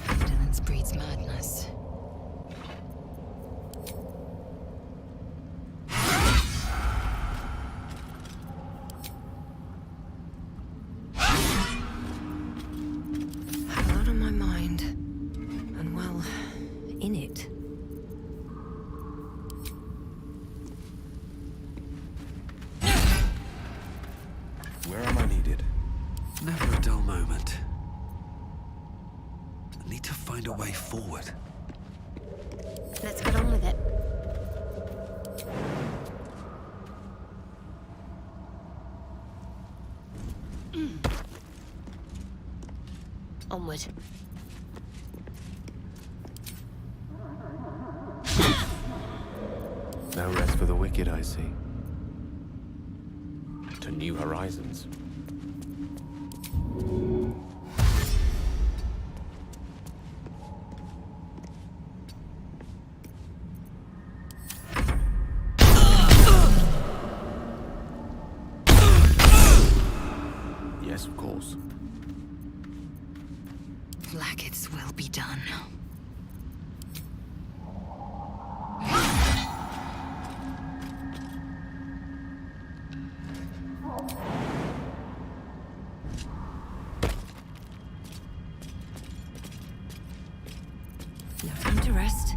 Indolence breeds madness. Have a lot on my mind. And well, in it. Where am I needed? Never a dull moment. I need to find a way forward. Let's get on with it. Onward. No rest for the wicked, I see. To new horizons. course. Like its will be done. No time to rest.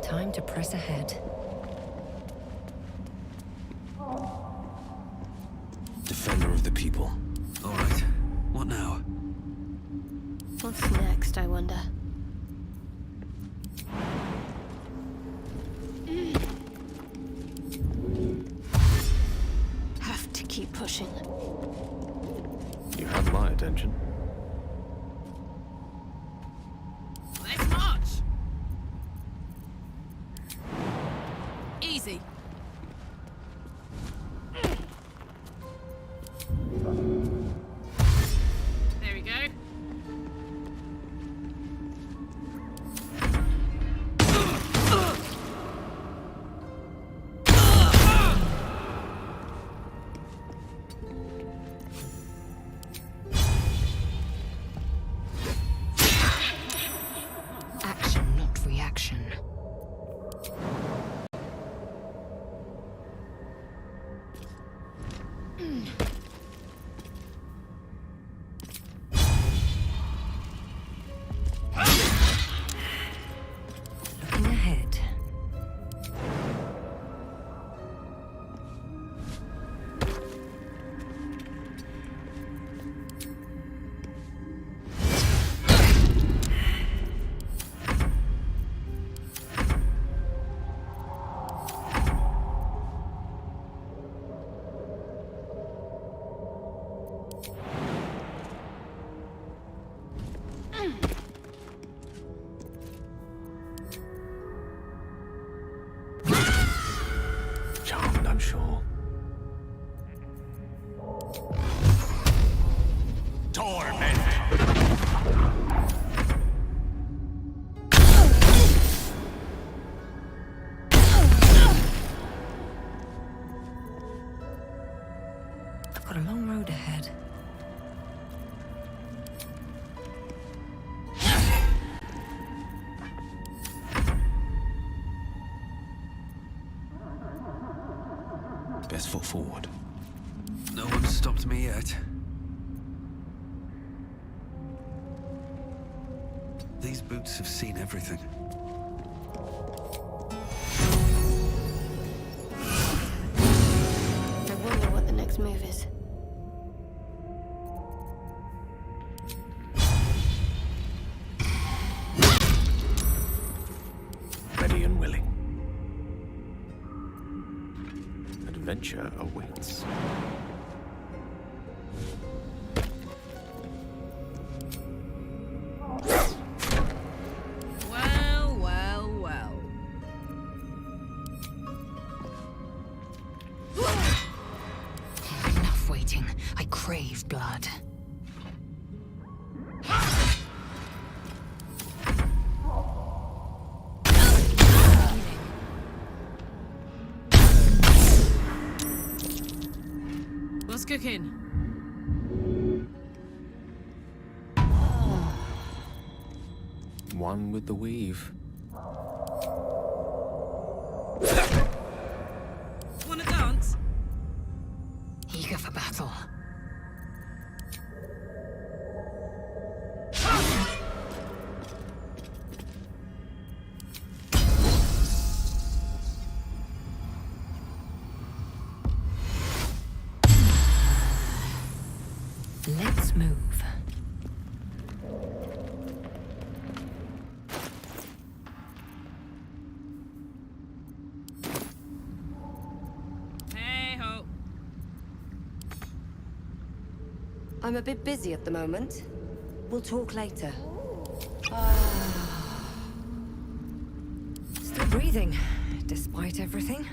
Time to press ahead. Defender of the people. All right. What now? What's next, I wonder? Have to keep pushing. You have my attention. Let's march! Easy. There we go. Action, not reaction. Looking ahead. Charmed, I'm sure. Torment! I've got a long road ahead. Best foot forward. No one's stopped me yet. These boots have seen everything. I wonder what the next move is. Ready and willing. Adventure awaits. Well, well, well. Enough waiting. I crave blood. What's cooking? One with the weave. Wanna dance? Eager for battle. Let's move. Hey ho. I'm a bit busy at the moment. We'll talk later. Still breathing, despite everything.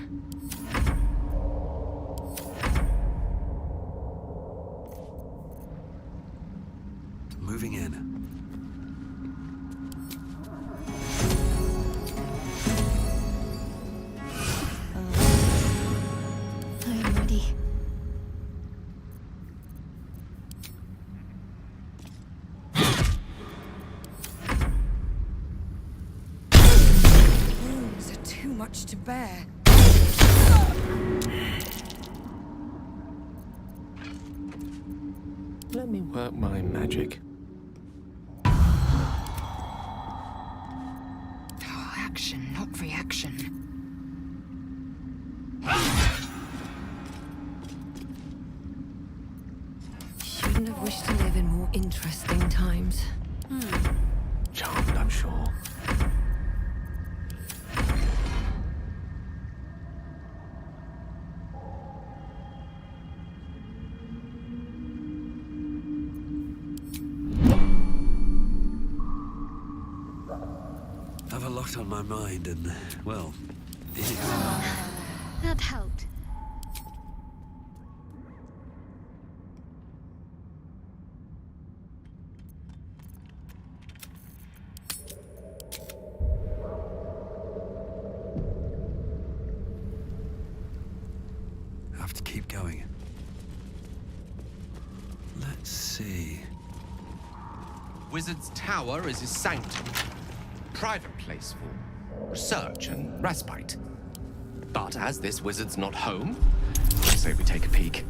Moving in. I am ready. too much to bear. Let me work my magic. Oh, action, not reaction. Shouldn't have wished to live in more interesting times. Charmed, I'm sure. I've a lot on my mind and, well, That helped. have to keep going. Let's see. Wizard's Tower is his sanctum. Private place for research and respite. But as this wizard's not home, I say we take a peek.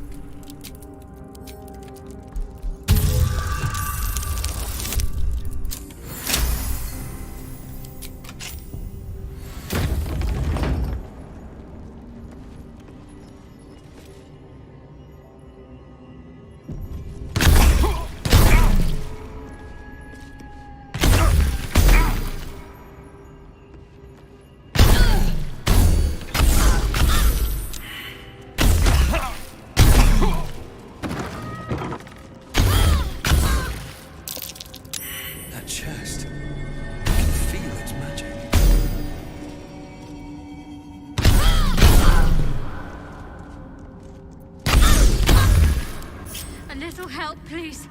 That chest. I can feel its magic. A little help, please.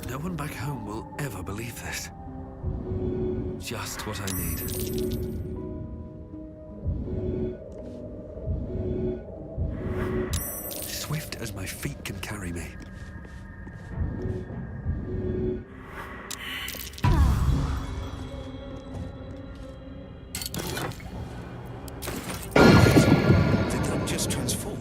No one back home will ever believe this. Just what I need. Swift as my feet can carry me. Did that just transform?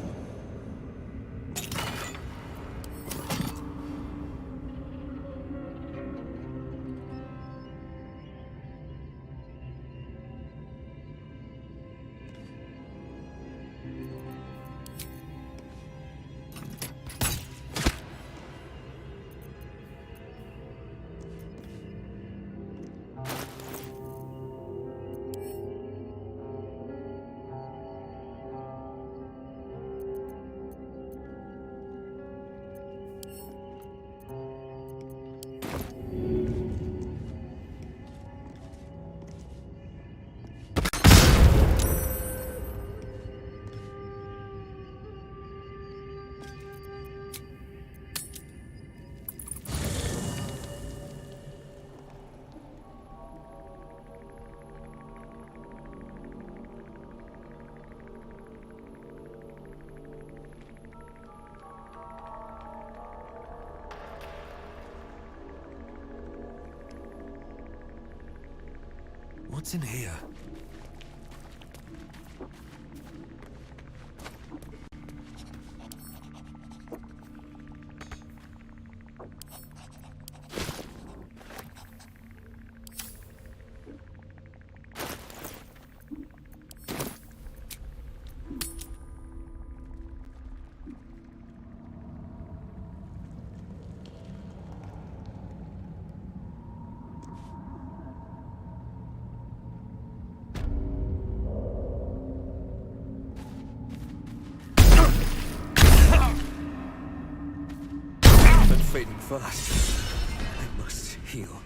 What's in here? But fading fast. I must heal.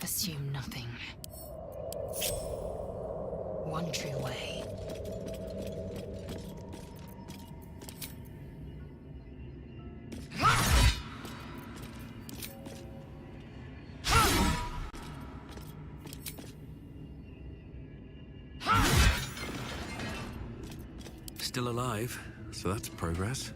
Assume nothing. One true way. Still alive, so that's progress.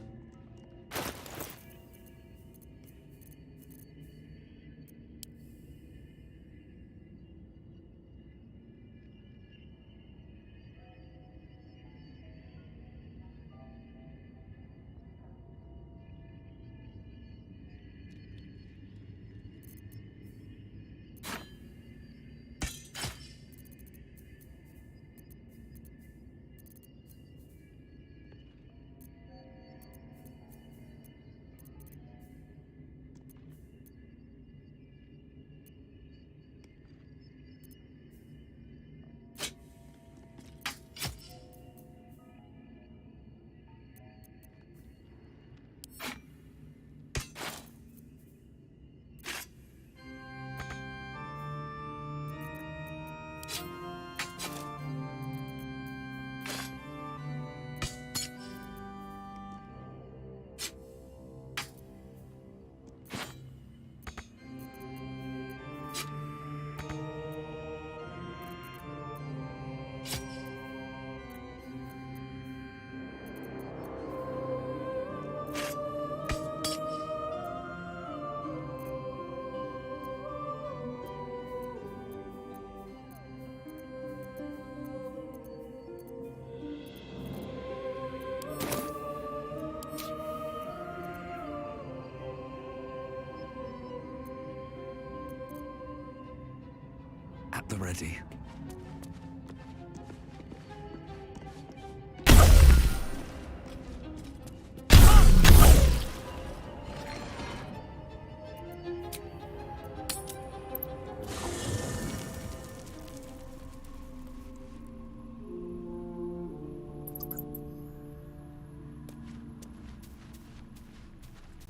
At the ready.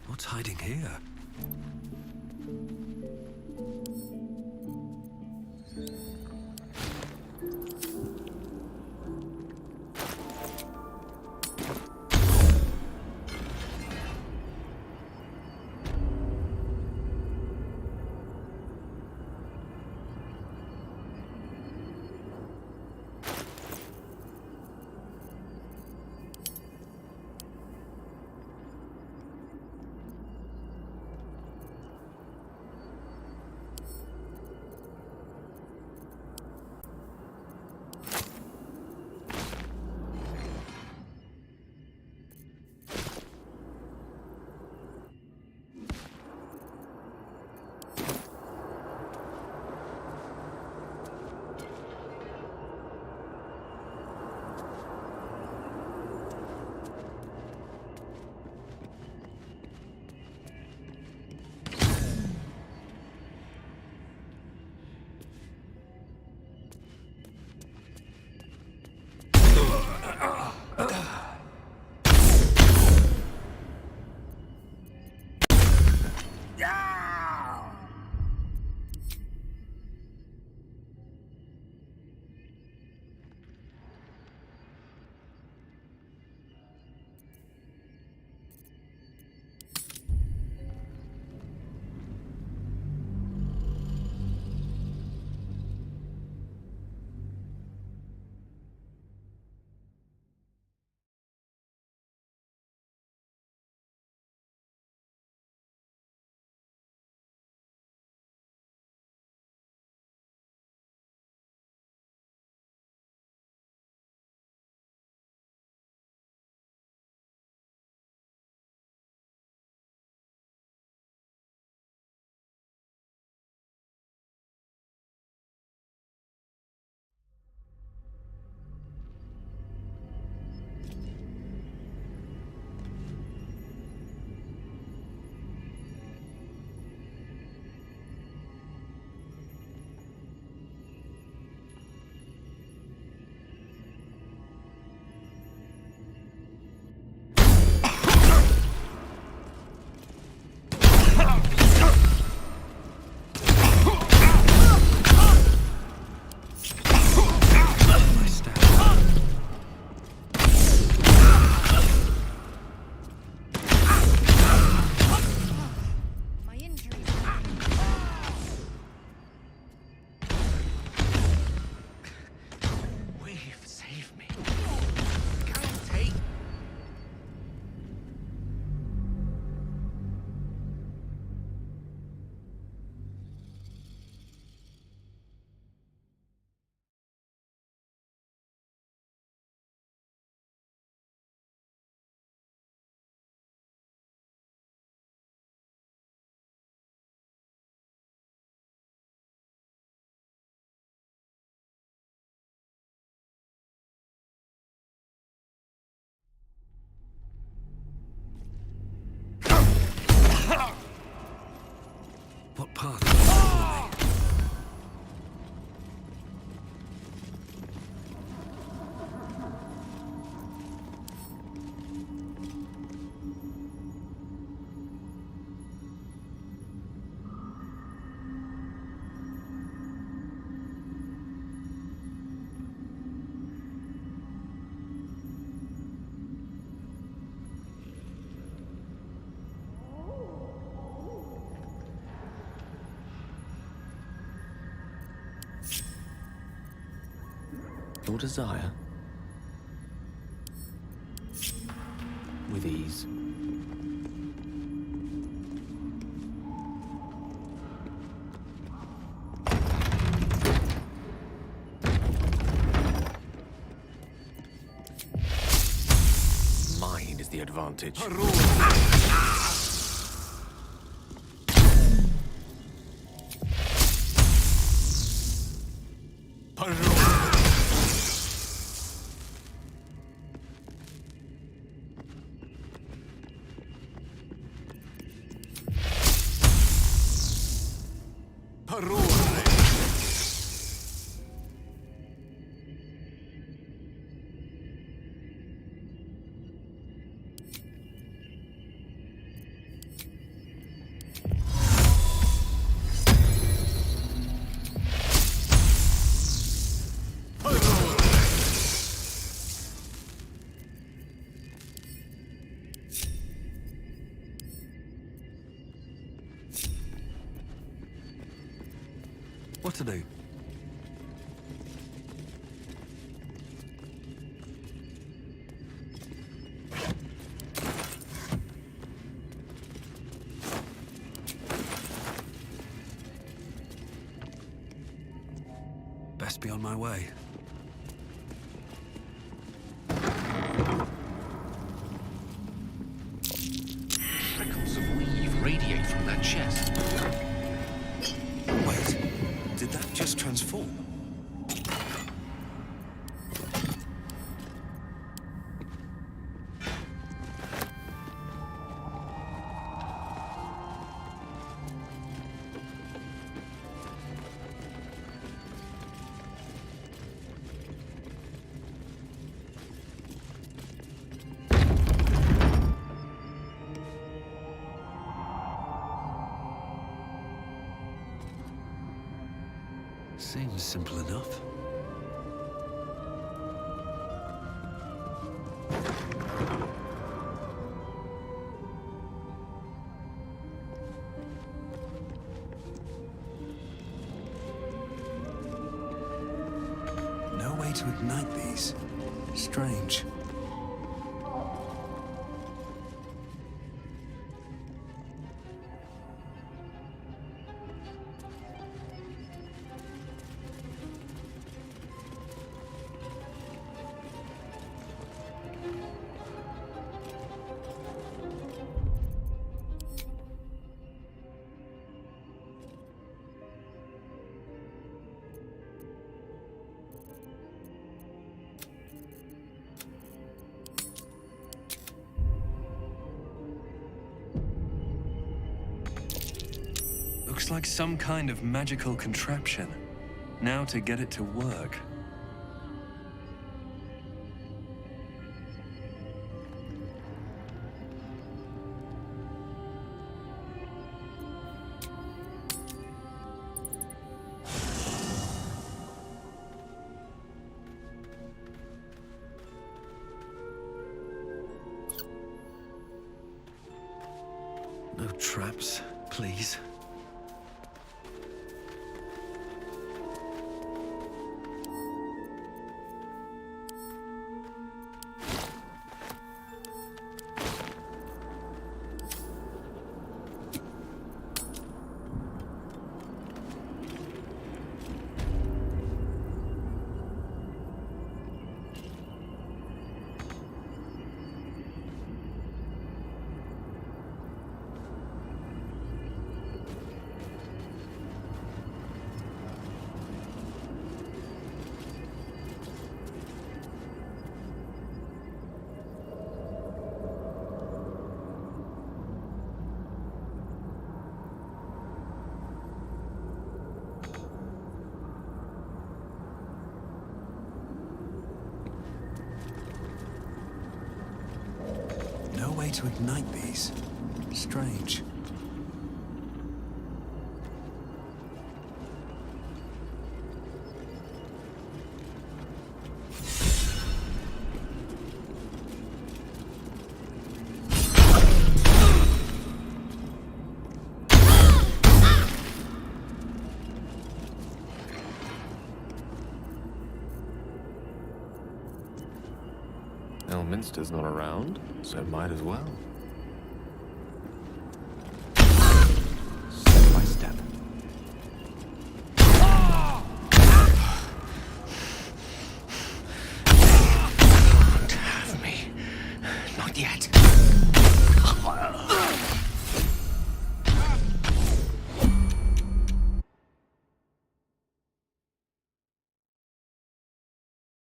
What's hiding here? Your desire? With ease. Mine is the advantage. What to do? Best be on my way. Trickles of weave radiate from that chest. Wait, did that just transform? Seems simple enough. No way to ignite these. Strange. Looks like some kind of magical contraption. Now to get it to work. No traps, please. No way to ignite these. Strange. Elminster's not around, so might as well.